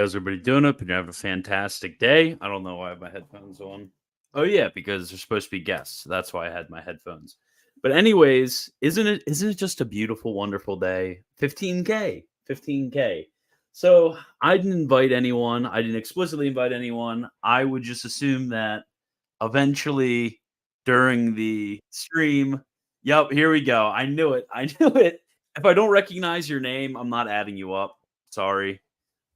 How's everybody doing? Up and you have a fantastic day. I don't know why I have my headphones on. Oh yeah, because they're supposed to be guests. That's why I had my headphones. But anyways, isn't it just a beautiful, wonderful day? 15K. So I didn't invite anyone. I didn't explicitly invite anyone. I would just assume that eventually during the stream. Yep, here we go. I knew it. If I don't recognize your name, I'm not adding you up. Sorry.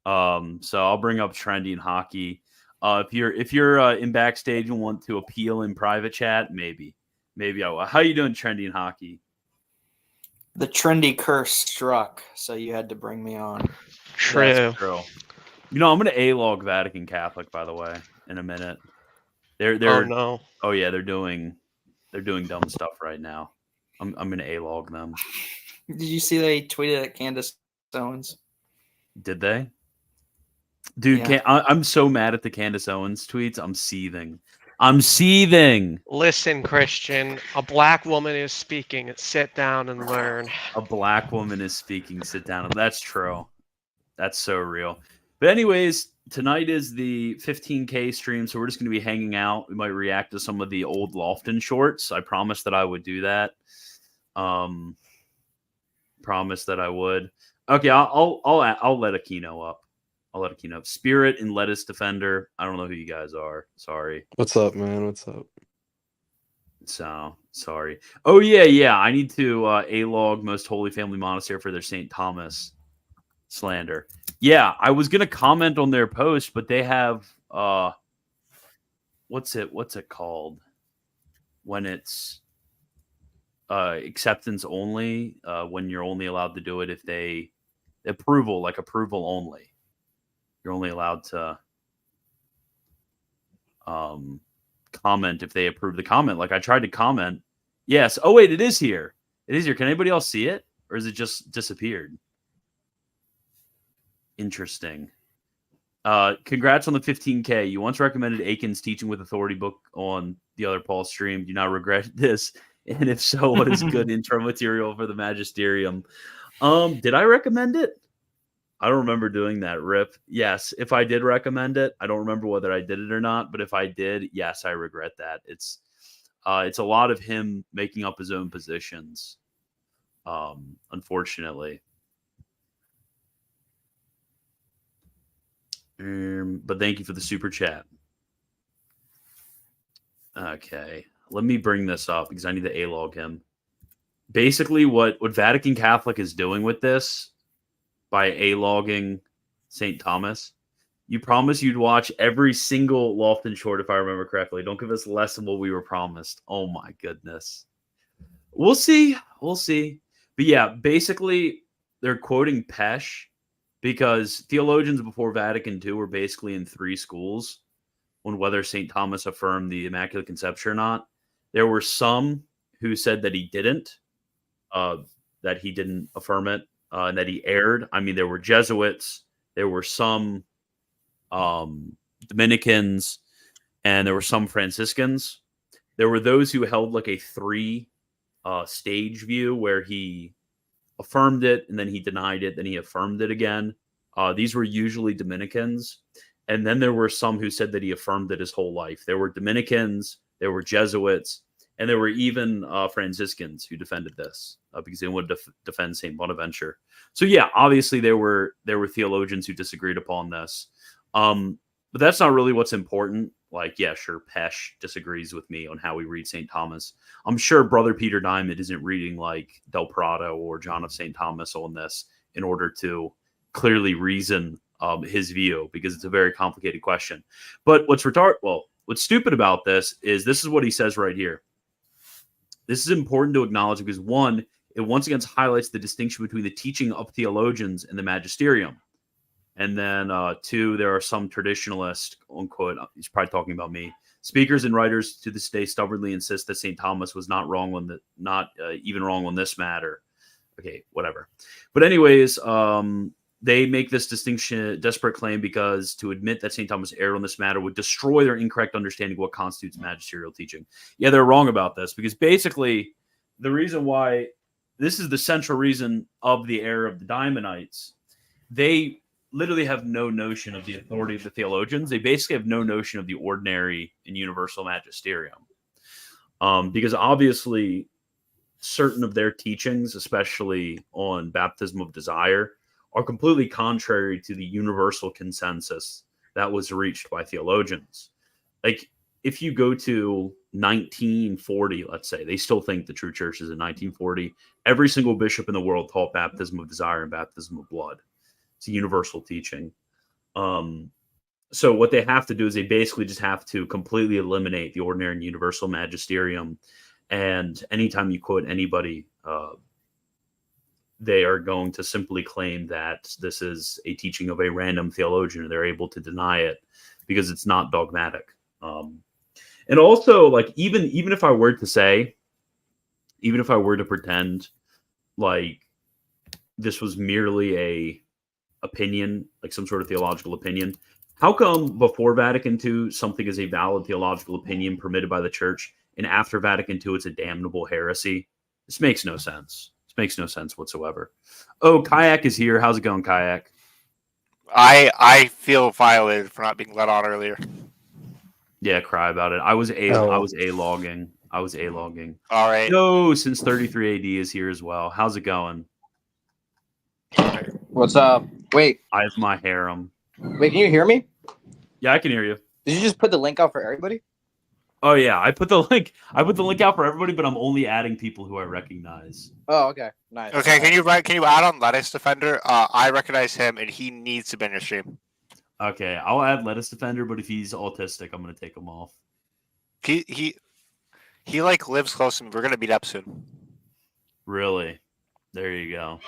So I'll bring up Trendy and Hockey. If you're in backstage and want to appeal in private chat, maybe I will. How you doing, Trendy and Hockey? The trendy curse struck, so you had to bring me on. True. That's true. You know, I'm gonna A-log Vatican Catholic, by the way, in a minute. They're Oh no. Oh yeah, they're doing dumb stuff right now. I'm gonna A-log them. Did you see they tweeted at Candace Owens? Did they? Dude, Yeah. I'm so mad at the Candace Owens tweets. I'm seething. Listen, Christian, a black woman is speaking. Sit down and learn. A black woman is speaking. Sit down. That's true. That's so real. But anyways, tonight is the 15K stream, so we're just going to be hanging out. We might react to some of the old Lofton shorts. I promised that I would do that. Promised that I would. Okay, I'll let Aquino up. Spirit and Lettuce Defender. I don't know who you guys are. Sorry. What's up, man? What's up? So sorry. Oh yeah. I need to A-log Most Holy Family Monastery for their St. Thomas slander. Yeah, I was gonna comment on their post, but they have what's it called when it's acceptance only, when you're only allowed to do it if they approval only. You're only allowed to comment if they approve the comment. Like I tried to comment. Yes. Oh wait, it is here. Can anybody else see it? Or is it just disappeared? Interesting. Congrats on the 15K. You once recommended Aiken's Teaching with Authority book on the other Paul stream. Do you not regret this? And if so, what is good intro material for the Magisterium? Did I recommend it? I don't remember doing that, Rip. Yes, if I did recommend it, I don't remember whether I did it or not, but if I did, yes, I regret that. It's a lot of him making up his own positions, unfortunately. But thank you for the super chat. Okay, let me bring this up because I need to A-log him. Basically, what Vatican Catholic is doing with this, by A-logging St. Thomas, you promised you'd watch every single Lofton short, if I remember correctly. Don't give us less than what we were promised. Oh my goodness. We'll see. But yeah, basically, they're quoting Pesh because theologians before Vatican II were basically in three schools on whether St. Thomas affirmed the Immaculate Conception or not. There were some who said that he didn't affirm it. And that he erred. I mean, there were Jesuits, there were some Dominicans, and there were some Franciscans. There were those who held like a three stage view where he affirmed it, and then he denied it, then he affirmed it again. These were usually Dominicans. And then there were some who said that he affirmed it his whole life. There were Dominicans, there were Jesuits, and there were even Franciscans who defended this because they wanted to defend St. Bonaventure. So yeah, obviously there were theologians who disagreed upon this. But that's not really what's important. Like, yeah, sure, Pesh disagrees with me on how we read St. Thomas. I'm sure Brother Peter Diamond isn't reading like Del Prado or John of St. Thomas on this in order to clearly reason his view, because it's a very complicated question. But what's stupid about this is what he says right here. This is important to acknowledge because, one, it once again highlights the distinction between the teaching of theologians and the magisterium. And then, two, there are some traditionalists, unquote, he's probably talking about me, speakers and writers to this day stubbornly insist that St. Thomas was not even wrong on this matter. Okay, whatever. But anyways, they make this desperate claim because to admit that St. Thomas erred on this matter would destroy their incorrect understanding of what constitutes magisterial teaching. Yeah, they're wrong about this because basically the reason why this is the central reason of the error of the Daimonites, they literally have no notion of the authority of the theologians. They basically have no notion of the ordinary and universal magisterium. Because obviously certain of their teachings, especially on baptism of desire, are completely contrary to the universal consensus that was reached by theologians. Like, if you go to 1940, let's say, they still think the true church is in 1940. Every single bishop in the world taught baptism of desire and baptism of blood. It's a universal teaching. So what they have to do is they basically just have to completely eliminate the ordinary and universal magisterium. And anytime you quote anybody, they are going to simply claim that this is a teaching of a random theologian, and they're able to deny it because it's not dogmatic. And also, like, even if I were to say, even if I were to pretend like this was merely a opinion, like some sort of theological opinion, how come before Vatican II something is a valid theological opinion permitted by the church, and after Vatican II it's a damnable heresy? This makes no sense. This makes no sense whatsoever. Oh, Kayak is here. How's it going, Kayak? I feel violated for not being let on earlier. Yeah, cry about it. I was a-logging. All right. No, since 33 AD is here as well. How's it going? What's up? Wait, I have my harem. can you hear me? Yeah, I can hear you. Did you just put the link out for everybody? Oh yeah, I put the link out for everybody, but I'm only adding people who I recognize. Oh, okay. Nice. Okay, can you add on Lettuce Defender? I recognize him, and he needs to be in your stream. Okay, I'll add Lettuce Defender, but if he's autistic, I'm gonna take him off. He like lives close to me. We're gonna meet up soon. Really? There you go.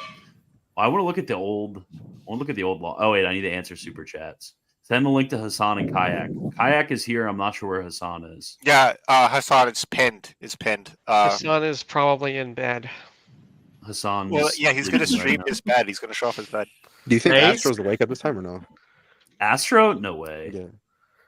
I want to look at the old. Law. Oh wait, I need to answer super chats. Send the link to Hassan and Kayak. Kayak is here. I'm not sure where Hassan is. Yeah, Hassan, it's pinned. It's pinned. The sun is probably in bed. Hassan. Well, yeah, he's gonna stream his bed. He's gonna show off his bed. Do you think Hey? Astro's awake at this time or no? Astro? No way.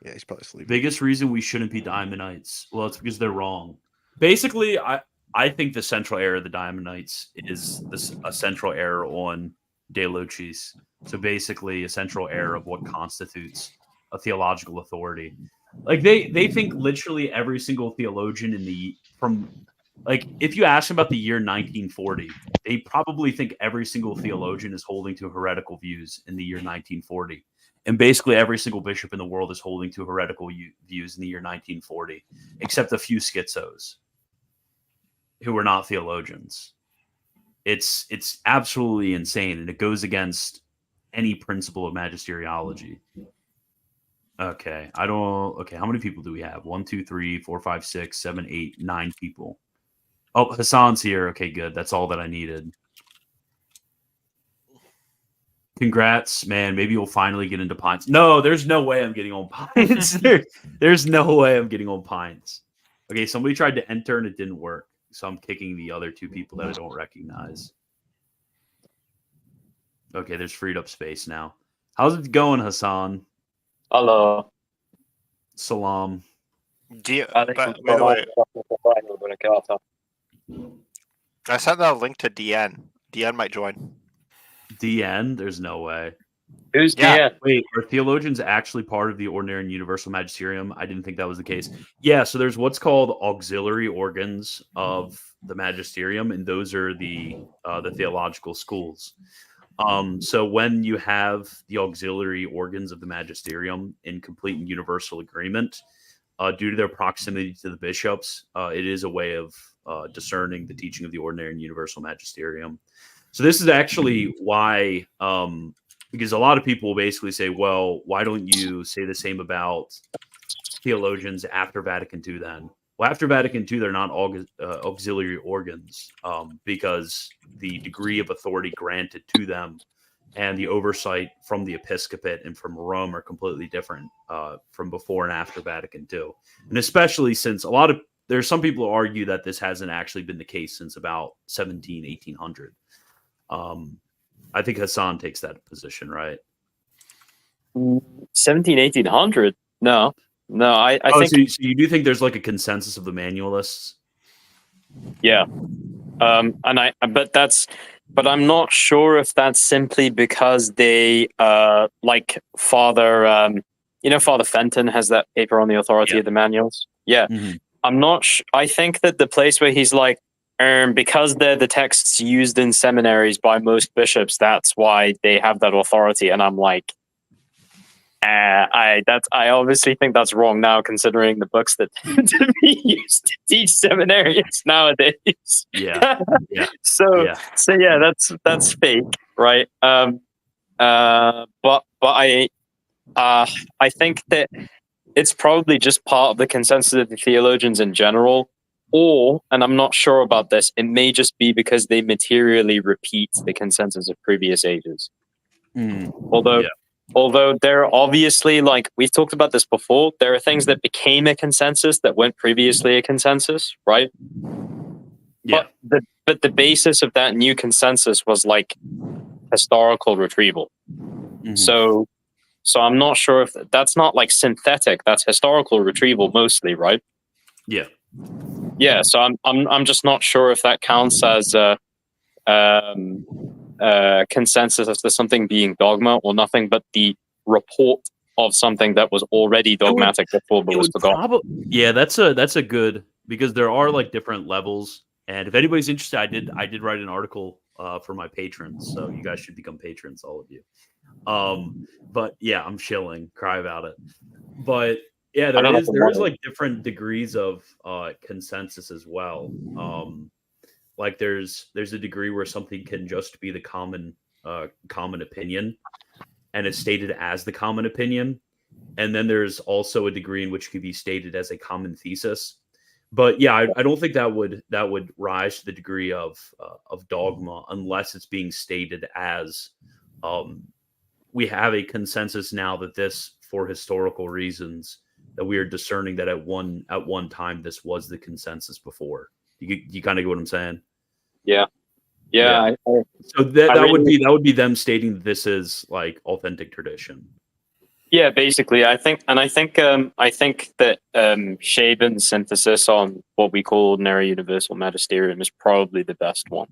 Yeah, he's probably sleeping. Biggest reason we shouldn't be Diamonites. Well, it's because they're wrong. Basically, I think the central error of the Diamonites is a central error on De Lucis. So basically, a central error of what constitutes a theological authority. Like they think literally every single theologian if you ask them about the year 1940, they probably think every single theologian is holding to heretical views in the year 1940. And basically every single bishop in the world is holding to heretical views in the year 1940, except a few schizos who are not theologians. It's absolutely insane, and it goes against any principle of magisteriology. Okay, how many people do we have? 1, 2, 3, 4, 5, 6, 7, 8, 9 people. Oh, Hassan's here. Okay, good. That's all that I needed. Congrats, man. Maybe you'll finally get into Pints. No, there's no way I'm getting on Pints. There's no way I'm getting on Pints. Okay, somebody tried to enter and it didn't work. So I'm kicking the other 2 people that I don't recognize. Okay, there's freed up space now. How's it going, Hassan? Hello. Salam. By the way, I sent that link to DN. DN might join. DN? There's no way. Who's DN? Wait, are theologians actually part of the ordinary and universal magisterium? I didn't think that was the case. Yeah, so there's what's called auxiliary organs of the magisterium, and those are the theological schools. So when you have the auxiliary organs of the magisterium in complete and universal agreement, due to their proximity to the bishops, it is a way of discerning the teaching of the ordinary and universal magisterium. So this is actually why, because a lot of people will basically say, well, why don't you say the same about theologians after Vatican II then? Well, after Vatican II, they're not auxiliary organs because the degree of authority granted to them and the oversight from the episcopate and from Rome are completely different from before and after Vatican II. And especially since there's some people who argue that this hasn't actually been the case since about 1800. I think Hassan takes that position, right? 1800? No. I think so you do think there's like a consensus of the manualists? yeah. But I'm not sure if that's simply because they like Father Father Fenton has that paper on the authority of the manuals. Yeah. Mm-hmm. I'm not I think that the place where he's like because they're the texts used in seminaries by most bishops, that's why they have that authority. And I'm like, I obviously think that's wrong now, considering the books that tend to be used to teach seminarians nowadays. Yeah. So that's fake, right? But I think that it's probably just part of the consensus of the theologians in general. Or, and I'm not sure about this, it may just be because they materially repeat the consensus of previous ages. Although there are obviously, like we've talked about this before, there are things that became a consensus that weren't previously a consensus, right? Yeah. But the basis of that new consensus was like historical retrieval. Mm-hmm. So I'm not sure if that's not like synthetic. That's historical retrieval mostly, right? Yeah. Yeah, so I'm just not sure if that counts as a consensus as to something being dogma or nothing but the report of something that was already dogmatic before but was forgotten. That's a good, because there are like different levels, and if anybody's interested, I did write an article for my patrons, so you guys should become patrons, all of you. But yeah, I'm chilling, cry about it. But yeah, there is like different degrees of consensus as well. Like there's a degree where something can just be the common opinion, and it's stated as the common opinion, and then there's also a degree in which it could be stated as a common thesis. But yeah, I don't think that would rise to the degree of dogma unless it's being stated as we have a consensus now that this, for historical reasons, that we are discerning that at one time this was the consensus before. You kind of get what I'm saying? Yeah. So that would be them stating that this is like authentic tradition. Yeah, basically, I think that Shaban's synthesis on what we call ordinary universal magisterium is probably the best one.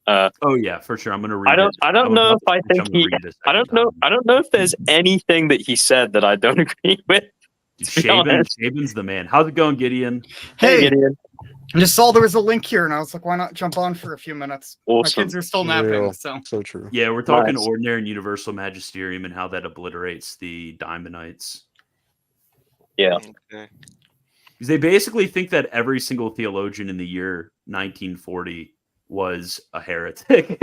Oh yeah, for sure. I'm going to read. I don't know if there's anything that he said that I don't agree with. Shaban's the man. How's it going, Gideon? Hey, Gideon. I just saw there was a link here, and I was like, why not jump on for a few minutes? Awesome. My kids are still napping, so true. Yeah, we're talking ordinary and universal magisterium and how that obliterates the Daimonites. Yeah. Okay. Because they basically think that every single theologian in the year 1940 was a heretic,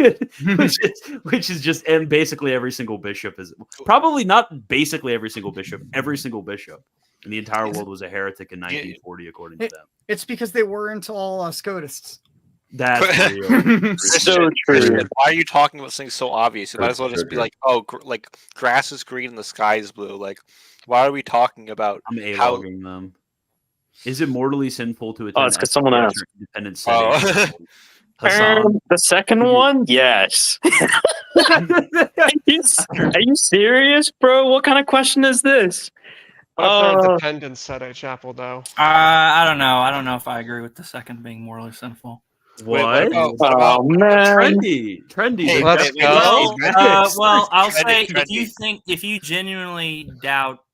which is just, and basically every single bishop is probably not basically every single bishop in the entire world was a heretic in 1940, according to them. It's because they weren't all Scotists. That's real. So true. Why are you talking about things so obvious? You might as well just be like, oh, like grass is green and the sky is blue. Like, why are we talking about I'm A-logging them. Is it mortally sinful to attend? Oh, it's because someone asked. Independent setting? The second one, yes. Are you serious, bro? What kind of question is this? What if they're dependents at a chapel, though? I don't know. I don't know if I agree with the second being morally sinful. What? What about Man. Trendy. Hey, let's go. Well, I'll say trendy. if you genuinely doubt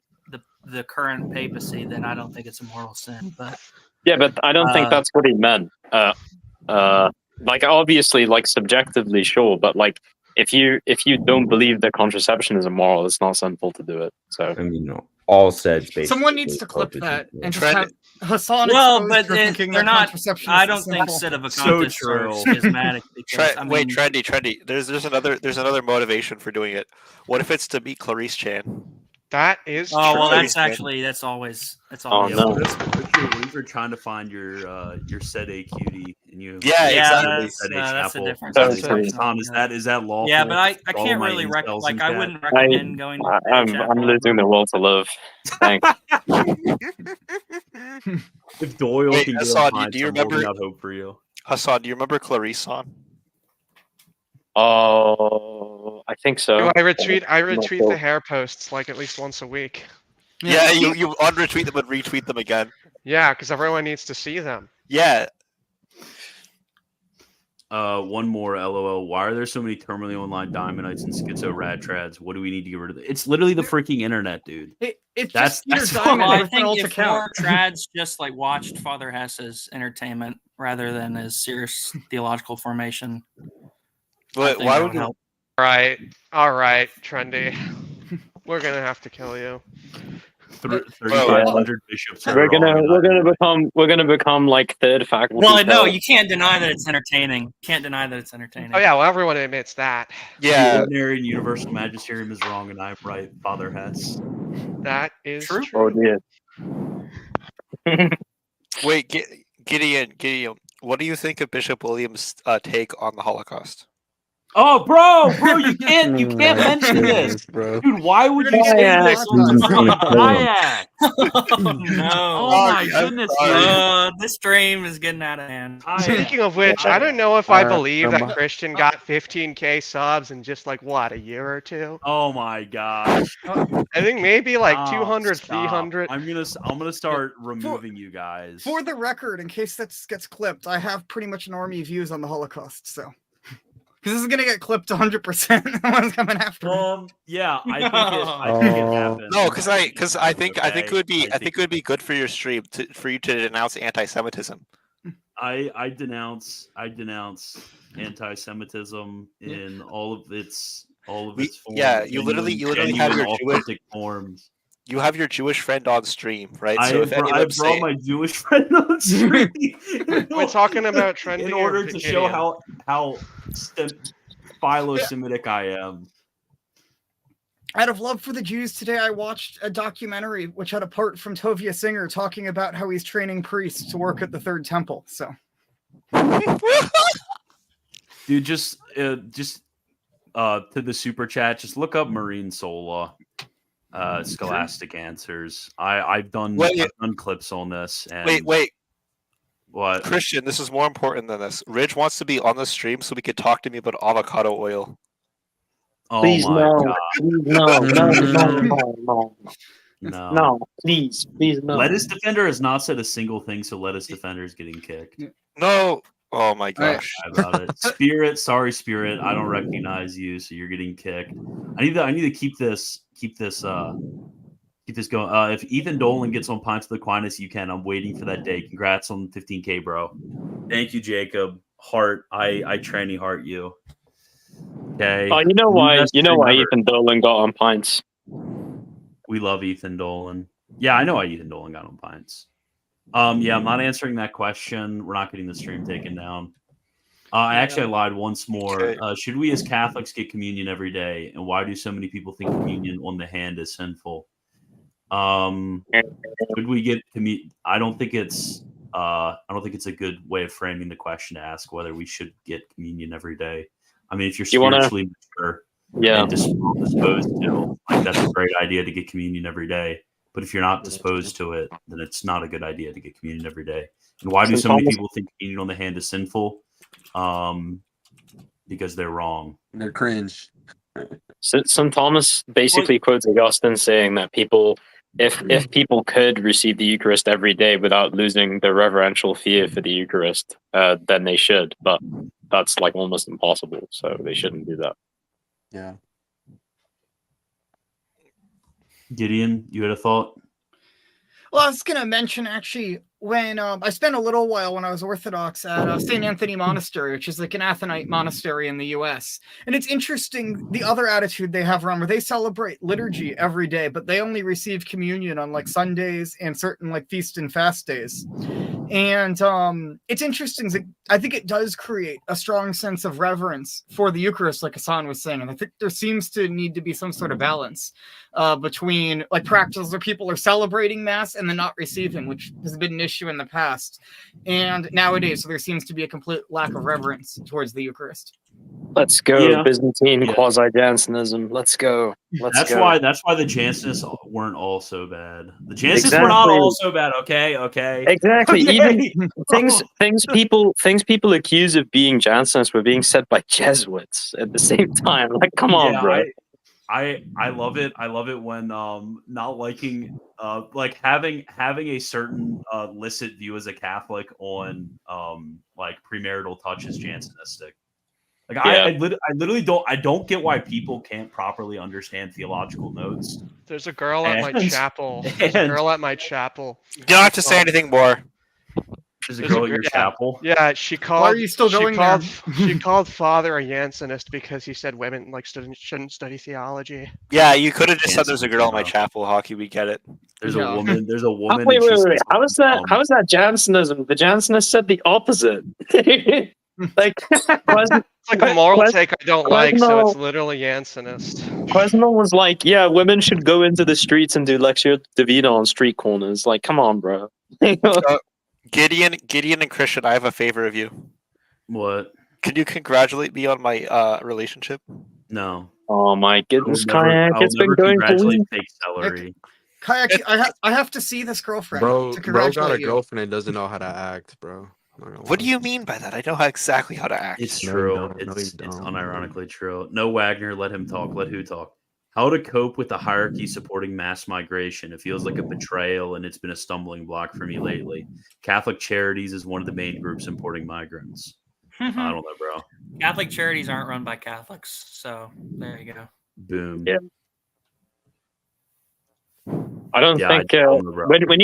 the current papacy, then I don't think it's a mortal sin. But Yeah, but I don't think that's what he meant. Like obviously, like subjectively, sure, but like if you don't believe that contraception is immoral, it's not sinful to do it. So I mean, no, all said. Someone needs to clip that and just Trend- have Hassan Well, exposed but for thinking they're that not. contraception I is don't think sinful. sedevacantist So are true. schismatic because Wait, trendy. There's another motivation for doing it. What if it's to meet Clarice Chan? That is Oh well, true. that's always Oh, Yeah, no. what if you're trying to find your said AQD and you Yeah, exactly. that's a different. That's Hassan, is that lawful? Yeah, but I For all can't my really incels like in I chat? wouldn't recommend going. To I'm chapel. losing the will to live. Thanks. If Doyle Wait, can get Hassan, on do you I'm holding remember- out hope for you. Hassan, do you remember Clarice on? Oh, I think so. I retweet Not the sure. hair posts like at least once a week. Yeah, you unretweet them and retweet them again. Yeah, because everyone needs to see them. Yeah. One more LOL. Why are there so many terminally online diamondites and schizo rad trads? What do we need to get rid of? It's literally the freaking internet, dude. It's That's- just Peter that's Diamond Well, I with an think alt if account. more trads just like watched Father Hess's entertainment rather than his serious theological formation, I But think why that would you? help. All right, Trendy. We're gonna have to kill you. 3,500 bishops. We're gonna become like third faculty. Well, no, fellows. you can't deny that it's entertaining. Can't deny that it's entertaining. Oh yeah, well everyone admits that. The Yeah. ordinary and universal magisterium is wrong, and I'm right. Father Hess. That is True. true. Oh dear. Wait, Gideon. What do you think of Bishop Williams' take on the Holocaust? Oh, bro, you can't mention this, bro. dude. Why would We're you gonna say get this? into Kayak. No. Oh my Sorry, I'm goodness, sorry. dude. This stream is getting out of hand. Speaking of which, I don't know if I believe that Christian got 15k subs in just like what, a year or two. Oh my gosh. I think maybe like Stop, stop. 300. I'm gonna start removing you guys. For the record, in case that gets clipped, I have pretty much normie views on the Holocaust, so. Because this is gonna get clipped 100%. No one's coming after me. Yeah, I think it happened. No, because I think it would be Okay, I think it would be good for your stream for you to denounce anti-Semitism. I denounce anti-Semitism in all of its forms. Yeah, you literally have your Jewish authentic forms. You have your Jewish friend on stream, right? I So if any of I them brought say, my Jewish friend on stream. We're talking about Trendy in or order to show Gideon? how philo-Semitic I am. Out of love for the Jews, today I watched a documentary which had a part from Tovia Singer talking about how he's training priests to work at the Third Temple. So, Dude, just to the super chat, just look up Marine Sola, Scholastic Answers. I've done clips on this. And wait, what? Christian, this is more important than this. Ridge wants to be on the stream so we could talk to me about avocado oil. Oh Please my no. god. Please no. No, please no. Lettuce Defender has not said a single thing, so Lettuce Defender is getting kicked. No. Oh my gosh. About it. Spirit, sorry Spirit, I don't recognize you, so you're getting kicked. I need to keep this going. If Ethan Dolan gets on Pints of the Aquinas, you can. I'm waiting for that day. Congrats on 15K, bro. Thank you, Jacob. Heart, I tranny heart you. Okay. Oh, you know why Ethan Dolan got on Pints. We love Ethan Dolan. Yeah, I know why Ethan Dolan got on Pints. Yeah, I'm not answering that question. We're not getting the stream taken down. I lied once more. Should we as Catholics get communion every day? And why do so many people think communion on the hand is sinful? Should we get communion? I don't think it's a good way of framing the question to ask whether we should get communion every day. I mean, if you're spiritually mature and disposed to, like, that's a great idea to get communion every day. But if you're not disposed to it, then it's not a good idea to get communion every day. And why do so many people think communion on the hand is sinful? Because they're wrong. They're cringe. St. Thomas basically quotes Augustine saying that people, if people could receive the Eucharist every day without losing their reverential fear for the Eucharist, then they should. But that's like almost impossible, so they shouldn't do that. Yeah. Gideon, you had a thought? well, I was going to mention actually when I spent a little while when I was Orthodox at St. Anthony Monastery, which is like an Athonite monastery in the US. And it's interesting the other attitude they have around where they celebrate liturgy every day, but they only receive communion on like Sundays and certain like feast and fast days. And it's interesting. I think it does create a strong sense of reverence for the Eucharist, like Hassan was saying. And I think there seems to need to be some sort of balance between like practices where people are celebrating Mass and then not receiving, which has been an issue in the past. And nowadays, so there seems to be a complete lack of reverence towards the Eucharist. Let's go, Yeah. Byzantine Yeah. quasi-Jansenism. Let's go. That's why the Jansenists weren't all so bad. The Jansenists were not Exactly. all so bad. Okay. Exactly. Okay. Even things people accuse of being Jansenists were being said by Jesuits at the same time. Like, come on, Yeah, bro. I love it. I love it when not liking like having a certain licit view as a Catholic on like premarital touch is Jansenistic. Like Yeah. I literally don't get why people can't properly understand theological notes. There's a girl at my And- chapel. There's a girl at my chapel. You don't have to say anything more. There's a There's a girl at gr- your yeah. chapel. Yeah, she called. Why are you still going there? She called Father a Jansenist because he said women like shouldn't study theology. Yeah, you could have just said Yes, there's a girl in my no. chapel, Hockey. We get it. There's Yeah. a woman. There's a Oh, woman. wait. and she says, How is that Jansenism? The Jansenists said the opposite. Like, It's like a moral Quest- take I don't like, so Quesno- it's literally Jansenist. Quesno was like, yeah, women should go into the streets and do Lectio Divina on street corners. Like, come on, bro. Gideon, and Christian, I have a favor of you. What? Can you congratulate me on my relationship? No. Oh my goodness, I will never- Kayak, I will it's been never going for congratulate weeks. fake celery. Kayak, I have to see this girlfriend Bro, to bro got a congratulate you. girlfriend and doesn't know how to act, bro. What do you mean by that? I know exactly how to act. It's No, you true. don't. No, It's you don't. unironically true. No Wagner, let him talk. Let who talk? How to cope with the hierarchy supporting mass migration. It feels like a betrayal, and it's been a stumbling block for me lately. Catholic Charities is one of the main groups importing migrants. I don't know, bro. Catholic charities aren't run by Catholics, so there you go. Boom. Yeah. I don't Yeah, think I don't know, bro. when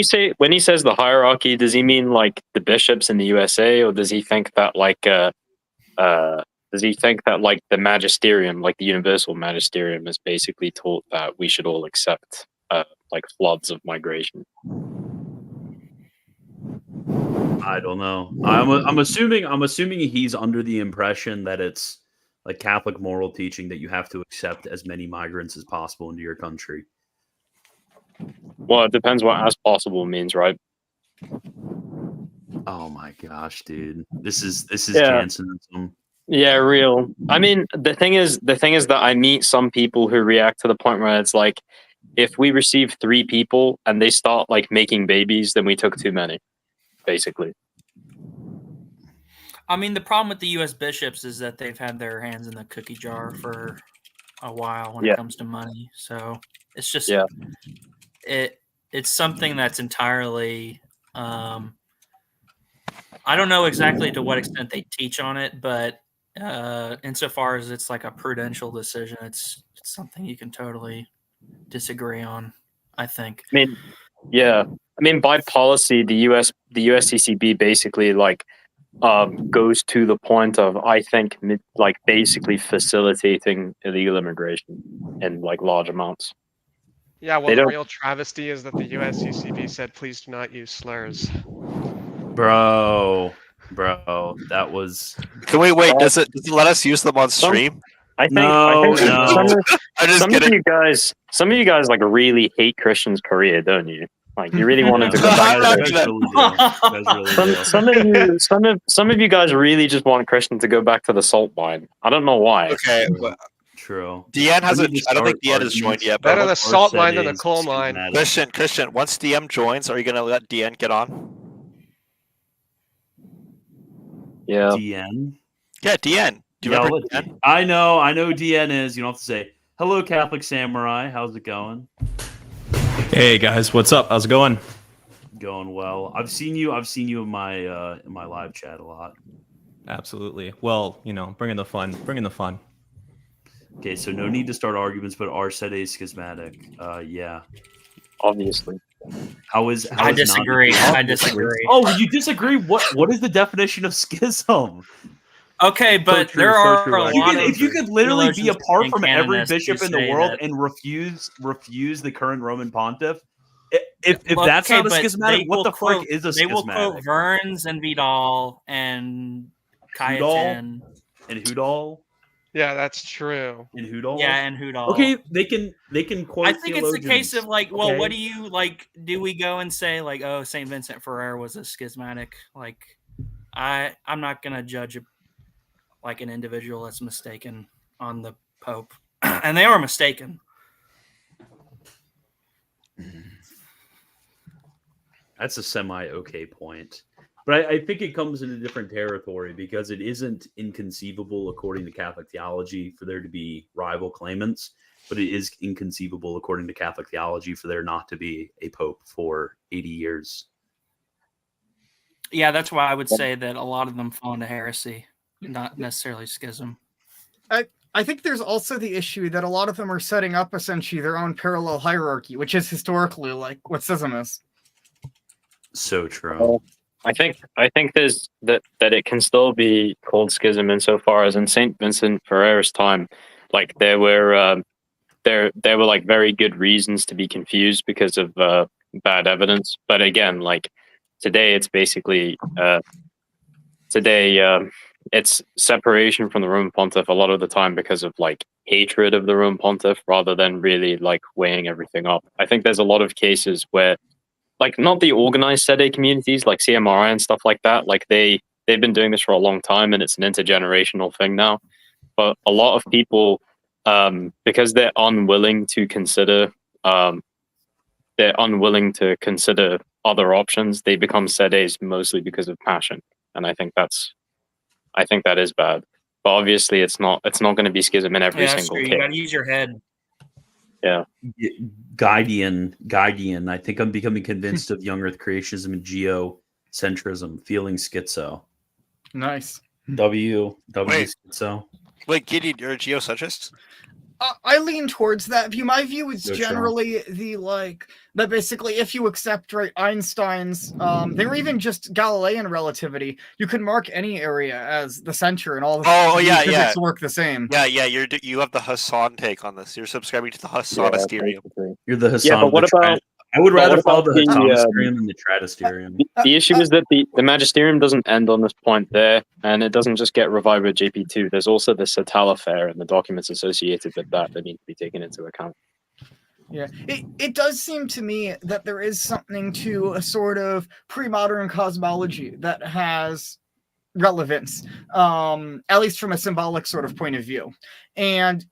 he says the hierarchy, does he mean like the bishops in the USA, or does he think that like the magisterium, like the universal magisterium, is basically taught that we should all accept like floods of migration? I don't know. I'm assuming he's under the impression that it's like Catholic moral teaching that you have to accept as many migrants as possible into your country. Well, it depends what as possible means, right? Oh my gosh, dude. This is Yeah. Jansenism. Yeah, real. I mean, the thing is that I meet some people who react to the point where it's like, if we receive 3 people and they start like making babies, then we took too many, basically. I mean, the problem with the U.S. bishops is that they've had their hands in the cookie jar for a while when Yeah. it comes to money. So it's just Yeah. it's something that's entirely. I don't know exactly to what extent they teach on it, but insofar as it's like a prudential decision, it's something you can totally disagree on, I think. I mean, yeah. I mean, by policy, the USCCB basically like goes to the point of, I think, like basically facilitating illegal immigration in like large amounts. Yeah, well, They the don't- real travesty is that the USCCB said, please do not use slurs. Bro, that was Can we wait? Does it let us use them on stream? I think, No, no. I'm just some of kidding. you guys like really hate Christian's career, don't you? Like you really wanted to go back I'm to not gonna- some of you guys really just want Christian to go back to the salt mine. I don't know why. Okay, well, true. Deanne hasn't. We need to I don't think start Deanne has joined arguments. yet. Better But the What salt Arset mine than the is coal mine. schismatic. Christian, once DM joins, are you gonna let Deanne get on? Yeah. DN. Yeah, Deanne. Do you Yeah, I'll remember let Deanne? I know who DN is. You don't have to say hello, Catholic Samurai. How's it going? Hey guys, what's up? How's it going? Going well. I've seen you in my live chat a lot. Absolutely. Well, bringing the fun. Okay, so no need to start arguments, but Arset is schismatic. Yeah. Obviously. I disagree. I disagree. Oh, you disagree? What is the definition of schism? Okay, but true, there so are true, a actually. lot of If you could literally be theologians apart and from every canonists bishop who in the say world that- and refuse the current Roman pontiff, if Well, that's okay, not a but schismatic, they what will the frick quote- is a They will quote schismatic? Verns and Vidal and Hudal? Cayetan. And Hudal? Yeah, that's true. And Hudal? Yeah, and Hudal. Okay, they can quote. I think it's the case of like, well, Okay. what do you like? Do we go and say like, oh, Saint Vincent Ferrer was a schismatic? Like, I'm not gonna judge like an individual that's mistaken on the Pope, and they were mistaken. That's a semi-okay point. But I think it comes in a different territory because it isn't inconceivable, according to Catholic theology, for there to be rival claimants, but it is inconceivable, according to Catholic theology, for there not to be a pope for 80 years. Yeah, that's why I would say that a lot of them fall into heresy, not necessarily schism. I think there's also the issue that a lot of them are setting up essentially their own parallel hierarchy, which is historically like what schism is. So true. I think there's that it can still be called schism insofar as in Saint Vincent Ferrer's time, like there were like very good reasons to be confused because of bad evidence. But again, like today, it's basically it's separation from the Roman Pontiff a lot of the time because of like hatred of the Roman Pontiff rather than really like weighing everything up. I think there's a lot of cases where, like, not the organized Sede communities like CMRI and stuff like that, like they've been doing this for a long time and it's an intergenerational thing now. But a lot of people, because they're unwilling to consider other options, they become Sedes mostly because of passion. And I think that is bad. But obviously it's not going to be schism in every single true. case. You got to use your head. Yeah. Guidian. I think I'm becoming convinced of young earth creationism and geocentrism, feeling schizo. Nice. W Wait. schizo. Wait, Gideon, you're a geocentrist? I lean towards that view. My view is Go, generally the like that basically if you accept Einstein's or even just Galilean relativity, you can mark any area as the center and all the physics work the same. Yeah, you have the Hassan take on this. You're subscribing to the Hassanisterium. You're the Hassan. Yeah, but what about? I would rather what follow about the the, Hassanisterium than the Tradisterium. The issue is that the Magisterium doesn't end on this point there, and it doesn't just get revived with JP2. There's also the Satal affair and the documents associated with that need to be taken into account. Yeah, it does seem to me that there is something to a sort of pre-modern cosmology that has relevance, at least from a symbolic sort of point of view. And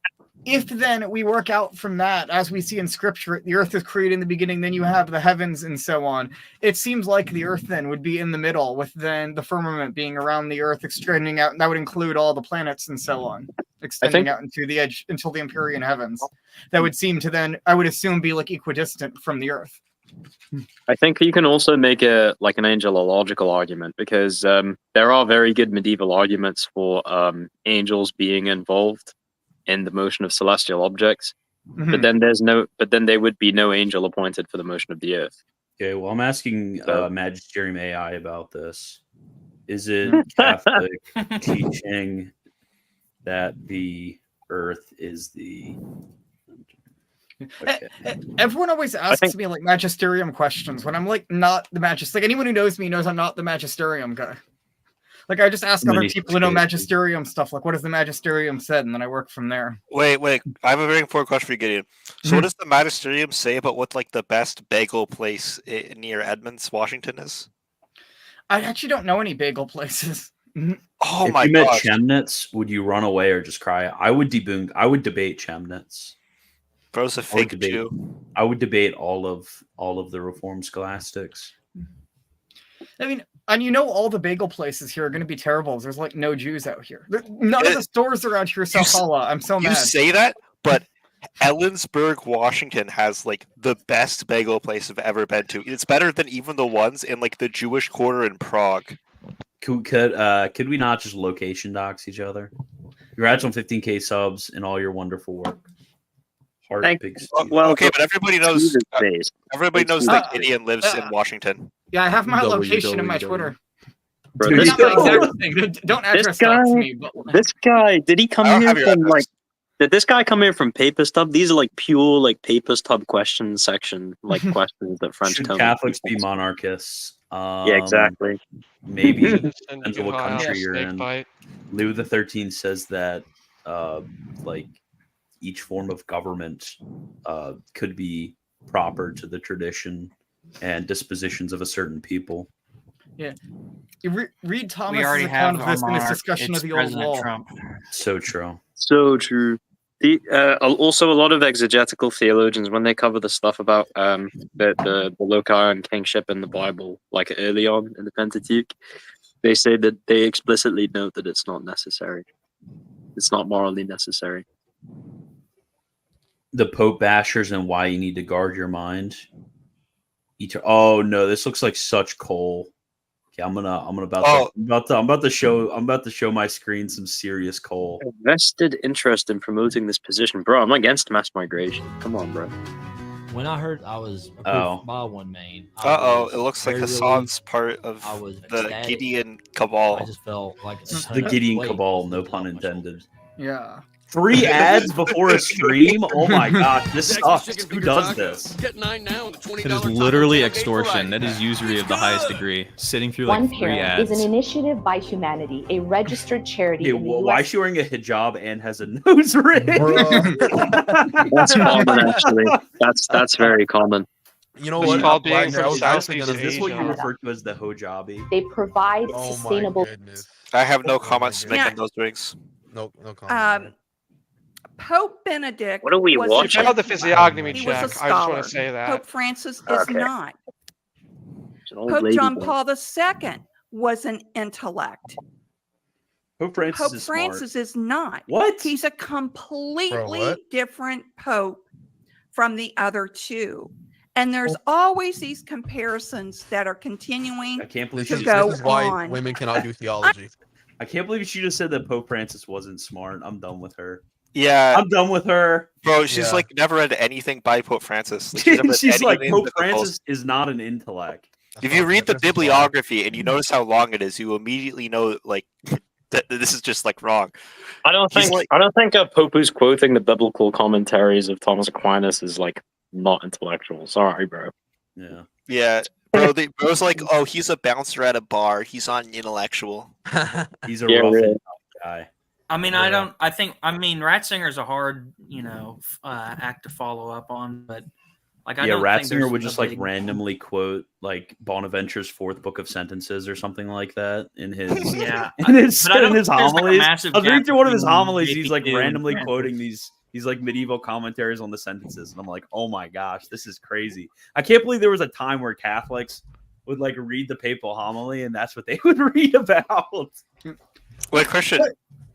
if then we work out from that, as we see in scripture, the earth is created in the beginning, then you have the heavens and so on. It seems like the earth then would be in the middle, with then the firmament being around the earth, extending out, and that would include all the planets and so on, extending out into the edge until the Empyrean heavens. That would seem to then, I would assume, be like equidistant from the earth. I think you can also make an angelological argument because there are very good medieval arguments for angels being involved in the motion of celestial objects, but then there would be no angel appointed for the motion of the earth. Okay, well, I'm asking Magisterium AI about this. Is it Catholic teaching that the earth is the... Okay. Everyone always asks me like magisterium questions when I'm like not the like anyone who knows me knows I'm not the magisterium guy. Like I just ask other people who know magisterium stuff, like what has the magisterium said, and then I work from there. Wait, I have a very important question for you, Gideon. So what does the magisterium say about what like the best bagel place near Edmonds, Washington is? I actually don't know any bagel places. Oh if my you met gosh. Chemnitz, would you run away or just cry? I would debate Chemnitz. Bro's a fake Jew. I would debate all of the Reformed scholastics. I mean, and you know all the bagel places here are going to be terrible. There's like no Jews out here. None of the stores around here sell challah. I'm so mad. You say that, but Ellensburg, Washington has like the best bagel place I've ever been to. It's better than even the ones in like the Jewish Quarter in Prague. Could we not just location dox each other? Congrats on 15K subs and all your wonderful work. Heart, Thank- big well, Okay, but everybody knows. Jesus days. Everybody knows that Uh, Gideon lives in Washington. Yeah, I have my WWW. location in my Twitter. Bro, Dude, this Not my guy, exact thing. Don't this address talk to guy, me. But this guy, did he come I don't here have your from address. like? Did this guy come here from Papist Hub? These are like pure like Papist Hub question section, like questions that French Should come. Catholics be monarchists? Yeah, exactly. Maybe. Send Depends you on what high off country you're snake in. bite. Louis the 13th says that like each form of government could be proper to the tradition and dispositions of a certain people. yeah, you read We Thomas's already account have of our this in his monarch. discussion It's of the old President law. Trump. So true. So true. The also a lot of exegetical theologians when they cover the stuff about the loci and kingship in the Bible, like early on in the Pentateuch, they say that they explicitly note that it's not necessary. It's not morally necessary. The Pope bashers and why you need to guard your mind. Oh no, this looks like such coal. Okay, I'm about to show my screen some serious coal. A vested interest in promoting this position, bro. I'm against mass migration. Come on, bro. When I heard I was approved Oh. by one main, It looks like very Hassan's part of I was the ecstatic. Gideon I cabal. just felt like a ton The of Gideon weight cabal, was no lifted pun off my intended. shoulders. Yeah. 3 ads before a stream? Oh my gosh, this sucks. Who does this? That is literally extortion. That is usury of the highest degree. Sitting through like One 3 Parent ads. is an initiative by humanity, a registered charity. Okay, in the why US is she wearing a hijab and has a nose ring? That's common, actually. That's very common. You know It's what? called Wagner, being from I was Southeast thinking Is of this this. what you Asia. refer to as the hojabi? They provide Oh my sustainable. goodness. I have no Oh my comments to make goodness. on those drinks. No comment. Pope Benedict. What are we was watching? Check out the physiognomy He was a check. I just scholar. want to say that. Pope Francis is Okay. not. It's an old Pope lady, John bro. Paul II was an intellect. Pope Francis Pope is Francis smart. is not. What? He's a completely what? different pope from the other two. And there's always these comparisons that are continuing. I can't believe This to she is, go this is why on. women cannot do theology. I can't believe she just said that Pope Francis wasn't smart. I'm done with her. Yeah, I'm done with her. bro, she's Yeah. like never read anything by Pope Francis. Like, never read She's like, anything Pope that calls- Francis is not an intellect. If you read the bibliography and you notice how long it is, you immediately know like that this is just like wrong. I don't He's think like- I don't think a pope who's quoting the biblical commentaries of Thomas Aquinas is like not intellectual. Sorry, bro. Yeah. Yeah, bro's like, oh, he's a bouncer at a bar. He's not an intellectual. He's a Yeah, rough really. and tough guy. I mean, Yeah. I mean, Ratzinger's a hard, act to follow up on, but like, I Yeah, don't think Ratzinger there's would a just like big- randomly quote like Bonaventure's 4th book of sentences or something like that in his Yeah, in his, but I don't in his think there's, like, a homilies. massive I was reading gap through one of his between homilies. He's like JP2 and randomly Francis. quoting these like medieval commentaries on the sentences, and I'm like, oh my gosh, this is crazy. I can't believe there was a time where Catholics would like read the papal homily, and that's what they would read about. Wait, Christian,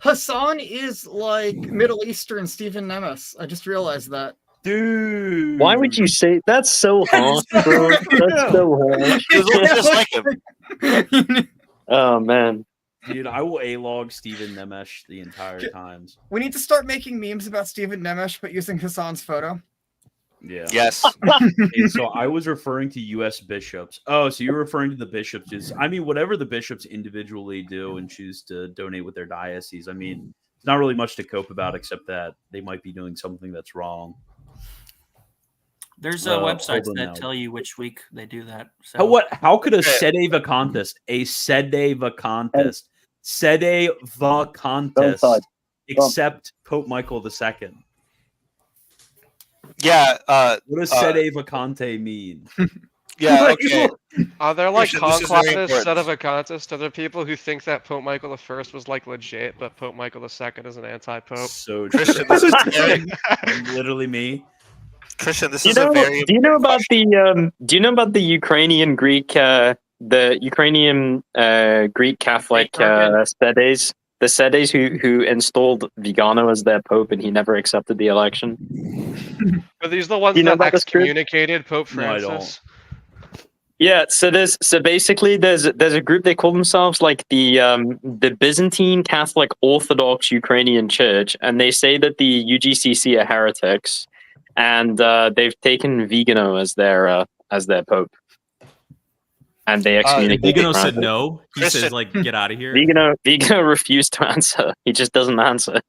Hassan is like Middle Eastern Stephen Nemes. I just realized that. Dude, Why would you say that's so harsh, bro? That's so harsh. he looks just like him. Oh man. Dude, I will A-log Stephen Nemesh the entire times. We need to start making memes about Stephen Nemes, but using Hassan's photo. Yeah. Yes. Okay, so I was referring to U.S. bishops. Oh, so you're referring to the bishops? I mean, whatever the bishops individually do and choose to donate with their diocese. I mean, it's not really much to cope about except that they might be doing something that's wrong. There's hold websites on that now. tell you which week they do that. So How could a sede vacantist, accept Pope Michael II? Yeah. What does sede vacante mean? Yeah. Like, Okay. Are there like Christian, this is very conclaves important. set of vacantists? Are there people who think that Pope Michael I was like legit, but Pope Michael II is an anti-pope? So Christian, this is very, literally me. Christian, this Do you is a know? very. Do you know about important the? Do you know about the Ukrainian Greek, the Ukrainian Greek Catholic sedes? The sedes who installed Vigano as their pope, and he never accepted the election. Are these the ones You know that about this group? excommunicated Pope No, I Francis? Yeah, so basically there's a group, they call themselves like the Byzantine Catholic Orthodox Ukrainian Church, and they say that the UGCC are heretics, and they've taken Vigano as their pope, and they excommunicated. Vigano said Francis. no. He Christian- says like, get out of here. Vigano refused to answer. He just doesn't answer.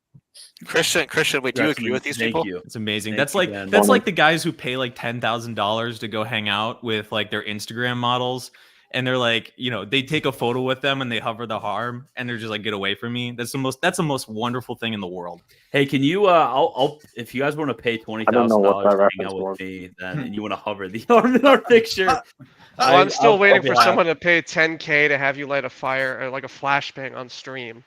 Christian, wait, do you agree with these people? You. It's amazing. Thank That's you, like Ben. that's like the guys who pay like $10,000 to go hang out with like their Instagram models, and they're like, you know, they take a photo with them and they hover the arm, and they're just like, get away from me. That's the most wonderful thing in the world. Hey, can you? I'll if you guys want to pay $20,000 to hang out with me, then and you want to hover the arm in our picture. I'm still I'll waiting be for happy. someone to pay 10K to have you light a fire or like a flashbang on stream.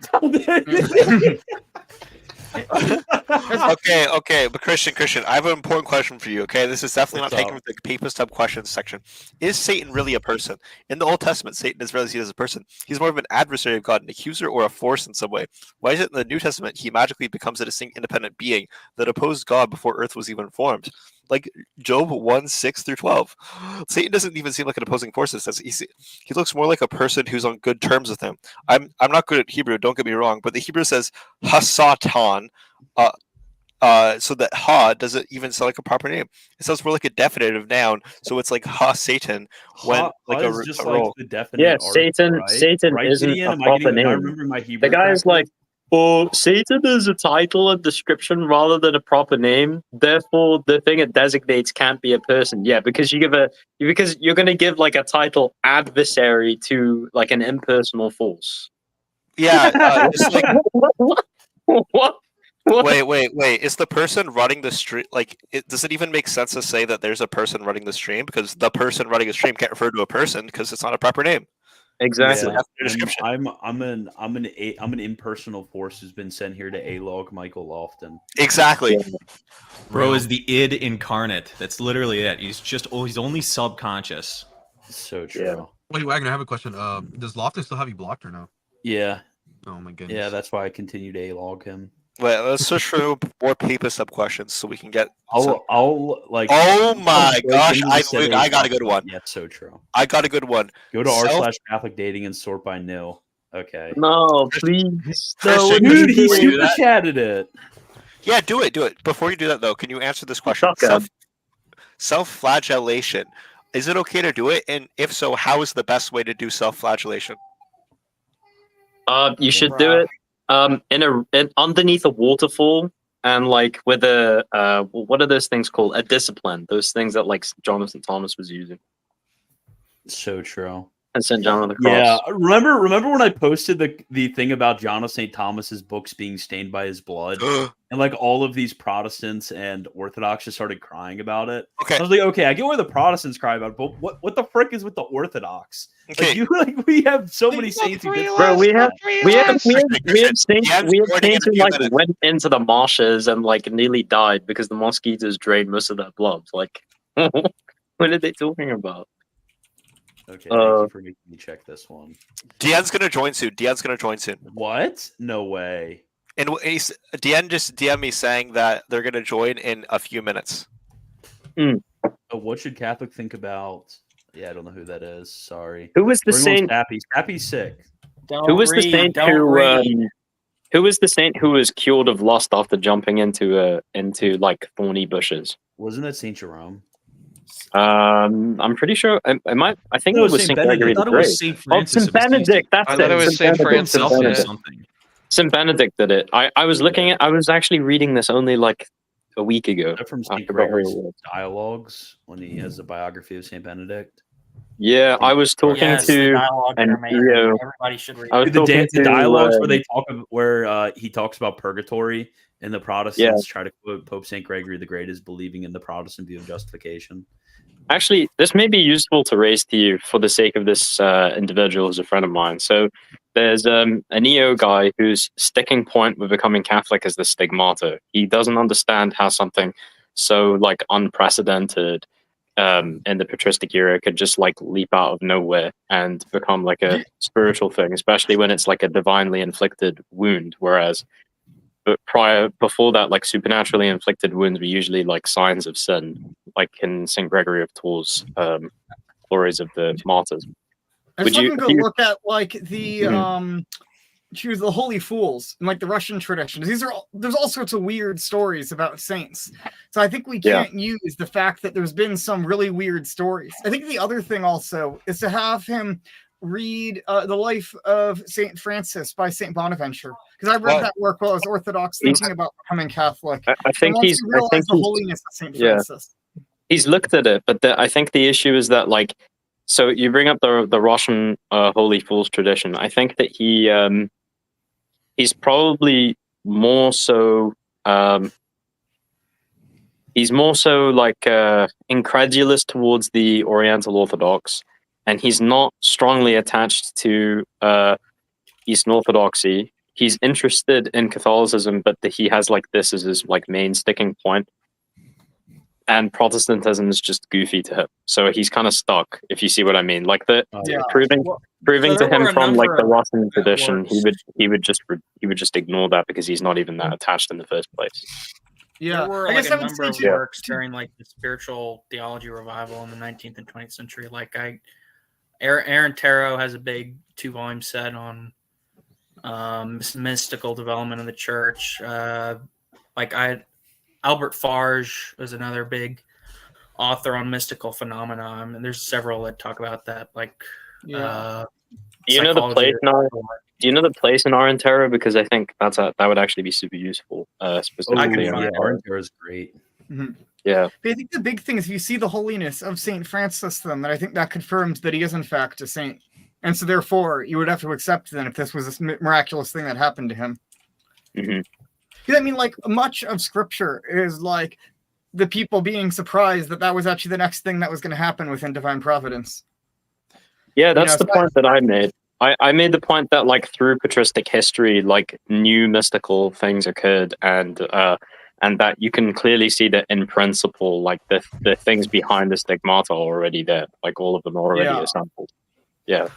Okay, but Christian, I have an important question for you. Okay, this is definitely What's not taken up? with the papist sub questions section. Is Satan really a person? In the Old Testament, Satan is rarely seen as a person. He's more of an adversary of God, an accuser, or a force in some way. Why is it in the New Testament he magically becomes a distinct, independent being that opposed God before Earth was even formed? Like Job 1:6-12. Satan doesn't even seem like an opposing force. It says he looks more like a person who's on good terms with him. I'm not good at Hebrew, don't get me wrong, but the Hebrew says Hasatan. So that ha doesn't even sound like a proper name. It sounds more like a definitive noun. So it's like ha Satan when Ha like is just a like role. the definite Yeah, article, right? Satan Right, isn't Gideon? a Am I proper getting? Am I name. remembering my Hebrew? The guy's correctly? like, well, Satan is a title and description rather than a proper name. Therefore, the thing it designates can't be a person. Yeah, because because you're going to give like a title adversary to like an impersonal force. Yeah, it's like What? wait. Is the person running the stream like? Does it even make sense to say that there's a person running the stream because the person running a stream can't refer to a person because it's not a proper name? Exactly. Yeah, That's the description. I'm an impersonal force who's been sent here to A-log Michael Lofton. Exactly. Bro is the id incarnate. That's literally it. He's only subconscious. So true. Yeah. Wait, Wagner, I have a question. Does Lofton still have you blocked or no? Yeah, Oh my goodness. yeah. That's why I continue to A-log him. Wait, let's search for more papist sub questions so we can get. I'll like. Oh my break gosh! into the setting I got a good one. Yeah, so true. I got a good one. Go to r/Catholic dating and sort by nil. Okay. No, please. Christian, Dude, he before you do super that- chatted it. Yeah, do it. Before you do that, though, can you answer this question? Shotgun. Self-flagellation. Is it okay to do it? And if so, how is the best way to do self-flagellation? You should do it underneath a waterfall and like with a what are those things called? A discipline. Those things that like Jonathan Thomas was using. So true. And St. John of the Cross. Yeah, remember when I posted the thing about John of St. Thomas's books being stained by his blood, and like all of these Protestants and Orthodox just started crying about it. Okay. I was like, okay, I get where the Protestants cry about it, but what the frick is with the Orthodox? Okay. We have so many saints who get. Bro, we have saints Yeah, who recording in a few like minutes. went into the marshes and like nearly died because the mosquitoes drained most of their blood. Like, what are they talking about? Okay, thank you for making me check this one. Deanne's gonna join soon. What? No way. And Deanne just DM me saying that they're gonna join in a few minutes. Oh, what should Catholic think about? Yeah, I don't know who that is. Sorry. Who was the Bring on saint? Sappy. Sappy's sick. Who was the saint who was the saint who was cured of lust after jumping into like thorny bushes? Wasn't that Saint Jerome? I'm pretty sure. I think No, it was Saint Saint Gregory I thought the it was Great. Saint Francis. Saint Benedict. That's I thought it was Saint Francis. Himself Yeah. or something. Saint Benedict did it. I was looking at. I was actually reading this only like a week ago. That from Saint after Gregory Gregory's Ward. Dialogues when he has the biography of Saint Benedict. Yeah, I was talking Yes, the to dialogue and are amazing. Theo. Everybody should read I it. was The, talking the to, dialogues where he talks about purgatory and the Protestants try to quote Pope Saint Gregory the Great as believing in the Protestant view of justification. Actually, this may be useful to raise to you for the sake of this individual who's a friend of mine. So there's a neo guy whose sticking point with becoming Catholic is the stigmata. He doesn't understand how something so like unprecedented in the patristic era could just like leap out of nowhere and become like a spiritual thing, especially when it's like a divinely inflicted wound. Whereas before that, like supernaturally inflicted wounds were usually like signs of sin, like in St. Gregory of Tours, Glories of the Martyrs. I just Would you- want to go you- look at like the choose the holy fools in like the Russian tradition. There's all sorts of weird stories about saints. So I think we can't use the fact that there's been some really weird stories. I think the other thing also is to have him read the life of Saint Francis by Saint Bonaventure, because I read that work while I was Orthodox, thinking about becoming Catholic. I think he's the holiness of Saint Francis. He's looked at it, but I think the issue is that, like, so you bring up the Russian Holy Fools tradition. I think that he's probably more so like incredulous towards the Oriental Orthodox, and he's not strongly attached to Eastern Orthodoxy. He's interested in Catholicism, but he has like this as his like main sticking point. And Protestantism is just goofy to him, so he's kind of stuck. If you see what I mean, like proving to him from like the Russian tradition, he would just ignore that because he's not even that attached in the first place. Yeah, there were like a number of works during like the spiritual theology revival in the 19th and 20th century. Like Aaron Tarot has a big 2-volume set on mystical development of the church. Albert Farge was another big author on mystical phenomena, and there's several that talk about that. Do you know the place in Aaron Tarot? Because I think that would actually be super useful. Specifically, Aaron Tarot is great. Mm-hmm. Yeah, but I think the big thing is if you see the holiness of Saint Francis, then I think that confirms that he is in fact a saint, and so therefore you would have to accept then if this was a miraculous thing that happened to him. Mm-hmm. I mean, like, much of scripture is like the people being surprised that was actually the next thing that was going to happen within divine providence. Yeah, that's the point that I made. I made the point that, like, through patristic history, like, new mystical things occurred, and that you can clearly see that in principle, like, the things behind the stigmata are already there. Like, all of them are already assembled. Yeah.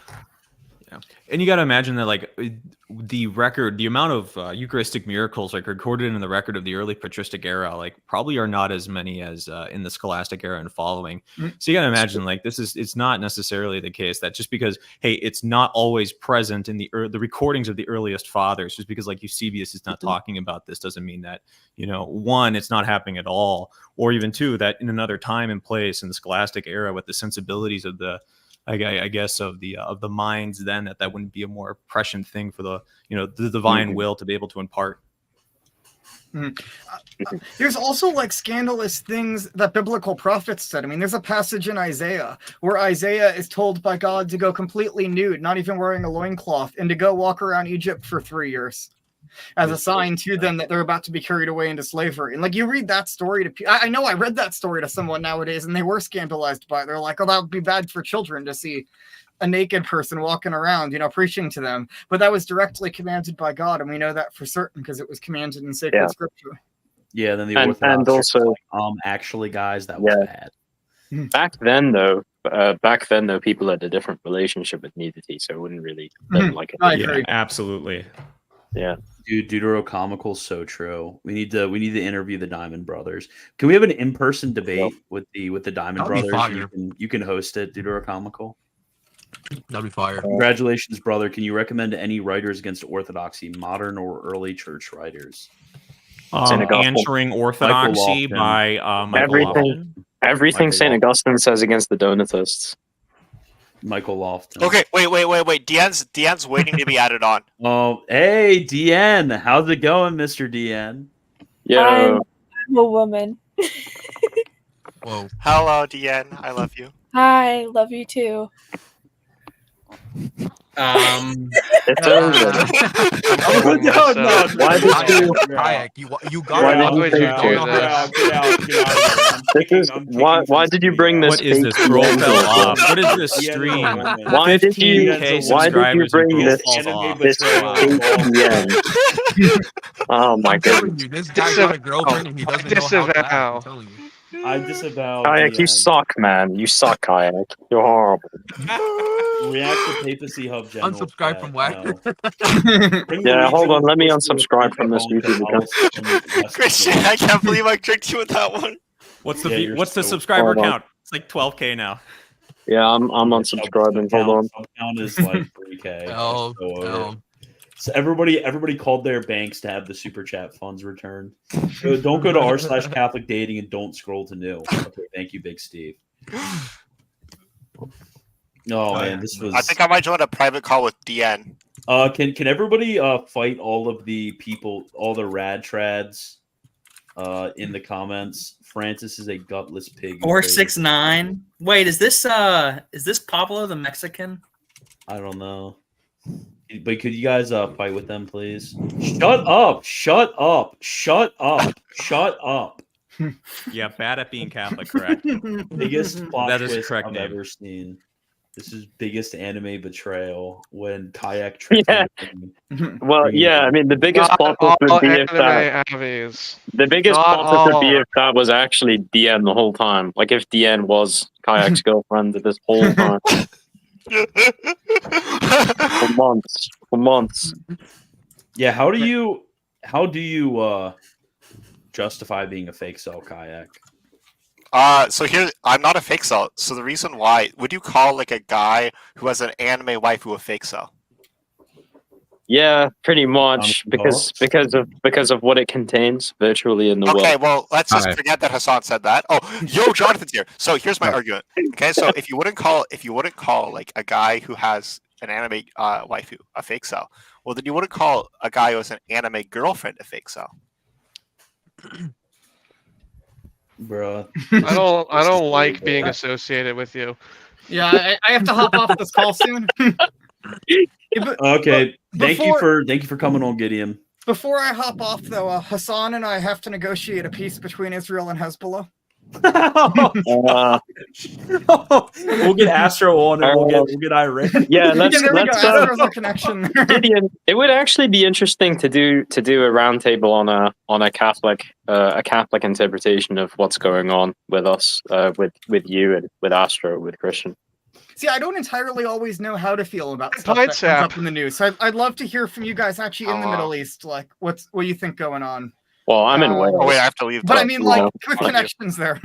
And you got to imagine that, like, the amount of Eucharistic miracles like recorded in the record of the early patristic era, like, probably are not as many as in the Scholastic era and following. So you got to imagine, like, it's not necessarily the case that just because, hey, it's not always present in the recordings of the earliest fathers, just because like Eusebius is not talking about this doesn't mean that, one, it's not happening at all, or even two, that in another time and place in the Scholastic era with the sensibilities of the I guess of the minds, then that wouldn't be a more prescient thing for the divine will to be able to impart. There's also like scandalous things that biblical prophets said. I mean, there's a passage in Isaiah where Isaiah is told by God to go completely nude, not even wearing a loincloth, and to go walk around Egypt for 3 years as a sign to them that they're about to be carried away into slavery. And like, you read that story to I know I read that story to someone nowadays, and they were scandalized by it. They're like, oh, that would be bad for children to see a naked person walking around, preaching to them. But that was directly commanded by God, and we know that for certain because it was commanded in sacred scripture. Yeah, then the Orthodox and also, actually, guys, that was bad. Back then, though, people had a different relationship with nudity, so it wouldn't really like it. I agree. Yeah, absolutely. Yeah, dude, Deuterocomical, so true. We need to interview the Diamond Brothers. Can we have an in-person debate with the Diamond Brothers? You can host it, Deuterocomical. That'd be fire. Congratulations, brother. Can you recommend any writers against orthodoxy, modern or early church writers? Answering Orthodoxy by Michael everything St. Augustine says against the Donatists. Michael Lofton. Okay, wait. Deanne's waiting to be added on. Oh, hey, Deanne. How's it going, Mr. Deanne? Yeah. I'm a woman. Whoa. Hello, Deanne. I love you. Hi, love you too. It's over. Why did you bring this? What is this? Scroll fell off. What is this stream? Why did you bring this? Oh my goodness! This guy got a girlfriend and he doesn't know how to act. I disavow. Kayak, you suck, man. You suck, Kayak. You're horrible. React to Papacy Hub General. Unsubscribe from Whacker. Yeah, hold on. Let me unsubscribe from this YouTube account. Christian, I can't believe I tricked you with that one. What's the subscriber count? It's like 12K now. Yeah, I'm unsubscribing. Hold on. Count is like 3K. So everybody called their banks to have the super chat funds returned. So don't go to r/Catholic dating and don't scroll to new. Okay, thank you, Big Steve. Oh man, this was. I think I might join a private call with DN. Can everybody fight all of the people, all the rad trads, in the comments? Francis is a gutless pig. 469. Wait, is this Pablo the Mexican? I don't know. But could you guys fight with them, please? Shut up! Shut up! Shut up! Shut up! Yeah, bad at being Catholic, correct? Biggest plot That is twist correct I've name. ever seen. This is biggest anime betrayal when Kayak Yeah. Well, yeah, I mean, the biggest Not plot twist all would be if that. anime avies. The biggest Not plot twist would be all. if that was actually DN the whole time. Like if DN was Kayak's girlfriend this whole time. For months. Yeah, how do you justify being a fake cell, Kayak? So here, I'm not a fake cell. So the reason why, would you call like a guy who has an anime waifu a fake cell? Yeah, pretty much because of what it contains virtually in the world. Okay, well, let's just forget that Hassan said that. Oh, yo, Jonathan's here. So here's my argument. Okay, so if you wouldn't call like a guy who has an anime waifu a fake cell, well, then you wouldn't call a guy who has an anime girlfriend a fake cell. Bruh. I don't like being associated with you. Yeah, I have to hop off this call soon. Okay, thank you for coming on, Gideon. Before I hop off, though, Hassan and I have to negotiate a peace between Israel and Hezbollah. We'll get Astro on and we'll get Iran. Yeah, let's there we go. Astro's our connection. Gideon, it would actually be interesting to do a roundtable on a Catholic interpretation of what's going on with us, with you and with Astro, with Christian. See, I don't entirely always know how to feel about stuff that comes up in the news. So I'd love to hear from you guys actually in the Middle East, like what you think going on. Well, I'm in Wales. Oh wait, I have to leave. But I mean, like, with connections there.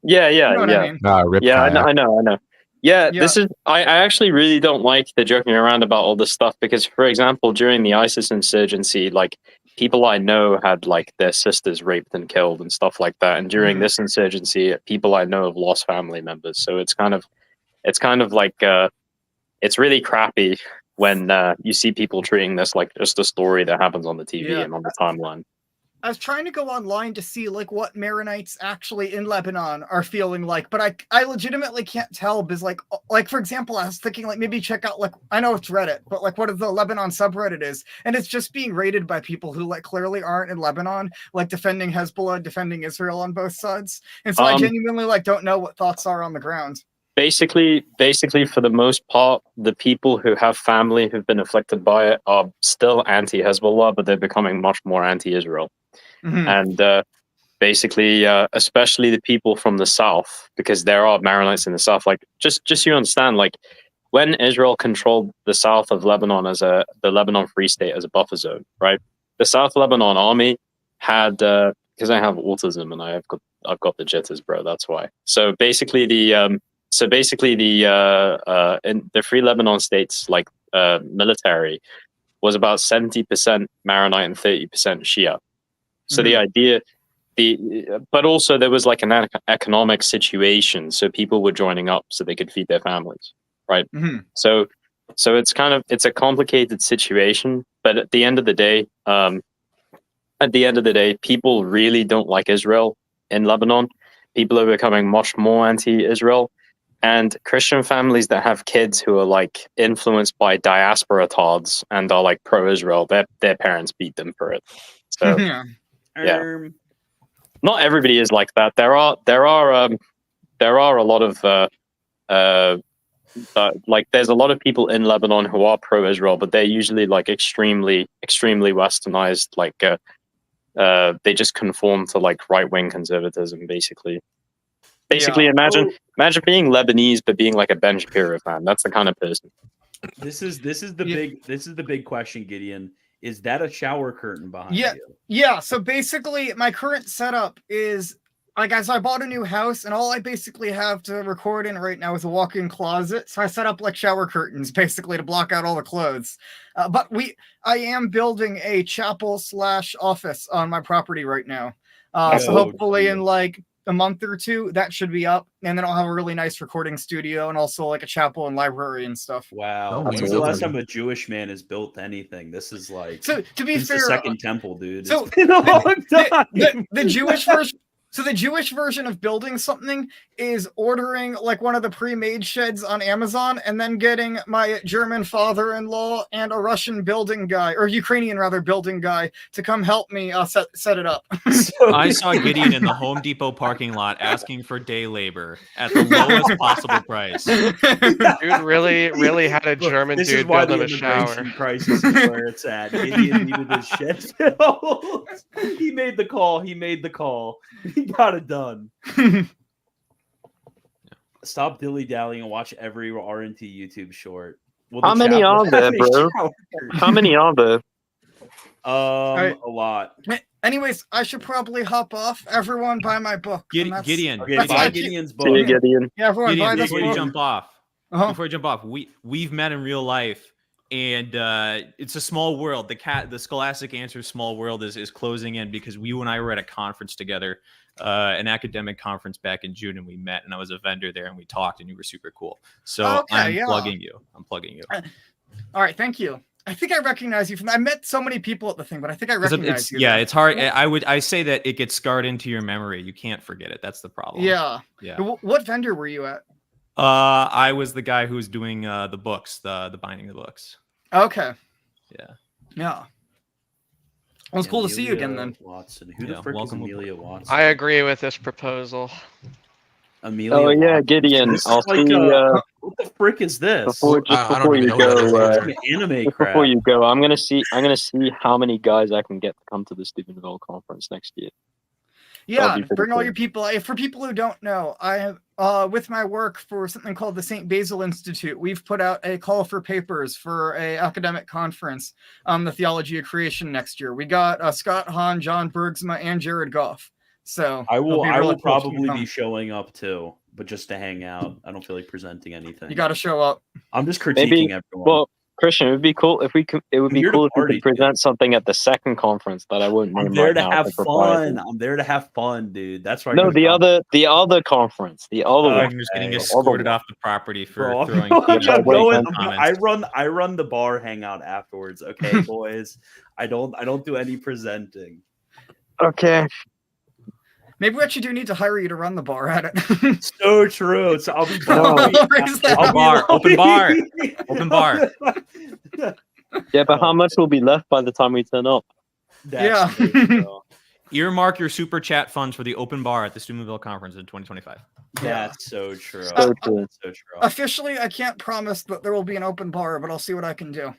Yeah. You know what I mean? I know. Yeah, this is. I actually really don't like the joking around about all this stuff because, for example, during the ISIS insurgency, like people I know had like their sisters raped and killed and stuff like that, and during this insurgency, people I know have lost family members. So it's kind of like it's really crappy when you see people treating this like just a story that happens on the TV and on the timeline. I was trying to go online to see like what Maronites actually in Lebanon are feeling like, but I legitimately can't tell because like for example, I was thinking like maybe check out like I know it's Reddit, but like what the Lebanon subreddit is, and it's just being raided by people who like clearly aren't in Lebanon, like defending Hezbollah, defending Israel on both sides, and so I genuinely like don't know what thoughts are on the ground. Basically, for the most part, the people who have family who've been afflicted by it are still anti-Hezbollah, but they're becoming much more anti-Israel. And basically, especially the people from the south, because there are Maronites in the south. Like, just so you understand, like when Israel controlled the south of Lebanon as the Lebanon Free State as a buffer zone, right? The South Lebanon Army had because I have autism and I've got the jitters, bro. That's why. So basically, the in the Free Lebanon states like military was about 70% Maronite and 30% Shia. So the idea, but also there was like an economic situation, so people were joining up so they could feed their families, right? So it's a complicated situation, but at the end of the day, people really don't like Israel in Lebanon. People are becoming much more anti-Israel. And Christian families that have kids who are like influenced by diaspora tards and are like pro-Israel, their parents beat them for it. So yeah, not everybody is like that. There are a lot of like there's a lot of people in Lebanon who are pro-Israel, but they're usually like extremely westernized. Like they just conform to like right-wing conservatism, basically. Imagine being Lebanese but being like a Ben Shapiro fan. That's the kind of person. This is the big question, Gideon. Is that a shower curtain behind you? Yeah. So basically, my current setup is guys, I bought a new house, and all I basically have to record in right now is a walk-in closet. So I set up like shower curtains, basically, to block out all the clothes. But I am building a chapel/office on my property right now. So hopefully in like a month or two, that should be up, and then I'll have a really nice recording studio and also like a chapel and library and stuff. Wow. Oh, When's the amazing. last time a Jewish man has built anything? This is like So to be this is fair, the second temple, dude. so It's been a long time. the Jewish version. So the Jewish version of building something is ordering like one of the pre-made sheds on Amazon and then getting my German father-in-law and a Russian building guy, or Ukrainian rather, building guy to come help me set it up. I saw Gideon in the Home Depot parking lot asking for day labor at the lowest possible price. Dude really had a Look, German this is dude why build the him a shower. immigration crisis is where it's at. Gideon needed his shit filled. He made the call. He made the call. He got it done. Stop dilly-dallying and watch every RNT YouTube short. Well, How many are there, bro? How many are there? Right. A lot. Anyways, I should probably hop off. Everyone buy my book. and that's- Gideon, Okay, That's buy like- Gideon's See you, book. Gideon. Yeah, everyone buy Gideon, this before you book. jump off, Uh-huh. we've met in real life, and it's a small world. The Scholastic Answers Small World is closing in because you and I were at a conference together, an academic conference back in June, and we met, and I was a vendor there, and we talked, and you were super cool. So Okay, I'm yeah. plugging you. All right, thank you. I think I recognize you from. I met so many people at the thing, but I think I 'Cause recognize you. yeah, it's hard. I say that it gets scarred into your memory. You can't forget it. That's the problem. Yeah. Yeah. What vendor were you at? I was the guy who was doing the books, the binding of the books. Okay. Yeah. Yeah. Well, it's cool to see you again then. Watson. Who Yeah, the frick is welcome Amelia Watson? I agree with this proposal. Amelia Oh yeah, Watson. Gideon. This is I'll like, see. what the frick is this? Before I don't before even you know what that is go, either. Anime just crap. before you go, I'm gonna see how many guys I can get to come to the Steubenville conference next year. Yeah, be pretty bring all cool. your people. For people who don't know, I with my work for something called the St. Basil Institute, we've put out a call for papers for a academic conference on the theology of creation next year. We got Scott Hahn, John Bergsma, and Jared Goff. So I will. it'll be I really will cool if you can probably come. be showing up too, but just to hang out. I don't feel like presenting anything. You got to show up. I'm just critiquing Maybe. everyone. Well, Christian, it would be cool if we could. It would I'm be here to cool if we party, could dude. present something at the second conference that I wouldn't name I'm there right to now. have for propriety. fun. I'm there to have fun, dude. That's right. No, the other conference, the other one. I'm just getting Okay. escorted off the property for Bro, throwing. I'm Yeah, going. comments. I run the bar hangout afterwards. Okay, boys. I don't do any presenting. Okay. Maybe we actually do need to hire you to run the bar at it. So true. So I'll be No. Is that- Open bar. Open bar. Yeah, but how much will be left by the time we turn up? Yeah. Earmark your super chat funds for the open bar at the Steubenville conference in 2025. That's so true. So true. That's so true. Officially, I can't promise that there will be an open bar, but I'll see what I can do.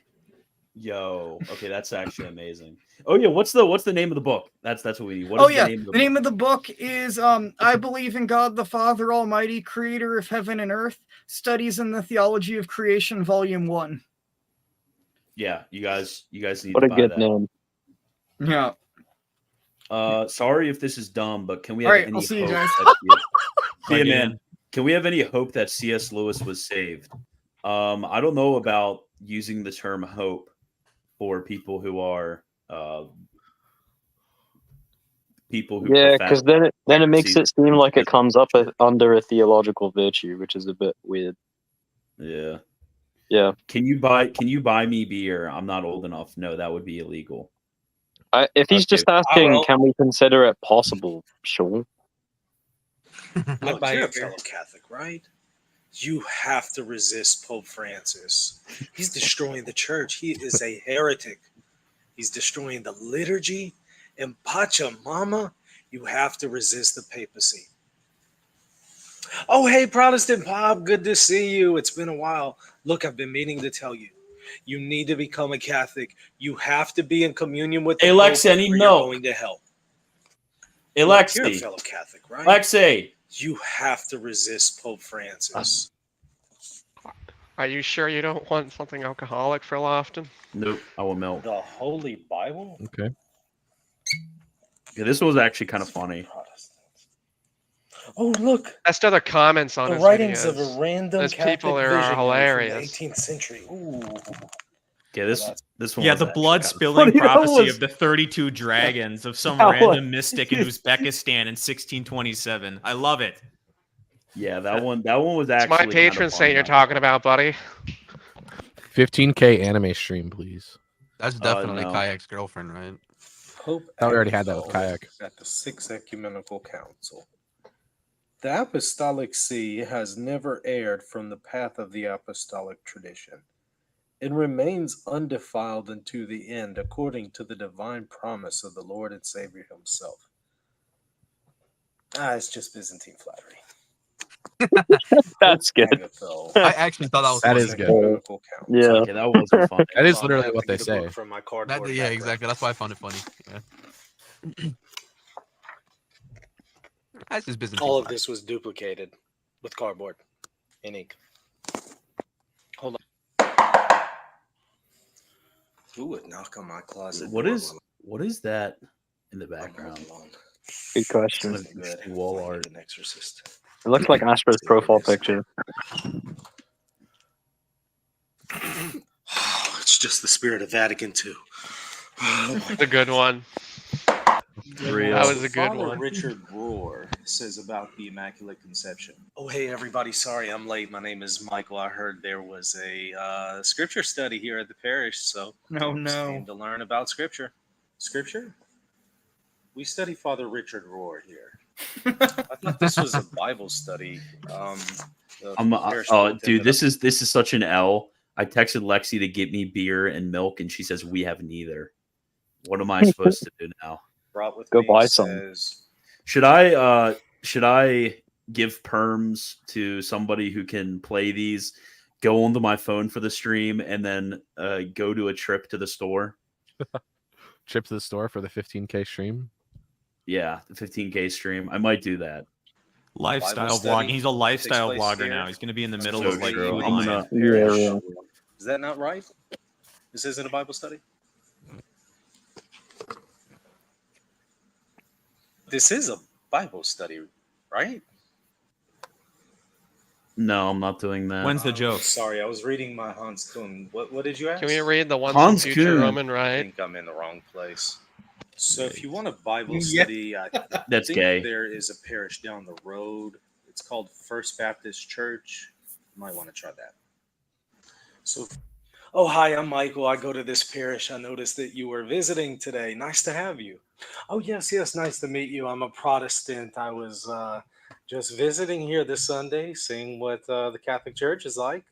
Yo, okay, that's actually amazing. Oh yeah, what's the name of the book? That's what we need. What Oh is yeah, the name of the name of the book is I Believe in God the Father Almighty, Creator of Heaven and Earth, Studies in the Theology of Creation, Volume 1. Yeah, you guys need What to a buy good that. name. Yeah. Sorry if this is dumb, but can we All have right, any I'll see you hope guys. that Bye, yeah, Gideon. man. Can we have any hope that C.S. Lewis was saved? I don't know about using the term hope for people who are people who Yeah, profess- because then it makes See- it seem like it comes up under a theological virtue, which is a bit weird. Yeah. Yeah. Can you buy me beer? I'm not old enough. No, that would be illegal. If he's Okay. just asking, will. can we consider it possible? Sure. Look, you're a fellow Catholic, right? You have to resist Pope Francis. He's destroying the church. He is a heretic. He's destroying the liturgy. And Pachamama, you have to resist the papacy. Oh, hey, Protestant Pop, good to see you. It's been a while. Look, I've been meaning to tell you. You need to become a Catholic. You have to be in communion with the Hey, Pope Lexi, I need or you're milk. going to hell. Hey, Look, you're a Lexi. fellow Catholic, right? Lexi. You have to resist Pope Francis. Are you sure you don't want something alcoholic for Lofton? Nope, I will milk. The Holy Bible? Okay. Yeah, this was actually kind of funny. Oh, look. That's other comments on The his writings videos. of a random Those Catholic people there are visionary from the hilarious. 18th century. Ooh. Yeah, this one. Yeah, was the actually blood kinda spilling funny. That prophecy was- of the 32 dragons of some That random was- mystic in Uzbekistan in 1627. I love it. Yeah, that one was It's actually my patron saint you're talking about, buddy. 15K anime stream, please. That's definitely no. Kayak's girlfriend, right? Pope Thought we already had that with Agatha Kayak. at the Sixth Ecumenical Council. The Apostolic See has never erred from the path of the apostolic tradition. It remains undefiled unto the end, according to the divine promise of the Lord and Savior himself. It's just Byzantine flattery. That's good. I actually thought that was That funny. is good. Yeah. Okay, that wasn't funny. That is So I'm literally gonna have what to they get a say. book from my cardboard Yeah, background. exactly. That's why I found it funny. Yeah. That's just Byzantine. All of flattery. this was duplicated with cardboard and ink. Hold on. Who would knock on my closet? What door is while that in the I'm background? home alone? Good question. Kind of Good. interesting wall Playing art. An exorcist. It looks like Astro's profile picture. Oh, it's just the spirit of Vatican II. It's a good one. Real. That was a good Father one. Richard Rohr says about the Immaculate Conception. Oh, hey, everybody. Sorry I'm late. My name is Michael. I heard there was a scripture study here at the parish, so No, just no. came to learn about scripture. Scripture? We study Father Richard Rohr here. I thought this was a Bible study. Dude, this is such an L. I texted Lexi to get me beer and milk, and she says we have neither. What am I supposed to do now? Brought with Go me buy some. says, Should I give perms to somebody who can play these, go onto my phone for the stream, and then go to a trip to the store? Trip to the store for the 15K stream. Yeah, the 15K stream. I might do that. Lifestyle Bible study vlogging. He's a lifestyle takes place vlogger here. now. He's going to be in the middle So of like true. Food I'm Lion. gonna- Yeah. is that not right? This isn't a Bible study? This is a Bible study, right? No, I'm not doing that. When's the joke? Sorry, I was reading my Hans Kuhn. What did you ask? Can we read the once Hans and future Kuhn. Roman I right? think I'm in the wrong place. So if you want a Bible Yeah. study, I That's think gay. there is a parish down the road. It's called First Baptist Church. You might want to try that. So, oh, hi, I'm Michael. I go to this parish. I noticed that you were visiting today. Nice to have you. Oh, yes, nice to meet you. I'm a Protestant. I was just visiting here this Sunday, seeing what the Catholic Church is like.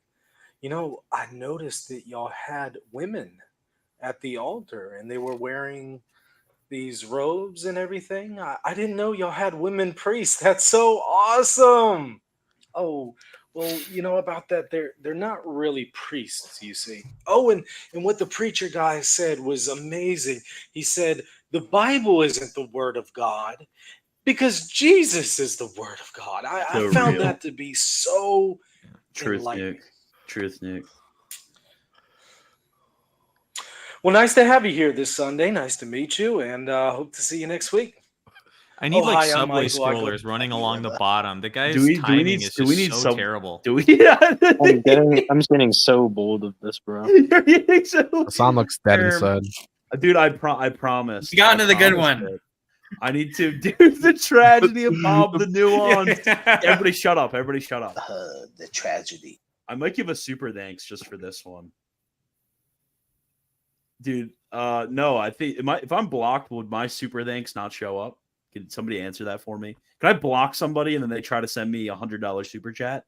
You know, I noticed that y'all had women at the altar and they were wearing these robes and everything. I didn't know y'all had women priests. That's so awesome. Oh, well, you know about that, they're not really priests, you see. Oh, and what the preacher guy said was amazing. He said the Bible isn't the word of God because Jesus is the word of God. I So found real. that to be so Truth, enlightening. Nick. Truth, Nick. Well, nice to have you here this Sunday. Nice to meet you, and hope to see you next week. I need Oh, like hi, I'm subway Michael. I go- scrollers running along the bottom. The guy's Do we timing need- is do just we need so sub- terrible. Do we? Yeah. I'm getting so bored of this, bro. You're getting so- Hassan looks dead Erm, inside. Dude, I promise. You got into I the good promised one. it. I need to do the tragedy of Bob the nuance. Everybody shut up. Everybody shut up. The tragedy. I might give a super thanks just for this one. Dude, no, I think if I'm blocked, would my super thanks not show up? Can somebody answer that for me? Can I block somebody and then they try to send me $100 super chat?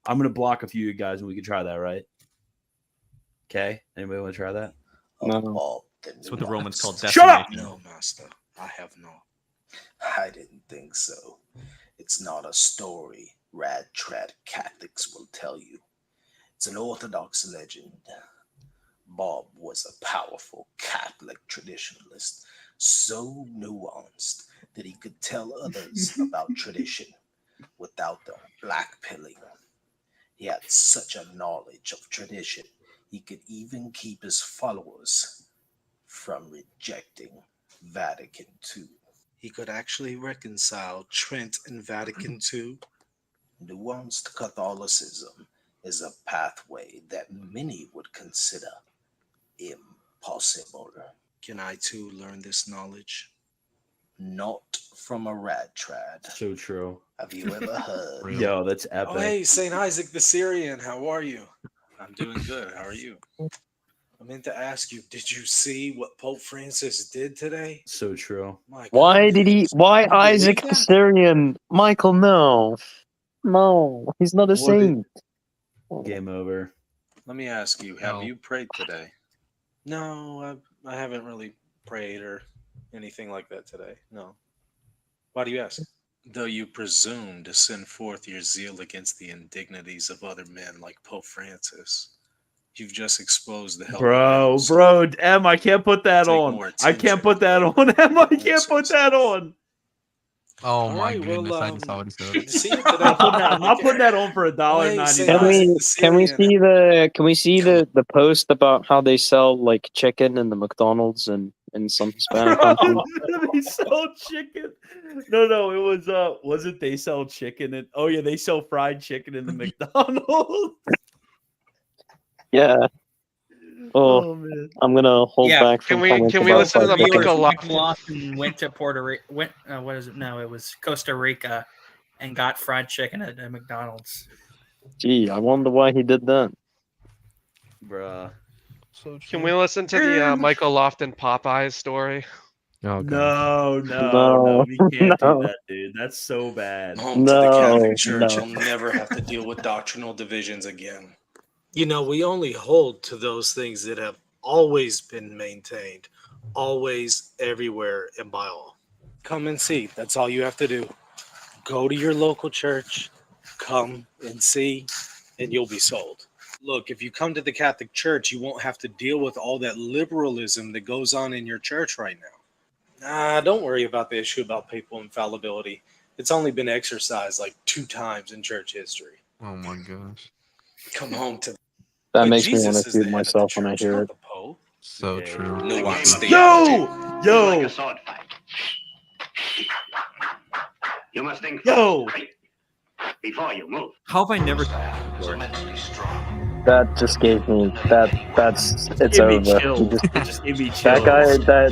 I'm gonna block a few of you guys and we can try that, right? Okay. Anybody want to try that? No. That's what the Romans called Shut up! decimation. No, master. I have not. I didn't think so. It's not a story rad trad Catholics will tell you. It's an Orthodox legend. Bob was a powerful Catholic traditionalist, so nuanced that he could tell others about tradition without the blackpilling. He had such a knowledge of tradition, he could even keep his followers from rejecting Vatican II. he could actually reconcile Trent and Vatican II. Nuanced Catholicism is a pathway that many would consider impossible. Can I too learn this knowledge? Not from a rad trad. So true. Have you ever heard? Yo, that's epic. Oh, hey, St. Isaac the Syrian, how are you? I'm doing good. How are you? I meant to ask you, did you see what Pope Francis did today? So true. Why Isaac the Syrian? Michael, no. No, he's not a saint. Game over. Let me ask you, have you prayed today? No, I haven't really prayed or anything like that today. No. Why do you ask? Though you presume to send forth your zeal against the indignities of other men like Pope Francis, you've just exposed the hell. Bro, Em, I can't put that on. I can't put that on. Em, I can't put that on. Oh my goodness! I just saw what he said. I'm not putting that on for $1.99. Can we see the post about how they sell like chicken in the McDonald's and in some Hispanic countries? They sell chicken. No, it was it they sell chicken and oh yeah, they sell fried chicken in the McDonald's. Yeah. Oh, man. I'm gonna hold back from Can we listen to the Michael Lofton went to Puerto Rico. What is it? No, it was Costa Rica, and got fried chicken at a McDonald's. Gee, I wonder why he did that. Bruh. Can we listen to the Michael Lofton Popeyes story? No, we can't do that, dude. That's so bad. Home to the Catholic Church. You'll never have to deal with doctrinal divisions again. You know, we only hold to those things that have always been maintained, always, everywhere, and by all. Come and see. That's all you have to do. Go to your local church, come and see, and you'll be sold. Look, if you come to the Catholic Church, you won't have to deal with all that liberalism that goes on in your church right now. Nah, don't worry about the issue about papal infallibility. It's only been exercised like 2 times in church history. Oh my gosh. Come home to That makes me want to shoot myself when I hear it. So true. Yo! You must think before you move. How have I never? That just gave me that's it's Give me over. chill. He It just gave me chill.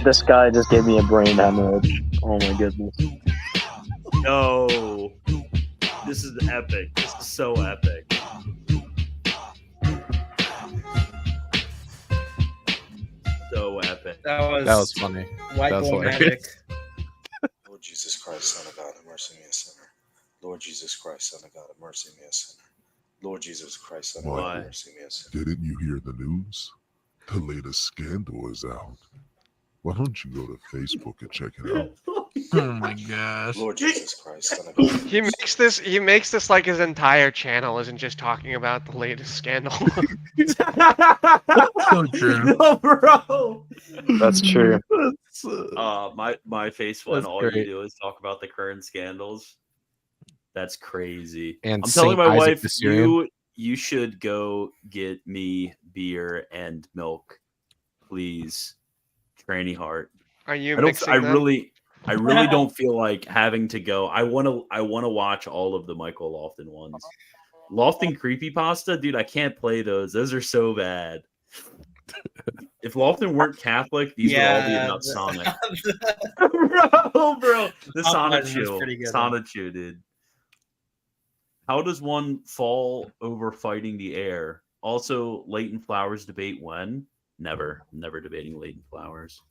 This guy just gave me a brain hemorrhage. Oh my goodness. No. This is epic. This is so epic. So epic. That was funny. White That was boy hilarious. magic. Lord Jesus Christ, Son of God, have mercy on me, a sinner. Lord Jesus Christ, Son of God, have mercy on me, a sinner. Lord Jesus Christ, Son of God, have mercy on me, a sinner. Didn't you hear the news? The latest scandal is out. Why don't you go to Facebook and check it out? Oh my gosh. Lord Jesus Christ, Son of God. He makes this like his entire channel isn't just talking about the latest scandal. So true. No, bro. That's true. My face when That's all great. you do is talk about the current scandals. That's crazy. And I'm telling Saint my Isaac wife, the Syrian. you should go get me beer and milk, please. Tranny heart. Are you I mixing them? I really don't feel like having to go. I want to watch all of the Michael Lofton ones. Lofton creepypasta, dude, I can't play those. Those are so bad. If Lofton weren't Catholic, these would all be about Sonic. bro, the Sonic was show. pretty good, Sonic show, dude. How does one fall over fighting the air? Also, latent flowers debate when? Never debating latent flowers.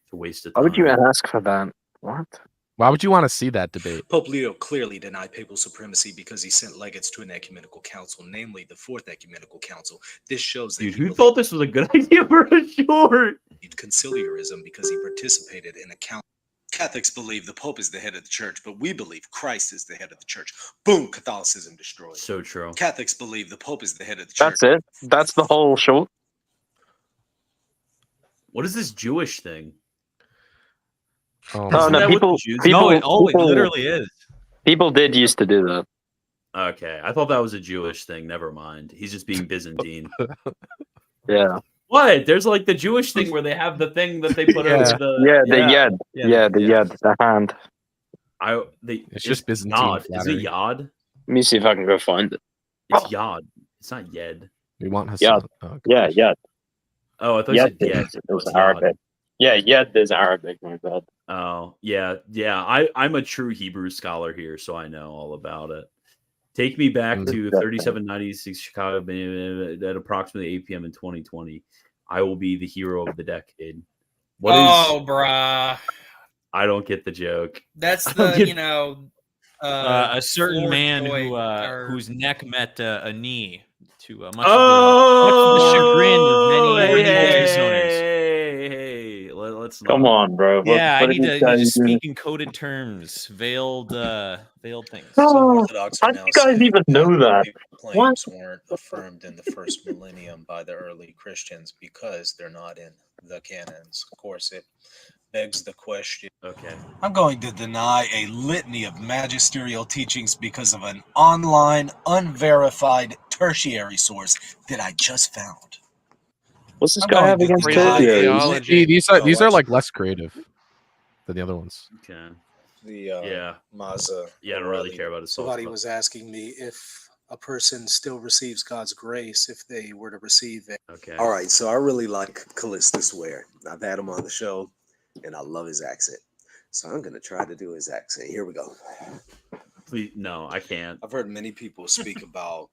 It's a waste of Why time. would you ask for that? What? Why would you want to see that debate? Pope Leo clearly denied papal supremacy because he sent legates to an ecumenical council, namely the Fourth Ecumenical Council. This shows that Dude, who thought this was a good idea for a short? conciliarism because he participated in a council. Catholics believe the Pope is the head of the church, but we believe Christ is the head of the church. Boom, Catholicism destroyed. So true. Catholics believe the Pope is the head of the church. That's it. That's the whole show. What is this Jewish thing? Oh, No, Isn't no, that what people. the Jews- People, No, it people- literally is. People did used to do that. Okay, I thought that was a Jewish thing. Never mind. He's just being Byzantine. Yeah. What? There's like the Jewish thing where they have the thing that they put over the the hand. It's just Byzantine Yod. Is flattery. it Yod? Let me see if I can go find it. It's Yod. It's not Yed. We want Yeah, Hassan. Oh, yeah, yeah. Oh, I thought you said Yed. It's Arabic. Yeah, Yed is Arabic. My bad. Oh, yeah. I'm a true Hebrew scholar here, so I know all about it. Take me back to 3796 Chicago at approximately 8 p.m. in 2020. I will be the hero of the decade. Bruh. I don't get the joke. That's a certain Ford man toy who or- whose neck met a knee to much of Oh, the chagrin of many business owners. Hey, let's not. Come on, bro. Yeah, What I are need these to guys just doing? speak in coded terms, veiled things. Orthodox How are do now you guys saying even know that? claims weren't affirmed in the first millennium by the early Christians because they're not in the canons. Of course, it begs the question. Okay. I'm going to deny a litany of magisterial teachings because of an online, unverified tertiary source that I just found. What's this I'm guy going have to against deny tertiary? theology. These are like less creative than the other ones. Okay. The Maza. Yeah, I don't really care about his Somebody was asking me if a person still receives God's grace if they were to receive it. Okay. All right, so I really like Callistus Ware. I've had him on the show, and I love his accent. So I'm going to try to do his accent. Here we go. Please, no, I can't. I've heard many people speak about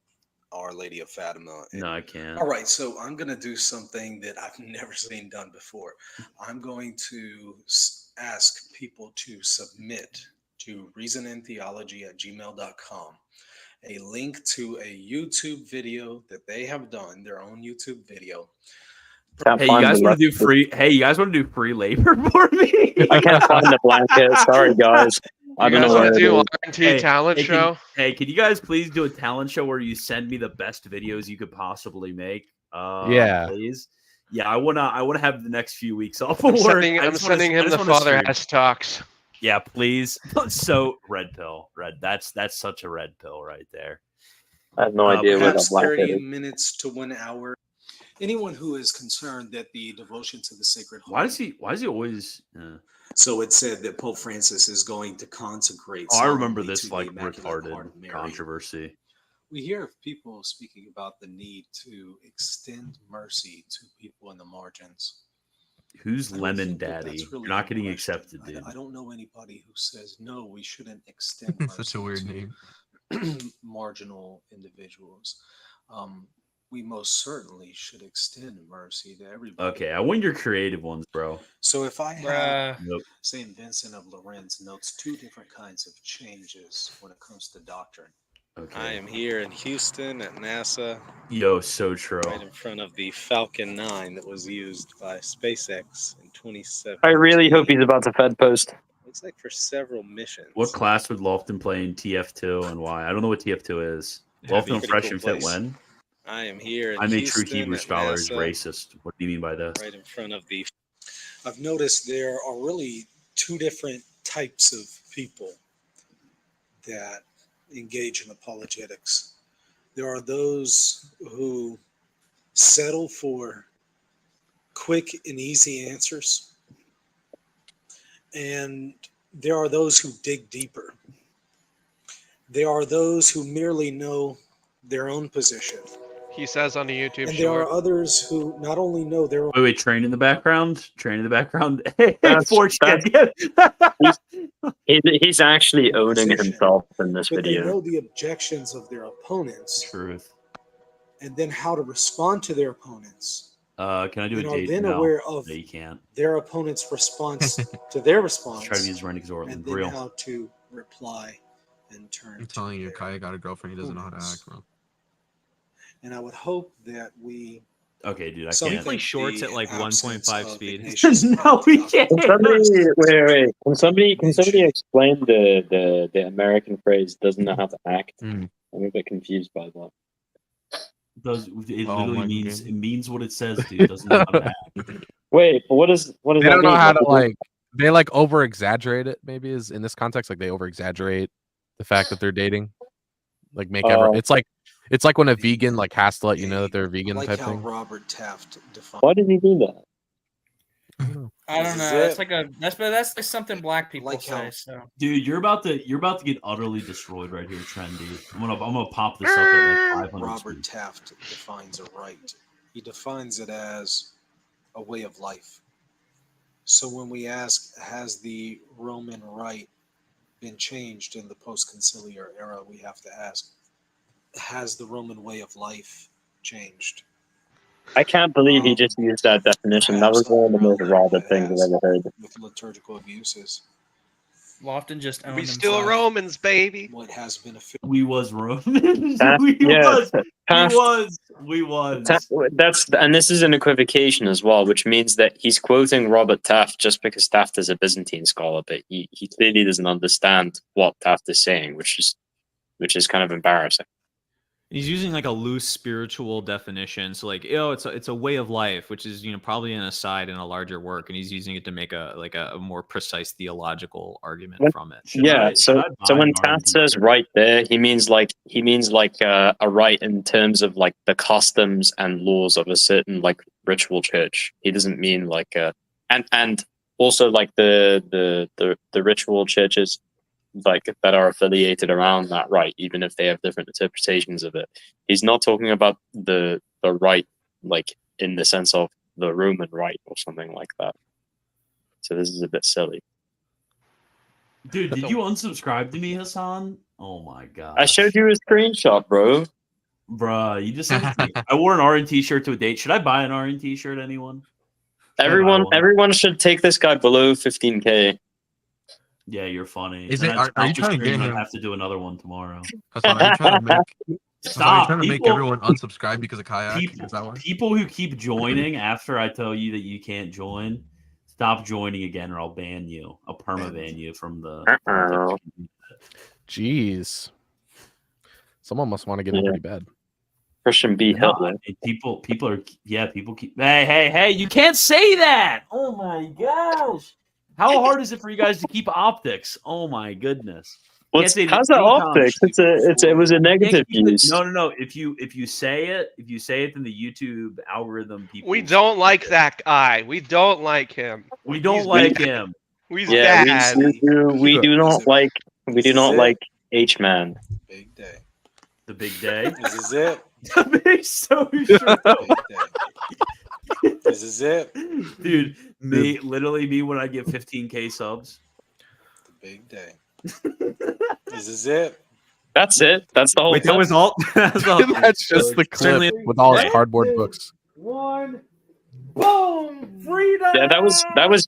Our Lady of Fatima. No, I can't. All right, so I'm going to do something that I've never seen done before. I'm going to ask people to submit to reasonandtheology@gmail.com a link to a YouTube video that they have done, their own YouTube video. Hey, you guys want to do free? Hey, you guys want to do free labor for me? I can't find the blanket. Sorry, guys. I don't know where it is. RT talent show? Can you guys please do a talent show where you send me the best videos you could possibly make? Yeah. Please. Yeah, I wanna have the next few weeks off of I'm work. I'm sending him the Father Has Talks. Yeah, please. So red pill, that's such a red pill right there. I have no idea what Perhaps that blanket 30 is. minutes to 1 hour. Anyone who is concerned that the devotion to the Sacred Heart. Why is he always? So it said that Pope Francis is going to consecrate. I remember solemnly this to the like Immaculate Heart retarded of Mary. controversy. We hear of people speaking about the need to extend mercy to people in the margins. Who's I don't Lemon think that Daddy? that's really You're not the getting question. accepted, dude. I don't know anybody who says no, we shouldn't extend mercy Such a weird to name. marginal individuals. We most certainly should extend mercy to everybody. Okay, I want your creative ones, bro. So if I have Nope. St. Vincent of Lawrence notes two different kinds of changes when it comes to doctrine. Okay. I am here in Houston at NASA. Yo, so true. Right in front of the Falcon 9 that was used by SpaceX in 2017. I really hope he's about to Fed post. Looks like for several missions. What class would Lofton play in TF2 and why? I don't know what TF2 is. That'd be Lofton pretty Fresh cool and Fit place. when? I am here in I'm a Houston true Hebrew at scholar is NASA, racist. What do you mean by this? right in front of the. I've noticed there are really two different types of people that engage in apologetics. There are those who settle for quick and easy answers, and there are those who dig deeper. There are those who merely know their own position. He says on the YouTube And there short. are others who not only know their own. Wait, train in the background? Train in the background. Hey, That's- Fortune. He's actually owning himself in this But they video. know the objections of their opponents Truth. and then how to respond to their opponents. Can I do a And are date? then No. aware of No, you can't. their opponent's response to their response. Try to use Rennick Zortland. And then Real. how to reply and turn. I'm telling you, Kaya got a girlfriend. He doesn't know how to act, bro. And I would hope that we. Okay, dude, I Some can't. Play shorts at like 1.5 speed. No, we can't. Can somebody wait? Can somebody explain the American phrase "doesn't know how to act"? I'm a bit confused by that. It literally my means God. it means what it says, dude. It doesn't know how to act. Wait, but what does They that don't know mean? how to like. They like over exaggerate it. Maybe is in this context like they over exaggerate the fact that they're dating. Like make Oh. it's like It's like when a vegan like has to let you know that they're a I vegan like type how thing. Robert Taft defined. Why did he do that? I don't This is know. It's it. like that's like something black people Like say. how- So Dude, you're about to get utterly destroyed right here, Trendy. I'm gonna pop this up at like 500 Robert speed. Taft defines a right. He defines it as a way of life. So when we ask, has the Roman rite been changed in the post-conciliar era, we have to ask, has the Roman way of life changed? I can't believe he just used that definition. That was one of the most rather things I've ever heard. With liturgical abuses. Lofton just owned We still himself. Romans, baby. What has been a We was Romans. We was. That's and this is an equivocation as well, which means that he's quoting Robert Taft just because Taft is a Byzantine scholar, but he clearly doesn't understand what Taft is saying, which is kind of embarrassing. He's using like a loose spiritual definition, so like, it's a way of life, which is probably an aside in a larger work, and he's using it to make a more precise theological argument from it. So when Taft says right there, he means like a right in terms of like the customs and laws of a certain like ritual church. He doesn't mean like and also like the ritual churches like that are affiliated around that right, even if they have different interpretations of it. He's not talking about the right like in the sense of the Roman right or something like that. So this is a bit silly. Dude, did you unsubscribe to me, Hassan? Oh my god. I showed you a screenshot, bro. Bruh, you just sent it to me. I wore an RN shirt to a date. Should I buy an RN shirt, anyone? Everyone should take this guy below 15K. Yeah, you're funny. Is And it? then Are you after trying to stream, get I him? have to do another one tomorrow. Hassan, are you trying to make? Hassan, are you Stop. trying to make everyone unsubscribe because of kayak? Is that why? People who keep joining after I tell you that you can't join, stop joining again, or I'll ban you. I'll perma-ban you from the. Jeez. Someone must want to get in pretty bad. Christian B. Hitler. People are people keep. Hey! You can't say that. Oh my gosh! How hard is it for you guys to keep optics? Oh my goodness! How's that optics? It was a negative use. No. If you say it, then the YouTube algorithm people. We don't like that guy. We don't like him. We don't like him. He's bad. We do not like H-Man. Big day. The big day. This is it. The big social. This is it. Dude, me when I get 15K subs. The big day. This is it. That's it. That's the whole. Wait, that was all. That's just the clip with all his cardboard books. One. Boom! Freedom! Yeah, that was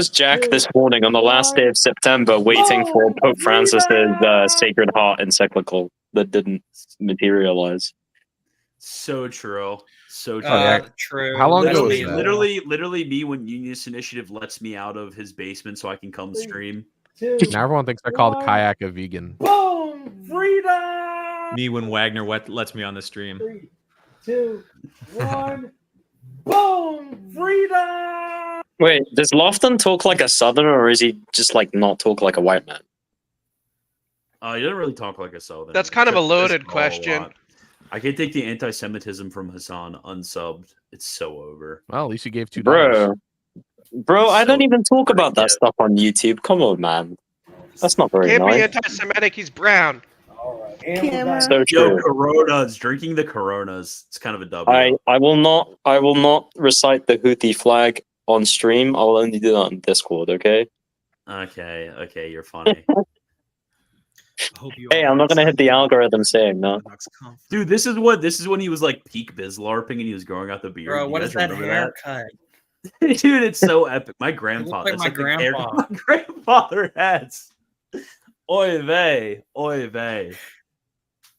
Jack this morning on the last day of September, waiting for Pope Francis's Sacred Heart encyclical that didn't materialize. So true. So true. True. How long ago was that? Literally me when Unius Initiative lets me out of his basement so I can come stream. Now everyone thinks I called kayak a vegan. Boom! Freedom! Me when Wagner lets me on the stream. 3, 2, 1. Boom! Freedom! Wait, does Lofton talk like a Southerner, or is he just like not talk like a white man? He doesn't really talk like a Southerner. That's kind of a Except loaded a question. lot. I can't take the anti-Semitism from Hassan unsubbed. It's so over. Well, at least you gave $2. Bro, I don't even talk about that stuff on YouTube. Come on, man. That's not very Can't be nice. anti-Semitic. He's brown. So Yo, true. Coronas, drinking the Coronas. It's kind of a W. I will not recite the Houthi flag on stream. I'll only do that on Discord, okay? Okay, you're funny. Hey, I'm not gonna hit the algorithm saying no. Dude, this is when he was like peak bizlarping and he was growing out the beard. Bro, You what guys is that remember haircut? Dude, it's so epic. My grandpa. like That's my the hair grandpa. my grandfather has. Oy vey. Oy vey.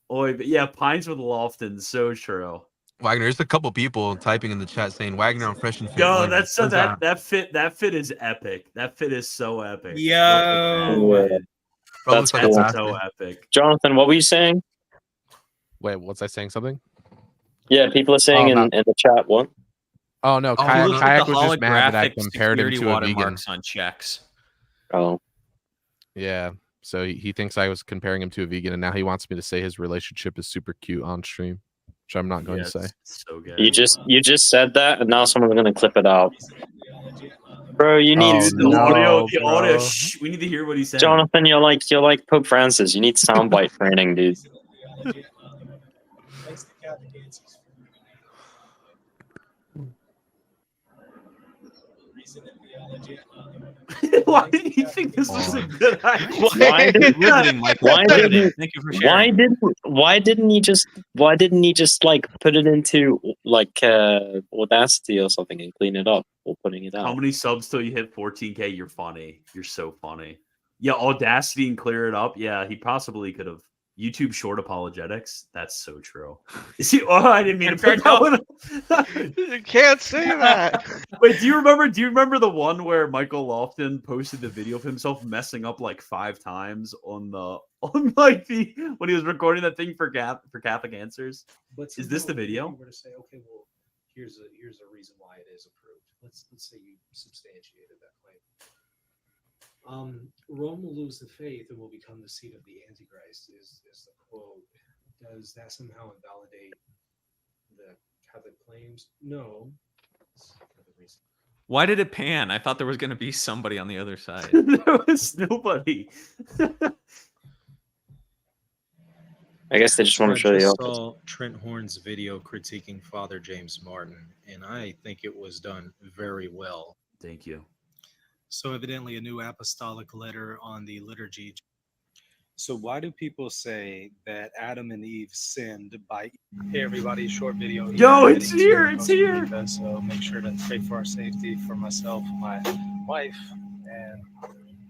Oy vey. Yeah, Pines with Lofton. So true. Wagner, there's a couple people typing in the chat saying Wagner on Fresh and Fit. Yo, Wagner. that's so What's that fit is epic. That fit is so epic. Yo. Bro, That's looks like cool. a so bastard. epic. Jonathan, what were you saying? Wait, was I saying something? Yeah, people are saying in the chat what? Oh no, He kayak, looks kayak like the was just mad that I holographic compared him security to a vegan. watermarks on checks. Oh. Yeah, So he thinks I was comparing him to a vegan, and now he wants me to say his relationship is super cute on stream, which I'm not going to say. So good. You just said that, and now someone's gonna clip it out. Bro, you need the audio. Shh, we need to hear what he's saying. Jonathan, you're like Pope Francis. You need soundbite training, dude. Why did you think this was a good idea? Why didn't he just like put it into like Audacity or something and clean it up or putting it out? How many subs till you hit 14K? You're funny. You're so funny. Yeah, Audacity and clear it up. Yeah, he possibly could have. YouTube short apologetics. That's so true. I didn't mean to put that one. You can't say that. Wait, do you remember the one where Michael Lofton posted the video of himself messing up like 5 times when he was recording that thing for Catholic Answers? But is this the video? If you were to say, okay, well, here's a reason why it is approved. Let's say you substantiated that claim. Rome will lose the faith and will become the seat of the Antichrist, is the quote. Does that somehow invalidate the Catholic claims? No. Why did it pan? I thought there was going to be somebody on the other side. There was nobody. I guess they just want to show you. I saw Trent Horn's video critiquing Father James Martin, and I think it was done very well. Thank you. So evidently a new apostolic letter on the liturgy. So why do people say that Adam and Eve sinned by... Hey everybody, short video. Yo, it's here, it's here. So make sure to pray for our safety, for myself, my wife, and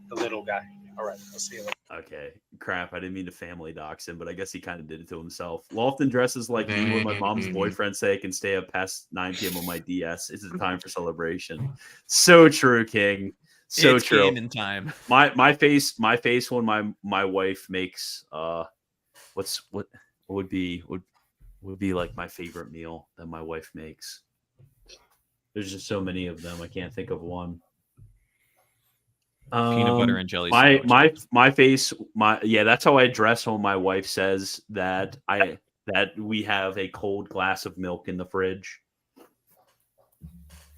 the little guy. All right, I'll see you later. Okay, crap. I didn't mean to family dox him, but I guess he kind of did it to himself. Lofton dresses like me when my mom's boyfriend say I can stay up past 9 p.m. on my DS. It's a time for celebration. So true, King. So it's true. gaming time. My face when my wife makes what would be like my favorite meal that my wife makes. There's just so many of them. I can't think of one. Peanut butter and jelly. My face. That's how I dress when my wife says that we have a cold glass of milk in the fridge.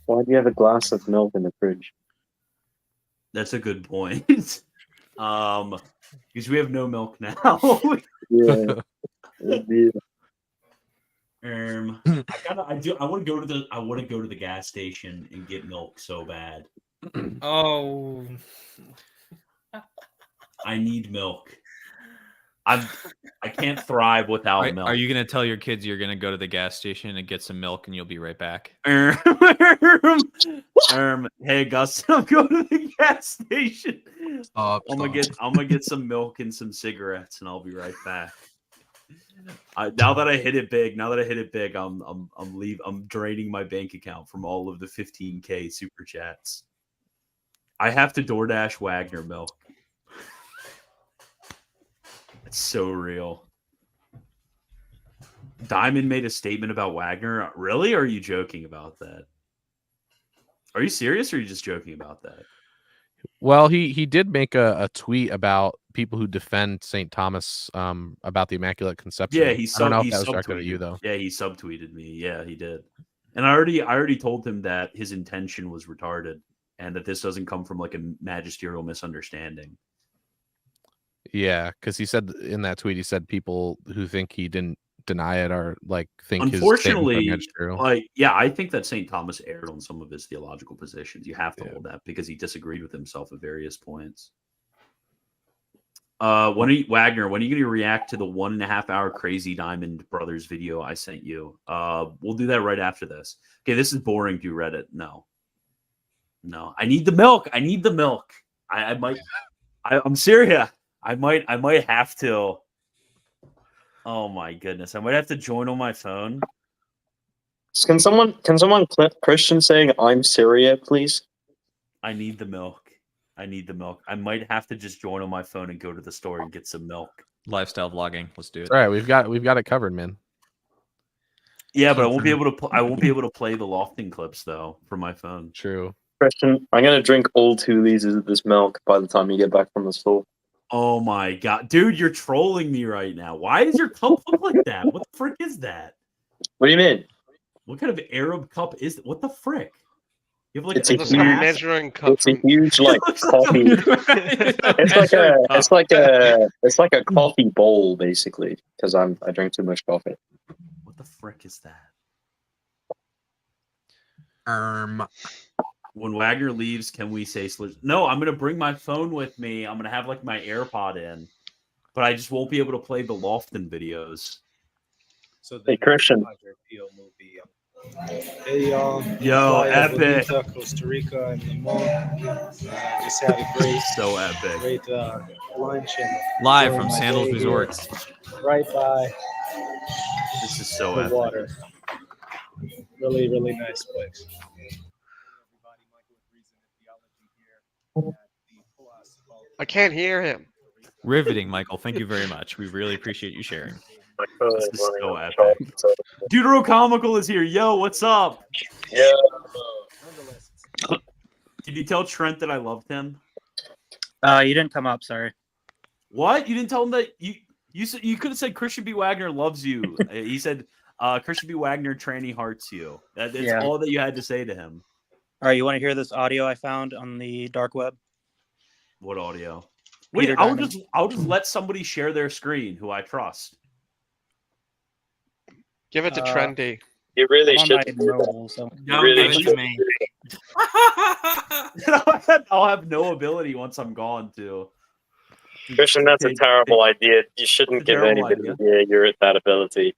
Why do you have a glass of milk in the fridge? That's a good point. Because we have no milk now. Yeah. I want to go to the gas station and get milk so bad. Oh. I need milk. I can't thrive without milk. Are you going to tell your kids you're going to go to the gas station and get some milk and you'll be right back? Hey, Gus, I'm going to the gas station. I'm gonna get some milk and some cigarettes, and I'll be right back. Now that I hit it big, I'm draining my bank account from all of the 15K super chats. I have to DoorDash Wagner milk. It's so real. Diamond made a statement about Wagner. Really? Or are you joking about that? Are you serious or are you just joking about that? Well, he did make a tweet about people who defend St. Thomas about the Immaculate Conception. Yeah, I don't know if that was directed at you though. Yeah, he subtweeted me. Yeah, he did. And I already told him that his intention was retarded and that this doesn't come from like a magisterial misunderstanding. Yeah, because he said in that tweet, he said people who think he didn't deny it are like think unfortunately, his I think that St. Thomas erred on some of his theological positions. You have to hold that because he disagreed with himself at various points. Wagner, when are you going to react to the 1.5 hour Crazy Diamond Brothers video I sent you? We'll do that right after this. Okay, this is boring. Do Reddit? No. I need the milk. I'm serious. I might have to. Oh my goodness! I might have to join on my phone. Can someone clip Christian saying "I'm Syria," please? I need the milk. I might have to just join on my phone and go to the store and get some milk. Lifestyle vlogging. Let's do it. All right, we've got it covered, man. Yeah, but I won't be able to play the Lofting clips though from my phone. True. Christian, I'm gonna drink all 2 liters of this milk by the time you get back from the store. Oh my god, dude, you're trolling me right now. Why does your cup look like that? What the frick is that? What do you mean? What kind of Arab cup is that? What the frick? You have like It's a a Looks like a huge- measuring cup. It's a huge like looks like coffee. It's It's like a coffee bowl basically because I drink too much coffee. What the frick is that? When Wagner leaves, can we say no? I'm gonna bring my phone with me. I'm gonna have like my AirPod in, but I just won't be able to play the Lofton videos. So Hey, Christian. Pio movie. Hey y'all. Yo, Playa epic. Bonita, Costa Rica, and Limon. Just had a great, So epic. great lunch and Live enjoying from my Sandals day Resorts. here, right by This is so the epic. water. Really, really nice place. I can't hear him. Riveting, Michael. Thank you very much. We really appreciate you sharing. This is so epic. Deuterocomical is here. Yo, what's up? Yeah. Did you tell Trent that I loved him? You didn't come up. Sorry. What? You didn't tell him that you could have said Christian B. Wagner loves you. He said Christian B. Wagner tranny hearts you. That's Yeah. all that you had to say to him. All right. You want to hear this audio I found on the dark web? What audio? Wait, Peter I'll Diamond. just let somebody share their screen who I trust. Give it to Trendy. You really I'm on should. my mobile, so Don't really give it should. to me. I'll have no ability once I'm gone too. Christian, that's a terrible idea. You shouldn't It's a give terrible anybody idea. you're at that ability.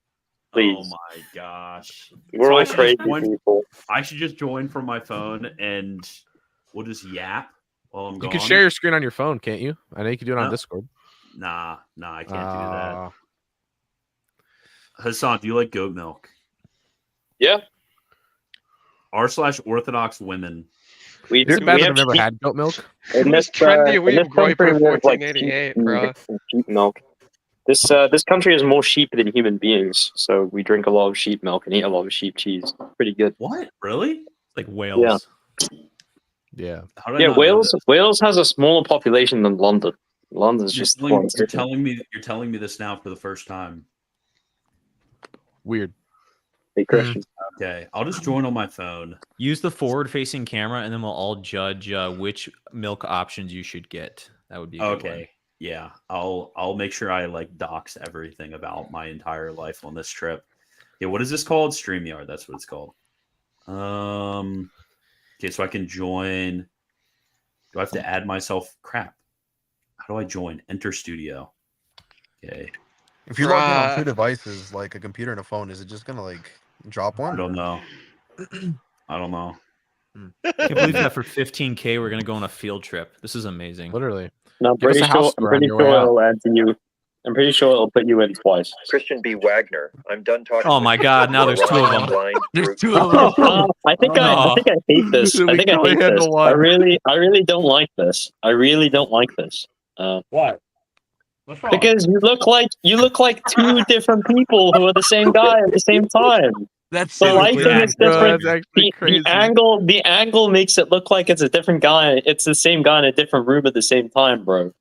Please. Oh my gosh. We're So all I should crazy just join- people. I should just join from my phone and we'll just yap while I'm You gone. can share your screen on your phone, can't you? I know you can do it on No. Discord. Nah, I can't do that. Hassan, do you like goat milk? Yeah. r/Orthodox women. We Is it bad that I've never had goat milk? In this, Trendy, we in this have Groy country, for we have, like, 1488, sheep bro. and sheep milk. This country has more sheep than human beings, so we drink a lot of sheep milk and eat a lot of sheep cheese. Pretty good. What? Really? Like Wales. Yeah. How did I Yeah, not know Wales has a smaller population than London. London's You're just telling, one you're city. telling me this now for the first time. Weird. Hey, Christian. Okay, I'll just join on my phone. Use the forward-facing camera, and then we'll all judge which milk options you should get. That would be a good one. Okay. Yeah, I'll make sure I like dox everything about my entire life on this trip. Yeah, what is this called? StreamYard. That's what it's called. Okay, so I can join. Do I have to add myself? Crap. How do I join? Enter studio. Okay. If you log in on two devices, like a computer and a phone, is it just gonna like drop one? I don't know. I don't know. I can't believe that for 15K we're gonna go on a field trip. This is amazing. Literally. No, I'm Give us pretty a house sure. I'm tour on pretty your way sure out. it'll add to you. I'm pretty sure it'll put you in twice. Christian B. Wagner. I'm done talking. Oh my God! Now there's two of them. There's two of them. I think I hate this. I think I hate this. I really don't like this. I really don't like this. What? What's wrong? Because you look like two different people who are the same guy at the same time. That's the so lighting weird, is bro. different. That's actually crazy. The angle makes it look like it's a different guy. It's the same guy in a different room at the same time, bro.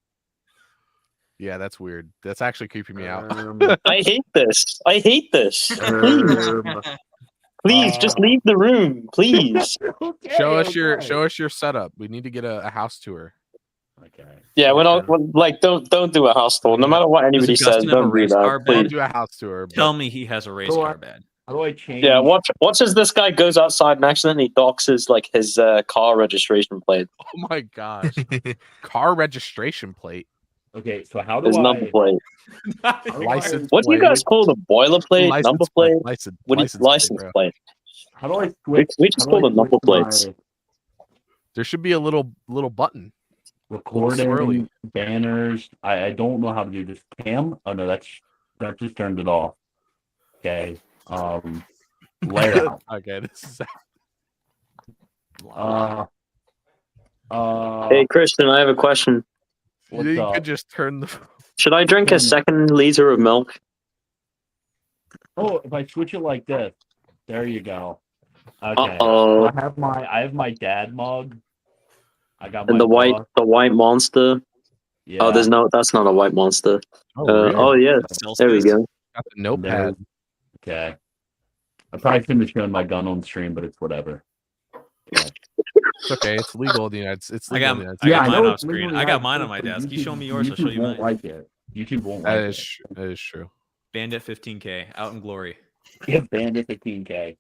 Yeah, that's weird. That's actually creeping me out. I hate this. I hate this. Please, just leave the room, please. Show us your setup. We need to get a house tour. Okay. Yeah, don't do a house tour. No matter what anybody Does says, Justin have a don't do race car that. bed? Please. Do a house tour. Tell me he has a race car bed. How do I change? Yeah, watch as this guy goes outside and accidentally doxes like his car registration plate. Oh my gosh. Car registration plate. Okay, so how do His I number plate. License What do you guys plate. call the boilerplate? License Number plate. plate? What is license bro. plate? How do I switch? We just call them number plates. There should be a little button. Recording, swirly. banners. I don't know how to do this. Cam? Oh no, that just turned it off. Okay. Layout. Okay, this is Hey, Christian, I have a question. What's you up? could just turn the Should I drink a second liter of milk? Oh, if I switch it like this, there you go. Okay. Uh-oh. I have my dad mug. I got And my the white monster. Yeah. Oh, there's no. That's not a white monster. Oh, really? Oh yeah. There we go. Got the notepad. Okay. I probably shouldn't have shown my gun on stream, but it's whatever. Okay. It's okay. It's legal in the United States. It's I legal got, in the United I got States. mine know off it's screen. legally I got out, mine but on my desk. You YouTube- show me yours, I'll show YouTube you won't mine. like it. YouTube won't That like is it. that is true. Bandit 15K out in glory. Yeah, Bandit 15K.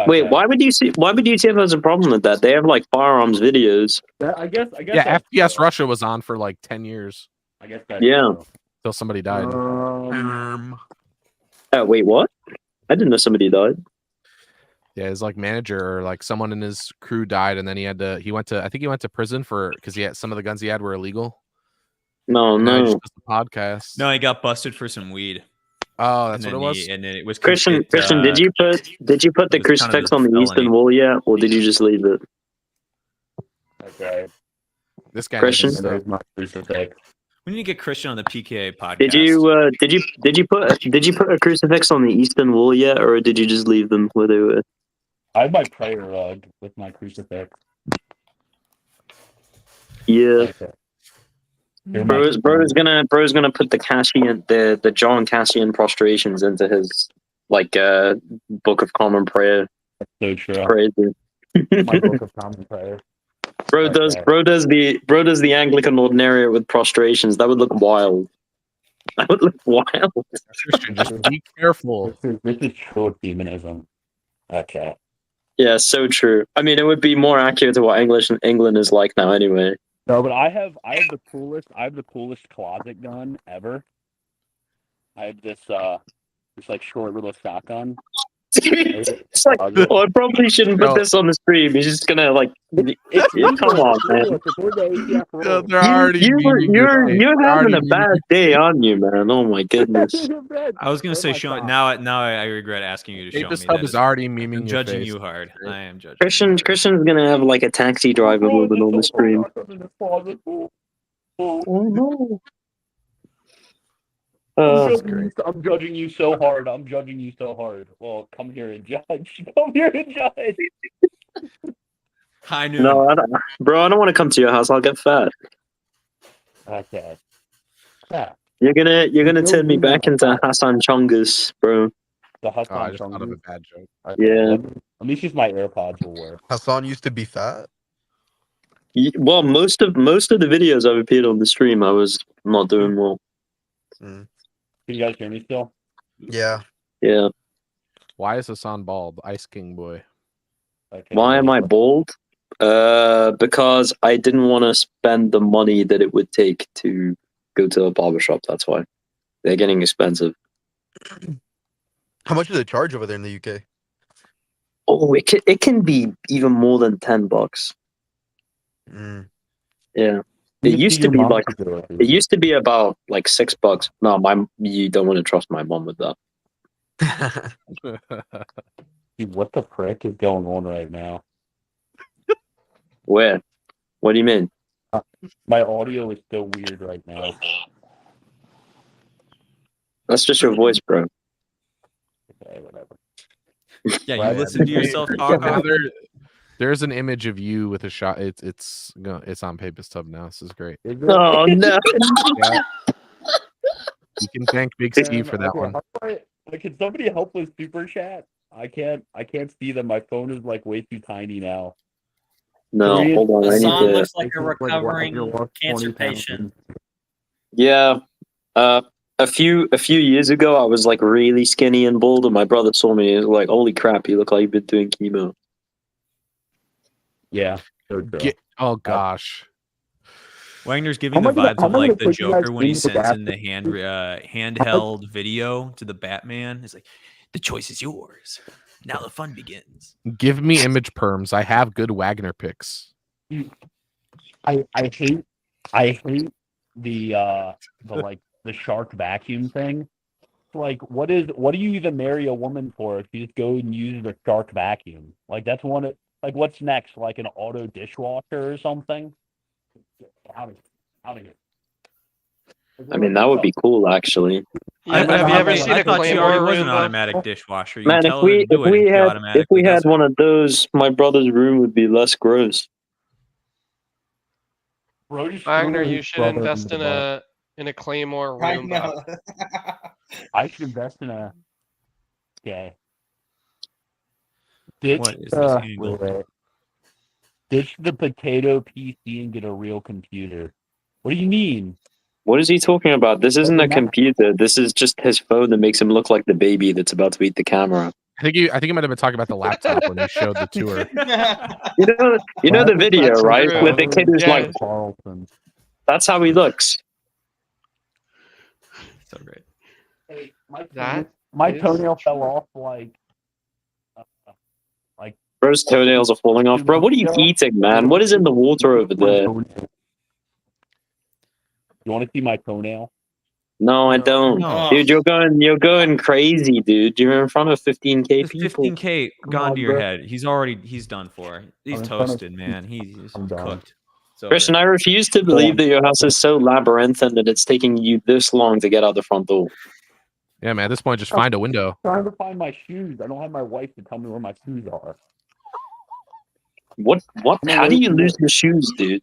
Wait, Okay. why would YouTube have a problem with that? They have like firearms videos. I guess. Yeah, that's FPS true. Russia was on for like 10 years I guess that's Yeah. true. until somebody died. Wait, what? I didn't know somebody died. Yeah, his like manager or like someone in his crew died, and then he went to prison for because he had some of the guns he had were illegal. No, And now he no. just does the podcast. No, he got busted for some weed. Oh, that's And what then it was. and then it was Christian, did you put the it was kind of crucifix a on the felony. eastern wall yet, or did you just leave it? Okay. This guy Christian? needs to- There's my crucifix. We need to get Christian on the PKA podcast. Did you put a crucifix on the eastern wall yet, or did you just leave them where they were? I have my prayer rug with my crucifix. Yeah. Okay. Bro's gonna put the John Cassian prostrations into his like Book of Common Prayer. So true. Crazy. My Book of Common Prayer. Bro does the Anglican Ordinariate with prostrations. That would look wild. That would look wild. Christian, just be careful. This is true demonism. Okay. Yeah, so true. I mean, it would be more accurate to what England is like now, anyway. No, but I have the coolest closet gun ever. I have this like short little shotgun. It's like, oh, I probably shouldn't put this on the stream. He's just gonna like, come on, man. They're already You're having a bad day, aren't you, man? Oh my goodness. I was gonna say, Sean. Now I regret asking you to show me This hub that. is already memeing I'm your judging face. you hard. I am judging. Christian's gonna have like a taxi driver moving on the stream. Oh no. I'm judging you so hard. I'm judging you so hard. Well, come here and judge. Come here and judge. High noon. No, I don't want to come to your house. I'll get fat. Okay. Yeah. You're gonna turn me back into Hassan Chongus, bro. The Hassan I just thought of a bad joke. Yeah. At least use my AirPods will work. Hassan used to be fat. Well, most of the videos I've appeared on the stream, I was not doing well. Can you guys hear me still? Yeah. Yeah. Why is Hassan bald? Ice King boy. Okay. Why am I bald? Because I didn't want to spend the money that it would take to go to a barbershop. That's why. They're getting expensive. How much do they charge over there in the UK? Oh, it can be even more than $10. Yeah. It used to be about like $6. No, you don't want to trust my mom with that. Dude, what the frick is going on right now? Where? What do you mean? My audio is so weird right now. That's just your voice, bro. Okay, whatever. Yeah, you listen to yourself talk. There's an image of you with a shot. It's on Papist Hub now. This is great. Oh no! Yeah. You can thank Big Steve for that one. Can somebody help with super chat? I can't see them. My phone is like way too tiny now. No, hold on. Hassan looks like a recovering cancer patient. Yeah. A few years ago, I was like really skinny and bald, and my brother saw me. He was like, "Holy crap, you look like you've been doing chemo." Yeah. Oh gosh. Wagner's giving the vibes of like the Joker when he sends in the handheld video to the Batman. It's like, the choice is yours. Now the fun begins. Give me image perms. I have good Wagner pics. I hate the like the shark vacuum thing. Like, what do you even marry a woman for if you just go and use the shark vacuum? Like, that's one of, like, what's next? Like an auto dishwasher or something? Out of here. I mean, that would be cool, actually. Have you ever seen a thought Claymore it was an Roomba? automatic dishwasher. You Man, tell her to do it, if we had one of those, my brother's room would be less gross. Wagner, you should invest in a Claymore I room. know. I should invest in a. Okay. Ditch What is this angle? wait. Ditch the potato PC and get a real computer. What do you mean? What is he talking about? This isn't a computer. This is just his phone that makes him look like the baby that's about to eat the camera. I think he might have been talking about the laptop when he showed the tour. You know the video, right? With the kid who's like, that's how he looks. So great. Hey, That my is toenail fell off like Bro's toenails are falling off. Bro, what are you eating, man? What is in the water over there? You want to see my toenail? No, I don't. No. Dude, you're going crazy, dude. You're in front of 15K people. 15K gone to your head. He's done for. He's I'm in front of- toasted, man. He's cooked. It's over. Christian, I refuse to believe that your house is so labyrinthine that it's taking you this long to get out the front door. Yeah, man. At this point, just find a window. I'm trying to find my shoes. I don't have my wife to tell me where my shoes are. What? How do you lose your shoes, dude?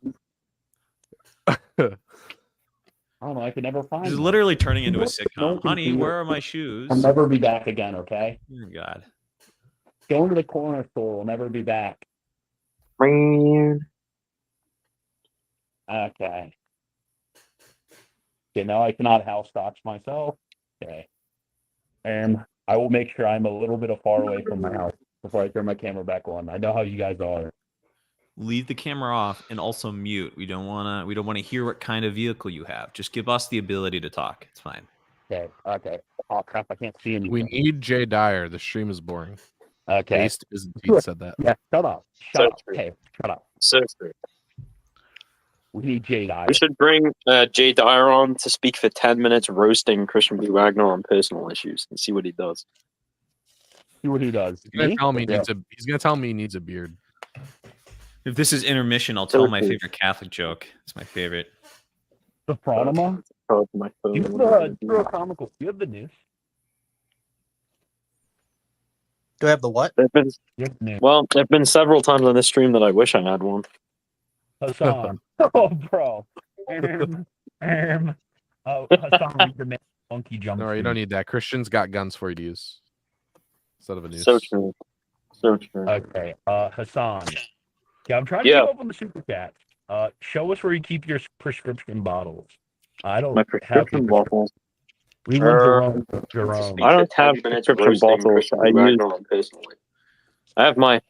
I don't know. I could never find This is them. literally turning into a No sitcom. Honey, computer. where are my shoes? I'll never be back again. Okay. Oh, God. Going to the corner store. I'll never be back. Man. Okay. Okay. Now I cannot house dox myself. Okay. And I will make sure I'm a little bit far away from my house before I turn my camera back on. I know how you guys are. Leave the camera off and also mute. We don't wanna hear what kind of vehicle you have. Just give us the ability to talk. It's fine. Okay. Okay. Oh crap! I can't see anything. We need Jay Dyer. The stream is boring. Okay. At least Pete said that. Yeah. Shut up. Shut up. Okay. Shut up. So true. We need Jay Dyer. We should bring Jay Dyer on to speak for 10 minutes roasting Christian B. Wagner on personal issues and see what he does. See what he does. He's gonna tell me he needs a beard. If this is intermission, I'll tell my favorite Catholic joke. It's my favorite. The Pronoma? Oh, my phone. You have comical. You have the news. Do I have the what? There've been several times on this stream that I wish I had one. Hassan. Oh, bro. Hassan, the man, monkey jump. No, you don't need that. Christian's got guns for you to use instead of a noose. So true. So true. Okay. Hassan. Yeah, I'm trying to keep up on the super chat. Show us where you keep your prescription bottles. I don't My have prescription bottles. We want Jerome. I don't have prescription bottles. I have my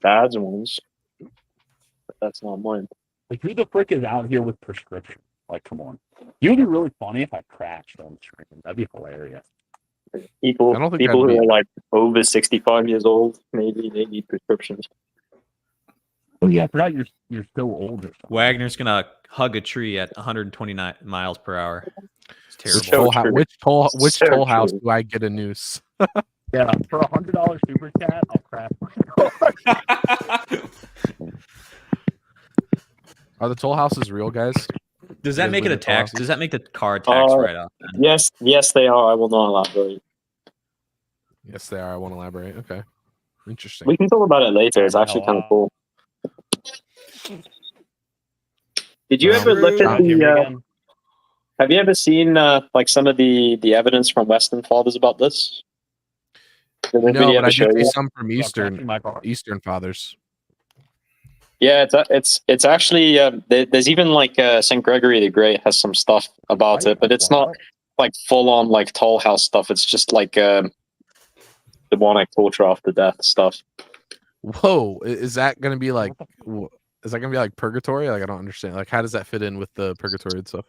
dad's ones, but that's not mine. Like, who the frick is out here with prescription? Like, come on. You would be really funny if I crashed on stream. That'd be hilarious. People who are like over 65 years old, maybe they need prescriptions. Oh yeah, I forgot you're still older. Wagner's gonna hug a tree at 129 miles per hour. It's terrible. Which toll house do I get a noose? Yeah, for $100 super chat, I'll crash my Are the toll houses real, guys? Does that make it a tax? Does that make the car tax right off? Then? Yes, they are. I will not elaborate. Yes, they are. I won't elaborate. Okay, interesting. We can talk about it later. It's actually kind of cool. Did you ever look at the? Have you ever seen like some of the evidence from Western fathers about this? No, but I did see some from Eastern fathers. Yeah, it's actually there's even like Saint Gregory the Great has some stuff about it, but it's not like full on like toll house stuff. It's just like demonic torture after death stuff. Whoa, is that gonna be like? Is that gonna be like purgatory? Like I don't understand. Like how does that fit in with the purgatory and stuff?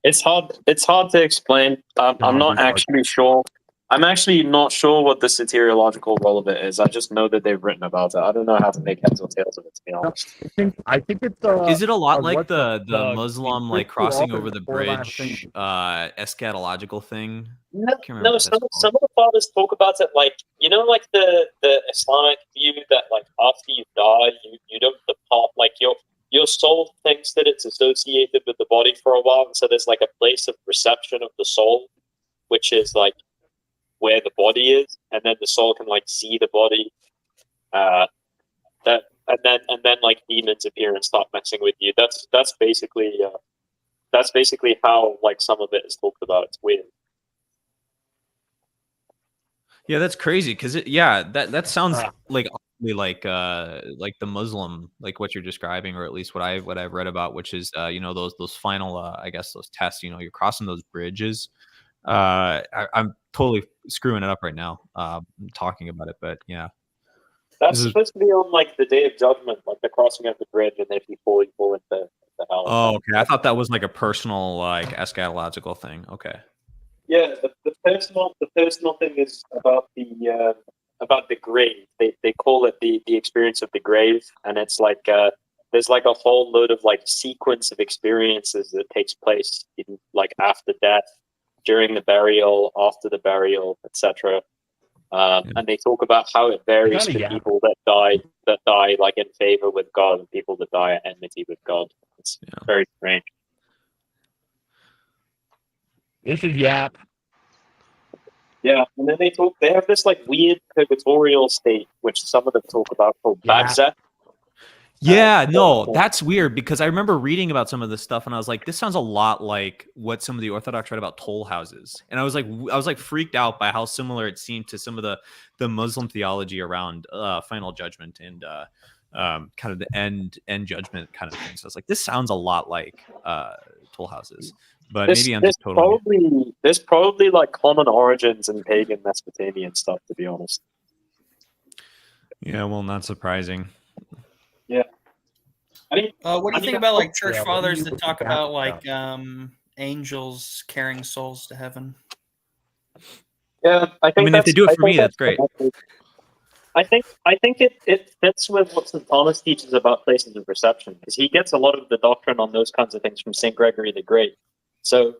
It's hard to explain. I'm not actually sure. I'm actually not sure what the soteriological role of it is. I just know that they've written about it. I don't know how to make heads or tails of it, to be honest. I think it's. Is it a lot like the Muslim like crossing over the bridge eschatological thing? No, some of the fathers talk about it like, you know, like the Islamic view that like after you die, you don't depart. Like your soul thinks that it's associated with the body for a while, and so there's like a place of reception of the soul, which is like where the body is, and then the soul can like see the body. And then then like demons appear and start messing with you. That's basically how like some of it is talked about. It's weird. Yeah, that's crazy because that sounds like the Muslim, like what you're describing, or at least what I've read about, which is those final I guess those tests. You're crossing those bridges. I'm totally screwing it up right now talking about it, but yeah. That's supposed to be on like the Day of Judgment, like the crossing of the bridge, and if you fall into the hell. Oh, okay. I thought that was like a personal, like eschatological thing. Okay. Yeah, the personal thing is about the grave. They call it the experience of the grave, and it's like there's like a whole load of like sequence of experiences that takes place in like after death, during the burial, after the burial, etc. And they talk about how it varies for people that die like in favor with God and people that die at enmity with God. It's very strange. This is Yap. Yeah, and then they have this like weird purgatorial state, which some of them talk about called Barzakh. Yeah, no, that's weird because I remember reading about some of this stuff and I was like, this sounds a lot like what some of the Orthodox read about toll houses. And I was like freaked out by how similar it seemed to some of the Muslim theology around final judgment and kind of the end judgment kind of thing. So I was like, this sounds a lot like toll houses. But maybe I'm just totally. There's probably like common origins in pagan Mesopotamian stuff, to be honest. Yeah, well, not surprising. Yeah. What do you think about like church fathers that talk about like angels carrying souls to heaven? Yeah, I mean, if they do it for me, that's great. I think it fits with what St. Thomas teaches about places of reception, because he gets a lot of the doctrine on those kinds of things from St. Gregory the Great. So,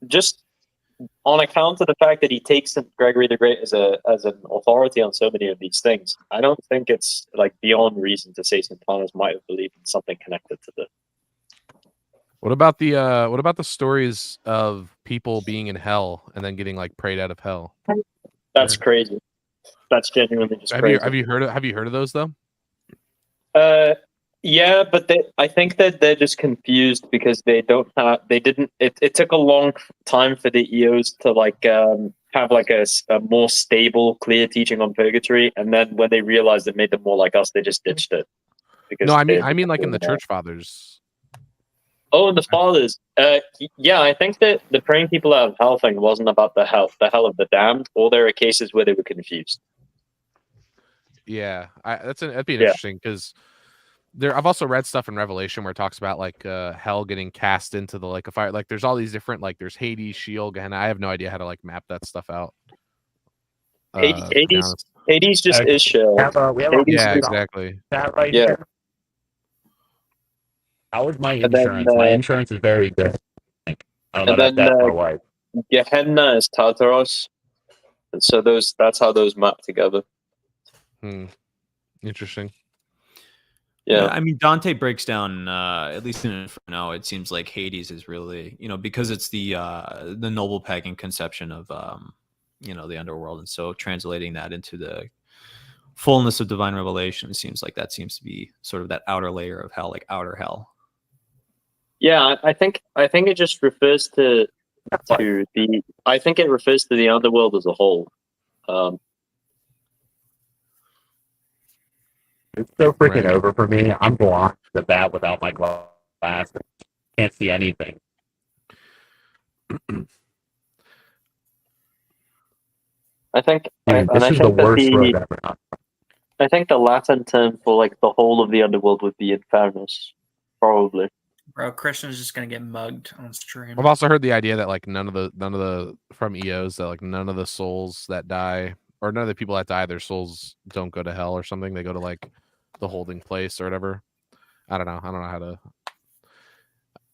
just on account of the fact that he takes St. Gregory the Great as an authority on so many of these things, I don't think it's like beyond reason to say St. Thomas might have believed in something connected to this. What about the stories of people being in hell and then getting like prayed out of hell? That's crazy. That's genuinely just crazy. Have you heard of those though? Yeah, but I think that they're just confused because it took a long time for the EOs to like have like a more stable, clear teaching on purgatory, and then when they realized it made them more like us, they just ditched it. No, I mean like in the church fathers. Oh, and the fathers. Yeah, I think that the praying people out of hell thing wasn't about the hell of the damned, or there are cases where they were confused. Yeah, that'd be interesting because I've also read stuff in Revelation where it talks about like hell getting cast into the lake of fire. Like there's all these different like there's Hades, Sheol, Gehenna. I have no idea how to like map that stuff out. Hades just is Sheol. Exactly. That right here. How is my insurance? My insurance is very good. I don't know, that's my wife. Gehenna is Tartaros. So that's how those map together. Interesting. Yeah, I mean Dante breaks down at least in Inferno. It seems like Hades is really because it's the noble pagan conception of the underworld, and so translating that into the fullness of divine revelation, it seems like that seems to be sort of that outer layer of hell, like outer hell. Yeah, I think it just refers to the. I think it refers to the underworld as a whole. It's so freaking over for me. I'm blind to the bat without my glasses. Can't see anything. I think this is the worst road ever. I think the Latin term for like the whole of the underworld would be Infernus, probably. Bro, Christian's just gonna get mugged on stream. I've also heard the idea that like none of the from EOs that like none of the souls that die or none of the people that die, their souls don't go to hell or something. They go to like the holding place or whatever. I don't know how to.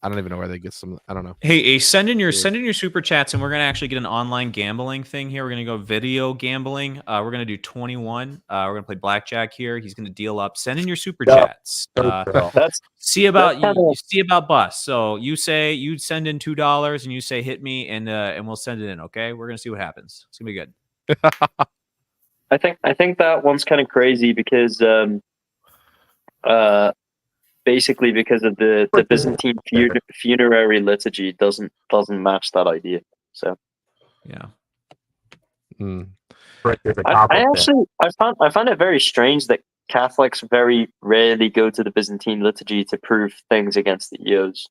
I don't even know where they get some. I don't know. Hey, send in your super chats, and we're gonna actually get an online gambling thing here. We're gonna go video gambling. We're gonna do 21. We're gonna play blackjack here. He's gonna deal up. Send in your super chats. See about bus. So you say you send in $2, and you say hit me, and we'll send it in. Okay, we're gonna see what happens. It's gonna be good. I think that one's kind of crazy because Basically because of the Byzantine funerary liturgy doesn't match that idea. So yeah. I find it very strange that Catholics very rarely go to the Byzantine liturgy to prove things against the EOs.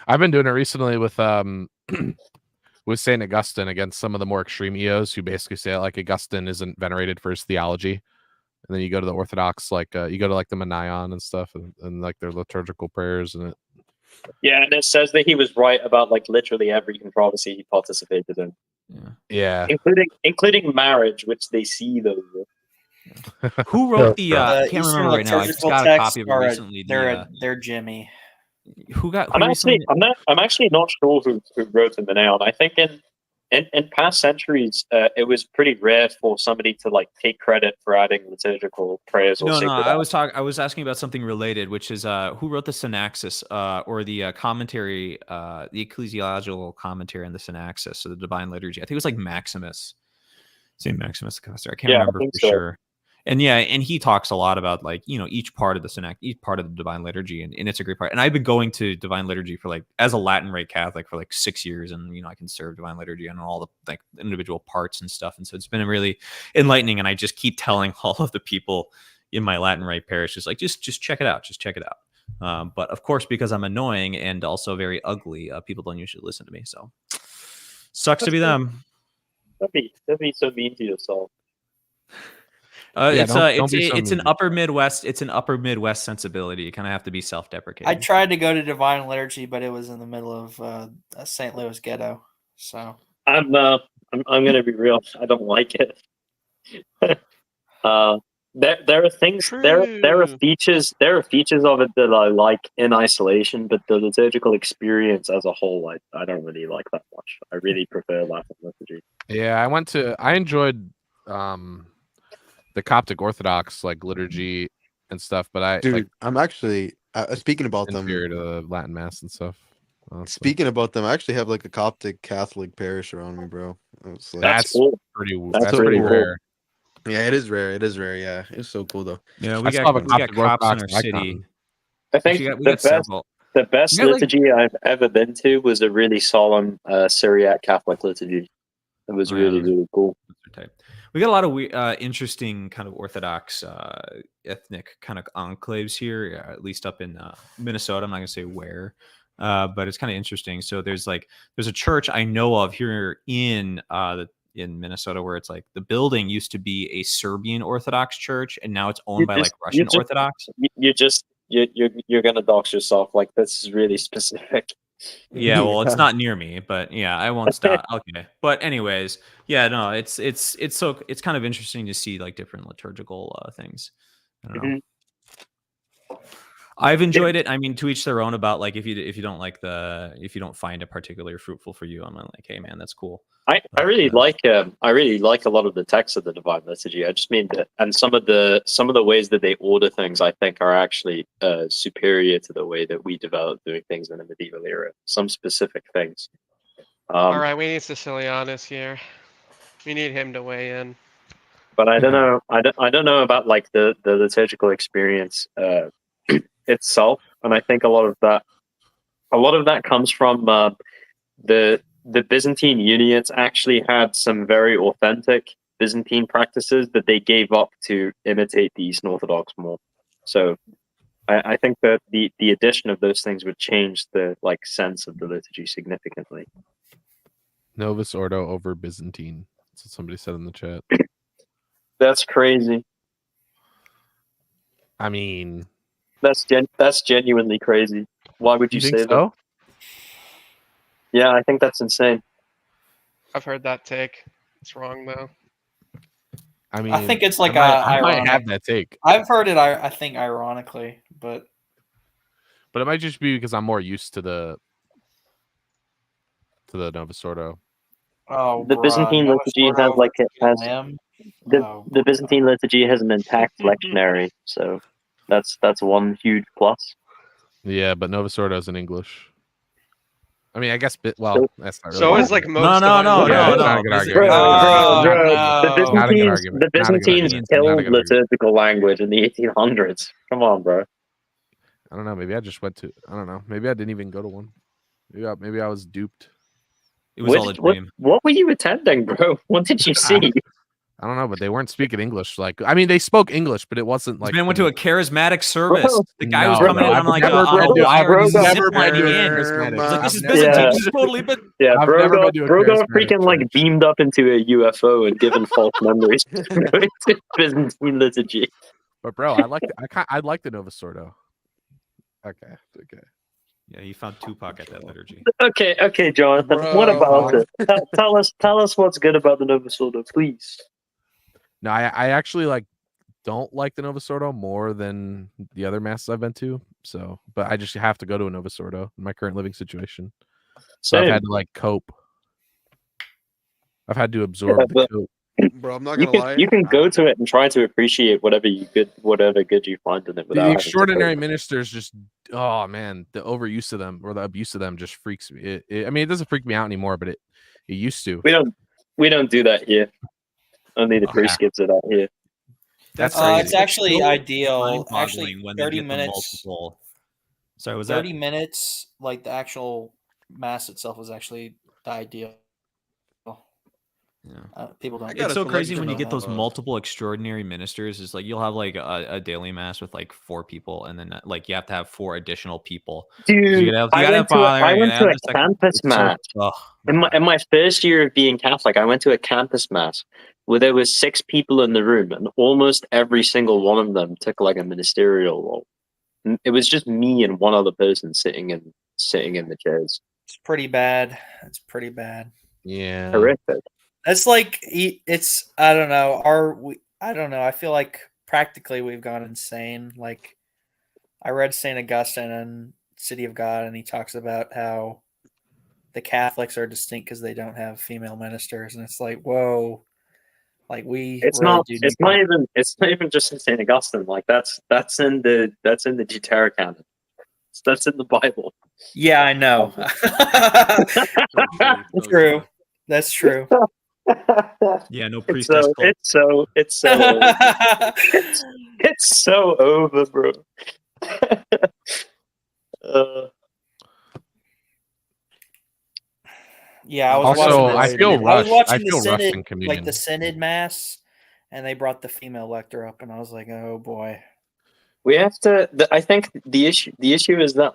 I've been doing it recently with with Saint Augustine against some of the more extreme EOs who basically say like Augustine isn't venerated for his theology, and then you go to the Orthodox, like you go to like the Manion and stuff, and like their liturgical prayers and it. Yeah, and it says that he was right about like literally every controversy he participated in. Yeah, including marriage, which they see though. Who wrote the? I can't Eastern remember right now. I just got a copy of it recently. They're Jimmy. I'm actually not sure who wrote the Manion. I think in past centuries, it was pretty rare for somebody to like take credit for adding liturgical prayers. Or No, sacred I was asking about something related, which is who wrote the Synaxis or the commentary, the ecclesiological commentary on the Synaxis, so the Divine Liturgy. I think it was like Maximus, Saint Maximus the Confessor. I can't remember for sure. And yeah, and he talks a lot about like, you know, each part of the each part of the Divine Liturgy, and it's a great part. And I've been going to Divine Liturgy for like, as a Latin rite Catholic for like 6 years, and you know, I can serve Divine Liturgy on all the like individual parts and stuff. And so it's been really enlightening. And I just keep telling all of the people in my Latin rite parish, just like, just check it out, just check it out. But of course, because I'm annoying and also very ugly, people don't usually listen to me. So sucks to be them. That'd be so mean to yourself. It's an upper Midwest. It's an upper Midwest sensibility. You kind of have to be self-deprecating. I tried to go to Divine Liturgy, but it was in the middle of a St. Louis ghetto. So I'm gonna be real. I don't like it. There are things. There are features of it that I like in isolation, but the liturgical experience as a whole, I don't really like that much. I really prefer Latin liturgy. Yeah, I enjoyed the Coptic Orthodox like liturgy and stuff, but I'm actually speaking about them. Inferior to Latin Mass and stuff. Honestly. Speaking about them, I actually have like a Coptic Catholic parish around me, bro. That's cool. That's pretty rare. Yeah, it is rare. It is rare. Yeah, it's so cool though. Yeah, we got cops in our city. I think the best liturgy I've ever been to was a really solemn Syriac Catholic liturgy. It was really cool. We got a lot of interesting kind of Orthodox ethnic kind of enclaves here, at least up in Minnesota. I'm not gonna say where, but it's kind of interesting. So there's a church I know of here in Minnesota where it's like the building used to be a Serbian Orthodox church, and now it's owned by like Russian Orthodox. You're gonna dox yourself. Like, this is really specific. Yeah, well, it's not near me, but yeah, I won't stop. Okay, but anyways, yeah, no, it's kind of interesting to see like different liturgical things. I don't know. I've enjoyed it. I mean, to each their own about like if you don't find it particularly fruitful for you, I'm like, hey man, that's cool. I really like a lot of the texts of the Divine Liturgy. I just mean that, and some of the ways that they order things, I think, are actually superior to the way that we developed doing things in the medieval era. Some specific things. All right, we need Sicilianus here. We need him to weigh in. But I don't know. I don't know about like the liturgical experience itself, and I think a lot of that comes from the Byzantine unions actually had some very authentic Byzantine practices that they gave up to imitate the Eastern Orthodox more. So I think that the addition of those things would change the like sense of the liturgy significantly. Novus Ordo over Byzantine. That's what somebody said in the chat. That's crazy. I mean, that's genuinely crazy. Why would you say so? that? Yeah, I think that's insane. I've heard that take. It's wrong though. I mean, I think it's like I might have that take. I've heard it. I think ironically, but it might just be because I'm more used to the Novus Ordo. Oh, the Byzantine liturgy has like the Byzantine liturgy has an intact lectionary, so that's one huge plus. Yeah, but Novus Ordo is in English. I mean, I guess. Well, that's not really. So is like most. No. Yeah, it's not a good argument. Bro, Not a good the argument. The Byzantines Not a good killed argument. liturgical language in the 1800s. Come on, bro. I don't know. Maybe I just went to. I don't know. Maybe I didn't even go to one. Maybe I was duped. It was all a dream. What were you attending, bro? What did you see? I don't know, but they weren't speaking English. Like, I mean, they spoke English, but it wasn't like. This man went to a charismatic service. Bro, The guy was no, coming in I've on like never a been to- I've wire. He's never zip been to lining a in. charismatic He's like, this is service. Byzantine. Yeah. This is totally. But Yeah, I've never been to a Brogo charismatic freaking like beamed up into a UFO and given false memories going to Byzantine liturgy. But bro, I like the Novus Ordo. Okay. Yeah, he found Tupac at that liturgy. Okay, Jonathan. What about it? Tell us what's good about the Novus Ordo, please. No, I actually don't like the Novus Ordo more than the other masses I've been to. So, but I just have to go to a Novus Ordo in my current living situation. So I've had to cope. I've had to absorb the cope. Bro, I'm not gonna lie. You can go to it and try to appreciate whatever good you find in it. Without The having to extraordinary go. ministers just, oh man, the overuse of them or the abuse of them just freaks me. I mean, it doesn't freak me out anymore, but it used to. We don't do that here. Only the priest gives it out here. That's it's actually ideal. mind-boggling Actually, when they 30 get the minutes. multiple- Sorry, was 30 that? minutes, like the actual mass itself, was actually the ideal. Yeah. People don't. It's so crazy when you get those multiple. multiple extraordinary ministers. Is like you'll have like a daily mass with like 4 people, and then like you have to have 4 additional people. Dude, I went to a campus mass. In my first year of being Catholic, I went to a campus mass where there was 6 people in the room, and almost every single one of them took like a ministerial role. It was just me and one other person sitting in the chairs. It's pretty bad. It's pretty bad. Yeah. Horrific. It's like it's. I don't know. I don't know. I feel like practically we've gone insane. Like I read St. Augustine in City of God, and he talks about how the Catholics are distinct because they don't have female ministers, and it's like, whoa, like It's not even just in St. Augustine. Like that's in the Deuterocanon. That's in the Bible. Yeah, I know. True. That's true. Yeah, no It's priestess. so it's so over, bro. Yeah, I was Also, watching. I feel rushed. I the feel rushed synod, in communion. like the synod mass, and they brought the female lector up, and I was like, oh boy. We have to. I think the issue is that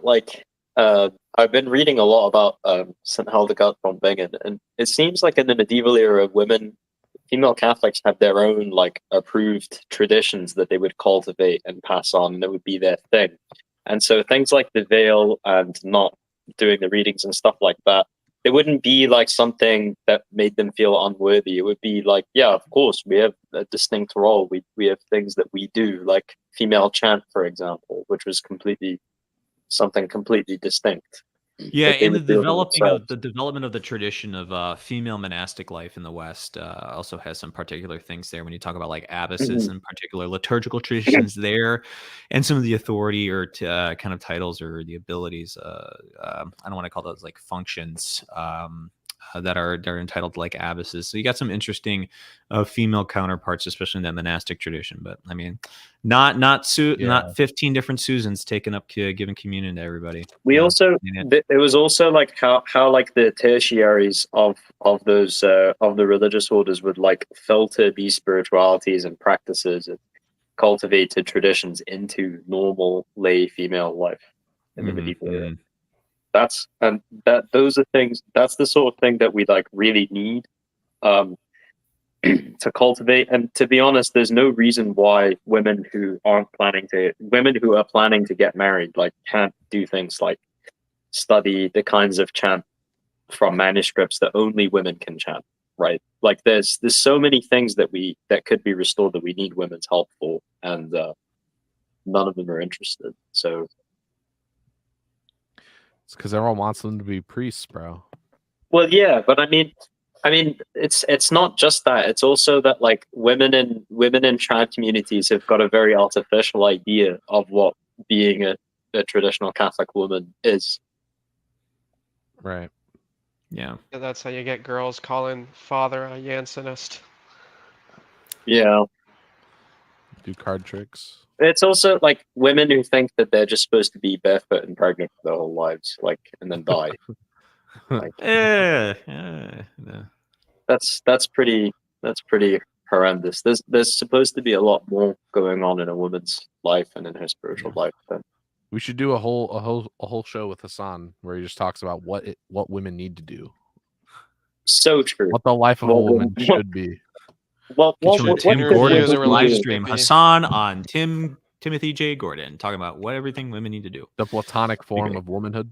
I've been reading a lot about St. Hildegard von Bingen, and it seems like in the medieval era, female Catholics have their own approved traditions that they would cultivate and pass on, and it would be their thing. And so things like the veil and not doing the readings and stuff like that, it wouldn't be like something that made them feel unworthy. It would be like, yeah, of course, we have a distinct role. We have things that we do, like female chant, for example, which was something completely distinct. Yeah, that they in the would do themselves. development of the tradition of female monastic life in the West also has some particular things there. When you talk about like abbesses Mhm. and particular liturgical traditions there, and some of the authority or kind of titles or the abilities. I don't want to call those like functions that are entitled to like abbesses. So you got some interesting female counterparts, especially in that monastic tradition. But I mean, not 15 different Susans taking up giving communion to everybody. We also it was also like how like the tertiaries of those of the religious orders would like filter these spiritualities and practices and cultivated traditions into normal lay female life in the medieval era. Those are things. That's the sort of thing that we like really need to cultivate. And to be honest, there's no reason why women who are planning to get married can't do things like study the kinds of chant from manuscripts that only women can chant. Right? Like there's so many things that could be restored that we need women's help for, and none of them are interested. So. It's because everyone wants them to be priests, bro. Well, yeah, but I mean, it's not just that. It's also that like women in trans communities have got a very artificial idea of what being a traditional Catholic woman is. Right. Yeah. And that's how you get girls calling father a Jansenist. Yeah. Do card tricks. It's also like women who think that they're just supposed to be barefoot and pregnant for their whole lives, like, and then die. Like, that's pretty horrendous. There's supposed to be a lot more going on in a woman's life and in her spiritual life. Than... We should do a whole show with Hassan where he just talks about what women need to do. So true. What the life of a woman should be. Tim Gordon's live stream. Hassan on Timothy J. Gordon talking about what everything women need to do. The platonic form of womanhood.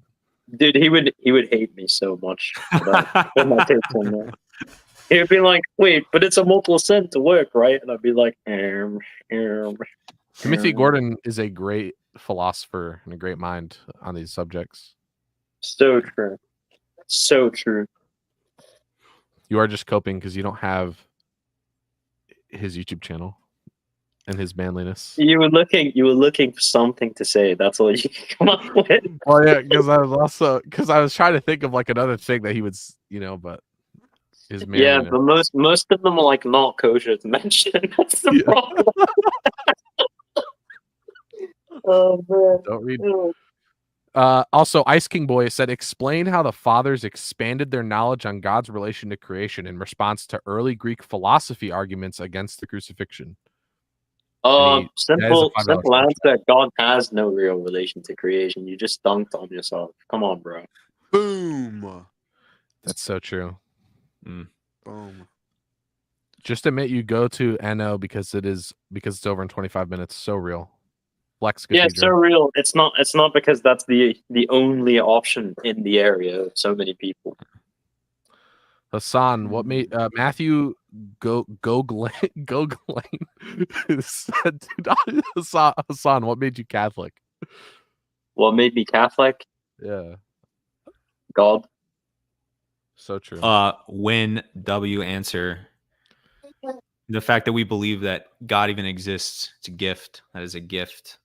Dude, he would hate me so much for that. For my takes on that. He would be like, "Wait, but it's a multiple sin to work, right?" And I'd be like, Timothy Gordon is a great philosopher and a great mind on these subjects. So true. So true. You are just coping because you don't have his YouTube channel and his manliness. You were looking for something to say. That's all you can come up with. Well, yeah, because I was trying to think of like another thing that he would, but his manliness. Yeah, but most of them are like not kosher to mention. That's the problem. Oh man. Don't read. Also, Ice King Boy said, explain how the fathers expanded their knowledge on God's relation to creation in response to early Greek philosophy arguments against the crucifixion. Simple answer. God has no real relation to creation. You just dunked on yourself. Come on, bro. Boom. That's so true. Boom. Just admit you go to NO because it's over in 25 minutes. So real. Flex Yeah, it's so real. It's not because that's the only option in the area of so many people. Hassan, what made Matthew Goglain said, Hassan, what made you Catholic? What made me Catholic? Yeah. God. So true. When W answer. The fact that we believe that God even exists, it's a gift. That is a gift.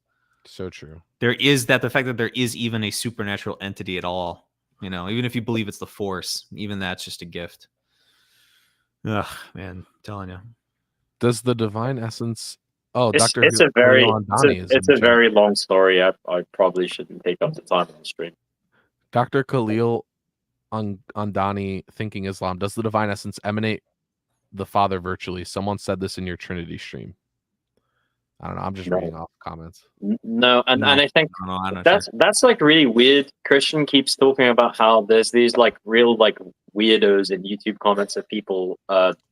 So true. The fact that there is even a supernatural entity at all. Even if you believe it's the Force, even that's just a gift. Ugh, man, I'm telling you. Does the divine essence? Oh, It's Dr. a very long story. I probably shouldn't take up the time on the stream. Dr. Khalil Andani, Thinking Islam. Does the divine essence emanate the Father virtually? Someone said this in your Trinity stream. I don't know. I'm just reading off comments. No, and I think that's like really weird. Christian keeps talking about how there's these like real like weirdos in YouTube comments of people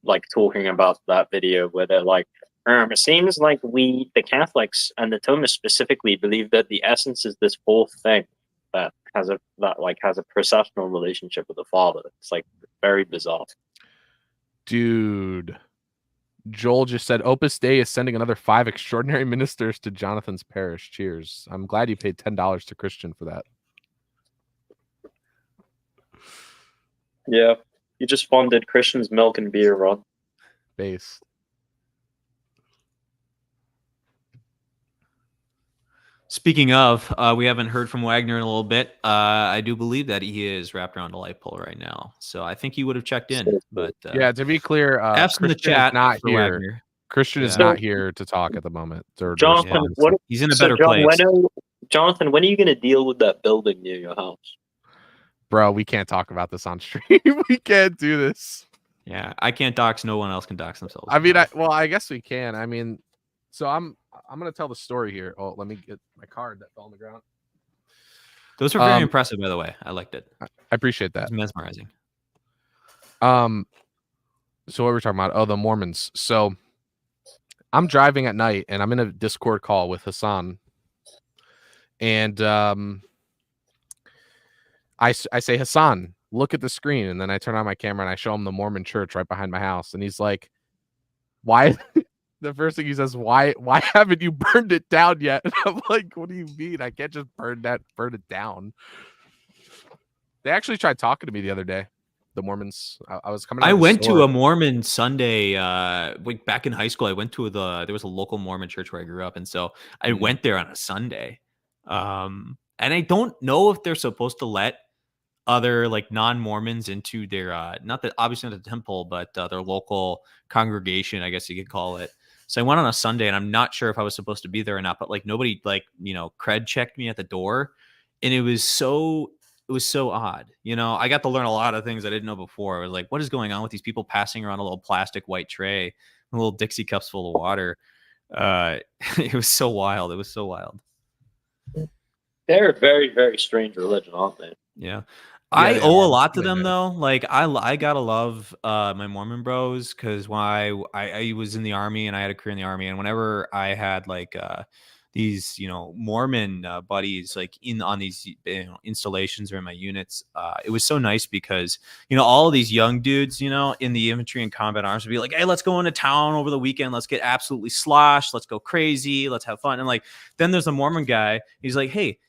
like talking about that video where they're like, it seems like we, the Catholics and the Thomists specifically, believe that the essence is this fourth thing that has a processional relationship with the Father. It's like very bizarre. Dude. Joel just said Opus Dei is sending another 5 extraordinary ministers to Jonathan's parish. Cheers. I'm glad you paid $10 to Christian for that. Yeah, you just funded Christian's milk and beer run. Based. Speaking of, we haven't heard from Wagner in a little bit. I do believe that he is wrapped around a light pole right now, so I think he would have checked in. But yeah, to be clear, F's in the chat. Not for here. Wagner. Christian is not here to talk at the moment. Jonathan, he's in a better place. Jonathan, when are you going to deal with that building near your house? Bro, we can't talk about this on stream. We can't do this. Yeah, I can't dox. No one else can dox themselves. I mean, I guess we can. I mean, so I'm gonna tell the story here. Oh, let me get my card that fell on the ground. Those were very impressive, by the way. I liked it. I appreciate that. It's mesmerizing. So what were we talking about? Oh, the Mormons. So I'm driving at night and I'm in a Discord call with Hassan. And I say, Hassan, look at the screen. And then I turn on my camera and I show him the Mormon church right behind my house. And he's like, why? The first thing he says, why haven't you burned it down yet? And I'm like, what do you mean? I can't just burn it down. They actually tried talking to me the other day. The Mormons. I was coming. I went to a Mormon Sunday back in high school. I went to there was a local Mormon church where I grew up, and so I went there on a Sunday. And I don't know if they're supposed to let other like non-Mormons into their not that obviously not the temple, but their local congregation, I guess you could call it. So I went on a Sunday, and I'm not sure if I was supposed to be there or not, but like nobody like, you know, cred checked me at the door, and it was so odd. You know, I got to learn a lot of things I didn't know before. I was like, what is going on with these people passing around a little plastic white tray, a little Dixie cups full of water? It was so wild. It was so wild. They're a very, very strange religion, aren't they? Yeah. I owe a lot to them though. Like I gotta love my Mormon bros, because when I was in the army and I had a career in the army, and whenever I had like these, you know, Mormon buddies like on these, you know, installations or in my units, it was so nice because, you know, all of these young dudes, you know, in the infantry and combat arms would be like, hey, let's go into town over the weekend, let's get absolutely sloshed, let's go crazy, let's have fun. And like then there's a Mormon guy, he's like, hey,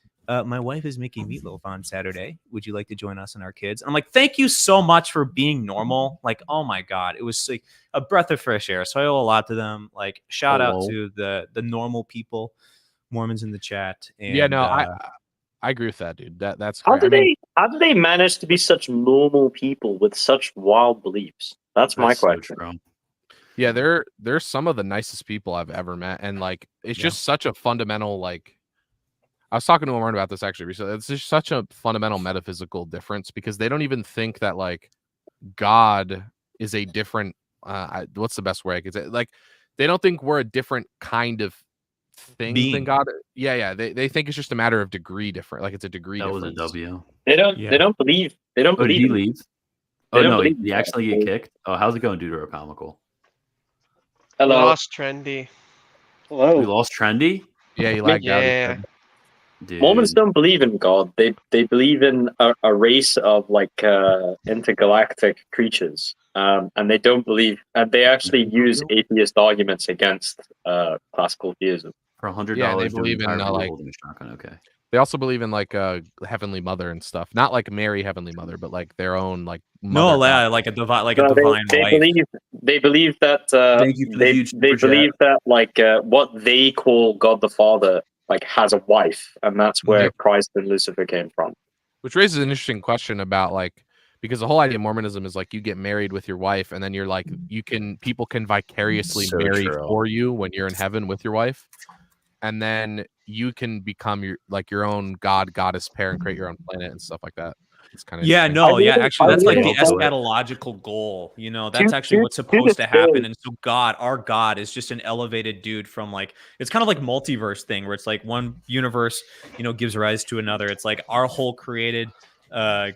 my wife is making meatloaf on Saturday. Would you like to join us and our kids? And I'm like, thank you so much for being normal. Like, oh my God, it was like a breath of fresh air. So I owe a lot to them. Like, shout out to the normal people, Mormons in the chat. And, yeah, no, I agree with that, dude. That's how great. how do they manage to be such normal people with such wild beliefs? That's my question. Yeah, they're some of the nicest people I've ever met, and like it's just such a fundamental like. I was talking to Warren about this actually recently. It's just such a fundamental metaphysical difference because they don't even think that like God is a different. What's the best way I could say? Like they don't think we're a different kind of thing than God. Yeah. They think it's just a matter of degree different. Like it's a degree. That was difference. a W. They don't believe. They don't believe. Did he leave? They Oh don't no, believe he actually get kicked. Oh, how's it going, Deuterocomical? Hello. Lost Trendy. Hello. We lost Trendy. Yeah, he lagged out. Yeah. Dude. Mormons don't believe in God. They believe in a race of like intergalactic creatures, and they don't believe. And they actually use atheist arguments against classical theism. For $100, Yeah, they believe in like holding a shotgun. Okay. They also believe in like Heavenly Mother and stuff. Not like Mary Heavenly Mother, but like their own like no, mother yeah, like a divine, like a divine wife. They believe that they believe that like what they call God the Father like has a wife, and that's where Christ and Lucifer came from. Which raises an interesting question about like because the whole idea of Mormonism is like you get married with your wife, and then you're like people can vicariously marry for you when you're in heaven with your wife, and then you can become your own goddess pair and create your own planet and stuff like that. It's kind of actually that's like the eschatological goal. You know, that's actually what's supposed to happen. And so our God is just an elevated dude from like it's kind of like multiverse thing where it's like one universe, you know, gives rise to another. It's like our whole created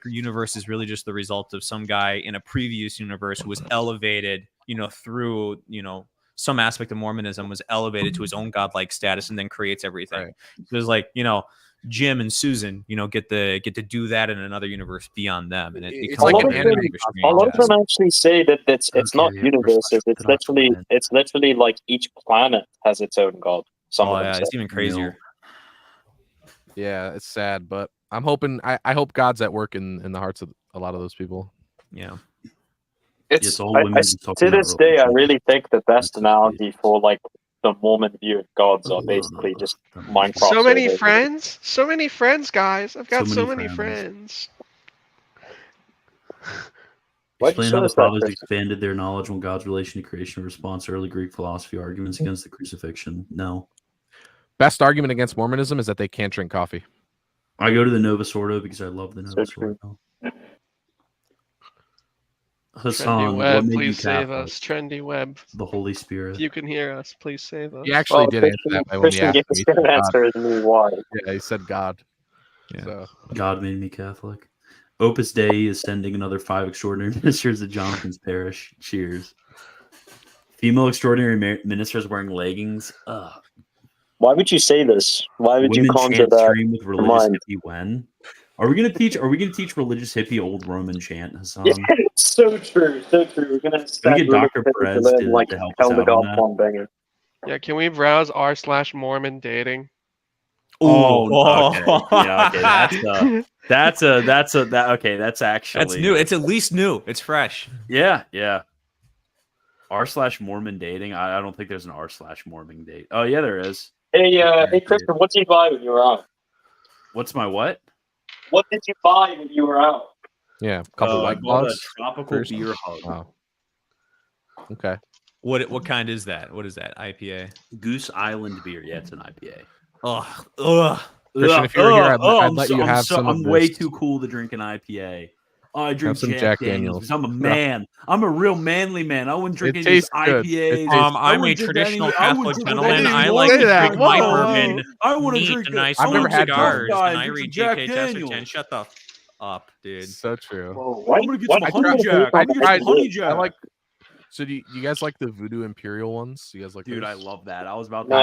universe is really just the result of some guy in a previous universe who was elevated, you know, through, you know, some aspect of Mormonism was elevated to his own godlike status and then creates everything. Right. So there's like, you know, Jim and Susan, you know, get to do that in another universe beyond them, and it's like a lot of them actually say that it's not universes. It's literally like each planet has its own god. It's even crazier. Yeah, it's sad, but I'm hoping. I hope God's at work in the hearts of a lot of those people. Yeah. It's to this day, I really think the best analogy for like the Mormon view of gods are basically just Minecraft. So many friends, guys. I've got so many friends. Explain how the fathers expanded their knowledge on God's relation to creation in response to early Greek philosophy arguments against the crucifixion. No. Best argument against Mormonism is that they can't drink coffee. I go to the Novus Ordo because I love the Novus Ordo. Hassan, Trendy Web, please save us. Trendy Web. The Holy Spirit. If you can hear us, please save us. He actually did answer that when he asked me. Yeah, he said God. Yeah. So. God made me Catholic. Opus Dei is sending another 5 extraordinary ministers to Jonathan's parish. Cheers. Female extraordinary ministers wearing leggings. Ugh. Why would you say this? Why would you conjure that? With religious hippie when? Are we gonna teach religious hippie old Roman chant, Hassan? Yeah, so true. We're gonna get Dr. Perez to help us out on that. Yeah, can we browse r/Mormon dating? Okay. Yeah, okay. That's actually new. It's at least new. It's fresh. Yeah. r/Mormon dating. I don't think there's an r/Mormon date. Oh yeah, there is. Hey, Christopher, what did you buy when you were out? What's my what? What did you buy when you were out? Yeah, a couple I White bought a Claws. tropical first. beer hug. Oh. Okay. What kind is that? What is that? IPA? Goose Island beer. Yeah, it's an IPA. Ugh. Christian, if you were here, I'd let you have some of I'm way this. too cool to drink an IPA. Oh, I drink some Jack Jack Daniels because I'm a Daniels. man. I'm a real manly man. I wouldn't drink It any of these tastes good. It IPAs. tastes- I I'm a wouldn't drink traditional any- I wouldn't Catholic drink gentleman. any I more like than to that. drink my Whoa, bourbon whoa. I want to neat, drink a nice I've never long had cigars, bourbon. and I Drink read some Jack GK Daniels. Chesterton. Shut the up, dude. So true. I'm gonna get some honey jack. I'm gonna get some honey jack. I like. So do you guys like the Voodoo Imperial ones? You guys like? Dude, those? I love that. I was about No.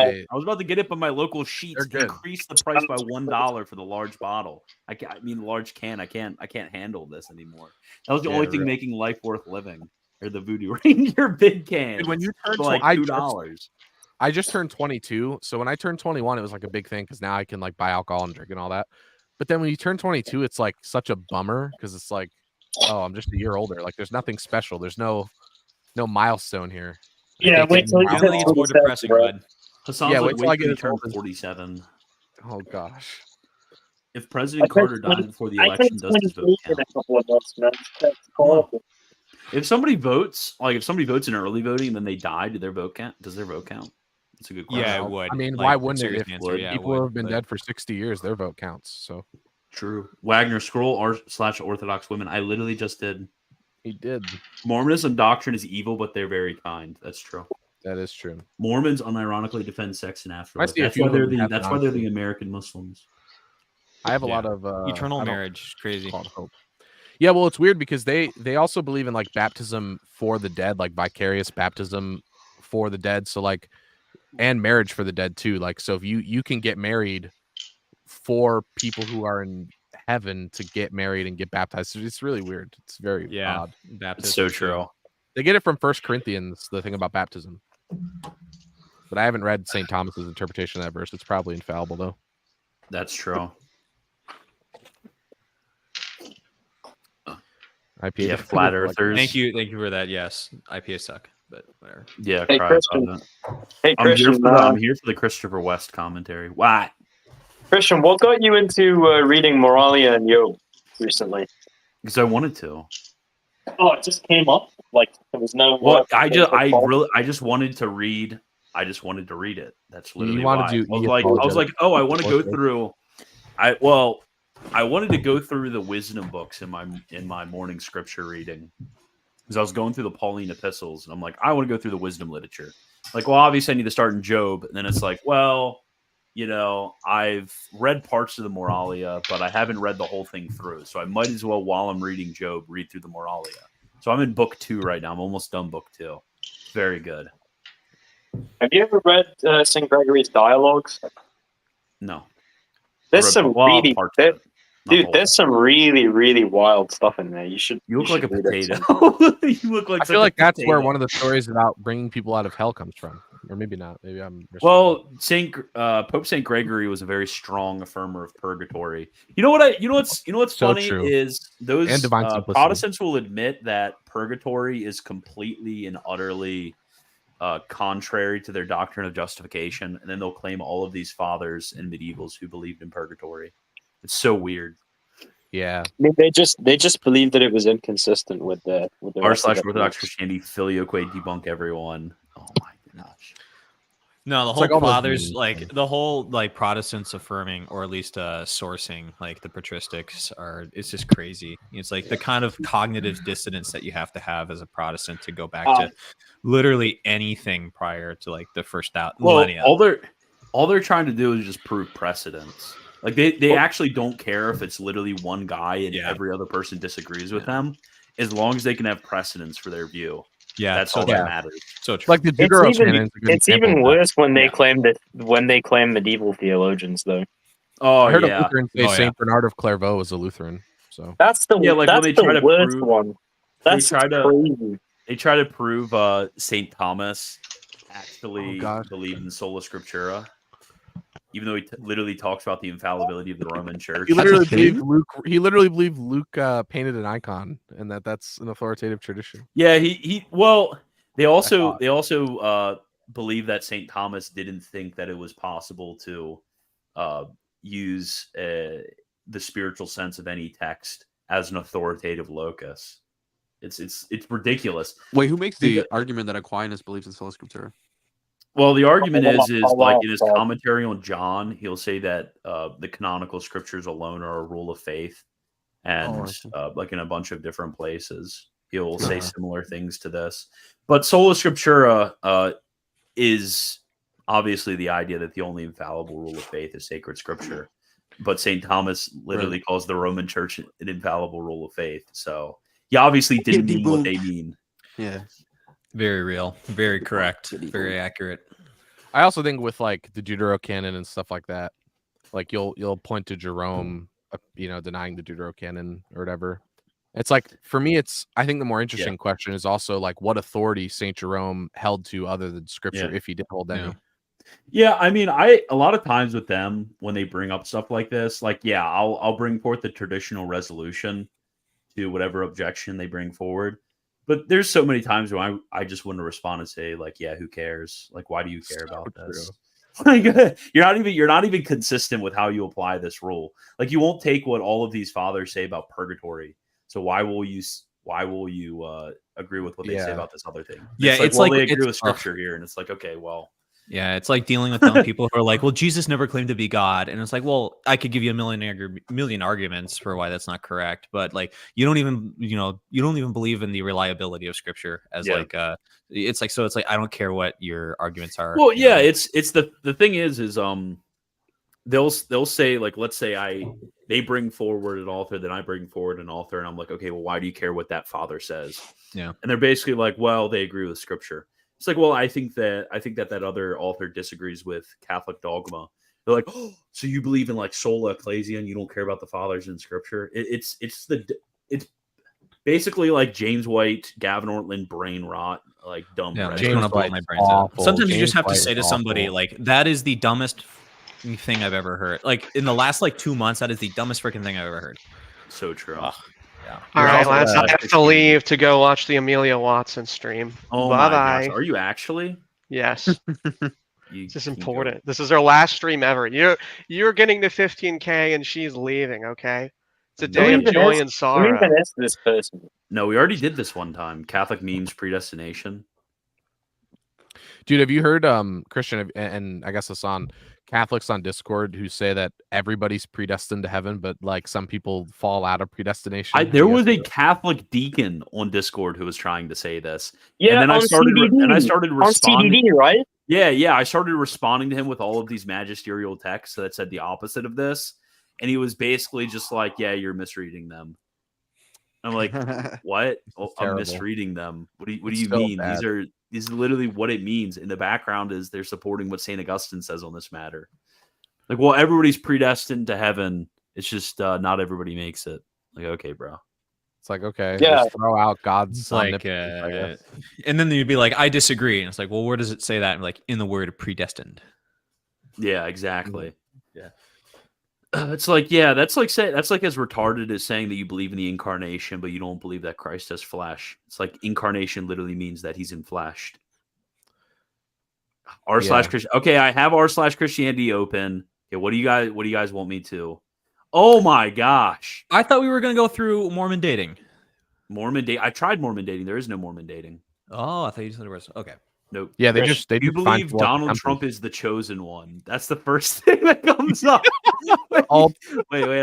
to get it, but my local sheets They're good. increased the price by $1 for the large bottle. I mean, large can. I can't handle this anymore. That was the only thing making life worth living. Or the Voodoo Ranger big can. Dude, when you turn for like $2. I just turned 22, so when I turned 21, it was like a big thing because now I can like buy alcohol and drink and all that. But then when you turn 22, it's like such a bummer because it's like, oh, I'm just a year older. Like there's nothing special. There's no milestone here. Yeah, wait till you I think it's more depressing, bud. Hassan's Yeah, like, wait till I wait till get he as old turns as- 47. Oh gosh. If President Carter died before the election, does his vote count? in a couple of months, man. That's horrible. If somebody votes, in early voting and then they die, do their vote count? Does their vote count? That's a good question. Yeah, it would. I mean, Like, why wouldn't it? serious If answer, yeah, it people who would, have been but- dead for 60 years, their vote counts. So True. Wagner scroll r/Orthodox women. I literally just did. He did. Mormonism doctrine is evil, but they're very kind. That's true. That is true. Mormons unironically defend sex and I afterlife. see a That's few why of them they're have that's an why they're the option. American Muslims. I have a Yeah. lot of Eternal I don't- marriage. Crazy. called hope. Yeah, well, it's weird because they also believe in like baptism for the dead, like vicarious baptism for the dead. So like, and marriage for the dead too. Like, so if you can get married for people who are in heaven to get married and get baptized. It's really weird. It's very odd. It's so true. They get it from 1 Corinthians, the thing about baptism. But I haven't read St. Thomas's interpretation of that verse. It's probably infallible though. That's true. IPA Yeah, flat earthers. Thank you for that. Yes, IPA suck, but whatever. Yeah, Hey, cry Christian. about it. Hey, I'm here Christian, for I'm here for the Christopher West commentary. Why? Christian, what got you into reading Moralia and Job recently? Because I wanted to. Oh, it just came up. Like there was no. Well, I just wanted to read. I just wanted to read it. That's literally wanted why. to- I was like, oh, I want to go through. I wanted to go through the wisdom books in my morning scripture reading, because I was going through the Pauline epistles, and I'm like, I want to go through the wisdom literature. Like, well, obviously I need to start in Job, and then it's like, well, I've read parts of the Moralia, but I haven't read the whole thing through, so I might as well, while I'm reading Job, read through the Moralia. So I'm in book 2 right now. I'm almost done book 2. It's very good. Have you ever read St. Gregory's Dialogues? No. There's read some wild really, parts there- of it. Not the dude. whole There's some really, really wild stuff in there. You should. You look like a should read it. potato. You look like I such feel like a that's where potato. one of the stories about bringing people out of hell comes from, or maybe not. Maybe I'm. Well, Pope Saint Gregory was a very strong affirmer of purgatory. What's So funny true. is those And divine simplicity. Protestants will admit that purgatory is completely and utterly contrary to their doctrine of justification, and then they'll claim all of these fathers and medievals who believed in purgatory. It's so weird. Yeah. I mean, they just believed that it was inconsistent with the rest of the r/Orthodox books. Christianity filioque debunk everyone. Oh my gosh. No, the It's whole like all those fathers, memes, like man. the whole like Protestants affirming, or at least sourcing like the patristics it's just crazy. It's like the kind of cognitive dissonance that you have to have as a Protestant to go back to literally anything prior to like the first millennia. All they're trying to do is just prove precedence. Like they actually don't care if it's literally one guy and every other person disagrees with them, as long as they can have precedence for their view. Yeah, that's so all true. that matters. So true. Like the Deuterocanon. It's even worse when they claim medieval theologians, though. Oh I heard yeah. a Lutheran say Saint Bernard of Clairvaux was a Lutheran. So That's the like that's when they the try to worst prove one. That's crazy. They try to prove Saint Thomas actually Oh, believed in sola scriptura, even though he literally talks about the infallibility of the Roman Church. He literally believed Luke. He literally believed Luke painted an icon, and that's an authoritative tradition. Yeah, they also believe that Saint Thomas didn't think that it was possible to use the spiritual sense of any text as an authoritative locus. It's ridiculous. Wait, who makes the argument that Aquinas believes in sola scriptura? Well, the argument is like in his commentary on John, he'll say that the canonical scriptures alone are a rule of faith, and like in a bunch of different places, he'll say similar things to this. But sola scriptura is obviously the idea that the only infallible rule of faith is sacred scripture. But St. Thomas literally calls the Roman Church an infallible rule of faith. So he obviously didn't mean what they mean. Yeah. Very real. Very correct. Very accurate. I also think with like the Deuterocanon and stuff like that, like you'll point to Jerome, denying the Deuterocanon or whatever. It's like, for me, I think the more interesting question is also like what authority St. Jerome held to other than scripture, if he did hold any. Yeah, I mean, a lot of times with them, when they bring up stuff like this, like, I'll bring forth the traditional resolution to whatever objection they bring forward. But there's so many times where I just want to respond and say, like, yeah, who cares? Like, why do you care about this? Like, you're not even consistent with how you apply this rule. Like, you won't take what all of these fathers say about purgatory. So why will you agree with what they say about this other thing? Yeah, it's like they agree with scripture here, and it's like, okay, well. Yeah, it's like dealing with dumb people who are like, well, Jesus never claimed to be God. And it's like, well, I could give you a million arguments for why that's not correct. But like, you don't even believe in the reliability of scripture as it's like, I don't care what your arguments are. Well, yeah, it's the thing is they'll say, like, let's say they bring forward an author, then I bring forward an author, and I'm like, okay, well, why do you care what that father says? Yeah. And they're basically like, well, they agree with scripture. It's like, well, I think that other author disagrees with Catholic dogma. They're like, oh, so you believe in like sola ecclesia and you don't care about the fathers in scripture? It's basically like James White, Gavin Ortland brain rot, like dumb. Yeah, rhetoric. James White, my brains out. Sometimes you just have to say to somebody, like, that is the dumbest thing I've ever heard. Like in the last like 2 months, that is the dumbest freaking thing I've ever heard. So true. Yeah. All right, Lance, I have to leave to go watch the Amelia Watson stream. Oh Bye my gosh, are you actually? Yes. This is important. This is her last stream ever. You're getting to 15K and she's leaving. Okay, it's a day of joy and sorrow. This person. No, we already did this one time. Catholic memes predestination. Dude, have you heard Christian and I guess Hassan, Catholics on Discord who say that everybody's predestined to heaven, but like some people fall out of predestination? There was a Catholic deacon on Discord who was trying to say this. Yeah, and then I started responding. CDD, right? Yeah. I started responding to him with all of these magisterial texts that said the opposite of this, and he was basically just like, "Yeah, you're misreading them." I'm like, "What? Oh, I'm misreading them. What do you mean? Bad. These are literally what it means." In the background is they're supporting what St. Augustine says on this matter. Like, well, everybody's predestined to heaven. It's just not everybody makes it. Like, okay, bro. It's like, okay, yeah. Just throw out God's like, and then you'd be like, I disagree. And it's like, well, where does it say that? And like, in the word predestined. Yeah, exactly. Yeah. It's like, that's like as retarded as saying that you believe in the incarnation, but you don't believe that Christ has flesh. It's like incarnation literally means that he's enfleshed. r/Christian. Okay, I have r/Christianity open. Okay, what do you guys want me to? Oh my gosh! I thought we were gonna go through Mormon dating. I tried Mormon dating. There is no Mormon dating. Oh, I thought you said there was. Okay. Nope. Yeah, they you believe Donald Trump is the chosen one. That's the first thing that comes up. Wait.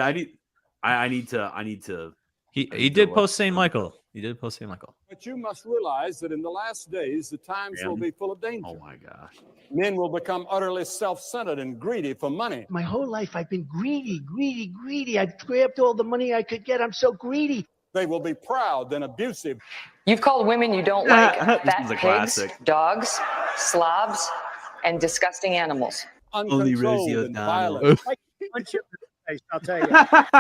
I need to. He did post St. Michael. He did post St. Michael. But you must realize that in the last days, the times will be full of danger. Oh my gosh. Men will become utterly self-centered and greedy for money. My whole life, I've been greedy. I've grabbed all the money I could get. I'm so greedy. They will be proud and abusive. You've called women you don't like fat pigs, classic. dogs, slobs, and disgusting animals. Uncontrolled and violent. I'll tell you.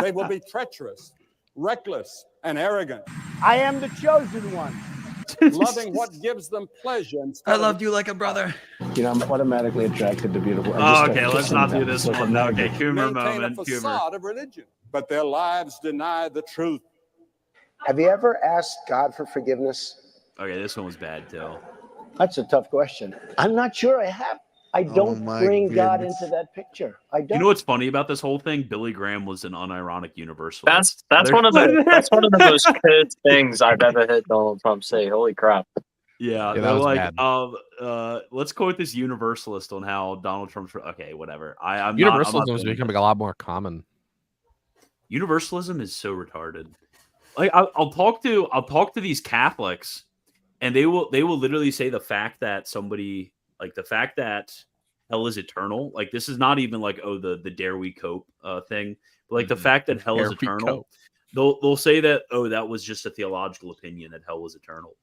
They will be treacherous, reckless, and arrogant. I am the chosen one, loving what gives them pleasure. I loved you like a brother. You know, I'm automatically attracted to beautiful. Okay, let's not do this one. Okay, humor maintain moment. a facade of religion, but their lives deny the truth. Have you ever asked God for forgiveness? Okay, this one was bad too. That's a tough question. I'm not sure I have. I don't bring God into that picture. I don't. You know what's funny about this whole thing? Billy Graham was an unironic universalist. That's one of the most cursed things I've ever heard Donald Trump say. Holy crap! Yeah, that they're was like, bad. let's quote this universalist on how Donald Trump's. Okay, whatever. I'm Universalism not is doing becoming this. a lot more common. Universalism is so retarded. Like I'll talk to these Catholics, and they will literally say the fact that somebody the fact that hell is eternal. Like this is not even like the dare we cope thing, but like the fact that hell is eternal. They'll say that that was just a theological opinion that hell was eternal.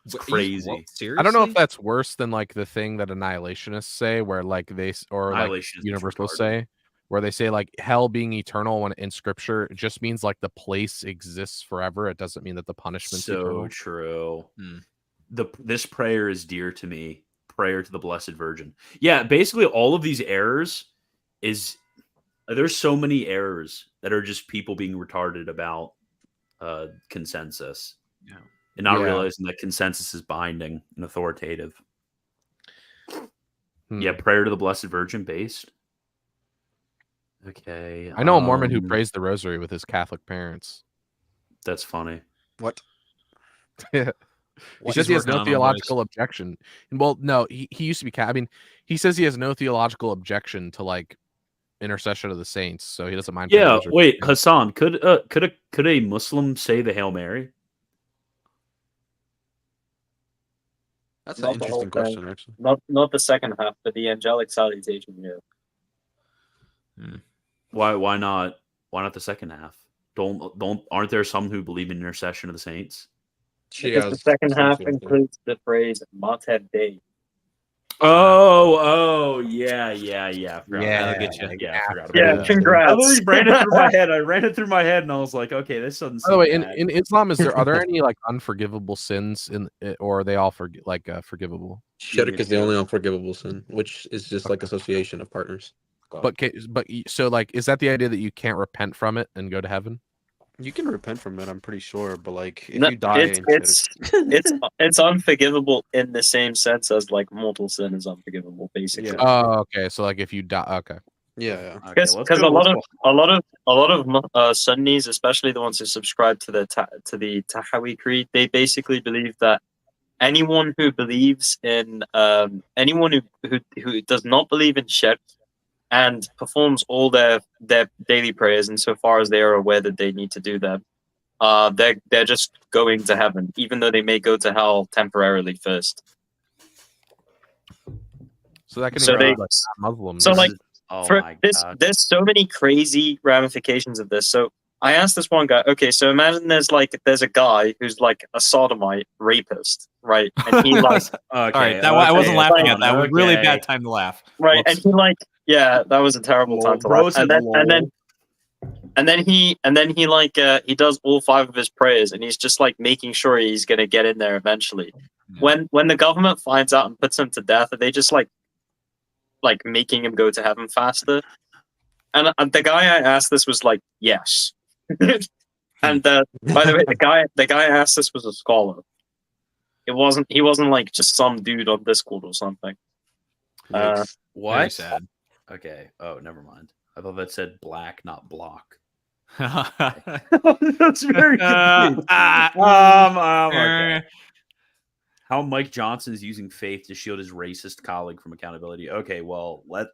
It's crazy. I don't know if that's worse than like the thing that annihilationists say, where like universalists say, where they say like hell being eternal when in scripture it just means like the place exists forever. It doesn't mean that the punishment's eternal. So true. This prayer is dear to me. Prayer to the Blessed Virgin. Yeah, basically all of these errors there's so many errors that are just people being retarded about consensus. Yeah. And not realizing that consensus is binding and authoritative. Yeah, prayer to the Blessed Virgin based. Okay. I know a Mormon who prays the rosary with his Catholic parents. That's funny. What? He says he has no theological objection. Well, no, he used to be Catholic. I mean, he says he has no theological objection to like intercession of the saints, so he doesn't mind. Yeah, wait, Hassan, could a Muslim say the Hail Mary? That's an interesting question, actually. Not the second half, but the angelic salutation. Yeah. Why not? Why not the second half? Aren't there some who believe in intercession of the saints? Because the second half includes the phrase "Mater Dei." Oh, yeah. I'll get you. Yeah, I forgot about Yeah, that. congrats. I literally ran it through my head. I ran it through my head, and I was like, okay, this doesn't. By the way, bad. in Islam, are there any like unforgivable sins or are they all forgivable? Shirk is the only unforgivable sin, which is just like association of partners. But so like, is that the idea that you can't repent from it and go to heaven? You can repent from it, I'm pretty sure, but like if you die, it's unforgivable in the same sense as like mortal sin is unforgivable, basically. Yeah. Oh, okay. So like if you die, okay. Yeah. Because a lot of Sunnis, especially the ones who subscribe to the Tahawi Creed, they basically believe that anyone who believes in anyone who does not believe in shirk and performs all their daily prayers insofar as they are aware that they need to do them, they're just going to heaven, even though they may go to hell temporarily first. So that can include like Muslims. So like there's so many crazy ramifications of this. So I asked this one guy, okay, so imagine there's a guy who's like a sodomite rapist, right? And he like all right, I wasn't laughing at that. That was really bad time to laugh. Right, and he like that was a terrible time to laugh. And then he like he does all 5 of his prayers, and he's just like making sure he's gonna get in there eventually. When the government finds out and puts him to death, are they just like making him go to heaven faster? And the guy I asked this was like, yes. And by the way, the guy I asked this was a scholar. He wasn't like just some dude on Discord or something. What? Very sad. Okay. Oh, never mind. I thought that said black, not block. That's very confusing. Okay. How Mike Johnson is using faith to shield his racist colleague from accountability. Okay, well, let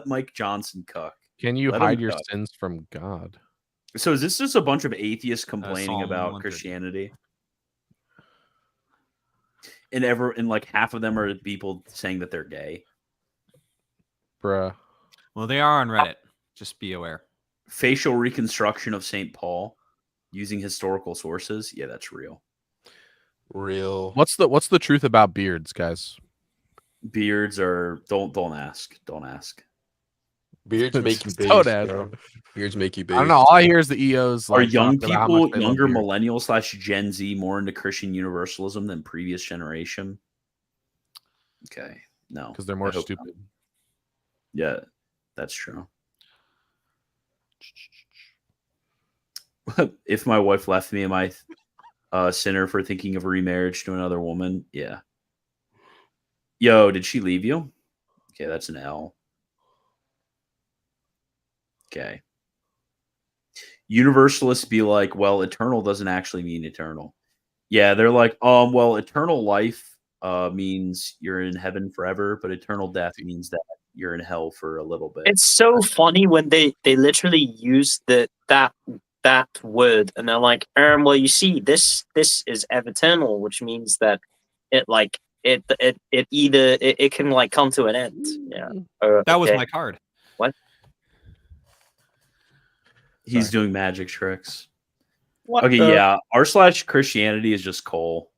Mike Johnson cook. Can you hide your sins from God? So is this just a bunch of atheists complaining about Christianity? And like half of them are people saying that they're gay. Bruh. Well, they are on Reddit. Just be aware. Facial reconstruction of St. Paul using historical sources. Yeah, that's real. What's the truth about beards, guys? Beards are don't ask. Beards make you Don't based, ask. bro. Beards make you based. I don't know. All I hear is the EOs. Are like, young talking about how much people, they love younger beards. millennials / Gen Z, more into Christian universalism than previous generation? Okay, no, because they're more I hope stupid. not. Yeah, that's true. If my wife left me, am I a sinner for thinking of remarriage to another woman? Yeah. Yo, did she leave you? Okay, that's an L. Okay. Universalists be like, well, eternal doesn't actually mean eternal. Yeah, they're like, well, eternal life means you're in heaven forever, but eternal death means that you're in hell for a little bit. It's so funny when they literally use that word, and they're like, well, you see, this is eternal, which means that it can like come to an end. Yeah. That was my card. What? He's doing magic tricks. What okay, the- yeah. r/Christianity is just coal.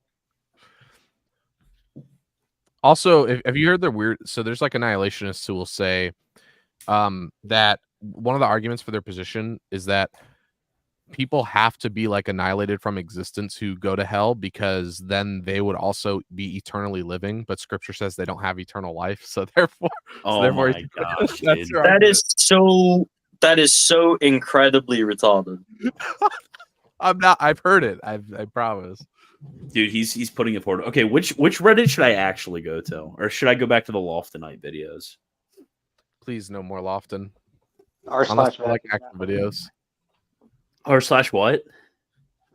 Also, have you heard the weird? So there's like annihilationists who will say that one of the arguments for their position is that people have to be like annihilated from existence who go to hell, because then they would also be eternally living. But Scripture says they don't have eternal life, so therefore, Oh my gosh, that's dude. your that is so incredibly retarded. I'm not. I've heard it. I promise. Dude, he's putting it forward. Okay, which Reddit should I actually go to, or should I go back to the Loftonite videos? Please, no more Lofton. R/. Unless you like active videos. r/what?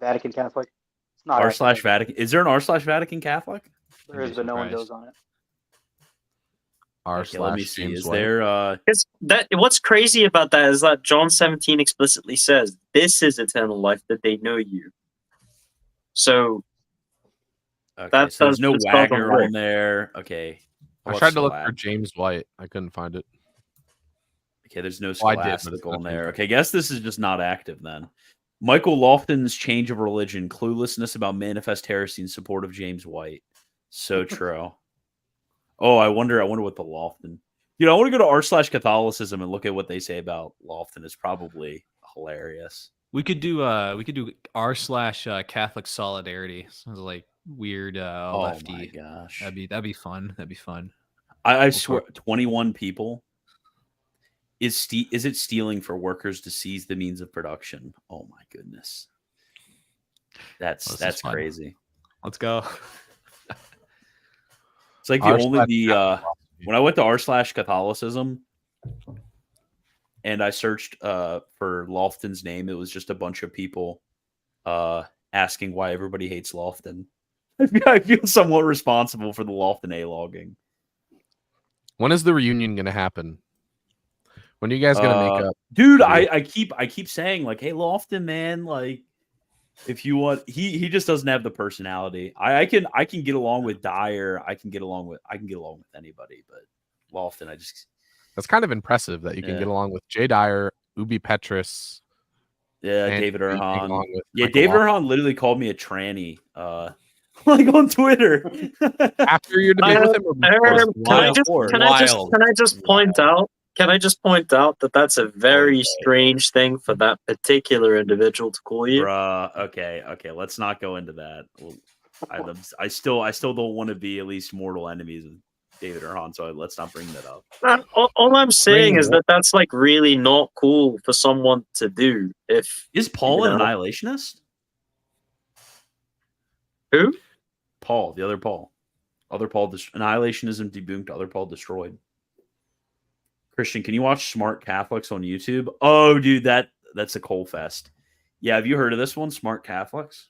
Vatican Catholic. It's not r/Vatican. Is there an r/Vatican Catholic? There is, but no one goes on it. Okay, let me see. James Is White. there What's crazy about that is that John 17 explicitly says this is eternal life, that they know you. So okay, so there's no Wagner on there. Okay. I tried to look for James White. I couldn't find it. Okay, there's no Well, I did, but it's scholastical not on there. James Okay, I guess this is just not active then. Michael Lofton's change of religion, cluelessness about manifest heresy in support of James White. So true. Oh, I wonder what the Lofton. You know, I want to go to r/Catholicism and look at what they say about Lofton. It's probably hilarious. We could do r/Catholic solidarity. Sounds like weird lefty. Oh my gosh. That'd be fun. That'd be fun. I swear 21 people. Is it stealing for workers to seize the means of production? Oh my goodness. That's fun. crazy. Let's go. It's like when I went to r/Catholicism and I searched for Lofton's name, it was just a bunch of people asking why everybody hates Lofton. I feel somewhat responsible for the Lofton A-logging. When is the reunion gonna happen? When are you guys gonna make up? Dude, I keep saying like, hey, Lofton, man, like if you want, he just doesn't have the personality. I can get along with Dyer. I can get along with anybody, but Lofton, That's kind of impressive that you can get along with Jay Dyer, Ubi Petrus. Yeah, David Erhan. Yeah, Michael David Lofton. Erhan literally called me a tranny, like on Twitter. After your debate with him, or before? Can I just point out? Can I just point out that that's a very strange thing for that particular individual to call you? Bruh, okay, let's not go into that. I still don't want to be at least mortal enemies with David Erhan, so let's not bring that up. Man, all I'm saying is that that's like really not cool for someone to do. Is Paul an annihilationist? Who? Paul, the other Paul. Annihilationism debunked, other Paul destroyed. Christian, can you watch Smart Catholics on YouTube? Oh, dude, that's a coal fest. Yeah, have you heard of this one, Smart Catholics?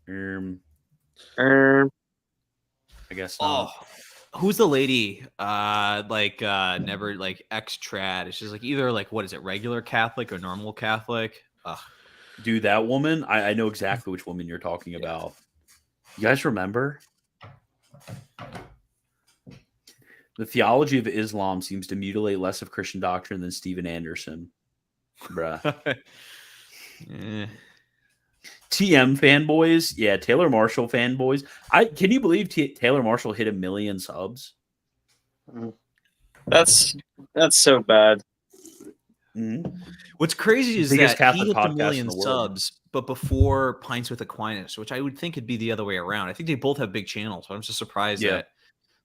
I guess not. Who's the lady? Never like ex-trad. It's just like either like what is it, regular Catholic or normal Catholic? Ugh. Dude, that woman, I know exactly which woman you're talking about. You guys remember? The theology of Islam seems to mutilate less of Christian doctrine than Steven Anderson. Bruh. TM fanboys? Yeah, Taylor Marshall fanboys. Can you believe Taylor Marshall hit 1 million subs? That's so bad. Mm-hmm. What's crazy is Biggest that he Catholic hit podcast 1 million in the world. subs, but before Pints with Aquinas, which I would think it'd be the other way around. I think they both have big channels, but I'm just surprised that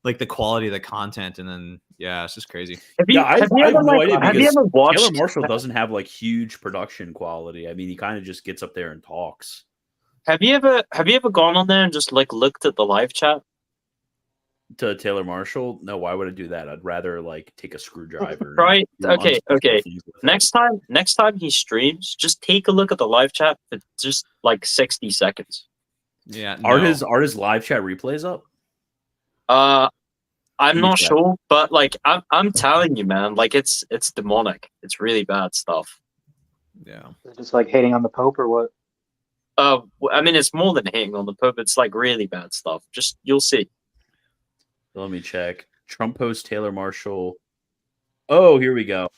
like the quality of the content, and then it's just crazy. I have no idea have you because ever watched Taylor Marshall doesn't have like huge production quality. I mean, he kind of just gets up there and talks. Have you ever gone on there and just like looked at the live chat? To Taylor Marshall? No, why would I do that? I'd rather like take a screwdriver. Right? And, Okay. things with it. Next time he streams, just take a look at the live chat for just like 60 seconds. Yeah. Are his live chat replays up? I'm not check? sure, but like I'm telling you, man, like it's demonic. It's really bad stuff. Yeah. Just like hating on the Pope or what? I mean, it's more than hating on the Pope. It's like really bad stuff. Just you'll see. Let me check. Trump host Taylor Marshall. Oh, here we go.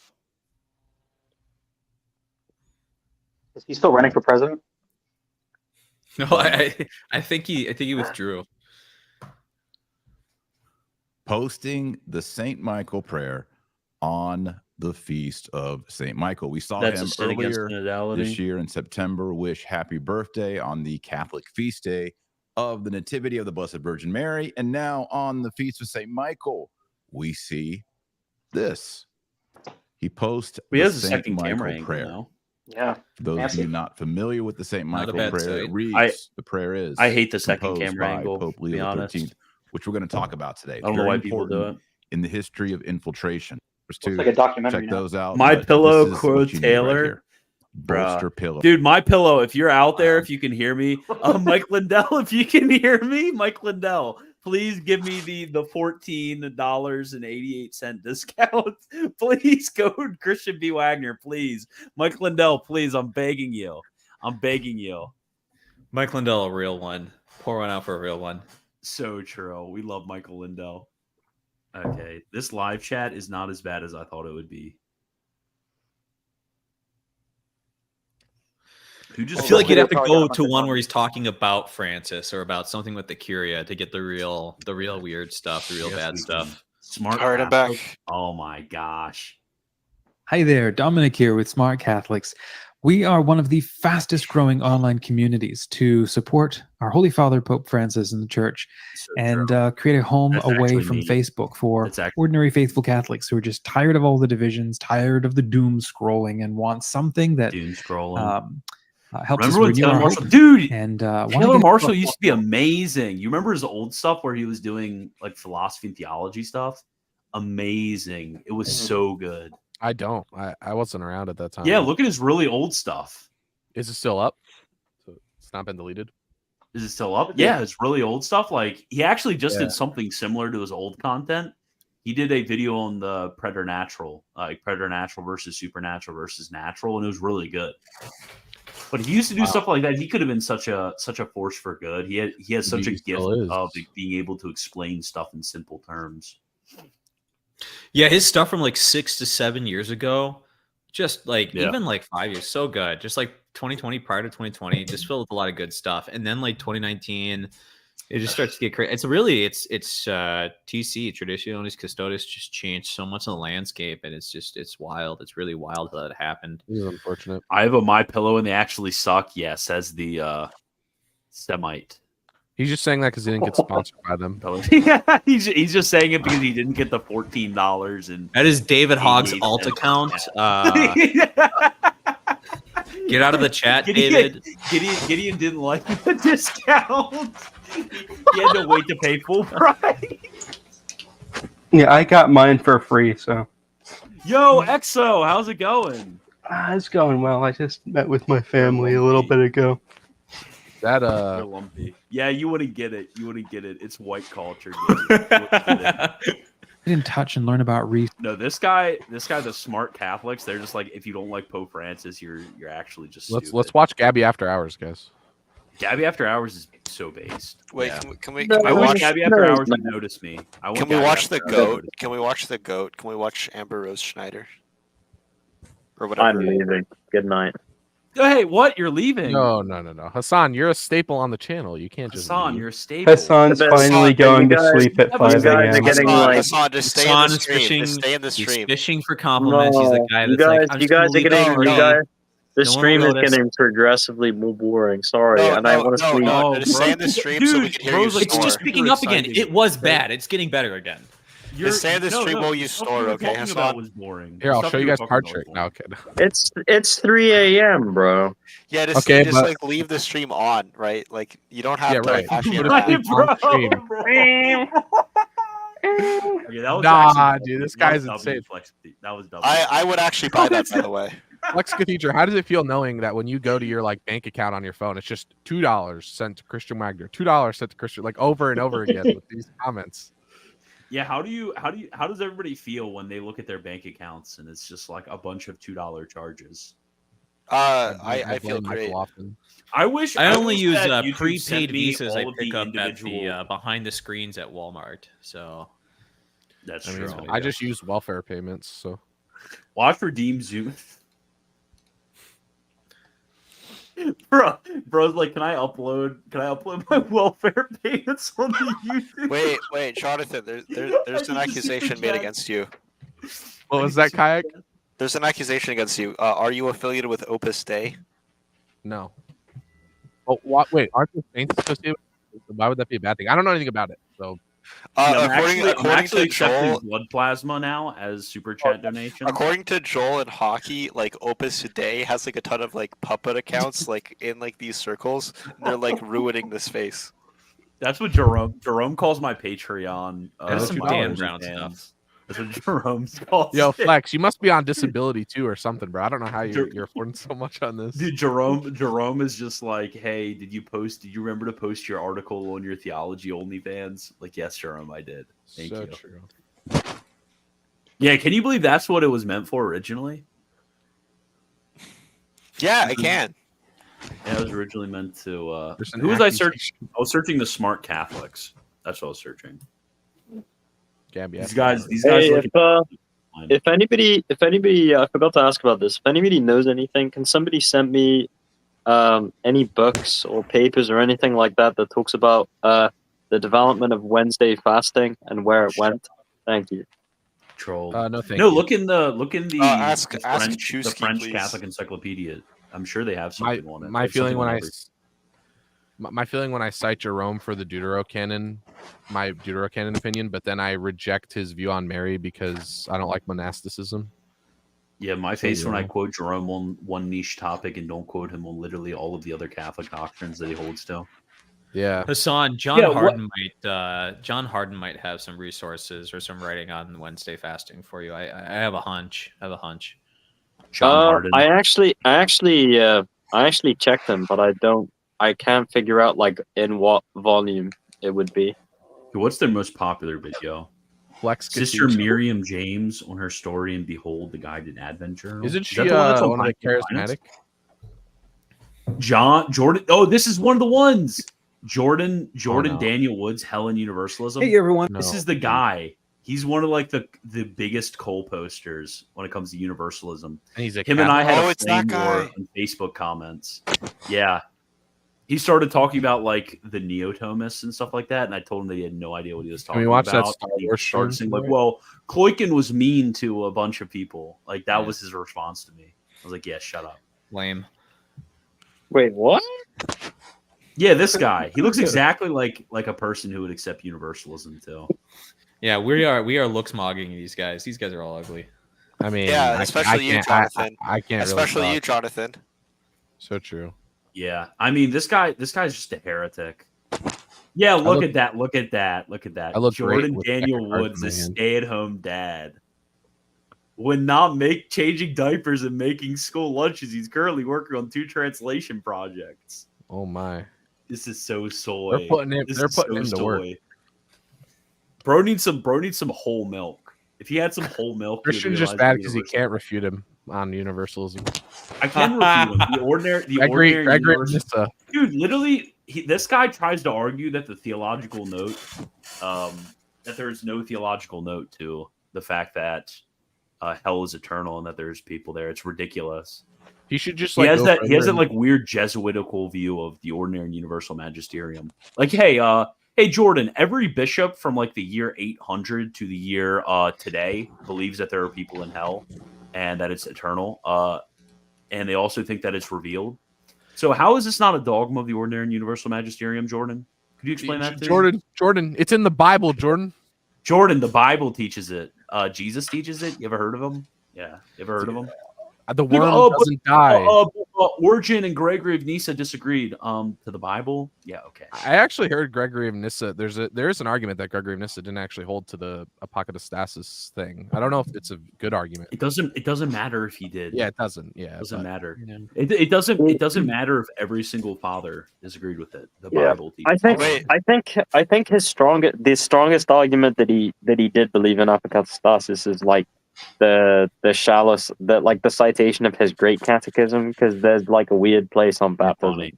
Is he still running for president? No, I think he withdrew. Posting the St. Michael prayer on the feast of St. Michael. We saw That's him a sin against earlier synodality. this year in September wish happy birthday on the Catholic feast day of the Nativity of the Blessed Virgin Mary. And now on the feast of St. Michael, we see this. He posts He the has a St. second Michael camera angle prayer. now. Yeah. For those Fancy. of you not familiar with the St. Not a Michael bad prayer, it sight. reads, the prayer is I hate the second composed camera by angle, Pope to be Leo honest. XIII, which we're going to talk about today. I don't know Very why people do important it. in the history of infiltration. Looks like a documentary Check now. those out. My but Pillow this is quote what you need Taylor. right here. Bolster Bruh. pillow. Dude, My Pillow, if you're out there, if you can hear me, Mike Lindell, if you can hear me, Mike Lindell, please give me the $14.88 discount. Please go to Christian B. Wagner, please. Mike Lindell, please, I'm begging you. I'm begging you. Mike Lindell, a real one. Pour one out for a real one. So true. We love Michael Lindell. Okay, this live chat is not as bad as I thought it would be. Who just I feel like you'd have to Probably go got a to bunch of one where he's talking about Francis or about something with the Curia to get the real weird stuff, the real Yes, bad we stuff. can. Smart. All right, I'm Catholic. back. Oh my gosh. Hi there, Dominic here with Smart Catholics. We are one of the fastest growing online communities to support our Holy Father, Pope Francis, and the Church, and create a home That's away actually from me. Facebook for That's actually ordinary faithful Catholics who are just tired of all the divisions, tired of the doom scrolling, and want something that doom scrolling. helps Remember when us renew Taylor our Marshall, hope. dude? And Taylor Marshall used to be amazing. You remember his old stuff where he was doing like philosophy and theology stuff? Amazing. It was so good. I don't. I wasn't around at that time. Yeah, look at his really old stuff. Is it still up? So it's not been deleted. Is it still up? Yeah, his really old stuff. Like he actually just Yeah. did something similar to his old content. He did a video on the preternatural, like preternatural versus supernatural versus natural, and it was really good. But he used to do stuff like that. He could have been such a force for good. He has such a He gift still is. of being able to explain stuff in simple terms. Yeah, his stuff from like 6 to 7 years ago, just like Yeah. even like 5 years, so good. Just like 2020, prior to 2020, just filled with a lot of good stuff. And then like 2019, it just starts to get crazy. It's TC, Traditionis Custodes, just changed so much of the landscape, and it's wild. It's really wild how that happened. This is unfortunate. I have a My Pillow and they actually suck. Yeah, says the Semite. He's just saying that because he didn't get sponsored by them. Yeah, he's just saying it because he didn't get the $14 and That is David Hogg's alt account. Get out of the chat, David. Gideon didn't like the discount. He had to wait to pay full price. Yeah, I got mine for free, so Yo, EXO, how's it going? it's going well. I just met with my family a little bit ago. That You're lumpy. Yeah, you wouldn't get it. You wouldn't get it. It's white culture. Gideon. You wouldn't get it. Get in touch and learn about No, this guy, the smart Catholics, they're just like, if you don't like Pope Francis, you're actually just stupid. Let's watch Gabby After Hours, guys. Gabby After Hours is so based. Wait, Yeah. can we I wish watch Gabby After Hours would notice me. I want Can we Gabby watch After the Hours to goat? notice Can we watch the goat? Can we watch Amber Rose Schneider? Or I'm whatever. leaving. Good night. me. Hey, what? You're leaving? No. Hassan, you're a staple on the channel. You can't just Hassan, leave. you're a staple. Hassan's finally going to sleep at 5 a.m. Hassan, just stay in the Hassan is stream. fishing. Just stay in the He's stream. fishing for compliments. He's the guy you that's guys, like, I'm you just gonna guys are leave it getting, for you me. guys. The No one stream will is notice. getting progressively more boring. Sorry, and I want to sleep. No, just stay in the stream so we can hear you It's snore. just picking up again. It was bad. It's getting better again. The standard stream will use store, okay, Hassan? Was boring. Here, I'll show you guys card trick now, kid. It's 3 a.m., bro. Yeah, just like leave the stream on, right? Like you don't have to like actually interact. Nah, dude, this guy's insane. That was dumb. I would actually buy that, by the way. Flex Cathedral, how does it feel knowing that when you go to your like bank account on your phone, it's just $2 sent to Christian Wagner, $2 sent to Christian, like over and over again with these comments. Yeah, how does everybody feel when they look at their bank accounts and it's just like a bunch of $2 charges? I feel great. I wish I only use that YouTube prepaid sent me visas all I of pick the up at individual- the behind the screens at Walmart. So that's I mean, true. I just use welfare payments. So watch redeem Zoom. Bro's like, can I upload my welfare payments on the YouTube? Wait, Jonathan. There's an accusation made against you. What was that, Kayak? There's an accusation against you. Are you affiliated with Opus Dei? No. Oh, what? Wait, aren't the saints associated? Why would that be a bad thing? I don't know anything about it. So, I'm according actually to accepting Joel, blood plasma now as super chat donations. according to Joel and Hockey, like Opus Dei has like a ton of like puppet accounts like in like these circles. And they're like ruining the space. That's what Jerome calls my Patreon. That's some $2 Dan Brown fans. stuff. That's what Jerome calls yo, it. Flex, you must be on disability too or something, bro. I don't know how you're affording so much on this. Dude, Jerome is just like, hey, did you remember to post your article on your theology OnlyFans? Like, yes, Jerome, I did. Thank you. True. Yeah, can you believe that's what it was meant for originally? Yeah, I can. Yeah, it was originally meant to. There's an Who was I accusation. searching? I was searching the smart Catholics. That's what I was searching. Gabby, These guys. Hey, look if anybody, I forgot to ask about this. If anybody knows anything, can somebody send me any books or papers or anything like that that talks about the development of Wednesday fasting and where it went? Thank you. Troll. No, thank no, you. look in the ask French Chusky, please. Catholic Encyclopedia. I'm sure they have something on it. My Like feeling something when on I every- my feeling when I cite Jerome for the Deuterocanon, my Deuterocanon opinion, but then I reject his view on Mary because I don't like monasticism. Yeah, my face when I quote Jerome on one niche topic and don't quote him on literally all of the other Catholic doctrines that he holds to. Yeah, Hassan, John Harden might have some resources or some writing on Wednesday fasting for you. I have a hunch. John Harden. I actually checked them, but I can't figure out like in what volume it would be. What's their most popular video? Flex Sister Cathedral. Miriam James on her story and Behold the Guided Advent Journal. Isn't Is she that the one that's on one of the High Finance? charismatic? Jordan. Oh, this is one of the ones. Jordan no. Daniel Woods, Helen Universalism. Hey, everyone. This is the guy. He's one of like the biggest coal posters when it comes to universalism. And he's a Him and I had Oh, a it's that flame war guy. on Facebook comments. Yeah. He started talking about like the Neo-Thomists and stuff like that, and I told him that he had no idea what he was talking we watch that about. Star And he Wars started stream, saying like, right? "Well, Kloiken was mean to a bunch of people." Like that was his response to me. I was like, "Yeah, shut up." Lame. Wait, what? Yeah, this guy. He looks exactly like a person who would accept universalism too. Yeah, we are looks mogging these guys. These guys are all ugly. I mean, Yeah, I especially you, can't- Jonathan. I can't. Especially really you, talk. Jonathan. So true. Yeah, I mean this guy's just a heretic. Yeah, look at that. I look Jordan great with Daniel extra cards Woods, in a my hand. stay-at-home dad. When not changing diapers and making school lunches, he's currently working on 2 translation projects. Oh my! This is so soy. They're putting it. This They're is putting in so the work. soy. Bro needs some whole milk. If he had some whole milk, he would Christian's just realize bad the because he universal- can't refute him on universalism. I can refute him. The ordinary Gregory universal- Nissa. Dude, literally, this guy tries to argue that the theological note, that there is no theological note to the fact that hell is eternal and that there's people there. It's ridiculous. He should just He like has go that. He has further that and- like weird Jesuitical view of the ordinary and universal magisterium. Like, hey, Jordan. Every bishop from like the year 800 to the year today believes that there are people in hell and that it's eternal. And they also think that it's revealed. So how is this not a dogma of the ordinary and universal magisterium, Jordan? Could you explain that to me? Jordan, it's in the Bible, Jordan. Jordan, the Bible teaches it. Jesus teaches it. You ever heard of him? Yeah, you ever heard of him? The worm doesn't die. Origen and Gregory of Nyssa disagreed. To the Bible, yeah, okay. I actually heard Gregory of Nyssa. There is an argument that Gregory of Nyssa didn't actually hold to the apocatastasis thing. I don't know if it's a good argument. It doesn't matter if he did. Yeah, it doesn't. Yeah, it doesn't matter. Yeah. It doesn't matter if every single father disagreed with it. The Bible teaches. I think the strongest argument that he did believe in apocatastasis is like the shallow, like the citation of his Great Catechism, because there's like a weird place on baptism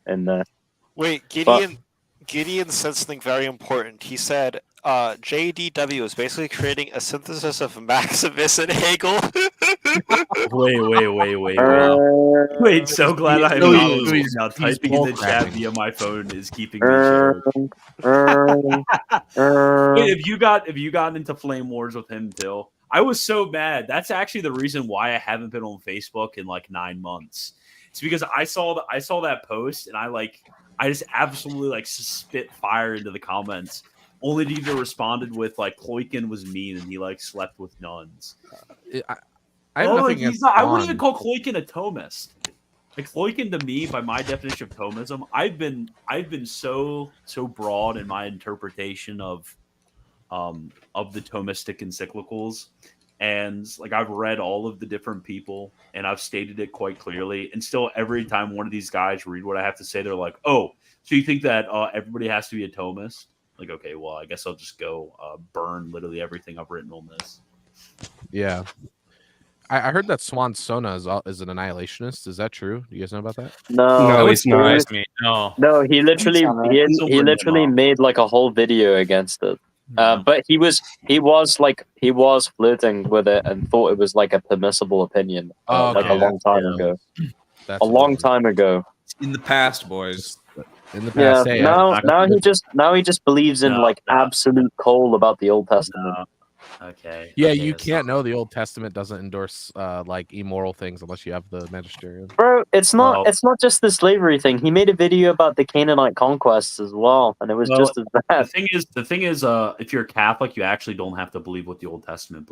in there. Wait, Gideon said something very important. He said JDW is basically creating a synthesis of Maximus and Hegel. Wait, so glad I have now typing in the chat via my phone is keeping me chilled. Wait, have you gotten into flame wars with him too? I was so mad. That's actually the reason why I haven't been on Facebook in like 9 months. It's because I saw that post and I just absolutely like spit fire into the comments, only to even responded with like Kloiken was mean and he like slept with nuns. I wouldn't even call Kloiken a Thomist. Like Kloiken to me, by my definition of Thomism, I've been so broad in my interpretation of the Thomistic encyclicals, and like I've read all of the different people and I've stated it quite clearly, and still every time one of these guys read what I have to say, they're like, oh, so you think that everybody has to be a Thomist? Like, okay, well, I guess I'll just go burn literally everything I've written on this. Yeah, I heard that Swan Sona is an annihilationist. Is that true? Do you guys know about that? No, he's not. No, he literally made like a whole video against it. But he was flirting with it and thought it was like a permissible opinion, like a long time ago. A long time ago. In the past, boys. In the past. Yeah. Now he just believes in absolute coal about the Old Testament. Okay. Yeah, you can't know the Old Testament doesn't endorse like immoral things unless you have the Magisterium. Bro, it's not just the slavery thing. He made a video about the Canaanite conquests as well, and it was just as bad. The thing is, if you're a Catholic, you actually don't have to believe what the Old Testament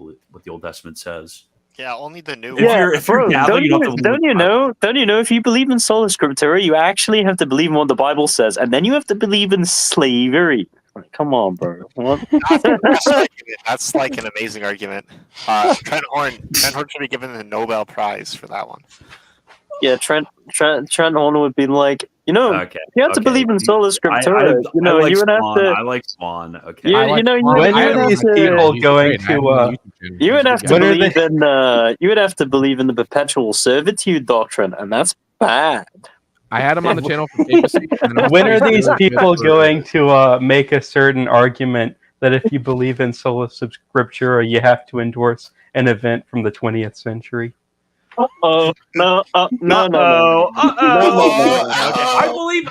says. Yeah, only the new. If you're Catholic, don't you know? If you believe in sola scriptura, you actually have to believe in what the Bible says, and then you have to believe in slavery. Come on, bro. That's like an amazing argument. Trent Horn should be given the Nobel Prize for that one. Yeah, Trent Horn would be like, you have to believe in sola scriptura. You would have to. I like Swan. Okay. You would have to believe in the perpetual servitude doctrine, and that's bad. I had him on the channel for papacy. When are these people going to make a certain argument that if you believe in sola scriptura, you have to endorse an event from the 20th century? No.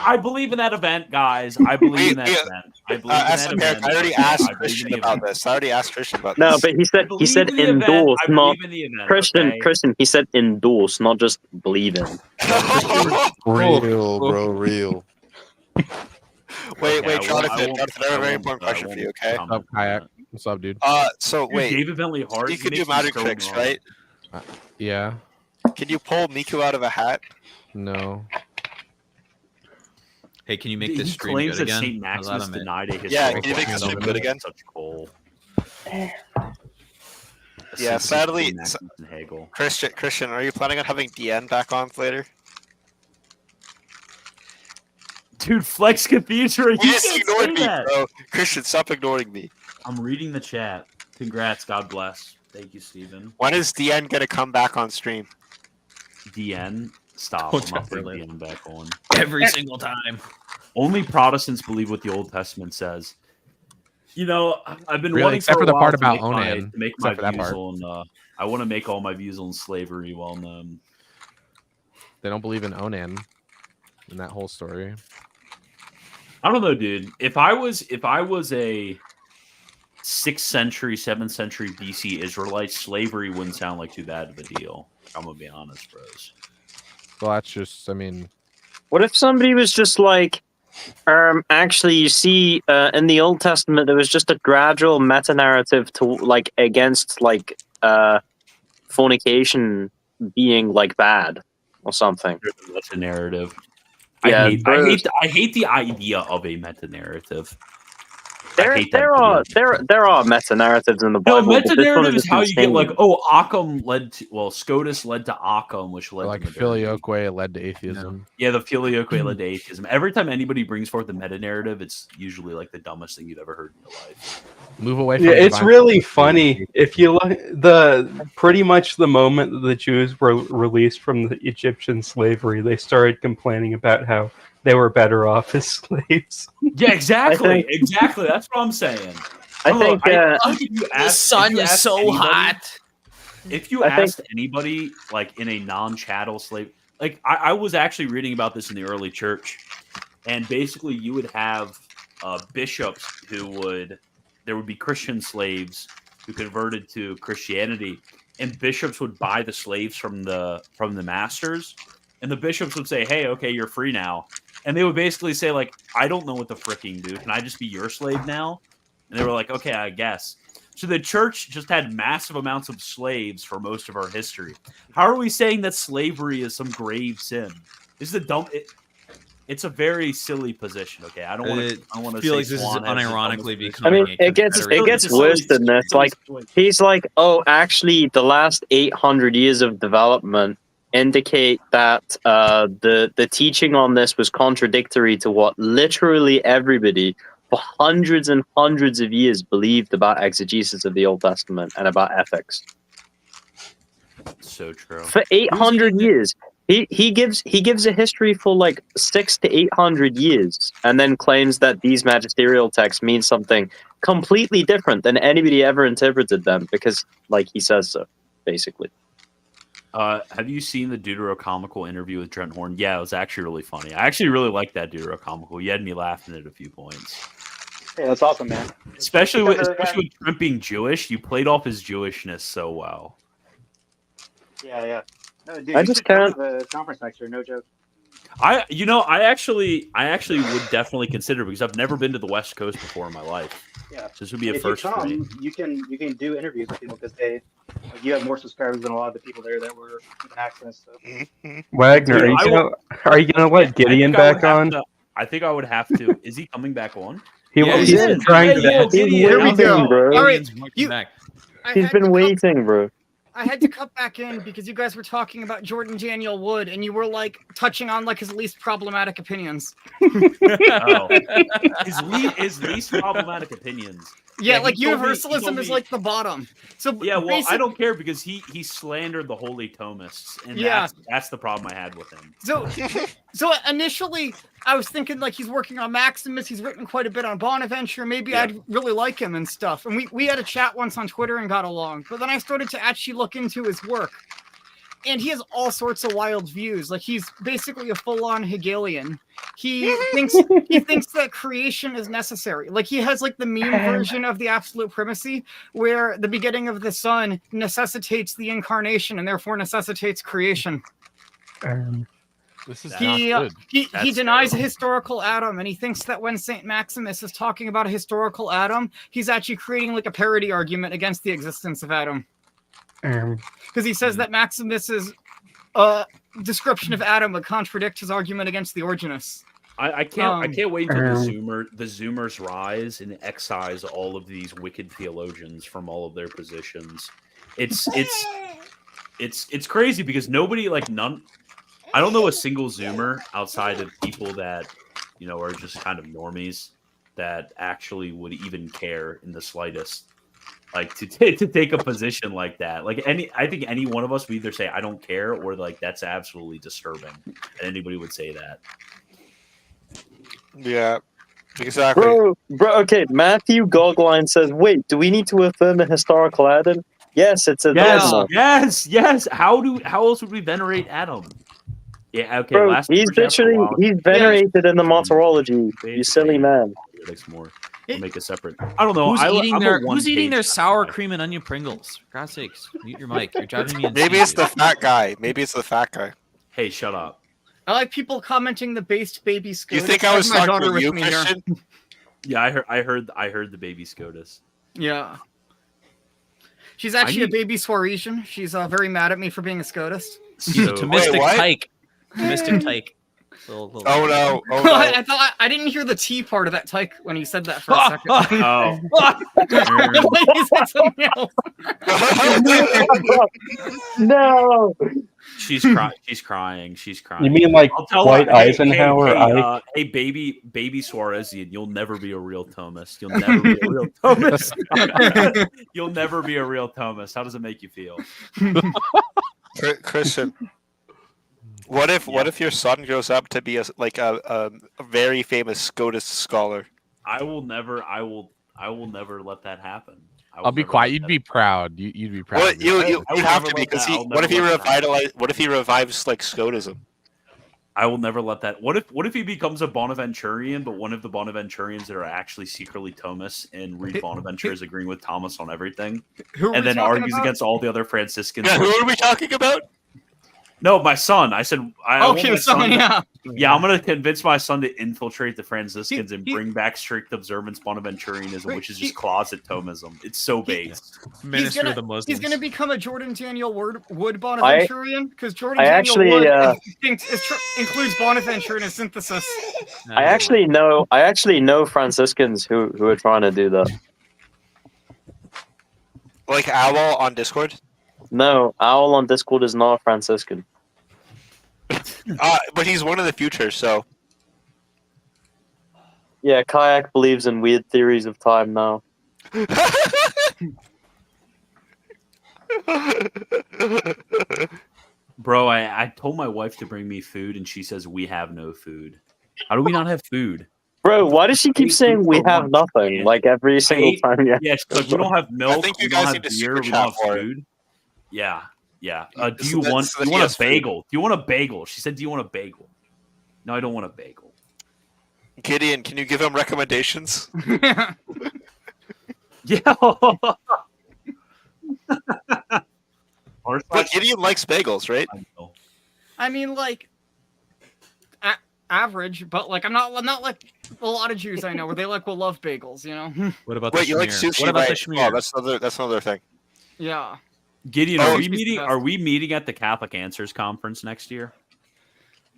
I believe in that event, guys. I believe in that event. I already asked Christian about this. No, but he said endorse, not Christian. He said endorse, not just believe in. Real, bro, real. Wait, Jonathan, I have a very important question for you. Okay. What's up, Kayak? What's up, dude? So wait, David Bentley Hart. You can do magic tricks, right? Yeah. Can you pull Miku out of a hat? No. Hey, can you make this he stream claims good that again? St. Maximus denied it. Yeah, can you make this stream good again? Such coal. Yeah, sadly, Christian, are you planning on having DN back on later? Dude, Flex Cathedral. You just ignored me, bro. Christian, stop ignoring me. I'm reading the chat. Congrats. God bless. Thank you, Steven. When is DN gonna come back on stream? DN? Stop. Oh, I'm not putting DN back on. Every single time. Only Protestants believe what the Old Testament says. You know, I've been really, wanting except for the a part while about Onan. to make my views on. I want to make all my views on slavery well known. They don't believe in Onan in that whole story. I don't know, dude. If I was a 6th century, 7th century BC Israelite, slavery wouldn't sound like too bad of a deal. I'm gonna be honest, bros. Well, that's just, I mean, what if somebody was just like, Actually, you see, in the Old Testament, there was just a gradual meta-narrative to like against like fornication being like bad or something. Meta narrative. Yeah, I hate the idea of a meta narrative. There are meta narratives in the Bible. No, meta but this one narrative is just how you get insane. like, oh, Occam led to Scotus led to Occam, which led Like to filioque led to atheism. Yeah, the filioque led to atheism. Every time anybody brings forth a meta narrative, it's usually like the dumbest thing you've ever heard in your life. Move away from Yeah, it's divine really funny. If you look, pretty much the moment that the Jews were released from the Egyptian slavery, they started complaining about how they were better off as slaves. Yeah, exactly. Exactly. That's what I'm saying. I think the sun is so hot. If you asked anybody, like in a non-chattel slave, like I was actually reading about this in the early church, and basically you would have bishops there would be Christian slaves who converted to Christianity, and bishops would buy the slaves from the masters, and the bishops would say, "Hey, okay, you're free now," and they would basically say, like, "I don't know what to freaking do. Can I just be your slave now?" And they were like, "Okay, I guess." So the church just had massive amounts of slaves for most of our history. How are we saying that slavery is some grave sin? This is a dumb. It's a very silly position. Okay, I don't want to feel say like this is Swan has the unironically dumbest becoming. I mean, it gets worse than this. Like he's like, oh, actually, the last 800 years of development indicate that the teaching on this was contradictory to what literally everybody for hundreds and hundreds of years believed about exegesis of the Old Testament and about ethics. So true. For 800 years. He gives a history for like 600 to 800 years, and then claims that these magisterial texts mean something completely different than anybody ever interpreted them, because like he says so, basically. Have you seen the Deuterocomical interview with Trent Horn? Yeah, it was actually really funny. I actually really liked that Deuterocomical. You had me laughing at a few points. Hey, that's awesome, man. Especially with Trent being Jewish, you played off his Jewishness so well. Yeah. No, dude, I you just should come can't. to the conference next year. No joke. I actually would definitely consider, because I've never been to the West Coast before in my life. Yeah. So this would be a If first you for me. come, you can do interviews with people, because you have more subscribers than a lot of the people there that were given access. So. Wagner, are you gonna let Gideon back on? I think I would have to. Is he coming back on? He's trying to. Here we go. All right, He's been waiting, bro. I had to cut back in because you guys were talking about Jordan Daniel Wood, and you were like touching on like his least problematic opinions. Oh. His least problematic opinions. Yeah, like he told me- universalism is like the bottom. So Yeah, well, I don't care, because he slandered the holy Thomists, and Yeah. that's the problem I had with him. So initially, I was thinking like he's working on Maximus. He's written quite a bit on Bonaventure. Maybe I'd really like him and stuff. And we had a chat once on Twitter and got along. But then I started to actually look into his work, and he has all sorts of wild views. Like he's basically a full-on Hegelian. He thinks that creation is necessary. Like he has like the meme version of the absolute primacy, where the begetting of the Son necessitates the incarnation and therefore necessitates creation. This is He denies a historical Adam, and he thinks that when St. Maximus is talking about a historical Adam, he's actually creating like a parody argument against the existence of Adam. Because he says that Maximus's description of Adam would contradict his argument against the Origenists. I can't wait until the Zoomers rise and excise all of these wicked theologians from all of their positions. It's crazy, because nobody, like, I don't know a single Zoomer outside of people that, you know, are just kind of normies that actually would even care in the slightest, like to take a position like that. Like I think any one of us would either say I don't care, or like that's absolutely disturbing, and anybody would say that. Yeah, exactly. Bro. Okay, Matthew Gogline says, "Wait, do we need to affirm a historical Adam?" Yes, it's a dogma. Yes. How else would we venerate Adam? Yeah, okay. Bro, he's venerated in the martyrology. You silly man. More. We'll make a separate. I don't know. Who's eating their sour cream and onion Pringles? For God's sakes, mute your mic. You're driving me insane. Maybe it's the fat guy. Hey, shut up. I like people commenting the based baby SCOTUS. You think I was have my talking daughter to you, with me here. Christian? Yeah, I heard the baby SCOTUS. Yeah. She's actually a baby Swaresian. She's very mad at me for being a SCOTUS. He's a Thomistic tyke. Thomistic tyke. Oh no! Oh no! I thought I didn't hear the T part of that tyke when you said that for a second. Oh. You said something else. No. She's crying. She's crying. You mean like I'll tell Dwight her, Eisenhower? hey, baby Suarezzian, you'll never be a real Thomist. You'll never be a real Thomist. You'll never be a real Thomist. How does it make you feel? Christian, what if your son grows up to be a very famous SCOTUS scholar? I will never let that happen. I'll be quiet. You'd be proud. You'd be proud. Well, of me. you have to be, because what if he revives like Scotism? I will never let that. What if he becomes a Bonaventurian, but one of the Bonaventurians that are actually secretly Thomists and read Bonaventure as agreeing with Thomas on everything, and then argues against all the other Franciscans? Yeah, who are we talking about? No, my son. I said, your son, yeah. Yeah, I'm going to convince my son to infiltrate the Franciscans and bring back strict observance Bonaventurianism, which is just closet Thomism. It's so based. Minister of the Muslims. He's going to become a Jordan Daniel Wood Bonaventurian, because Jordan I Daniel actually, Wood includes Bonaventure in his synthesis. I actually know Franciscans who are trying to do that. Like Owl on Discord? No, Owl on Discord is not a Franciscan. But he's one in the future, so. Yeah, Kayak believes in weird theories of time now. Bro, I told my wife to bring me food, and she says we have no food. How do we not have food? Bro, why does she keep saying we have nothing? Like every single time. Yeah, she's like, we don't have milk. I think you we don't guys have need to beer. super We chat don't have for it. food. Yeah. Do you want a bagel? Do you want a bagel? She said, do you want a bagel? No, I don't want a bagel. Gideon, can you give him recommendations? Yeah. But Gideon likes bagels, right? I mean, like, average, but like I'm not like a lot of Jews I know where they will love bagels, you know. What about Wait, you like sushi? What about the right? schmear? Oh, that's another thing. Yeah. Gideon, Oh, are we meeting at the Catholic Answers Conference next year?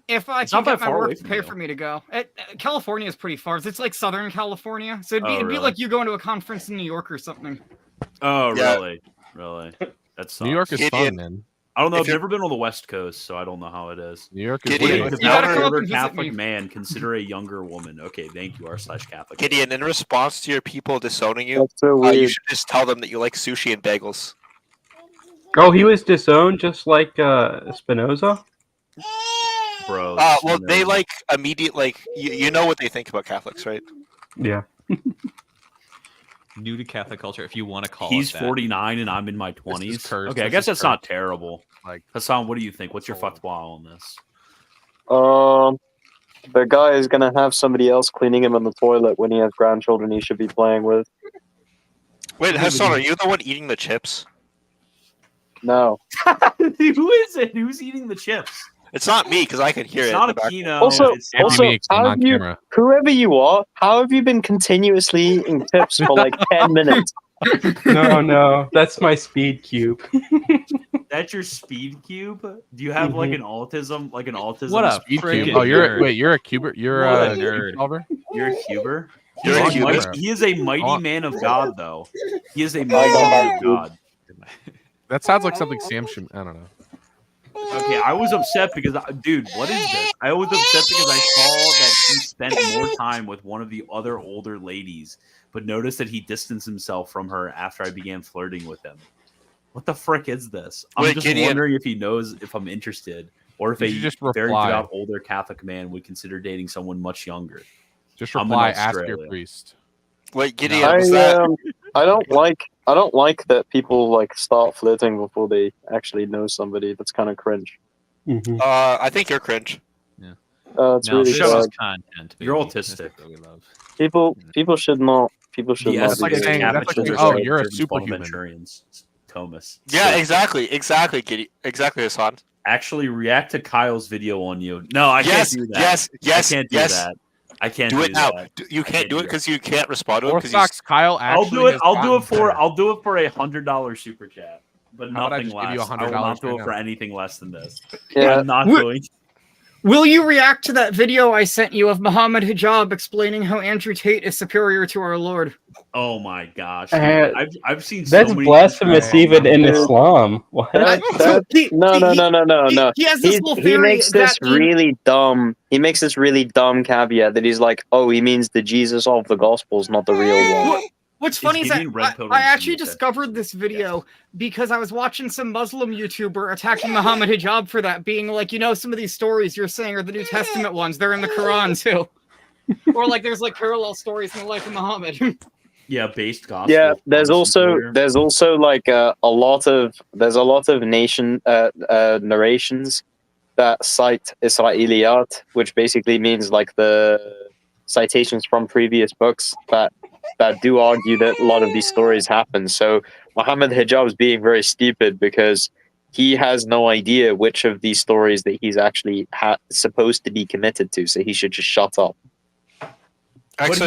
If I It's can not that get my far away work to from pay you. for me to go. California is pretty far. It's like Southern California, so it'd be Really? like you going to a conference in New York or something. Oh, Yeah. really? That's New York is fun, Gideon. man. I don't know. If I've you're- never been on the West Coast, so I don't know how it is. New York is Gideon, way Would a You gotta valid come up older and visit Catholic me. man consider a younger woman? Okay, thank you, r/Catholic. Gideon, in response to your people disowning you, That's so you weird. should just tell them that you like sushi and bagels. Oh, he was disowned just like Spinoza? Bro. Well, they like immediate, like you know what they think about Catholics, right? Yeah. New to Catholic culture, if you want to call He's it that. 49 and I'm in my 20s. cursed. Okay, I This guess is that's not cursed. terrible. Like, Hassan, what do you think? What's your fatwa on this? The guy is gonna have somebody else cleaning him in the toilet when he has grandchildren he should be playing with. Wait, Hassan, are you the one eating the chips? No. Who is it? Who's eating the chips? It's not me because I can hear It's it. not in the back. Aquino. Also, it's how have you, whoever you are, how have you been continuously eating chips for like 10 minutes? No, that's my speed cube. That's your speed cube? Do you have like an autism? Like an autism? What a speed friggin' oh, nerd. you're a cuber. You're What a a nerd. Solver? You're a cuber? You're a He's cubist? He is a mighty On. man of God, though. He is a mighty man of God. That sounds like something Sam should. I don't know. Okay, I was upset because, dude, what is this? I was upset because I saw that he spent more time with one of the other older ladies, but noticed that he distanced himself from her after I began flirting with him. What the frick is this? I'm Wait, just Gideon. wondering if he knows if I'm interested, or if You a should just very reply. devout older Catholic man would consider dating someone much younger. Just I'm in reply. Ask your Australia. priest. Wait, Gideon, was that? I don't like that people like start flirting before they actually know somebody. That's kind of cringe. I think you're cringe. It's No, really this is sad. content. You're baby. This is autistic. what we love. People should not. People should The not. essence be of doing saying- that. that's like Catholic saying, Church oh, is you're a observant superhuman. Bonaventurians, Thomas. Yeah, So, exactly, Gideon. Exactly, Hassan. actually react to Kyle's video on you. No, I can't do that. Yes. I can't do that. I can't do it now. that. You can't do it because you can't respond to it. Orthodox Kyle I'll actually. do it. has I'll do it gotten for. better. I'll do it for $100 super chat, but How about I nothing just give you less. I will $100 not do right it for now? anything less than this. Yeah. I'm not doing. Will you react to that video I sent you of Muhammad Hijab explaining how Andrew Tate is superior to our Lord? Oh my gosh! I've seen That's so many blasphemous even in Islam. What? No. He has this little He theory makes this that really dumb. He makes this really dumb caveat that he's like, "Oh, he means the Jesus of the Gospels, not the real one." What's funny is that I actually discovered this video because I was watching some Muslim YouTuber attacking Muhammad Hijab for that, being like, some of these stories you're saying are the New Testament ones. They're in the Quran too. Or like there's like parallel stories in the life of Muhammad. Yeah, based gospel. Yeah, there's also like a lot of narrations that cite Israeliyat, which basically means like the citations from previous books that do argue that a lot of these stories happen. So Muhammad Hijab is being very stupid because he has no idea which of these stories that he's actually supposed to be committed to. So he should just shut up. But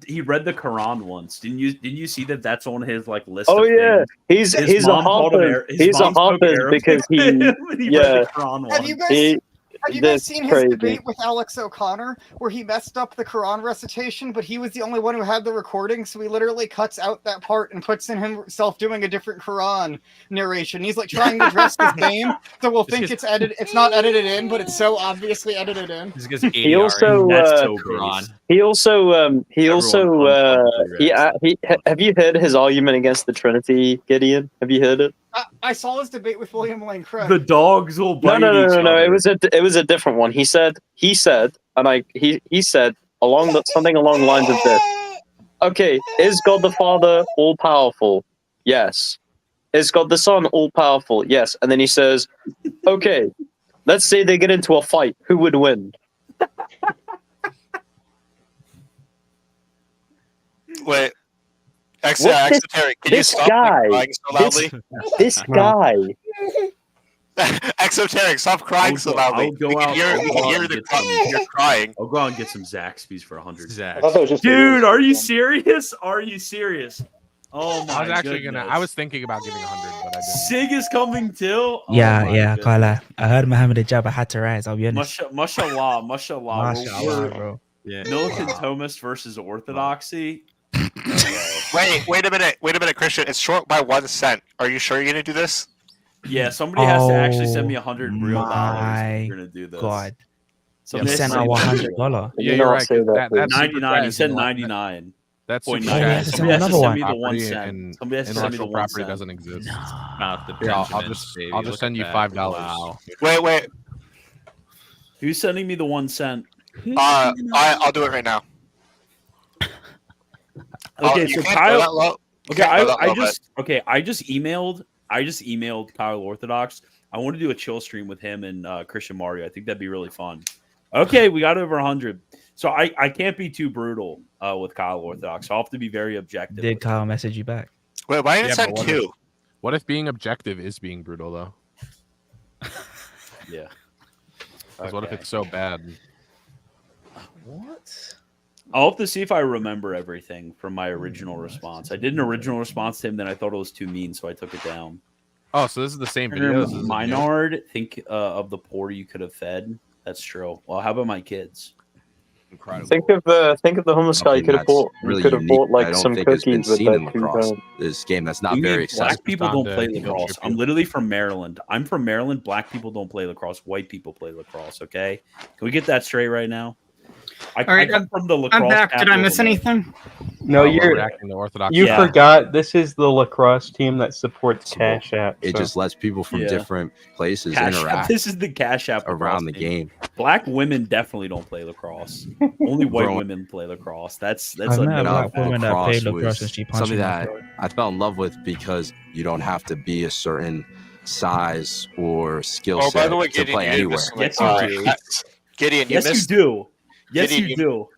he read the Quran once. Didn't you see that? That's on his like list. Oh of yeah, things. he's a Hafiz. He's a Hafiz because he read the Quran Have once. you guys seen his debate with Alex O'Connor where he messed up the Quran recitation, but he was the only one who had the recording, so he literally cuts out that part and puts in himself doing a different Quran narration. He's like trying to dress his name, so we'll think it's edited. It's not edited in, but it's so obviously edited in. He also have you heard his argument against the Trinity, Gideon? Have you heard it? I saw his debate with William Lane Craig. The dogs will bite No. each other. It was a different one. He said, he said something along the lines of this. Okay, is God the Father all powerful? Yes. Is God the Son all powerful? Yes. And then he says, okay, let's say they get into a fight. Who would win? Wait. Exoteric, can you stop crying so loudly? This guy. Exoteric, stop crying so loudly. We can hear you're crying. I'll go out and get some Zaxby's for 100. Dude, are you serious? Are you serious? Oh my! I was thinking about giving 100, but I didn't. Sig is coming too. Yeah, Carla. I heard Muhammad Hijab. I had to rise. I'll be honest. Mashallah. Mashallah, bro. Yeah. Militant Thomist versus Orthodoxy. Wait a minute, Christian. It's short by 1 cent. Are you sure you're gonna do this? Yeah, somebody has to actually send me $100 real dollars if you're gonna do this. God. Somebody You sent our $100. Yeah, you're right. That's 99. He said 99. That's Point super nine. chat. Somebody has to another send me one. the 1 Property cent. and Somebody has to send me the intellectual 1 property cent. doesn't exist. Not the Here, I'll Benjamins, just baby. I'll just Look send at you that. $5. Wow. Wait. Who's sending me the 1 cent? I'll do it right now. Okay, You so can't Kyle. go that low. You Okay, can't go that low, I just emailed Kyle Orthodox. I want to do a chill stream with him and Christian Mario. I think that'd be really fun. Okay, we got over 100. So I can't be too brutal with Kyle Orthodox. So I'll have to be very objective. Did Kyle message you back? Wait, why did it send but 2? What if being objective is being brutal though? Yeah. Because what if it's so bad? What? I'll have to see if I remember everything from my original response. I did an original response to him, then I thought it was too mean, so I took it down. Oh, so this is the same video. This is Minard, think of the poor you could have fed. That's true. Well, how about my kids? Incredible. Think of the homeless guy. You could have bought. Really you could have unique. bought like I don't some think it's been cookies with seen in that lacrosse. $2. This game that's not You very mean accessible. Black people don't play Time to lacrosse. I'm literally from Maryland. I'm from Maryland. Black people don't play lacrosse. White people play lacrosse. Okay, can we get that straight right now? I come from the lacrosse. I'm back. Did I capital miss of the world. anything? No, we're reacting to Orthodox. You Yeah. forgot this is the lacrosse team that supports Cash App. It so- just lets people from Yeah. different places Cash App. interact This is the Cash App around the lacrosse team. game. Black women definitely don't play lacrosse. Only white Growing- women play lacrosse. That's I've a met a no. black woman that Lacrosse played lacrosse was and she punched something me. that I fell in love with because you don't have to be a certain size or skill Oh, by set the way, to Gideon, play you did anywhere. miss Yes, something. you do. Gideon, you Yes, missed. you do. Yes, Gideon, you do.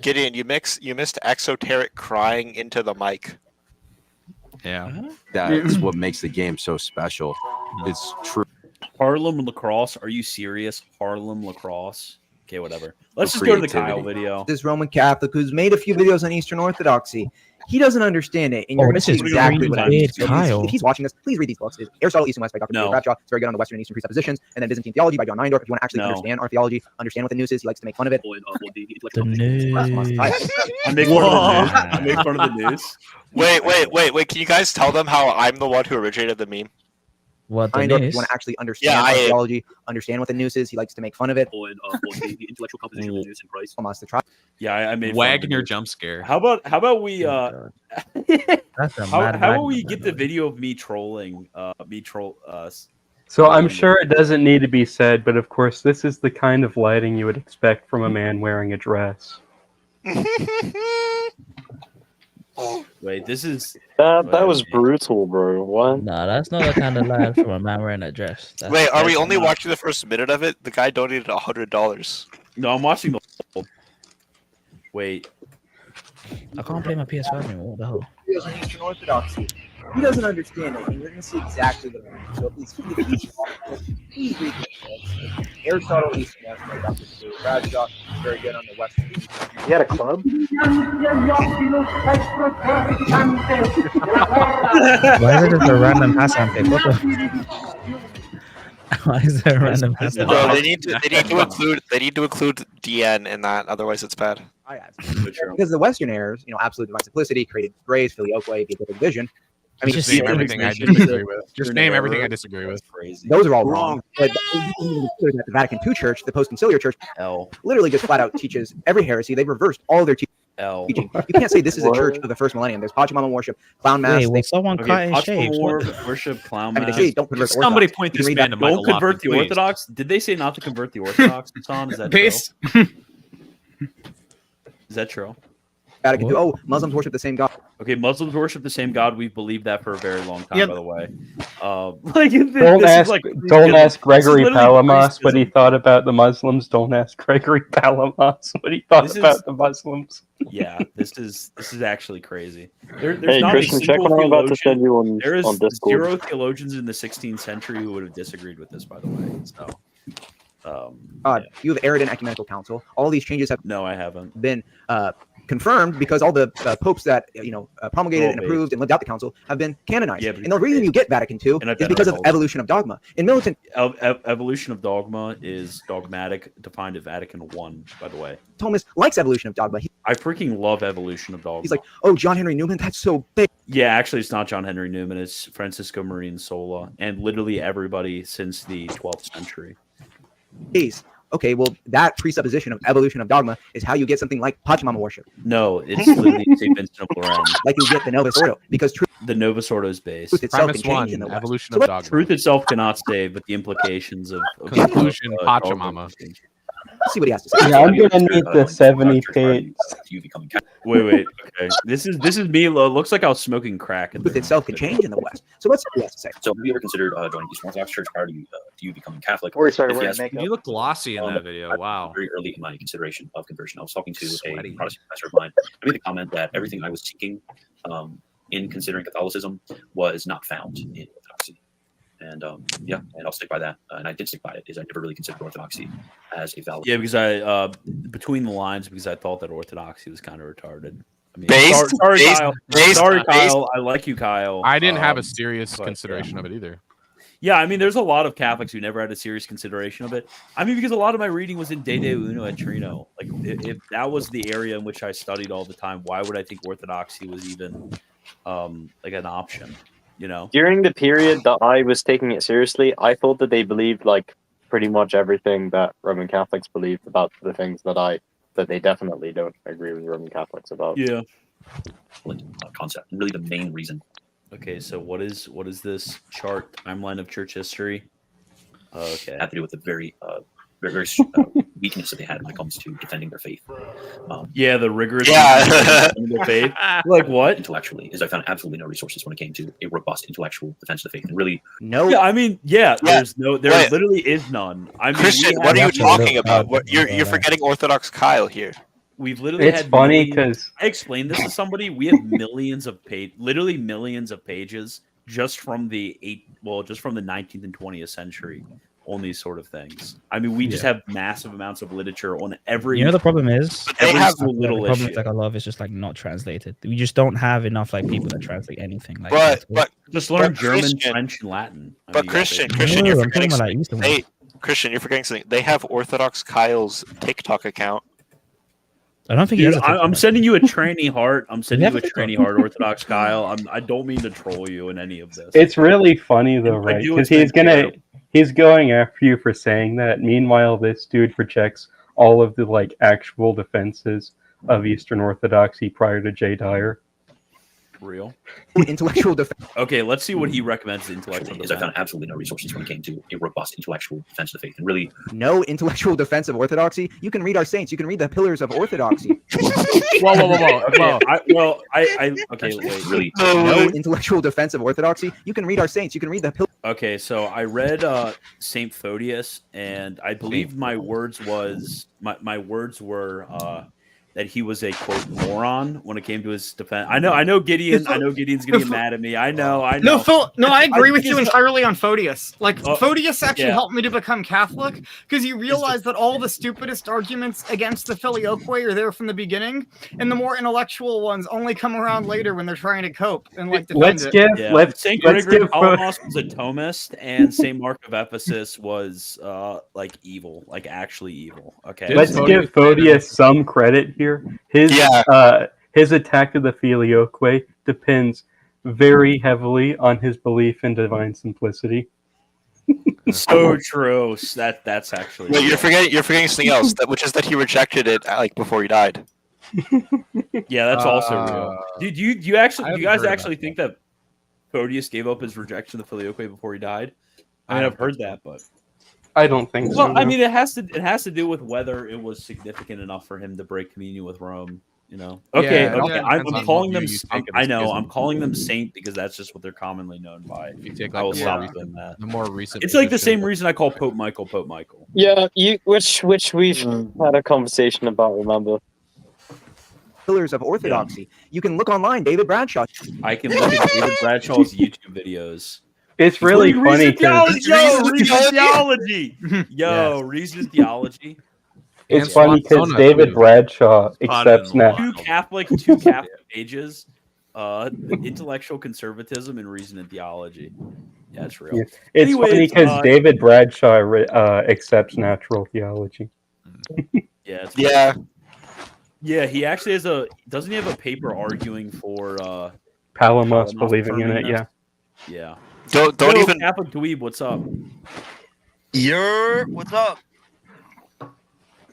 Gideon, you missed Exoteric crying into the mic. Yeah. That's what makes the game so special. It's true. Harlem lacrosse? Are you serious? Harlem lacrosse? Okay, whatever. Let's For just go to the creativity. Kyle video. This Roman Catholic who's made a few videos on Eastern Orthodoxy. He doesn't understand it, and you're going to see exactly what I mean. If he's watching this, please read these books. It's Aristotle, East and West by Dr. Peter Bradshaw. It's very good on the Western and Eastern presuppositions. And then Byzantine Theology by John Neindorf. If you want to actually understand our theology, understand what the noose is, he likes to make fun of it. I make fun of the noose. Wait. Can you guys tell them how I'm the one who originated the meme? What the Neindorf, if you want to actually understand our theology, understand what the noose is, he likes to make fun of it. The intellectual composition of the noose in Christ. Almost the try. Yeah, I made Wagner jump scare. How about we That's a how mad about Wagner, we get the video of me trolling us? So I'm sure it doesn't need to be said, but of course, this is the kind of lighting you would expect from a man wearing a dress. Wait, this is that was brutal, bro. What? No, that's not the kind of line from a man wearing a dress. That's, Wait, are we that's only not- watching the first minute of it? The guy donated $100. No, I'm watching the whole. Wait. I can't play my PS5 anymore. What the hell? Videos on Eastern Orthodoxy. He doesn't understand it, and you're going to see exactly what I mean. So please read this book. Aristotle, East and West by Dr. Peter Bradshaw. Very good on the Western. You had a club? Why is it just a random Hassan pick? What the? Why is there a random Hassan? No, they need to include DN in that, otherwise it's bad. Because the Western errors, absolute divine simplicity, created grace, filioque, beatific vision. I mean, Just name everything I disagree with. Just name everything I disagree with. Those are all wrong. But the Vatican II Church, the post-conciliar church, literally just flat out teaches every heresy. They've reversed all their teaching. You can't say this is a church of the first millennium. There's Pachamama worship, clown mass. Wait, will someone cut and shave? Worship, clown I mean, mass. they say don't convert the Somebody Orthodox. point You can this read man that. to Michael Don't convert Lofton, the please. Orthodox. Did they say not to convert the Orthodox? Tom, is that Base. true? Is that true? Vatican II. Oh, Muslims worship the same God. Okay, Muslims worship the same God. We've believed that for a very long time, Yep. by the way. Don't ask Gregory Palamas what he pre-schism. thought about the Muslims. Don't ask Gregory Palamas what he thought about the Muslims. Yeah, this is actually crazy. There's Hey, not Christian, a check single what I'm about to theologian. send you on, There is on Discord. 0 theologians in the 16th century who would have disagreed with this, by the way. So, You have Arian Ecumenical Council. All these changes have no, I haven't been confirmed because all the popes that promulgated and Well, approved and lived out the council have been canonized. Yeah, and the reason you get Vatican II And I've is been because of recalled. evolution of dogma. In militant, evolution of dogma is dogmatic, defined at Vatican I, by the way. Thomas likes evolution of dogma. I freaking love evolution of dogma. He's like, oh, John Henry Newman, that's so big. Yeah, actually, it's not John Henry Newman. It's Francisco Marin Sola, and literally everybody since the 12th century. Okay, well, that presupposition of evolution of dogma is how you get something like Pachamama worship. No, it's literally St. Vincent of Lorraine. Like you get the Novus Ordo, because truth The Novus Ordo is based. itself can change in the West. Evolution So of what- dogma. Truth itself cannot save, but the implications of Conclusion, dogma- Pachamama. Let's see what he has to say. Yeah, I'm gonna need the 70 page. Wait. Okay, this is me. Looks like I was smoking crack. Truth itself can change in the West. So let's see what he has to say. So have you ever considered joining Eastern Orthodox Church prior to you becoming Catholic? Or he started If wearing yes, makeup. You look glossy in that video. Wow. Very early in my consideration of conversion, I was talking to Sweaty. a Protestant pastor of mine. I made the comment that everything I was seeking in considering Catholicism was not found in Orthodoxy. And and I'll stick by that. And I did stick by it. Is I never really considered Orthodoxy as a valid. Yeah, because I between the lines, because I thought that Orthodoxy was kind of retarded. I mean, Based- sorry, based- Kyle. based- Sorry, based- Kyle. I like you, Kyle. I didn't have a Um, serious but, consideration of it either. Yeah, I mean, there's a lot of Catholics who never had a serious consideration of it. I mean, because a lot of my reading was in De De Uno et Trino. Like, if that was the area in which I studied all the time, why would I think Orthodoxy was even like an option? You know? During the period that I was taking it seriously, I thought that they believed like pretty much everything that Roman Catholics believed about the things that they definitely don't agree with Roman Catholics about. Yeah. Concept. And really the main reason. Okay, so what is this chart timeline of church history? Okay. Had to do with the very weakness that they had when it comes to defending their faith. Yeah, the rigorous Yeah. defending their faith. Like what? Intellectually, is I found absolutely no resources when it came to a robust intellectual defense of the faith. And really, No. Yeah, I mean, there Wait. literally is none. I mean, Christian, we what are have- you talking about? What you're forgetting Orthodox Kyle here. We've literally It's had funny millions- 'cause- I explained this to somebody. We have millions of literally millions of pages just from the 19th and 20th century on these sort of things. I mean, we just have massive amounts of literature on every. You know, the problem is every the little problem issue. is like a lot of it's just like not translated. We just don't have enough like people that translate anything. Like, But just learn but German, Christian- French, and Latin. I But mean, Christian, yeah, Christian, No, you're I'm talking forgetting about, like, something. Eastern ones. Christian, you're forgetting something. They have Orthodox Kyle's TikTok account. I don't think he Dude, has a I'm TikTok. sending you a tranny heart. I'm sending have you a a tranny TikTok? heart, Orthodox Kyle. I don't mean to troll you in any of this. It's really funny though, I right? do Because expect he's going after you for saying that. Meanwhile, this dude rejects all of the like actual defenses of Eastern Orthodoxy prior to Jay Dyer. Real intellectual defense. Okay, let's see what he recommends. Intellectual Is I found absolutely no resources when it came to a robust intellectual defense of the faith, and really No intellectual defense of orthodoxy. You can read our saints. You can read the pillars of orthodoxy. Whoa. Okay, wait. really No intellectual defense of orthodoxy. You can read our saints. You can read the pillars. Okay, so I read Saint Photius, and I believe my words were that he was a quote moron when it came to his defense. I know Gideon's gonna get mad at me. I know. No, Phil. No, I agree with think you it's- entirely on Photius. Like Photius actually yeah. helped me to become Catholic because you realize that all the stupidest arguments against the Filioque are there from the beginning, and the more intellectual ones only come around later when they're trying to cope and like defend it. Saint Gregory Palamas was a Thomist, and Saint Mark of Ephesus was like evil, like actually evil. Okay, Let's give Photius some credit here. His attack of the Filioque depends very heavily on his belief in divine simplicity. So true. That's actually. Wait, you're forgetting something else, which is that he rejected it like before he died. Yeah, that's also real. Dude, do you guys heard actually think that Photius gave up his rejection of the Filioque before he died? I mean, I've heard that, but I don't think so. well, I no. mean, it has to do with whether it was significant enough for him to break communion with Rome. You know. Okay. Yeah, it also I'm depends on calling what them. view you take of I the know. schism. I'm calling them saint because that's just what they're commonly known by. If you take I will like stop doing that. the more recent, It's like the position- same reason I call Pope Michael Pope Michael. Yeah, which we've had a conversation about. Remember? Pillars of orthodoxy. You can look online. David Bradshaw. I can look at David Bradshaw's YouTube videos. It's really funny Reason because theology. Yo, reason theology. it's funny because David Bradshaw accepts now. Two Catholic pages, intellectual conservatism and reason and theology. Yeah, it's real. Yeah. It's funny Anyways, because David Bradshaw accepts natural theology. Yeah. Yeah. Yeah, he actually has doesn't he have a paper arguing for Palamas believing in it, Permanent? yeah. Yeah. Don't Yo, even Catholic dweeb, what's up? What's up?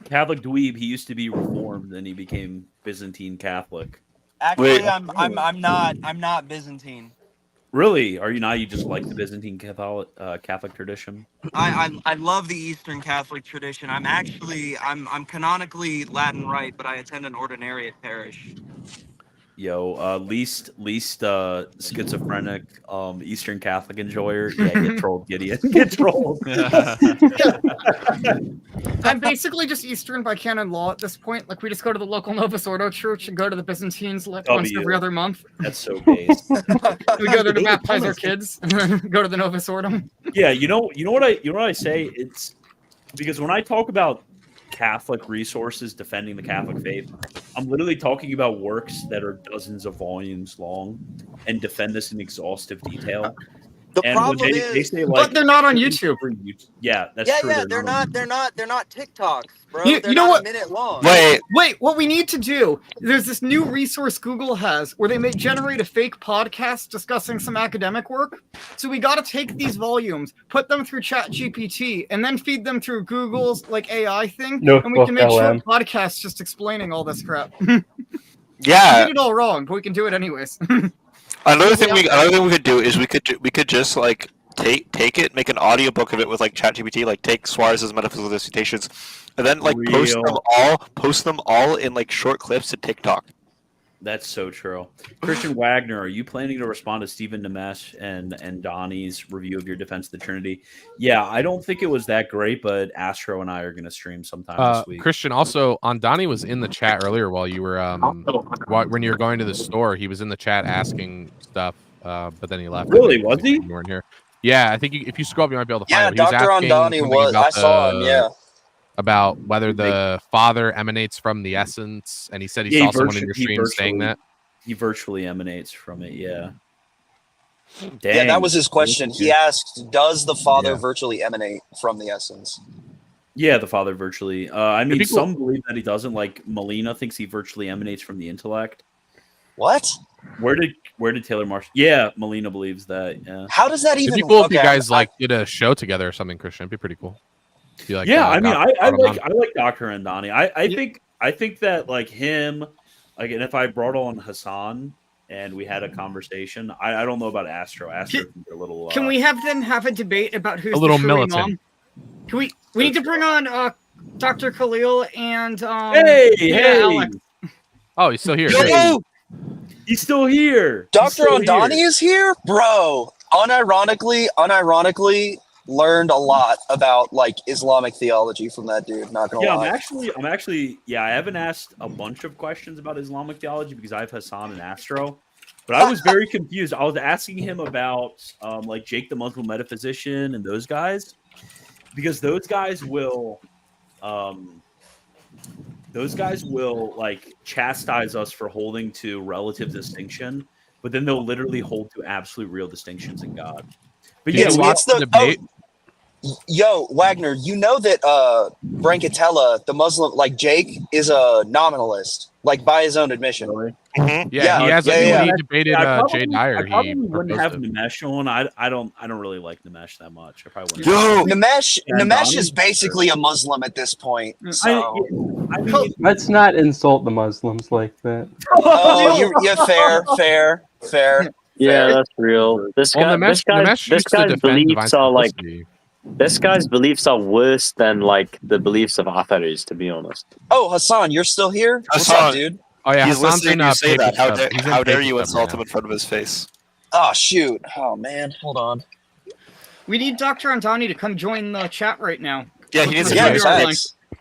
Catholic dweeb, he used to be Reformed, then he became Byzantine Catholic. Actually, Wait. I'm not Byzantine. Really? Are you not? You just like the Byzantine Catholic tradition? I love the Eastern Catholic tradition. I'm canonically Latin Rite, but I attend an ordinariate parish. Yo, least schizophrenic Eastern Catholic enjoyer. Yeah, get trolled, Gideon. Get trolled. I'm basically just Eastern by canon law at this point. Like we just go to the local Novus Ordo church and go to the Byzantines like once every other month. That's so base. We go there to baptize our kids and then go to the Novus Ordo. Yeah, you know what I say? It's because when I talk about Catholic resources defending the Catholic faith, I'm literally talking about works that are dozens of volumes long and defend this in exhaustive detail. The And problem when they is, say, but they're not on YouTube. Yeah, that's true. Yeah, they're not TikToks, bro. You They're know not what? a minute long. Wait, what we need to do, there's this new resource Google has where they may generate a fake podcast discussing some academic work. So we got to take these volumes, put them through ChatGPT, and then feed them through Google's like AI thing, and we can make short podcasts just explaining all this crap. Yeah. We did it all wrong, but we can do it anyways. Another thing we could do is we could just like take it, make an audiobook of it with like ChatGPT, like take Suarez's metaphysical dissertations, and then like post them all in like short clips to TikTok. That's so true. Christian Wagner, are you planning to respond to Stephen Nemesh and Donnie's review of your Defense of the Trinity? Yeah, I don't think it was that great, but Astro and I are going to stream sometime this week. Christian, also, Donnie was in the chat earlier while you were when you were going to the store. He was in the chat asking stuff. but then he left. Really? Was he? You weren't here. Yeah, I think if you scroll up, you might be able to find Yeah, him. He was Dr. asking Andani something was. about I saw him. Yeah. about whether the Father emanates from the essence, and he said he saw someone in your stream saying that. He virtually emanates from it. Yeah. Dang. Yeah, that was his question. He asked, "Does the Father virtually emanate from the essence?" Yeah, the Father virtually. I mean, people- some believe that he doesn't. Like Molina thinks he virtually emanates from the intellect. What? Where did Taylor Marshall? Yeah, Molina believes that. Yeah. How does that even? It'd be cool if you guys like did a show together or something, Christian. It'd be pretty cool. If you, like, Yeah, I mean, I got like Dr. Andani. I think that like him, like, and if I brought on Hassan and we had a conversation, I don't know about Astro. Astro can be a little. Can we have them have a debate about who's a little the true militant. imam? Can we need to bring on Dr. Khalil and Hey! Alex. Oh, he's still here. Yo! He's still here. Dr. Andani is here, bro. Unironically, learned a lot about like Islamic theology from that dude. Not gonna lie. I'm actually, I haven't asked a bunch of questions about Islamic theology because I have Hassan and Astro, but I was very confused. I was asking him about like Jake the Muslim metaphysician and those guys, because those guys will like chastise us for holding to relative distinction, but then they'll literally hold to absolute real distinctions in God. But yeah, it's the debate. Yo, Wagner, you know that Brancatella, the Muslim, like Jake, is a nominalist, like by his own admission. Yeah, he has. He debated Jay Dyer. I probably He wouldn't have proposed it. Namesh on. I don't really like Namesh that much. I probably Yo, wouldn't. Namesh is basically a Muslim at this point. So. I mean, Let's not insult the Muslims like that. Oh, fair. Yeah, that's real. This guy's beliefs are like this guy's beliefs are worse than like the beliefs of Atharis, to be honest. Oh, Hassan, you're still here? What's up, dude? Oh yeah, he's Hassan's listening in, to you say that. He's in How dare Paper you Club insult right him in front of his face? Oh shoot! Oh man, hold on. We need Dr. Andani to come join the chat right now. Yeah, he needs to Yeah, join.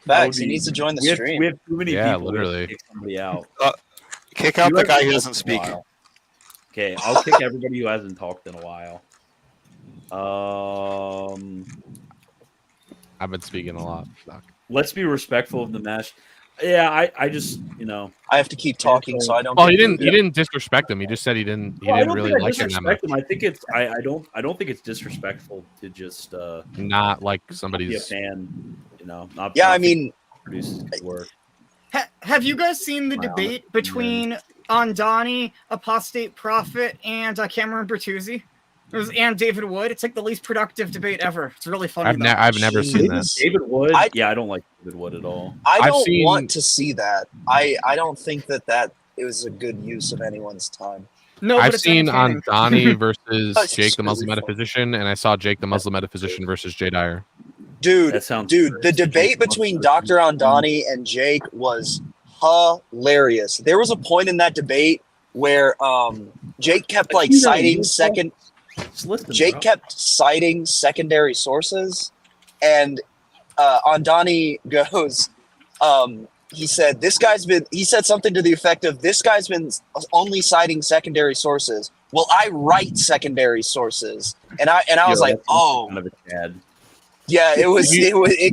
facts. He needs to join the stream. We have too many Yeah, people. literally. To kick somebody out. Kick out You the haven't guy who talked doesn't in a speak. while. Okay, I'll kick everybody who hasn't talked in a while. I've been speaking a lot. Doc. Let's be respectful of the mesh. Yeah, I just I have to keep talking, so I don't. Oh, he didn't disrespect him. He just said he didn't really like him that much. I think it's I don't think it's disrespectful to just Not like be a somebody's. fan. Not. Yeah, not I mean, produces good work. Have you guys seen the debate between Andani, Apostate Prophet, and Cameron Bertuzzi? And David Wood. It's like the least productive debate ever. It's really funny. I've never seen that. David Wood. I don't like David Wood at all. I don't want to see that. I don't think that it was a good use of anyone's time. No, I've seen Andani versus Jake the Muslim metaphysician, and I saw Jake the Muslim metaphysician versus Jay Dyer. Dude, the debate between Dr. Andani and Jake was hilarious. There was a point in that debate where Jake kept like citing secondary sources, and Andani goes, he said something to the effect of, this guy's been only citing secondary sources. Well, I write secondary sources. And I was like, oh, kind of a Chad. Yeah, it Look,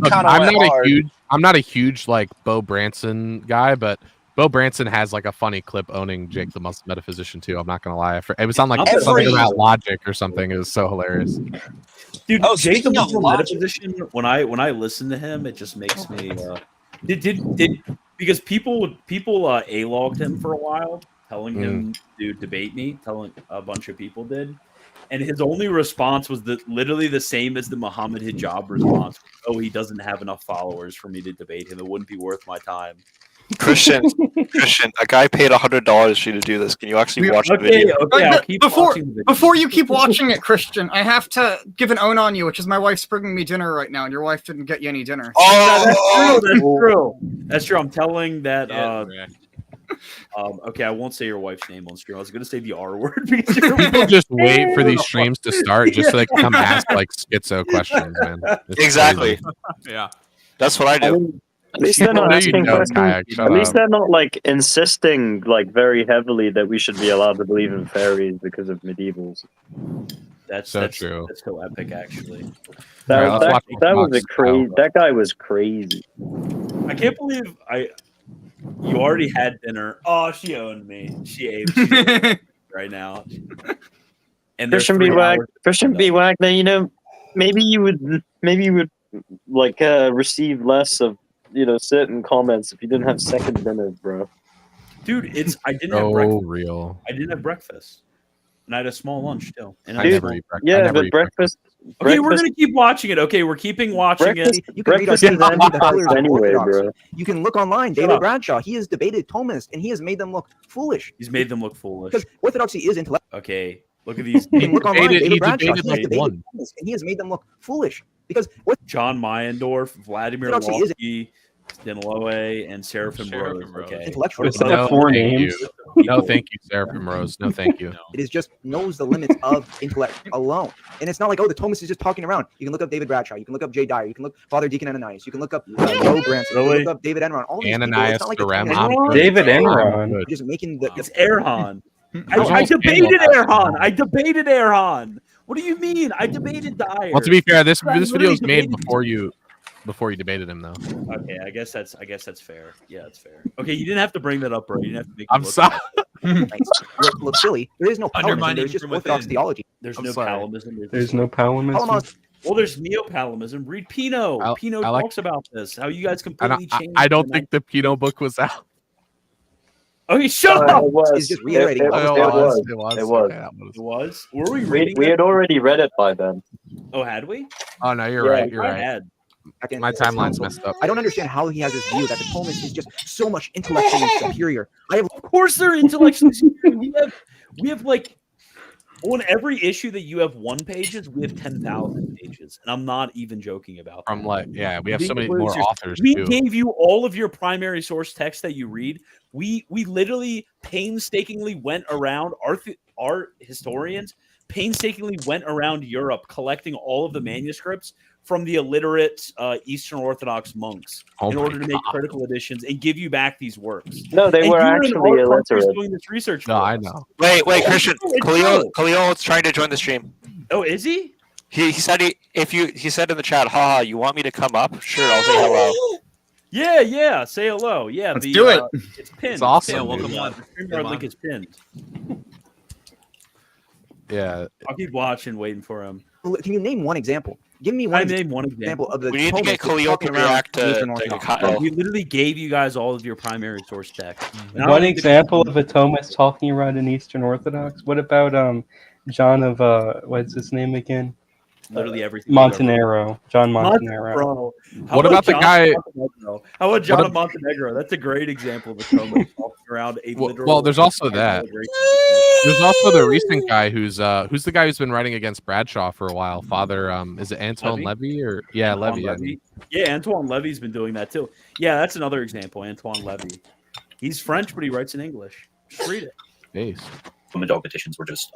kind of went hard. I'm not a huge like Bo Branson guy, but Bo Branson has like a funny clip owning Jake the Muslim metaphysician too. I'm not gonna lie. It was on like something about logic or something. It was so hilarious. Dude, Oh, Jake the speaking of Muslim logic. metaphysician, when I listen to him, it just makes me because people a-logged him for a while, telling him to debate me, telling a bunch of people did. And his only response was literally the same as the Muhammad Hijab response. Oh, he doesn't have enough followers for me to debate him. It wouldn't be worth my time. Christian, a guy paid $100 for you to do this. Can you actually watch the video? Okay, I'll keep watching the video. Before you keep watching it, Christian, I have to give an own on you, which is my wife's bringing me dinner right now, and your wife didn't get you any dinner. Oh, that's true. That's true. I'm telling that. Okay, I won't say your wife's name on stream. I was going to say the R word. People just wait for these streams to start just so they can come ask like schizo questions, man. It's Exactly. crazy. Yeah. That's what I do. At least they're not asking questions. Kayak, shut At least up. they're not like insisting like very heavily that we should be allowed to believe in fairies because of medievals. That's true. That's so epic, actually. That, All right, let's that, watch that was a Fox crazy. Style. That guy was crazy. I can't believe you already had dinner. Oh, she owned me. She ate me right now. And there's Christian 3 hours. Christian B. Wagner, you know, maybe you would like receive less of certain comments if you didn't have second dinner, bro. Dude, I didn't So have breakfast. real. I didn't have breakfast. And I had a small lunch too. And I had a never small- eat breakfast. I never eat breakfast. Okay, we're gonna keep watching it. Okay, we're keeping watching it. You can read our breakfast is the pillars of anyway, orthodoxy. bro. You can look online. Shut David up. Bradshaw. He has debated Thomists, and he has made them look foolish. He's made them look foolish. Because orthodoxy is intellect. Okay, look at these. You can look online. debated- David he Bradshaw. debated He has like debated one. Thomists, and he has made them look foolish. Because John Meyendorf, Vladimir Orthodoxy is Lofsky, Staniloe, and Seraphim Rose. Okay. intellectual. Was that No, four thank names? you. No, thank you, Seraphim Rose. No, thank you. It is just knows the limits of intellect alone. And it's not like, oh, the Thomist is just talking around. You can look up David Bradshaw. You can look up Jay Dyer. You can look Father Deacon Ananias. You can look up Joe Branson. You Really? can look up David Enron. All these people. Ananias, It's not like Durham, it's I'm good. David I'm Enron. good. just making the It's Erhan. I almost debated handled that. Erhan. I debated Erhan. What do you mean? I debated Dyer. Well, to be fair, this I video literally was made debated- before you debated him, though. Okay, I guess that's fair. Yeah, it's fair. Okay, you didn't have to bring that up, bro. You didn't have to make. I'm it look sorry. look silly. There is no Palamism. Undermining There's just from Orthodox within. theology. There's I'm no sorry. Palamism. There's no Palamism. Palamas. Well, there's neo-Palamism. Read Pino. Pino I like- talks about this. How you guys And completely changed. I don't the think the Pino book was out. Okay, shut up. It was. He's just reiterating It what was. was It was. It was. It was. Okay, that was- It was. Were we We, reading? we it? had already read it by then. Oh, had we? Oh no, you're Yeah, right. You're I right. had. My timeline's messed up. I don't understand how he has this view that the Thomist is just so much intellectually superior. I have Of course, they're intellectually superior. We have like on every issue that you have 1 pages, we have 10,000 pages, and I'm not even joking about that. From like, yeah, we have Being so many completely more serious. authors We too. gave you all of your primary source text that you read. We literally painstakingly went around our historians painstakingly went around Europe collecting all of the manuscripts from the illiterate Eastern Orthodox monks Oh in my order to make God. critical editions and give you back these works. No, they And were you in actually our countries illiterate. doing this research. No, for I us. know. Wait, Christian. It's Khalil true. is trying to join the stream. Oh, is he? He said he said in the chat, haha, you want me to come up? Sure, I'll say hello. Yeah. Say hello. Yeah, Let's do it. It's pinned. It's awesome, Pinned. dude. Welcome on. The StreamYard link is pinned. Yeah. I'll keep watching, waiting for him. Can you name one example? Give me I one named one example. of the We need to get Thomist Khalil to talking around react to Eastern the Orthodox. Kyle. We literally gave you guys all of your primary source text. And I don't One think example of a Thomist talking around an Eastern Orthodox. What about John of what's his name again? literally everything. Montenegro. John Montenegro. Montenegro. What about the John guy- Montenegro? How about John What of Montenegro? That's a great example of a Thomist talking around a literal. Well, there's also that. There's also the recent guy who's the guy who's been writing against Bradshaw for a while. Father, is it Antoine Levy or yeah, Antoine Levy? Yeah, Antoine Levy's been doing that too. Yeah, that's another example. Antoine Levy. He's French, but he writes in English. Just read it. Base. Women dog petitions were just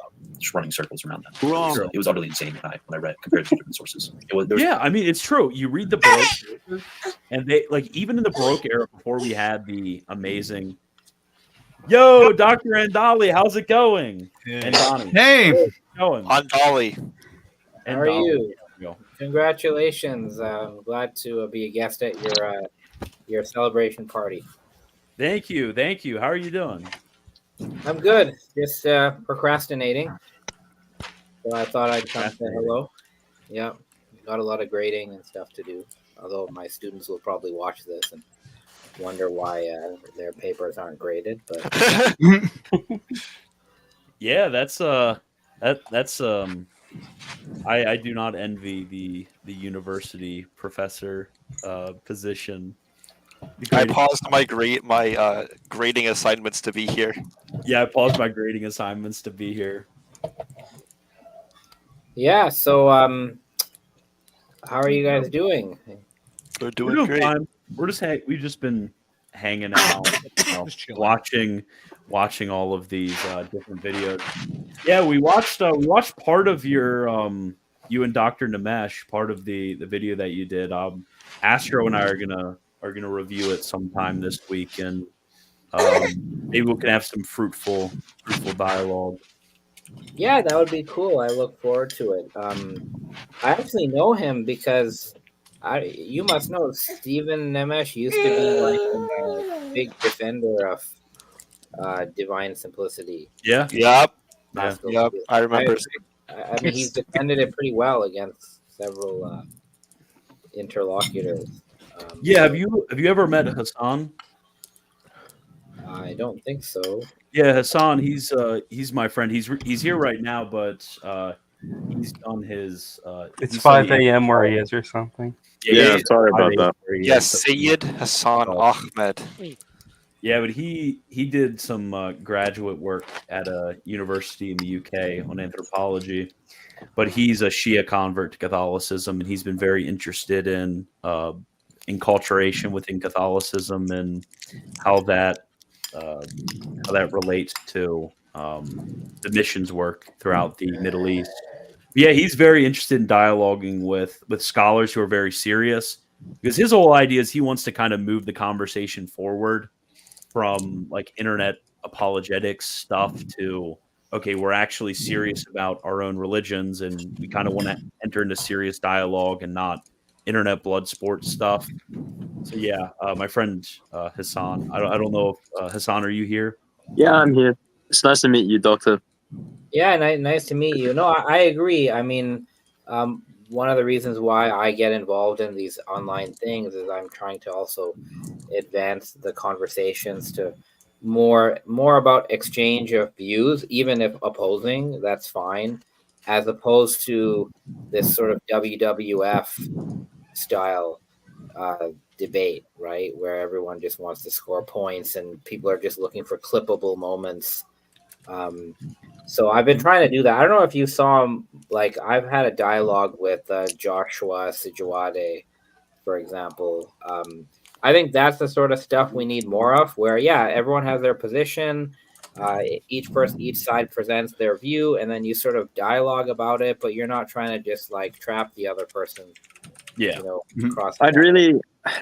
running circles around them. So it was utterly insane when I read compared to different sources. Yeah, I mean it's true. You read the Baroque sources, and they like even in the Baroque era before we had the amazing. Yo, Dr. Andali, how's it going? And Donnie. Hey, how's it going? On Dolly. And How are Donnie. you? There we go. Congratulations! I'm glad to be a guest at your celebration party. Thank you. How are you doing? I'm good. Just procrastinating. So I thought I'd come say hello. Yeah, got a lot of grading and stuff to do. Although my students will probably watch this and wonder why their papers aren't graded. But Yeah, that's I do not envy the university professor position. I paused my grading assignments to be here. Yeah, I paused my grading assignments to be here. yeah, so how are you guys doing? We're We're doing doing great. fine. We've just been hanging out, watching all of these different videos. Yeah, we watched part of your you and Dr. Namesh, part of the video that you did. Astro and I are are going to review it sometime this week, and maybe we can have some fruitful dialogue. Yeah, that would be cool. I look forward to it. I actually know him because you must know Stephen Nemesh used to be like a big defender of divine simplicity. Yeah. Yep. Classical Yep. theology. I remember. I mean, he's defended it pretty well against several interlocutors. Yeah, have you ever met Hassan? I don't think so. Yeah, Hassan. He's my friend. He's here right now, but he's done his. It's he 5 studied- a.m. where he is or something. Yeah, he's sorry 5 about a.m. that. where he Yes, is. Sayyid Hassan Ahmed. Yeah, but he did some graduate work at a university in the UK on anthropology. But he's a Shia convert to Catholicism, and he's been very interested in enculturation within Catholicism and how that relates to the missions work throughout the Middle East. Yeah, he's very interested in dialoguing with scholars who are very serious, because his whole idea is he wants to kind of move the conversation forward from like internet apologetics stuff to, okay, we're actually serious about our own religions, and we kind of want to enter into serious dialogue and not internet blood sport stuff. So yeah, my friend Hassan. I don't know if Hassan, are you here? Yeah, I'm here. It's nice to meet you, Doctor. Yeah, nice to meet you. No, I agree. I mean, one of the reasons why I get involved in these online things is I'm trying to also advance the conversations to more about exchange of views, even if opposing, that's fine, as opposed to this sort of WWF style debate, right, where everyone just wants to score points and people are just looking for clippable moments. So I've been trying to do that. I don't know if you saw him. Like, I've had a dialogue with Joshua Sijuade, for example. I think that's the sort of stuff we need more of, where, yeah, everyone has their position. Each side presents their view, and then you sort of dialogue about it, but you're not trying to just like trap the other person. Yeah. Across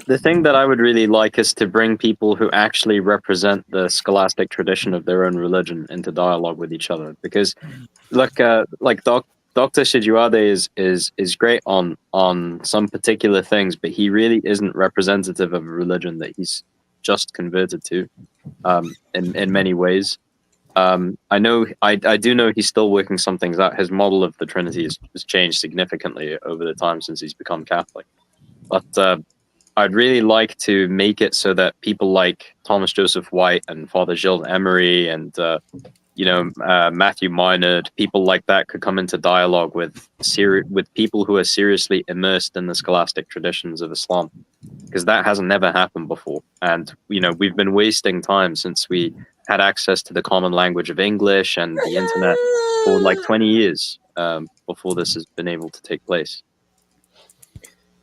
The thing that I would really like is to bring people who actually represent the scholastic tradition of their own religion into dialogue with each other. Because, look, like Dr. Shijuade is great on some particular things, but he really isn't representative of a religion that he's just converted to, in many ways. I do know he's still working some things out. His model of the Trinity has changed significantly over the time since he's become Catholic. But I'd really like to make it so that people like Thomas Joseph White and Father Gilles Emery and Matthew Minard, people like that, could come into dialogue with people who are seriously immersed in the scholastic traditions of Islam, because that has never happened before. And we've been wasting time since we had access to the common language of English and the internet for like 20 years before this has been able to take place.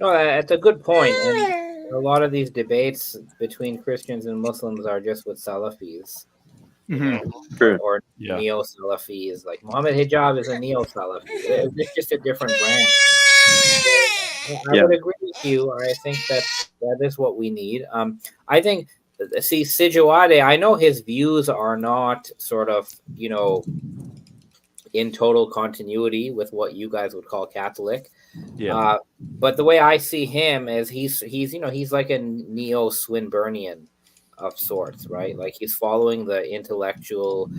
No, that's a good point. And a lot of these debates between Christians and Muslims are just with Salafis. Or neo-Salafis. Like Muhammad Hijab is a neo-Salafi. It's just a different brand. I would agree with you. I think that is what we need. I think, Sijuade, I know his views are not sort of, in total continuity with what you guys would call Catholic. Yeah. But the way I see him is he's like a neo-Swinburnian of sorts, right? Like he's following the intellectual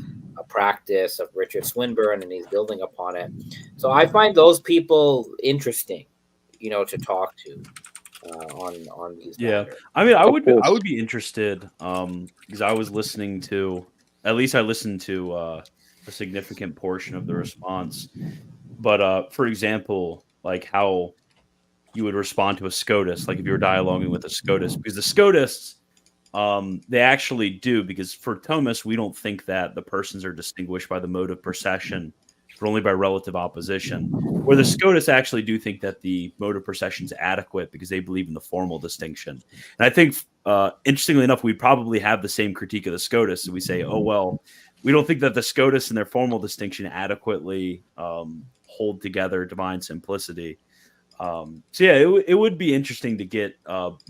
practice of Richard Swinburne, and he's building upon it. So I find those people interesting, to talk to on these. Yeah, I mean, I would be interested because I was listening to, at least I listened to a significant portion of the response. But for example, like how you would respond to a SCOTUS, like if you were dialoguing with a SCOTUS, because the SCOTUS, they actually do, because for Thomas, we don't think that the persons are distinguished by the mode of procession, but only by relative opposition. Where the SCOTUS actually do think that the mode of procession is adequate because they believe in the formal distinction. And I think, interestingly enough, we probably have the same critique of the SCOTUS. So we say, oh, well, we don't think that the SCOTUS and their formal distinction adequately hold together divine simplicity. So yeah, it would be interesting to get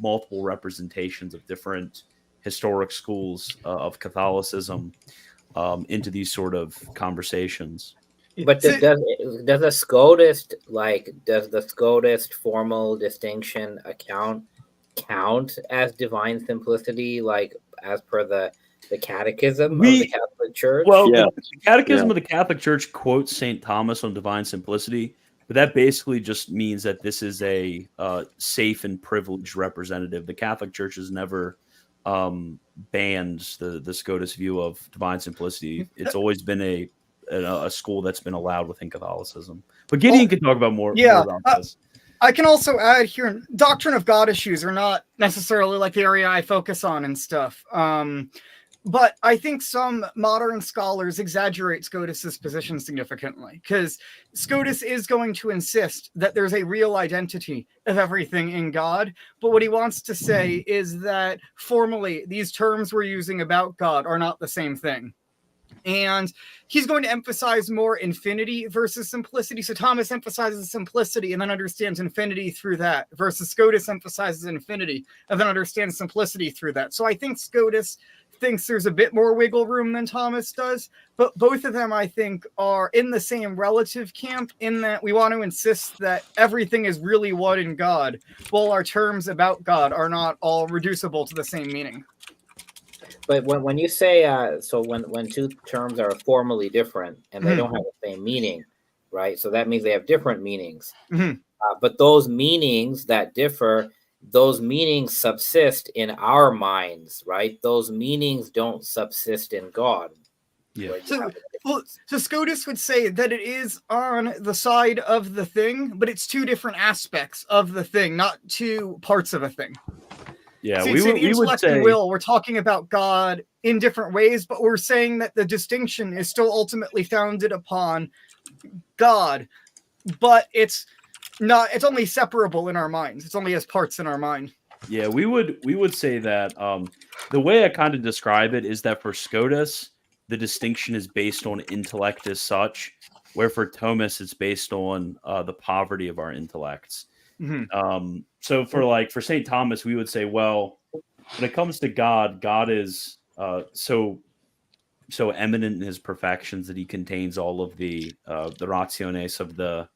multiple representations of different historic schools of Catholicism into these sort of conversations. But does the Scotist does the Scotist formal distinction count as divine simplicity, like as per the Catechism of the Catholic Church? Well, the Catechism of the Catholic Church quotes St. Thomas on divine simplicity, but that basically just means that this is a safe and privileged representative. The Catholic Church has never banned the Scotist view of divine simplicity. It's always been a school that's been allowed within Catholicism. But Gideon can talk about more about this. I can also add here, doctrine of God issues are not necessarily like the area I focus on and stuff. But I think some modern scholars exaggerate Scotus's position significantly, because Scotus is going to insist that there's a real identity of everything in God. But what he wants to say is that formally, these terms we're using about God are not the same thing. And he's going to emphasize more infinity versus simplicity. So Thomas emphasizes simplicity and then understands infinity through that, versus Scotus emphasizes infinity and then understands simplicity through that. So I think Scotus thinks there's a bit more wiggle room than Thomas does, but both of them, I think, are in the same relative camp in that we want to insist that everything is really one in God, while our terms about God are not all reducible to the same meaning. But when you say so when two terms are formally different and they don't have the same meaning, right? So that means they have different meanings. But those meanings that differ, those meanings subsist in our minds, right? Those meanings don't subsist in God. Yeah. So Scotus would say that it is on the side of the thing, but it's two different aspects of the thing, not two parts of a thing. Yeah, so we would say and will. We're talking about God in different ways, but we're saying that the distinction is still ultimately founded upon God, but it's not. It's only separable in our minds. It's only as parts in our mind. Yeah, we would say that the way I kind of describe it is that for Scotus, the distinction is based on intellect as such, where for Thomas, it's based on the poverty of our intellects. So for St. Thomas, we would say, well, when it comes to God, God is so eminent in his perfections that he contains all of the rationes of the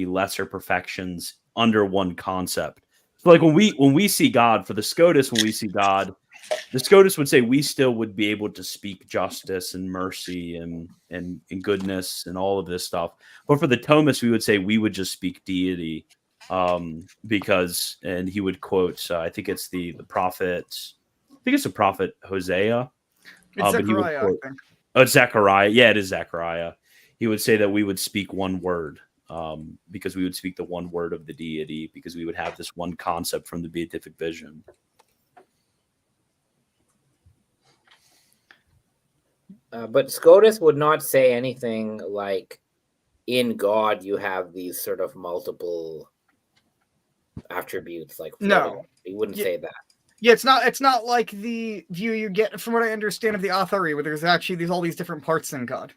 lesser perfections under one concept. So like when we see God, for the Scotus, when we see God, the Scotus would say we still would be able to speak justice and mercy and goodness and all of this stuff. But for the Thomists, we would say we would just speak deity. Because, and he would quote, I think it's the prophet, I think it's the prophet Hosea. It's Zechariah, I think. Oh, it's Zechariah. Yeah, it is Zechariah. He would say that we would speak one word, because we would speak the one word of the deity, because we would have this one concept from the beatific vision. But Scotus would not say anything like, in God you have these sort of multiple attributes, like no, he wouldn't say that. Yeah, it's not like the view you get from what I understand of the Authory, where there's actually all these different parts in God.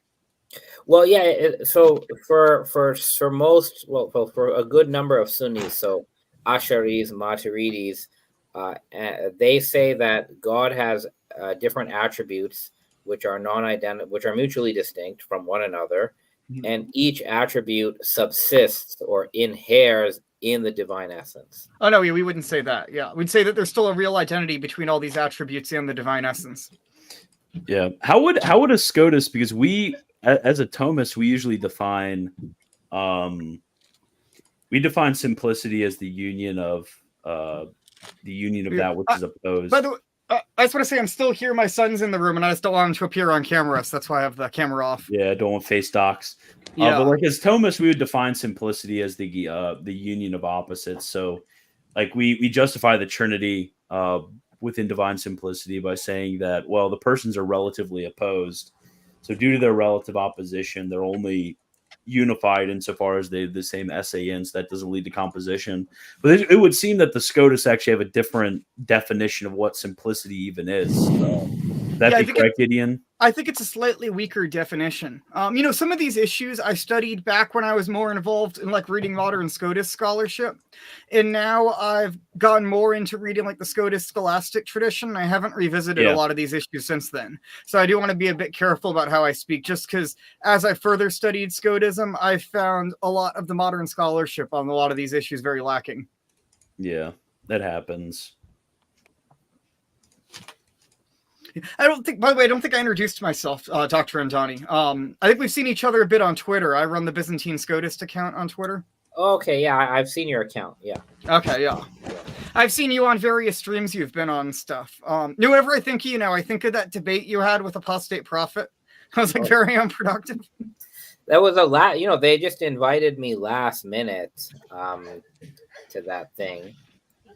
Well, yeah. So for most, for a good number of Sunnis, so Asharis, Maturides, they say that God has different attributes which are non-identical, which are mutually distinct from one another, and each attribute subsists or inheres in the divine essence. Oh no, we wouldn't say that. Yeah, we'd say that there's still a real identity between all these attributes and the divine essence. Yeah, how would a Scotus, because we as a Thomist we usually define simplicity as the union of that which is opposed. By the way, I just want to say I'm still here. My son's in the room, and I just don't want him to appear on camera, so that's why I have the camera off. Yeah, don't want face docs. Yeah. But like as Thomists, we would define simplicity as the union of opposites. So, like we justify the Trinity within divine simplicity by saying that, well, the persons are relatively opposed. So due to their relative opposition, they're only unified insofar as they have the same essence. That doesn't lead to composition. But it would seem that the Scotus actually have a different definition of what simplicity even is. That be correct, Gideon? I think it's a slightly weaker definition. Some of these issues I studied back when I was more involved in like reading modern Scotus scholarship, and now I've gone more into reading like the Scotus scholastic tradition. I haven't revisited a lot of these issues since then, so I do want to be a bit careful about how I speak, just because as I further studied Scotism, I found a lot of the modern scholarship on a lot of these issues very lacking. Yeah, that happens. By the way, I don't think I introduced myself, Dr. Andani. I think we've seen each other a bit on Twitter. I run the Byzantine Scotist account on Twitter. Okay, yeah, I've seen your account. Yeah. Okay, yeah. I've seen you on various streams you've been on and stuff. Whenever I think of you now, I think of that debate you had with Apostate Prophet. I was like very unproductive. That was a lot. They just invited me last minute to that thing.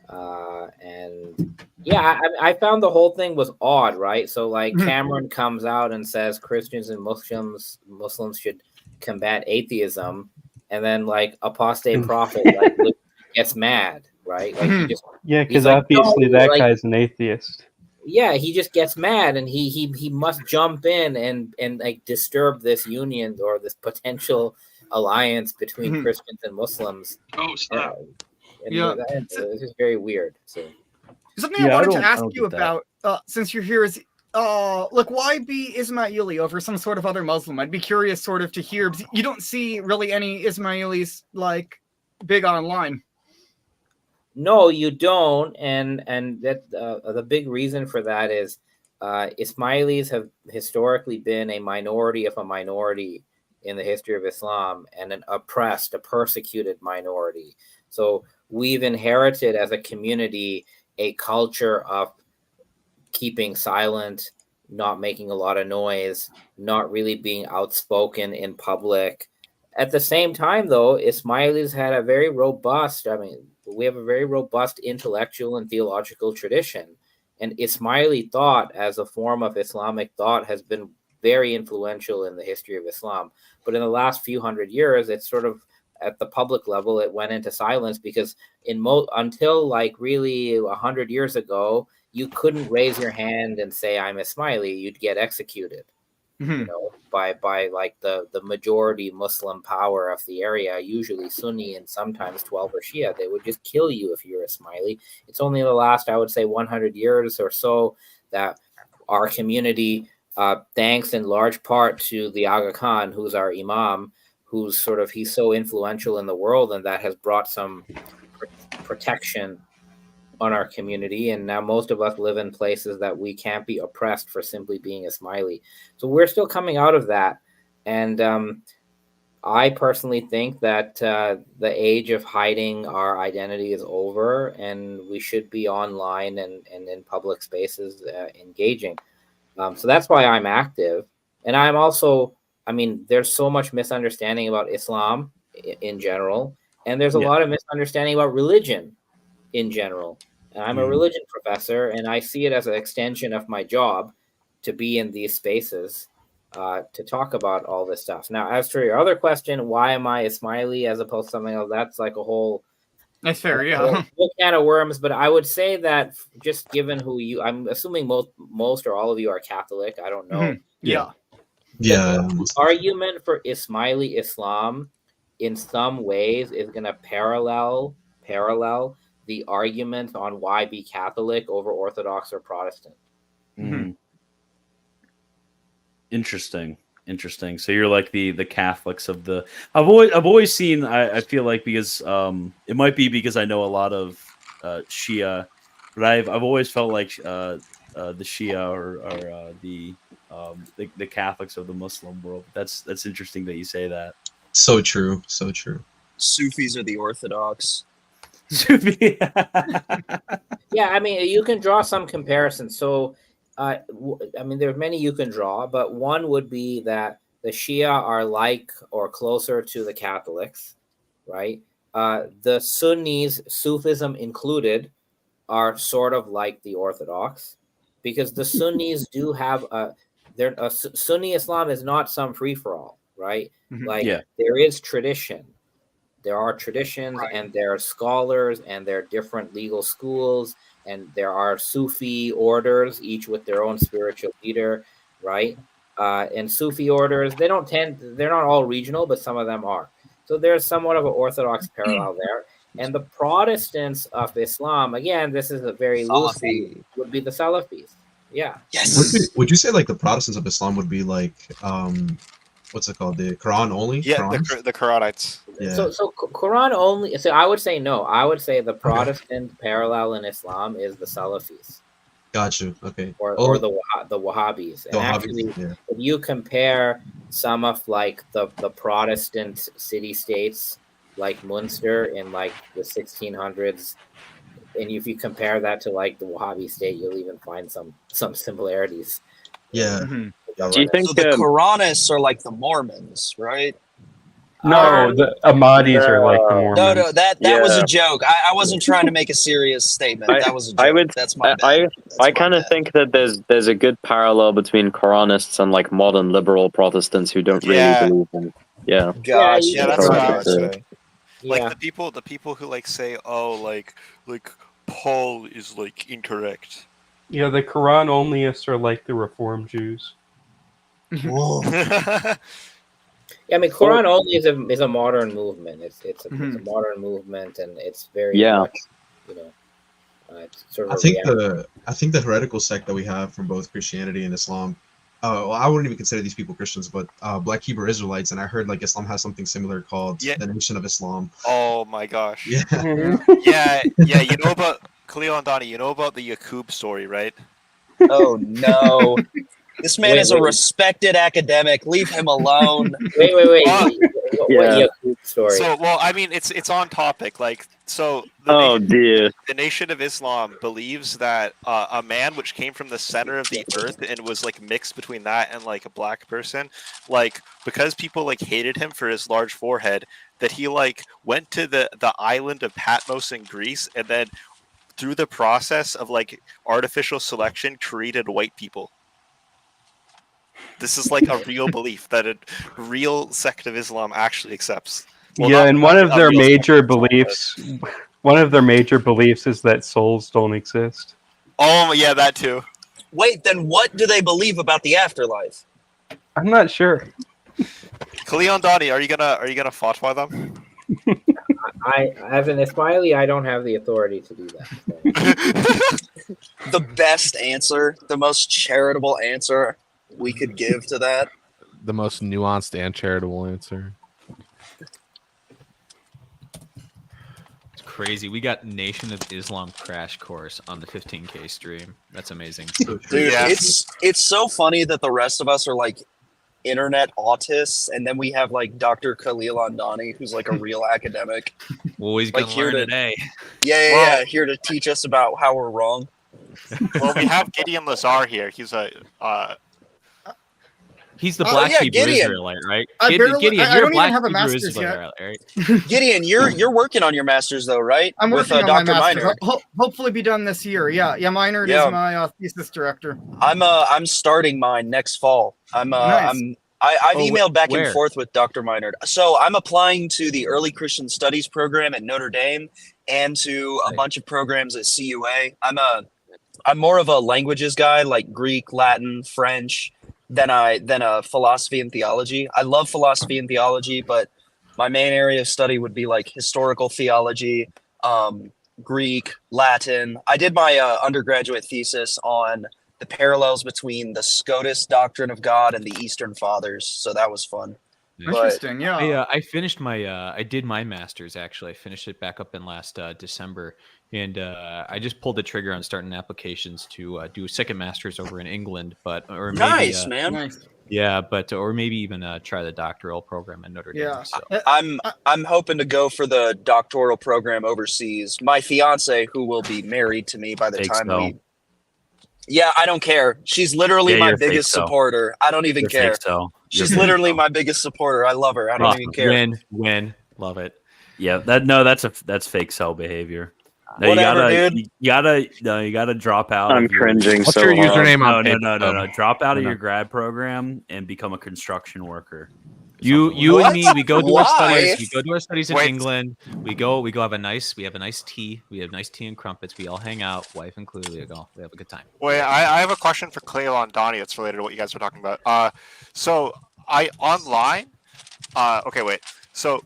And yeah, I found the whole thing was odd, right? So like Cameron comes out and says Christians and Muslims should combat atheism, and then like Apostate Prophet like gets mad, right? Like he just, yeah, because like, obviously no, that like, guy's an atheist. Yeah, he just gets mad, and he must jump in and like disturb this union or this potential alliance between Christians and Muslims. Oh, stop. Yeah, this is very weird. So something I wanted to ask you about, since you're here, is like why be Ismaili over some sort of other Muslim? I'd be curious, sort of, to hear. You don't see really any Ismailis like big online. No, you don't, and that the big reason for that is Ismailis have historically been a minority of a minority in the history of Islam, and an oppressed, a persecuted minority. So we've inherited as a community a culture of keeping silent, not making a lot of noise, not really being outspoken in public. At the same time, though, Ismailis had a very robust, we have a very robust intellectual and theological tradition. And Ismaili thought as a form of Islamic thought has been very influential in the history of Islam. But in the last few hundred years, it's sort of, at the public level, it went into silence because until like really 100 years ago, you couldn't raise your hand and say I'm Ismaili. You'd get executed, by like the majority Muslim power of the area, usually Sunni and sometimes 12 or Shia. They would just kill you if you're Ismaili. It's only in the last, I would say, 100 years or so that our community, thanks in large part to the Aga Khan, who's our Imam, he's so influential in the world, and that has brought some protection on our community. And now most of us live in places that we can't be oppressed for simply being Ismaili. So we're still coming out of that. And I personally think that the age of hiding our identity is over, and we should be online and in public spaces engaging. So that's why I'm active. And I'm also, there's so much misunderstanding about Islam in general, and there's a lot of misunderstanding about religion in general. And I'm a religion professor, and I see it as an extension of my job to be in these spaces to talk about all this stuff. Now, as for your other question, why am I Ismaili as opposed to something else? That's like a whole... That's fair, yeah. Whole can of worms, but I would say that just given I'm assuming most or all of you are Catholic. I don't know. Yeah. The argument for Ismaili Islam in some ways is going to parallel the argument on why be Catholic over Orthodox or Protestant. Interesting. So you're like the Catholics of the. I've always seen. I feel like because it might be because I know a lot of Shia, but I've always felt like the Shia or the Catholics of the Muslim world. That's interesting that you say that. So true. Sufis are the Orthodox. Sufi. Yeah, you can draw some comparisons. So, there's many you can draw, but one would be that the Shia are like or closer to the Catholics, right? The Sunnis, Sufism included, are sort of like the Orthodox, because the Sunnis do have Sunni Islam is not some free-for-all, right? There is tradition. There are traditions, and there are scholars, and there are different legal schools, and there are Sufi orders, each with their own spiritual leader, right? And Sufi orders, they're not all regional, but some of them are. So there's somewhat of an orthodox parallel there. And the Protestants of Islam, again, this is a very loose one, would be the Salafis. Yeah. Would you say like the Protestants of Islam would be like what's it called? The Quran only? Yeah, Qurans? the Quranites. Yeah. So Quran only. So I would say no. I would say the Protestant parallel in Islam is the Salafis. Got you. Okay. Or the Wahhabis. And The Wahhabis, actually, if you compare some of like the Protestant city states like Munster in like the 1600s, and if you compare that to like the Wahhabi state, you'll even find some similarities. Yeah. Do you think so the Quranists are like the Mormons, right? No, the Ahmadis are like the Mormons. No, that was a joke. I wasn't trying to make a serious statement. That was a joke. That's my bad. I kind of think that there's a good parallel between Quranists and like modern liberal Protestants who don't really believe in. Yeah. Gotcha. Yeah, that's what I would say. Like Yeah. the people who like say, oh, like Paul is like incorrect. Yeah, the Quran onlyists are like the Reform Jews. Yeah, I mean, Quran only is a modern movement. It's a modern movement, and it's very much, it's sort of. I think the heretical sect that we have from both Christianity and Islam. Well, I wouldn't even consider these people Christians, but Black Hebrew Israelites, and I heard like Islam has something similar called the Nation of Islam. Oh my gosh. Yeah. yeah. You know about Khalil and Donnie. You know about the Yaqub story, right? Oh no. This man is a respected academic. Leave him alone. Wait. What story? So, well, I mean, it's on topic. Like, so. Dear. The Nation of Islam believes that a man which came from the center of the earth and was like mixed between that and like a black person, like because people like hated him for his large forehead, that he like went to the island of Patmos in Greece and then through the process of like artificial selection created white people. This is like a real belief that a real sect of Islam actually accepts. Well, yeah, not- and one of not their real major sect, beliefs, is that souls don't exist. Oh yeah, that too. Wait, then what do they believe about the afterlife? I'm not sure. Khalil and Donnie, are you gonna fatwa them? I, as an Ismaili, I don't have the authority to do that. So. The best answer, the most charitable answer we could give to that. The most nuanced and charitable answer. It's crazy. We got Nation of Islam crash course on the 15K stream. That's amazing. Dude, it's so funny that the rest of us are like internet autists, and then we have like Dr. Khalil Andani, who's like a real academic. Well, he's like gonna learn today. Yeah, here to teach us about how we're wrong. Well, we have Gideon Lazar here. He's He's the Black Hebrew Israelite, right? Gideon, I you're don't a even Black have a Hebrew master's Israelite, yet. right? Gideon, you're working on your master's though, right? I'm with working on Dr. my master's. Minor. Hopefully be done this year. Yeah, Minard Yeah. is my thesis director. I'm starting mine next fall. I've emailed back and forth with Dr. Minard. So I'm applying to the Early Christian Studies program at Notre Dame and to a bunch of programs at CUA. I'm more of a languages guy, like Greek, Latin, French, than a philosophy and theology. I love philosophy and theology, but my main area of study would be like historical theology, Greek, Latin. I did my undergraduate thesis on the parallels between the Scotus doctrine of God and the Eastern Fathers, so that was fun. Interesting, yeah. I finished my I did my master's actually. I finished it back up in last December, and I just pulled the trigger on starting applications to do a second master's over in England, or maybe, nice, man. Nice. Yeah, or maybe even try the doctoral program at Notre Dame. Yeah, so. I'm hoping to go for the doctoral program overseas. My fiance, who will be married to me by the time we. Yeah, I don't care. She's literally my biggest supporter. I don't even care. She's literally my biggest supporter. I love her. I don't even care. Win. Love it. Yeah, that's fake cell behavior. No, Whatever, you gotta drop out. I'm cringing. What's your username on No. Drop out of your grad program and become a construction worker. You and me, we go do our studies. Why? We go do our studies in England. We go have a nice tea. We have nice tea and crumpets. We all hang out, wife included. We have a good time. Wait, I have a question for Cleo and Donnie that's related to what you guys were talking about. So I online. Okay, wait. So,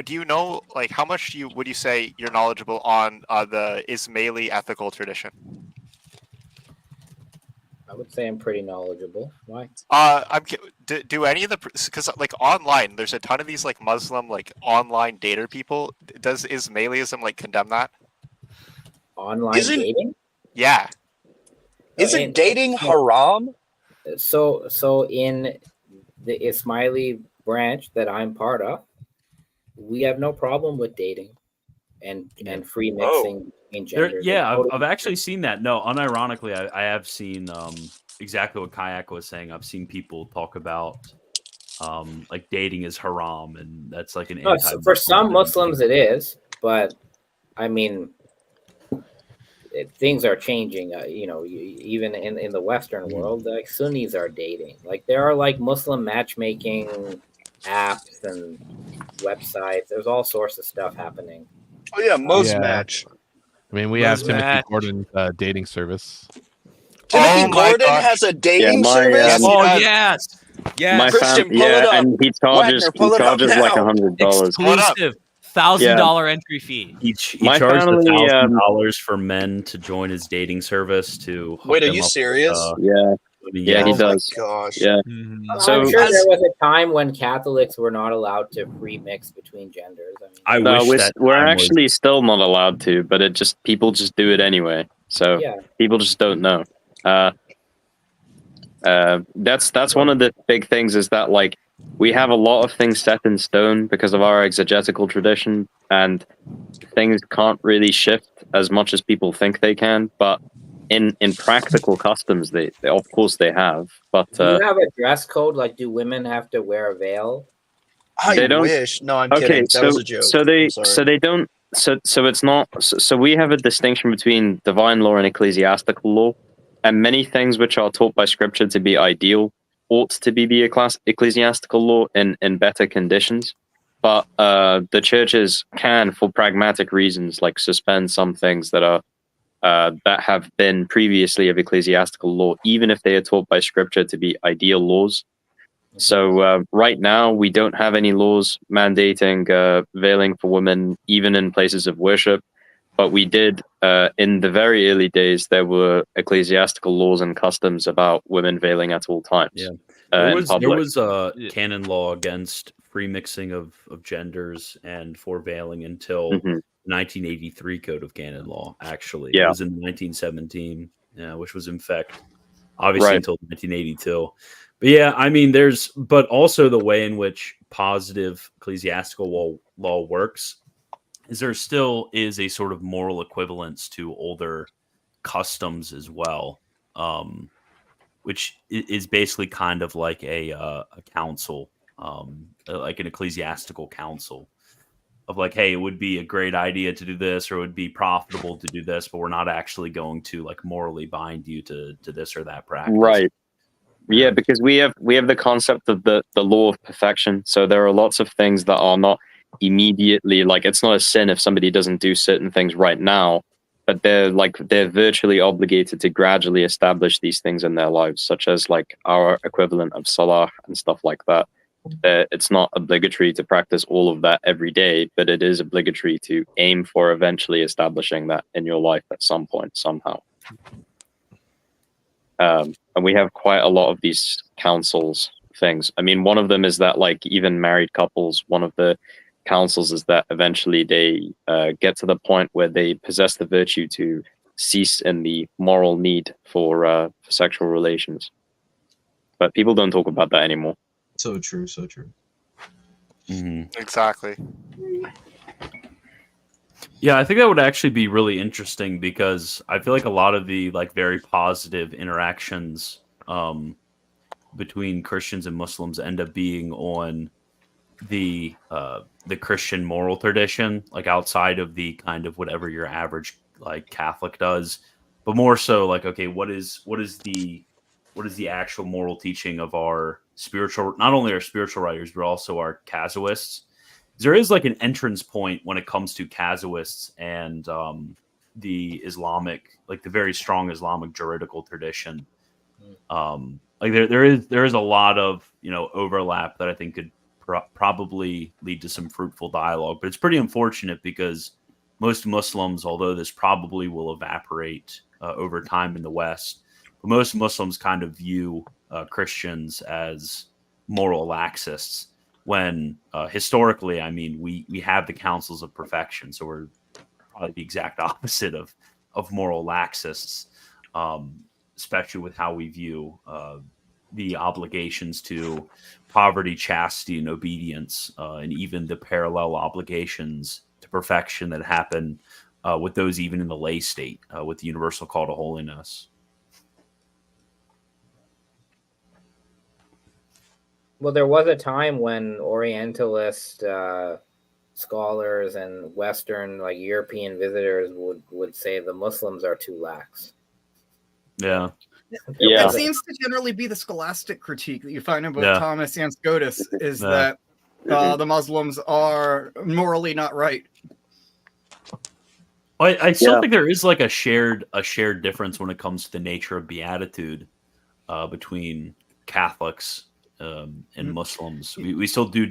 do you know like how much would you say you're knowledgeable on the Ismaili ethical tradition? I would say I'm pretty knowledgeable. Why? Do any of the because like online, there's a ton of these like Muslim like online dater people. Does Ismailism like condemn that? Online dating? Yeah. Isn't dating haram? So in the Ismaili branch that I'm part of, we have no problem with dating and free mixing between genders. I've actually seen that. No, unironically, I have seen exactly what Kayak was saying. I've seen people talk about like dating is haram, and that's like an for some Muslims it is, but I mean, things are changing. Even in the Western world, like Sunnis are dating. Like there are like Muslim matchmaking apps and websites. There's all sorts of stuff happening. Oh yeah, Match. I mean, we have Timothy Gordon's dating service. Timothy Gordon has a dating service. Yes. Christian, pull it up. And he charges like $100. Exclusive $1,000 entry fee. He charged $1,000 for men to join his dating service. To wait, are you serious? Yeah, he does. Gosh. Yeah. So I'm sure there was a time when Catholics were not allowed to free mix between genders. We're actually still not allowed to, but people just do it anyway. So people just don't know. That's one of the big things is that like we have a lot of things set in stone because of our exegetical tradition, and things can't really shift as much as people think they can. But in practical customs, they of course they have. But do you have a dress code? Like, do women have to wear a veil? I wish. No, I'm kidding. That was a joke. So they don't. So it's not. So we have a distinction between divine law and ecclesiastical law, and many things which are taught by Scripture to be ideal ought to be the ecclesiastical law in better conditions. But the churches can, for pragmatic reasons, like suspend some things that are that have been previously of ecclesiastical law, even if they are taught by Scripture to be ideal laws. So right now, we don't have any laws mandating veiling for women, even in places of worship. But we did, in the very early days, there were ecclesiastical laws and customs about women veiling at all times. Yeah, there was a canon law against free mixing of genders and for veiling until 1983 Code of Canon Law. Actually, it was in 1917, which was in effect, obviously, until 1982. But yeah, I mean, but also the way in which positive ecclesiastical law works is there still is a sort of moral equivalence to older customs as well, which is basically kind of like a council, like an ecclesiastical council of like, hey, it would be a great idea to do this, or it would be profitable to do this, but we're not actually going to like morally bind you to this or that practice. Right. Yeah, because we have the concept of the law of perfection. So there are lots of things that are not immediately, like, it's not a sin if somebody doesn't do certain things right now, but they're virtually obligated to gradually establish these things in their lives, such as like our equivalent of salah and stuff like that. It's not obligatory to practice all of that every day, but it is obligatory to aim for eventually establishing that in your life at some point, somehow. And we have quite a lot of these councils things. I mean, one of them is that like even married couples, one of the councils is that eventually they get to the point where they possess the virtue to cease in the moral need for sexual relations. But people don't talk about that anymore. So true, so true. Exactly. Yeah, I think that would actually be really interesting because I feel like a lot of the like very positive interactions between Christians and Muslims end up being on the Christian moral tradition, like outside of the kind of whatever your average like Catholic does, but more so like, okay, what is the actual moral teaching of our spiritual, not only our spiritual writers, but also our casuists. There is like an entrance point when it comes to casuists and the Islamic, like the very strong Islamic juridical tradition. Like there is a lot of, you know, overlap that I think could probably lead to some fruitful dialogue. But it's pretty unfortunate because most Muslims, although this probably will evaporate over time in the West, but most Muslims kind of view Christians as moral laxists. When historically, I mean, we have the councils of perfection, so we're probably the exact opposite of moral laxists, especially with how we view the obligations to poverty, chastity, and obedience, and even the parallel obligations to perfection that happen with those even in the lay state, with the universal call to holiness. Well, there was a time when Orientalist scholars and Western, like European visitors, would say the Muslims are too lax. Yeah. It seems to generally be the scholastic critique that you find in both Thomas and Scotus is that the Muslims are morally not right. I still think there is like a shared difference when it comes to the nature of beatitude between Catholics and Muslims. We still do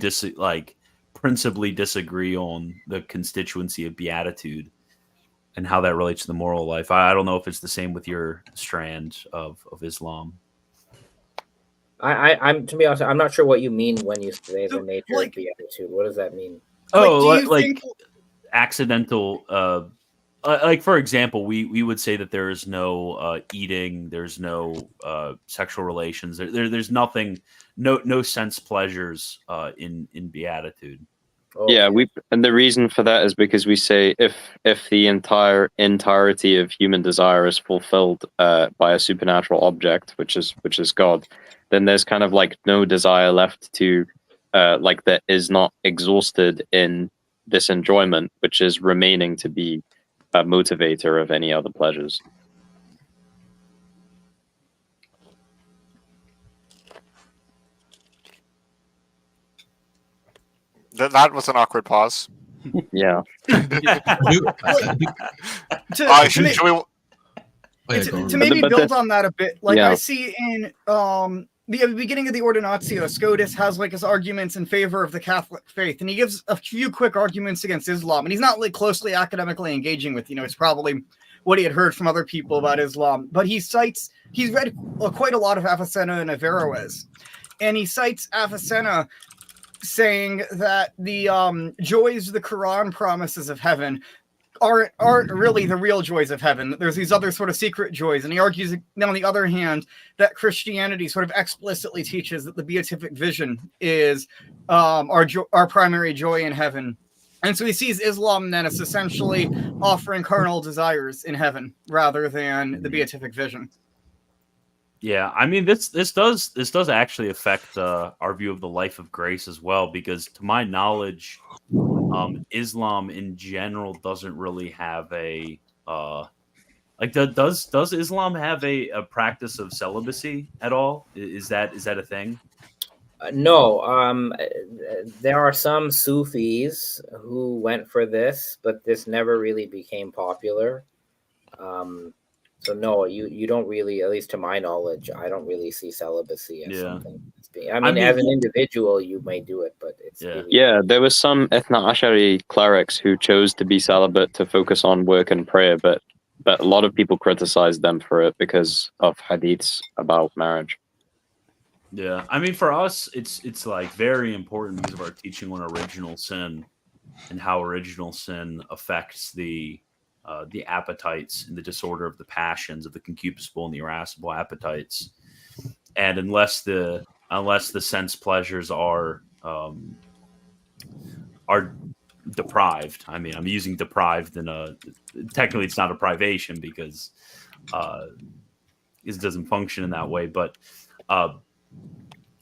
principally disagree on the constituency of beatitude and how that relates to the moral life. I don't know if it's the same with your strand of Islam. I'm to be honest, I'm not sure what you mean when you say the nature of beatitude. What does that mean? Oh, like accidental. Like for example, we would say that there is no eating, there's no sexual relations, there's nothing, no sense pleasures in beatitude. Yeah, and the reason for that is because we say if the entirety of human desire is fulfilled by a supernatural object, which is God, then there's kind of like no desire left to like that is not exhausted in this enjoyment, which is remaining to be a motivator of any other pleasures. That was an awkward pause. Yeah. To maybe build on that a bit, like I see in the beginning of the Ordinatio, Scotus has like his arguments in favor of the Catholic faith, and he gives a few quick arguments against Islam, and he's not like closely academically engaging with, it's probably what he had heard from other people about Islam, but he's read quite a lot of Avicenna and Averroes, and he cites Avicenna saying that the joys the Quran promises of heaven aren't really the real joys of heaven. There's these other sort of secret joys. And he argues, on the other hand, that Christianity sort of explicitly teaches that the beatific vision is our primary joy in heaven. And so he sees Islam then as essentially offering carnal desires in heaven rather than the beatific vision. Yeah, I mean this does actually affect our view of the life of grace as well, because to my knowledge, Islam in general doesn't really have a does Islam have a practice of celibacy at all? Is that a thing? No. There are some Sufis who went for this, but this never really became popular. So no, you don't really, at least to my knowledge, I don't really see celibacy as something. I mean, as an individual, you may do it, but it's Yeah, there was some Ithna Ashari clerics who chose to be celibate to focus on work and prayer, but a lot of people criticized them for it because of hadiths about marriage. Yeah, I mean, for us, it's like very important because of our teaching on original sin and how original sin affects the appetites and the disorder of the passions of the concupiscible and the irascible appetites, and unless the sense pleasures are deprived. I mean, I'm using deprived in technically it's not a privation because it doesn't function in that way, but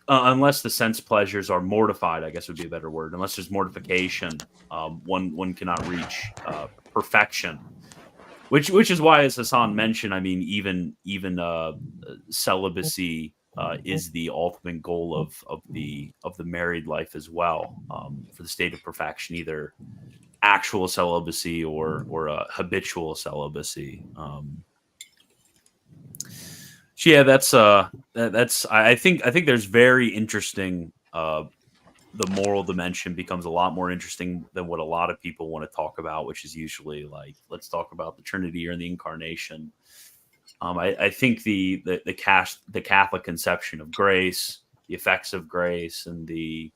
unless the sense pleasures are mortified, I guess would be a better word. Unless there's mortification, one cannot reach perfection. Which is why, as Hassan mentioned, I mean, even celibacy is the ultimate goal of the married life as well, for the state of perfection, either actual celibacy or habitual celibacy. So yeah, that's I think there's very interesting. The moral dimension becomes a lot more interesting than what a lot of people want to talk about, which is usually like, let's talk about the Trinity or the Incarnation. I think the Catholic conception of grace, the effects of grace, and the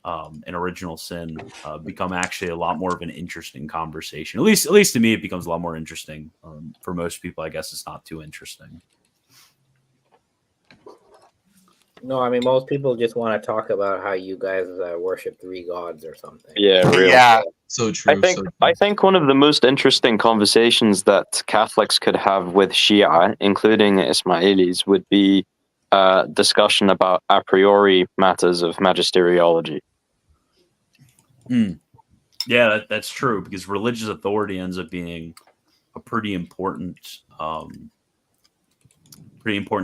and original sin become actually a lot more of an interesting conversation. At least to me, it becomes a lot more interesting. For most people, I guess it's not too interesting. No, I mean, most people just want to talk about how you guys worship 3 gods or something. Yeah, really. Yeah. So true. I think one of the most interesting conversations that Catholics could have with Shia, including Ismailis, would be discussion about a priori matters of magisteriology. Yeah, that's true, because religious authority ends up being a pretty important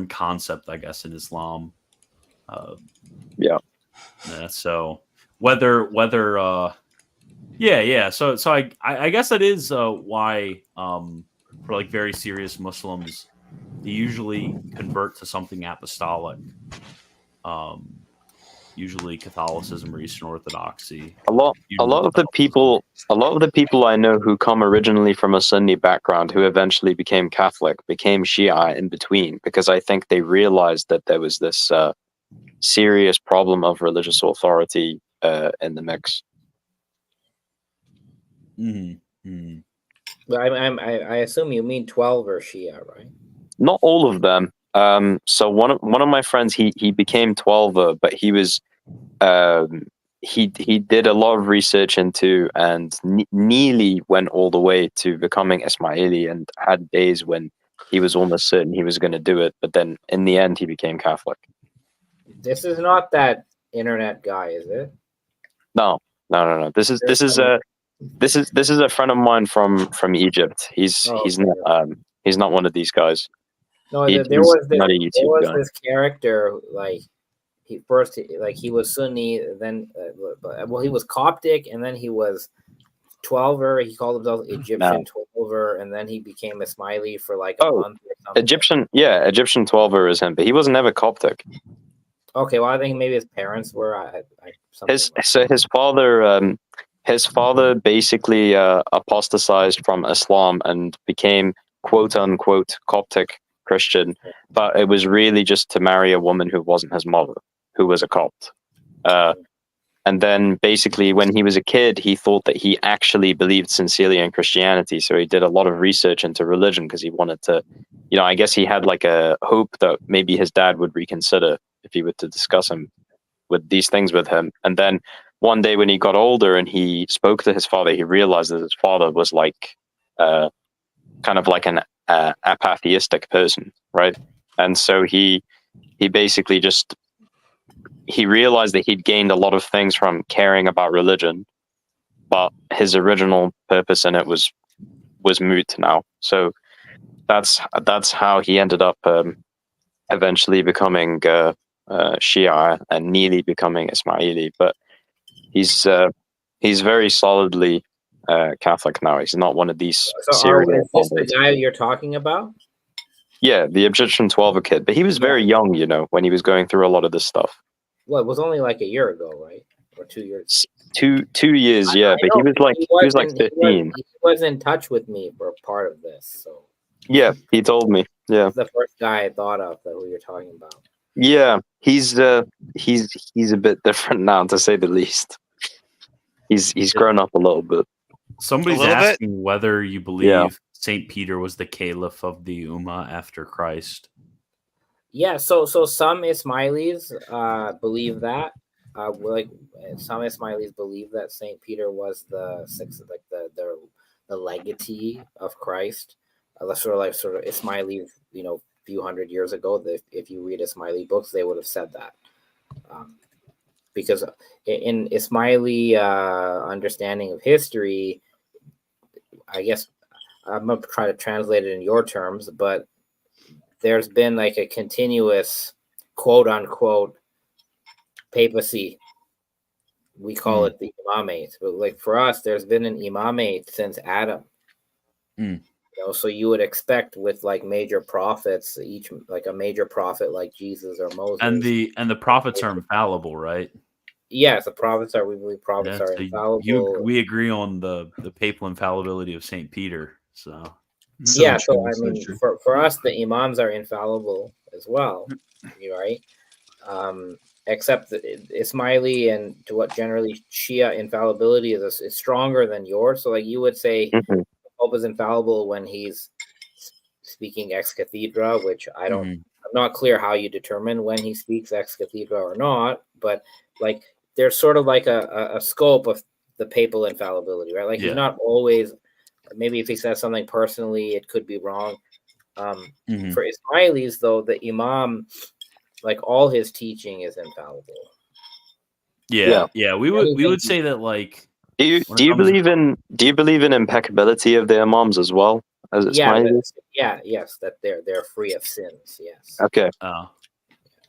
concept, I guess, in Islam. So whether so I guess that is why for like very serious Muslims, they usually convert to something apostolic, usually Catholicism or Eastern Orthodoxy. A lot of the people I know who come originally from a Sunni background, who eventually became Catholic, became Shia in between, because I think they realized that there was this serious problem of religious authority in the mix. But I assume you mean 12 or Shia, right? Not all of them. So one of my friends, he became 12er, but he was he did a lot of research into and nearly went all the way to becoming Ismaili, and had days when he was almost certain he was going to do it, but then in the end he became Catholic. This is not that internet guy, is it? No. This is a friend of mine from Egypt. He's not one of these guys. No, He's there was not a YouTube guy. this character, like he was Sunni, then he was Coptic, and then he was 12er. He called himself Egyptian 12er, and then he became Ismaili for like a month or something. Egyptian 12er is him, but he wasn't ever Coptic. Okay, well, I think maybe his parents were. His father basically apostatized from Islam and became quote unquote Coptic Christian, but it was really just to marry a woman who wasn't his mother, who was a Copt. And then basically when he was a kid, he thought that he actually believed sincerely in Christianity. So he did a lot of research into religion because he wanted to, I guess he had like a hope that maybe his dad would reconsider if he were to discuss him with these things with him. And then one day when he got older and he spoke to his father, he realized that his father was like kind of like an apatheistic person, right? And so he basically just he realized that he'd gained a lot of things from caring about religion, but his original purpose in it was moot now. So that's how he ended up eventually becoming Shia and nearly becoming Ismaili. But he's very solidly Catholic now. He's not one of these serial. Is this the guy you're talking about? Yeah, the Egyptian 12er kid. But he was very young, when he was going through a lot of this stuff. Well, it was only like a year ago, right? Or 2 years. 2 years, yeah. But he was like 15. He was in touch with me for part of this, so. Yeah, he told me. Yeah. He's the first guy I thought of that we were talking about. Yeah, he's a bit different now, to say the least. He's grown up a little bit. Somebody's asking whether you believe Saint Peter was the caliph of the Ummah after Christ. Yeah, so some Ismailis believe that. Some Ismailis believe that Saint Peter was the legatee of Christ. Sort of Ismailis, few hundred years ago. If you read Ismaili books, they would have said that. Because in Ismaili understanding of history, I guess I'm going to try to translate it in your terms, but there's been like a continuous quote unquote papacy. We call it the imamate, but like for us, there's been an imamate since Adam. You know, so you would expect with like major prophets, each like a major prophet like Jesus or Moses, And the prophets are infallible, right? Yes, the prophets are. We believe prophets Yeah, are so infallible. we agree on the papal infallibility of Saint Peter. So Yeah, so I mean, for us, the imams are infallible as well. You're right. Except that Ismaili and to what generally Shia infallibility is stronger than yours. So like you would say, the Pope is infallible when he's speaking ex cathedra, which I don't. I'm not clear how you determine when he speaks ex cathedra or not, but like there's sort of like a scope of the papal infallibility, right? Like he's not always. Maybe if he says something personally, it could be wrong. For Ismailis, though, the imam, like all his teaching is infallible. Yeah. We would say that like. Do you believe in impeccability of the imams as well as Ismailis? Yes, that they're free of sins. Yes. Okay.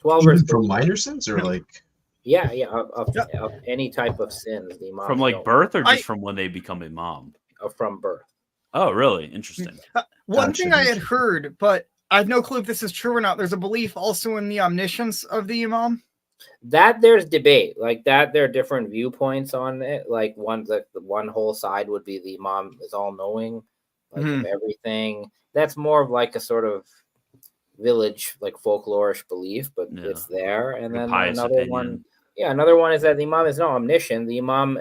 12 Even from minor sins or like. Yeah, of any type of sins. The imams from like don't. birth or just from when they become imam? From birth. Oh, really? Interesting. One thing I had heard, but I have no clue if this is true or not. There's a belief also in the omniscience of the imam. That there's debate like that. There are different viewpoints on it. Like the one whole side would be the imam is all knowing, like of everything. That's more of like a sort of village like folklorish belief, but it's there. And then another one. Yeah, another one is that the imam is not omniscient. The imam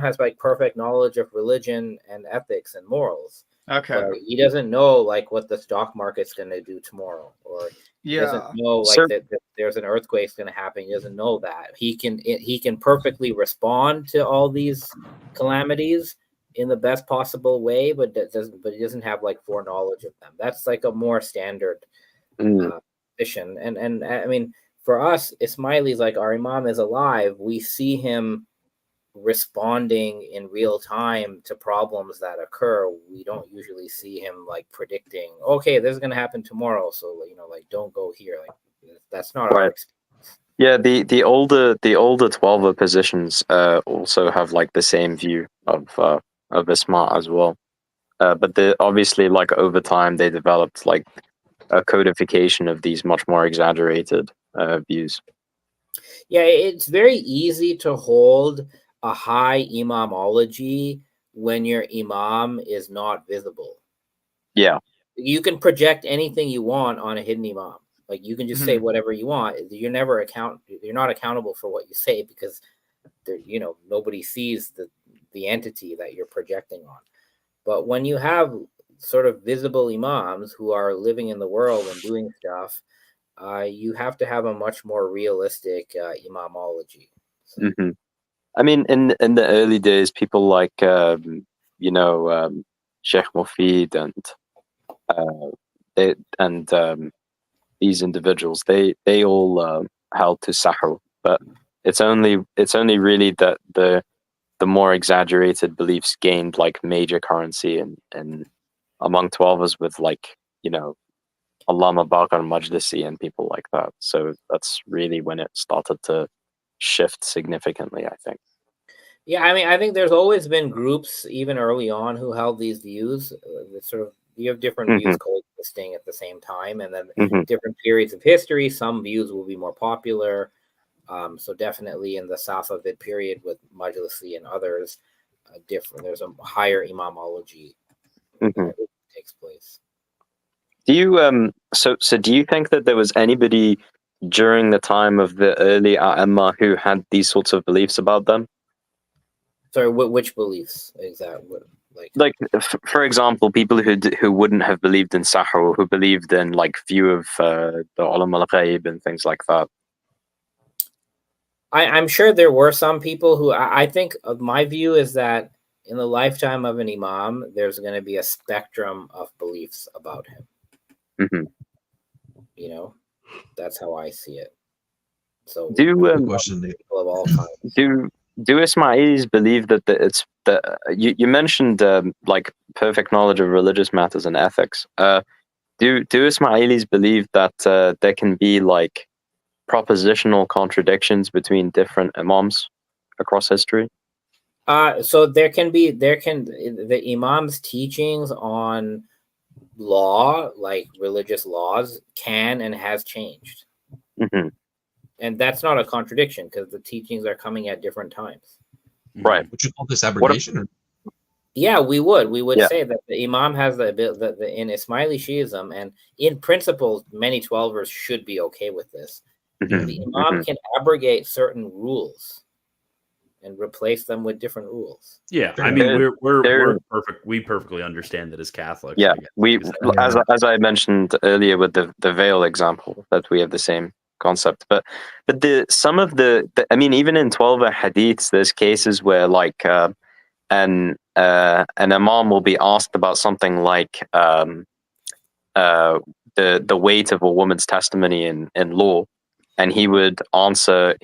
has like perfect knowledge of religion and ethics and morals. Okay. But he doesn't know like what the stock market's going to do tomorrow, or he doesn't know like that there's an earthquake's going to happen. He doesn't know that. He can perfectly respond to all these calamities in the best possible way, but he doesn't have like foreknowledge of them. That's like a more standard position. And I mean, for us, Ismailis, like our imam is alive. We see him responding in real time to problems that occur. We don't usually see him like predicting, okay, this is going to happen tomorrow, so like don't go here. Like that's not our experience. Yeah, the older 12er positions also have like the same view of Isma as well. But obviously like over time they developed like a codification of these much more exaggerated views. Yeah, it's very easy to hold a high imamology when your imam is not visible. Yeah. You can project anything you want on a hidden imam. Like you can just say whatever you want. You're not accountable for what you say because nobody sees the entity that you're projecting on. But when you have sort of visible imams who are living in the world and doing stuff, you have to have a much more realistic imamology. So. I mean, in the early days, people like Sheikh Mufid and these individuals, they all held to Sahur, but it's only really that the more exaggerated beliefs gained like major currency and among 12ers with like Allama Baqir Majlisi and people like that. So that's really when it started to shift significantly, I think. Yeah, I mean, I think there's always been groups, even early on, who held these views. You have different views coexisting at the same time, and then different periods of history. Some views will be more popular. So definitely in the Safavid period with Majlisi and others, there's a higher imamology that takes place. Do you so do you think that there was anybody during the time of the early A'imma who had these sorts of beliefs about them? Sorry, which beliefs exactly? Like for example, people who wouldn't have believed in Sahur, who believed in like view of the Ulama al-Ghaib and things like that. I'm sure there were some people who I think my view is that in the lifetime of an imam, there's going to be a spectrum of beliefs about him. That's how I see it. So do Ismailis believe that you mentioned like perfect knowledge of religious matters and ethics? Do Ismailis believe that there can be like propositional contradictions between different imams across history? So there can the imam's teachings on law, like religious laws, can and has changed. Mm-hmm. And that's not a contradiction because the teachings are coming at different times. Right. Would you call this abrogation? Yeah, we would Yeah. say that the imam has the in Ismaili Shiism, and in principle, many Twelvers should be okay with this. Mhm. The imam Mhm. can abrogate certain rules and replace them with different rules. Yeah, I mean we're perfect. We perfectly understand that as Catholics. Yeah, I guess. we Exactly. as I mentioned earlier with the veil example, that we have the same concept. But some of the I mean, even in 12 hadiths, there's cases where like an imam will be asked about something like the weight of a woman's testimony in law, and he would answer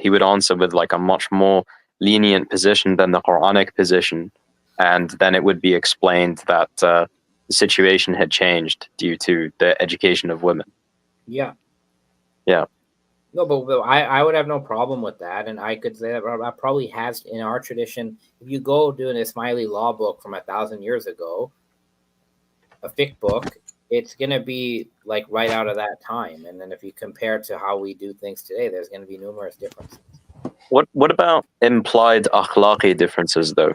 with like a much more lenient position than the Quranic position, and then it would be explained that the situation had changed due to the education of women. Yeah. Yeah. No, but I would have no problem with that, and I could say that probably has in our tradition. If you go do an Ismaili law book from 1,000 years ago, a fiqh book, it's gonna be like right out of that time, and then if you compare to how we do things today, there's gonna be numerous differences. What about implied akhlaqi differences, though?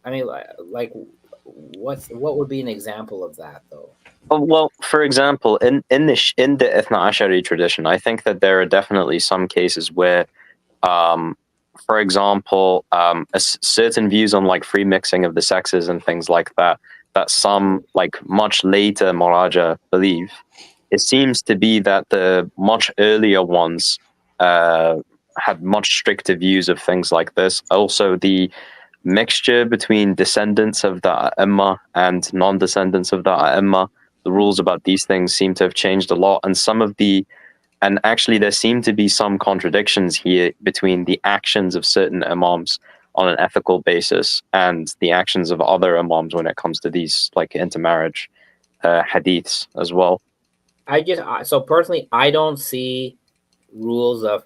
I mean, like what would be an example of that, though? Oh, well, for example, in the Ithna Ashari tradition, I think that there are definitely some cases where, for example, certain views on like free mixing of the sexes and things like that some like much later Maraja believe. It seems to be that the much earlier ones had much stricter views of things like this. Also, the mixture between descendants of the A'imma and non-descendants of the A'imma, the rules about these things seem to have changed a lot, and actually there seem to be some contradictions here between the actions of certain imams on an ethical basis and the actions of other imams when it comes to these like intermarriage hadiths as well. So personally, I don't see rules of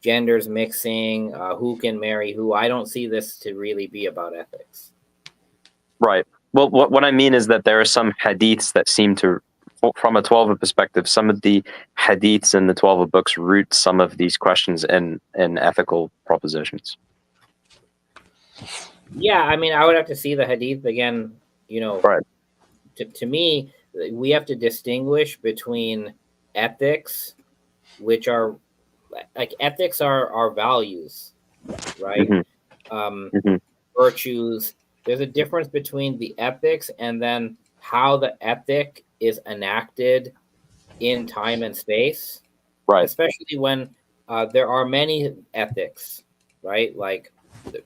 genders mixing, who can marry who. I don't see this to really be about ethics. Right. Well, what I mean is that there are some hadiths that seem to, from a 12 perspective, some of the hadiths in the 12 books root some of these questions in ethical propositions. Yeah, I mean, I would have to see the hadith again. You know, right. To me, we have to distinguish between ethics, which are like ethics are values, right? Mm-hmm. Virtues. There's a difference between the ethics and then how the ethic is enacted in time and space. Right. Especially when there are many ethics, right? Like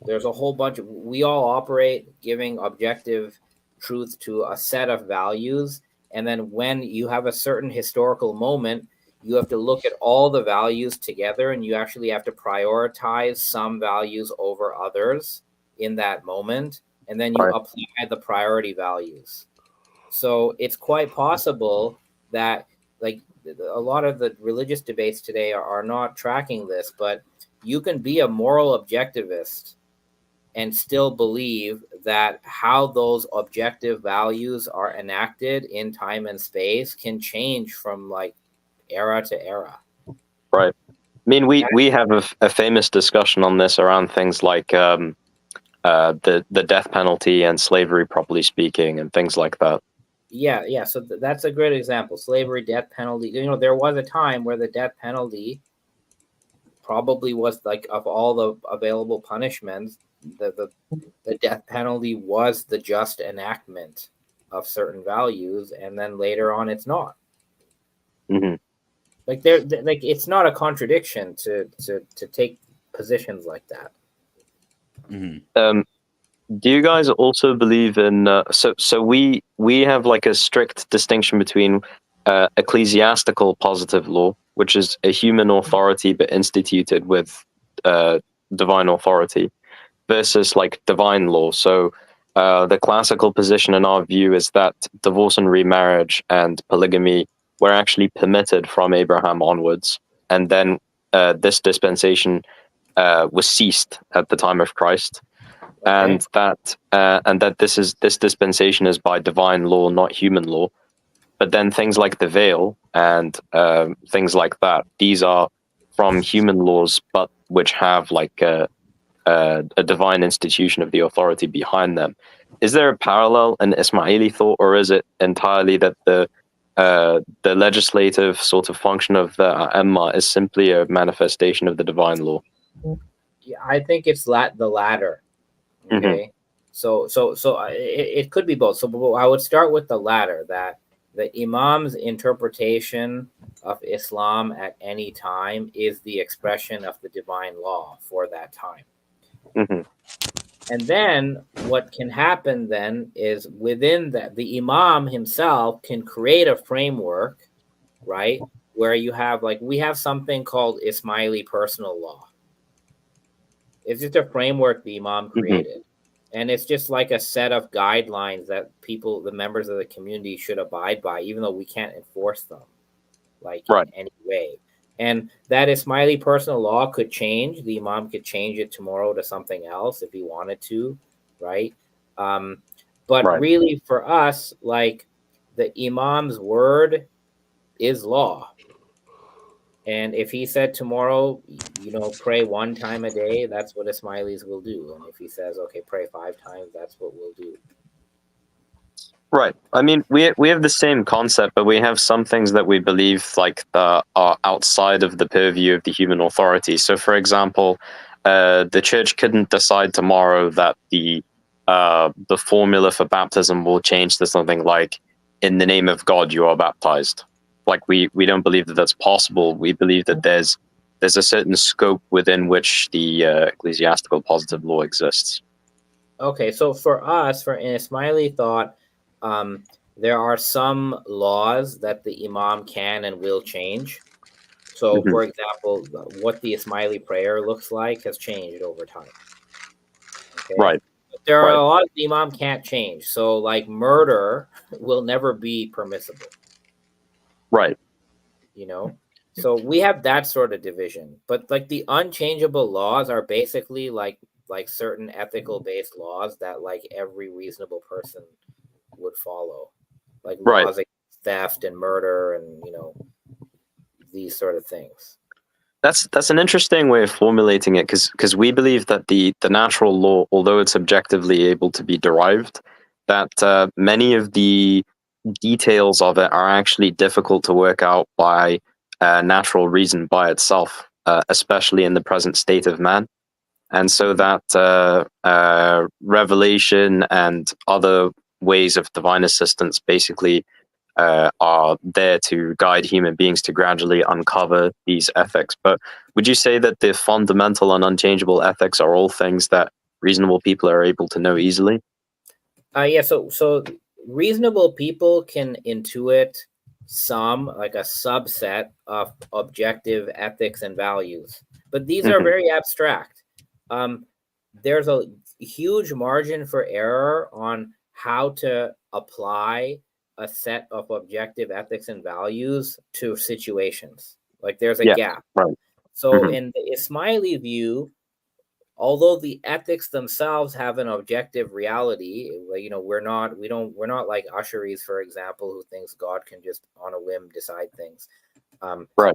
there's a whole bunch of, we all operate giving objective truth to a set of values. And then when you have a certain historical moment, you have to look at all the values together, and you actually have to prioritize some values over others in that moment. And then you apply the priority values. So it's quite possible that like a lot of the religious debates today are not tracking this, but you can be a moral objectivist and still believe that how those objective values are enacted in time and space can change from like era to era. Right. I mean, we have a famous discussion on this around things like the death penalty and slavery, properly speaking, and things like that. Yeah. So that's a great example. Slavery, death penalty. You know, there was a time where the death penalty probably was like, of all the available punishments, the death penalty was the just enactment of certain values, and then later on it's not. Mm-hmm. Like like it's not a contradiction to take positions like that. Mm-hmm. Do you guys also believe in so we have like a strict distinction between ecclesiastical positive law, which is a human authority but instituted with divine authority, versus like divine law. So the classical position in our view is that divorce and remarriage and polygamy were actually permitted from Abraham onwards, and then this dispensation was ceased at the time of Christ, and that this dispensation is by divine law, not human law. But then things like the veil and things like that, these are from human laws, but which have like a divine institution of the authority behind them. Is there a parallel in Ismaili thought, or is it entirely that the legislative sort of function of the A'imma is simply a manifestation of the divine law? Yeah, I think it's the latter. Okay, so it could be both. So I would start with the latter, that the Imam's interpretation of Islam at any time is the expression of the divine law for that time. And then what can happen then is within that, the Imam himself can create a framework, right? Where you have, like, we have something called Ismaili personal law. It's just a framework the Imam created. And it's just like a set of guidelines that people, the members of the community, should abide by, even though we can't enforce them, like, in any way. And that Ismaili personal law could change. The Imam could change it tomorrow to something else if he wanted to, right? But really, for us, like, the Imam's word is law. And if he said tomorrow, pray 1 time a day, that's what Ismailis will do. And if he says, okay, pray 5 times, that's what we'll do. Right. I mean, we have the same concept, but we have some things that we believe like are outside of the purview of the human authority. So, for example, the church couldn't decide tomorrow that the formula for baptism will change to something like, "In the name of God, you are baptized." Like, we don't believe that that's possible. We believe that there's a certain scope within which the ecclesiastical positive law exists. Okay, so for us, for in Ismaili thought, there are some laws that the Imam can and will change. So, for example, what the Ismaili prayer looks like has changed over time. Okay? Right. But there are a lot the Imam can't change. So, like, murder will never be permissible. Right. So we have that sort of division. But, like, the unchangeable laws are basically like certain ethical based laws that, like, every reasonable person would follow, like laws against theft and murder and these sort of things. That's an interesting way of formulating it, because we believe that the natural law, although it's objectively able to be derived, that many of the details of it are actually difficult to work out by natural reason by itself, especially in the present state of man. And so that revelation and other ways of divine assistance basically are there to guide human beings to gradually uncover these ethics. But would you say that the fundamental and unchangeable ethics are all things that reasonable people are able to know easily? Yeah, so reasonable people can intuit some, like a subset of objective ethics and values, but these are very abstract. There's a huge margin for error on how to apply a set of objective ethics and values to situations. Like, there's a gap. Right. So in the Ismaili view, although the ethics themselves have an objective reality, we're not like Asharis, for example, who thinks God can just on a whim decide things.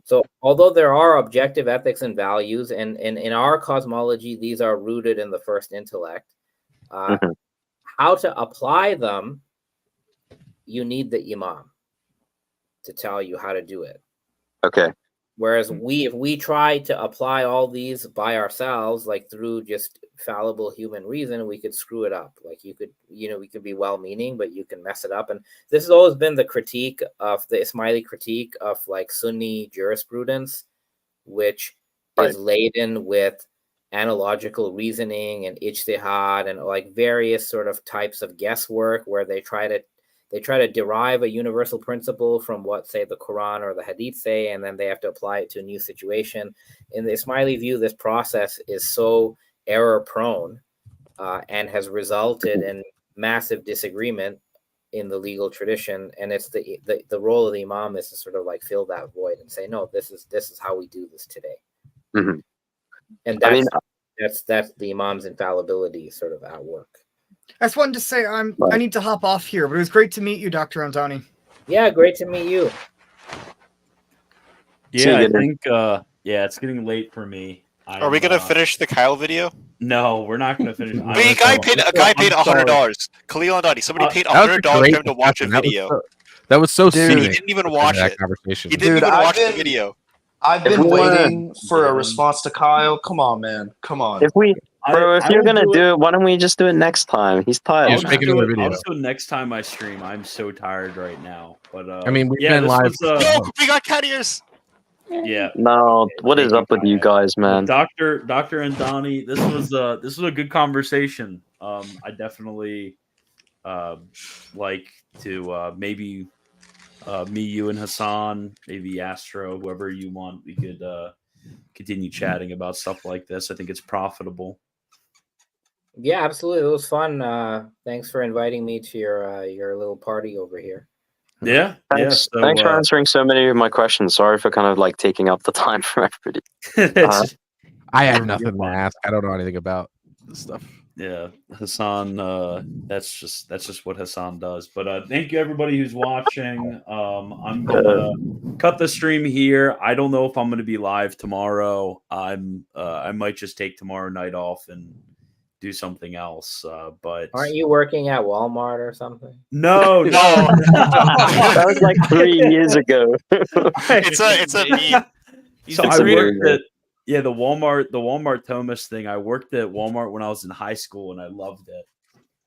So although there are objective ethics and values, and in our cosmology, these are rooted in the first intellect, how to apply them, you need the Imam to tell you how to do it. Okay. Whereas if we try to apply all these by ourselves, like through just fallible human reason, we could screw it up. Like, we could be well-meaning, but you can mess it up. And this has always been the critique of the Ismaili critique of, like, Sunni jurisprudence, which is laden with analogical reasoning and ijtihad and, like, various sort of types of guesswork where they try to derive a universal principle from what, say, the Quran or the Hadith say, and then they have to apply it to a new situation. In the Ismaili view, this process is so error-prone and has resulted in massive disagreement in the legal tradition, and it's the role of the imam is to sort of like fill that void and say, no, this is how we do this today. Mhm. And that's the imam's infallibility sort of at work. I just wanted to say I need to hop off here, but it was great to meet you, Dr. Andani. Yeah, great to meet you. Yeah, I think it's getting late for me. Are we gonna finish the Kyle video? No, we're not gonna finish. A guy paid $100. Khalil Andani. Somebody paid $100 for him to watch a video. That was so Dude, scenic. he didn't even watch that it. conversation. He didn't even watch the video. I've been waiting for a response to Kyle. Come on, man. Come on. If you're gonna do it, why don't we just do it next time? He's tired. I'll just do it next time I stream. I'm so tired right now. But I mean, we've been live. We got cat ears. Yeah. No, what is up with you guys, man? Dr. Andani, this was a good conversation. I definitely like to maybe me, you, and Hassan, maybe Astro, whoever you want. We could continue chatting about stuff like this. I think it's profitable. Yeah, absolutely. It was fun. Thanks for inviting me to your little party over here. Yeah. Thanks for answering so many of my questions. Sorry for kind of like taking up the time from everybody. I have nothing to ask. I don't know anything about this stuff. Yeah, Hassan. That's just what Hassan does. But thank you everybody who's watching. I'm gonna cut the stream here. I don't know if I'm gonna be live tomorrow. I might just take tomorrow night off and do something else. But aren't you working at Walmart or something? No. That was like 3 years ago. It's a meme. So I worked at the Walmart Thomas thing. I worked at Walmart when I was in high school and I loved it.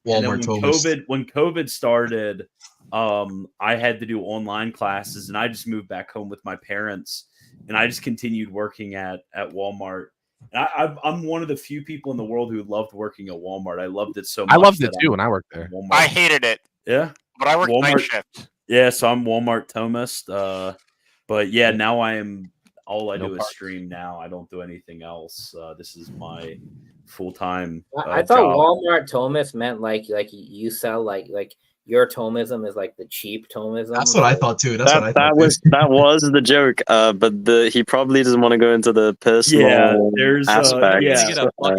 Walmart Thomas. When COVID started, I had to do online classes and I just moved back home with my parents and I just continued working at Walmart. And I'm one of the few people in the world who loved working at Walmart. I loved it so much. I loved it too when I worked there. I hated it. Yeah. But I worked Walmart, night shift. Yeah, so I'm Walmart Thomist. But yeah, now I am all I do is stream now. I don't do anything else. This is my full-time I thought job. Walmart Thomist meant like you sell like your Thomism is like the cheap Thomism. That's what I thought too. That was the joke. But he probably doesn't want to go into the personal aspect.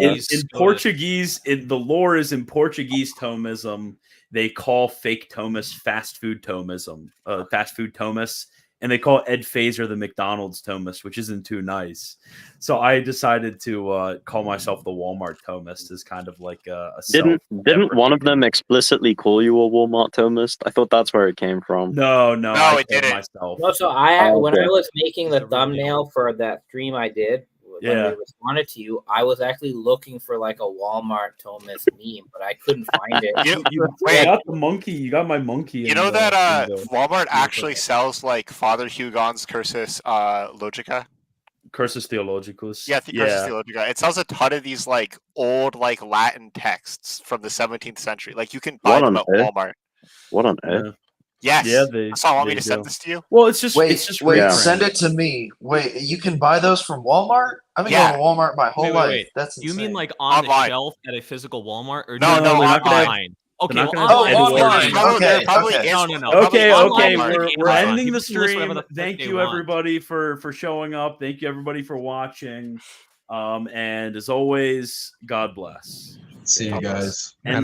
In Portuguese, the lore is in Portuguese Thomism. They call fake Thomists fast food Thomism, fast food Thomists, and they call Ed Phaser the McDonald's Thomist, which isn't too nice. So I decided to call myself the Walmart Thomist as kind of like a Didn't one of them explicitly call you a Walmart Thomist? I thought that's where it came from. No, I did myself. No, so when I was making the thumbnail for that stream I did, when I responded to you, I was actually looking for like a Walmart Thomist meme, but I couldn't find it. You got the monkey. You got my monkey. You know that Walmart actually sells like Father Hugon's Cursus Logica? Cursus Theologicus. Yeah, Cursus Theologica. It sells a ton of these like old like Latin texts from the 17th century. Like you can buy them at Walmart. What on earth? Yes. Yeah, so want me to send this to you? Well, it's just wait, reprint. send it to me. Wait, you can buy those from Walmart? I've been going to Walmart my whole life. Wait. That's you insane. mean like on Online. the shelf at a physical Walmart, or No, online? Okay, They're well, not gonna online. send it Okay, Probably okay. is- No. Okay, Online, we're ending the People list whatever stream. the fuck Thank they you want. everybody for showing up. Thank you everybody for watching. And as always, God bless. See you guys.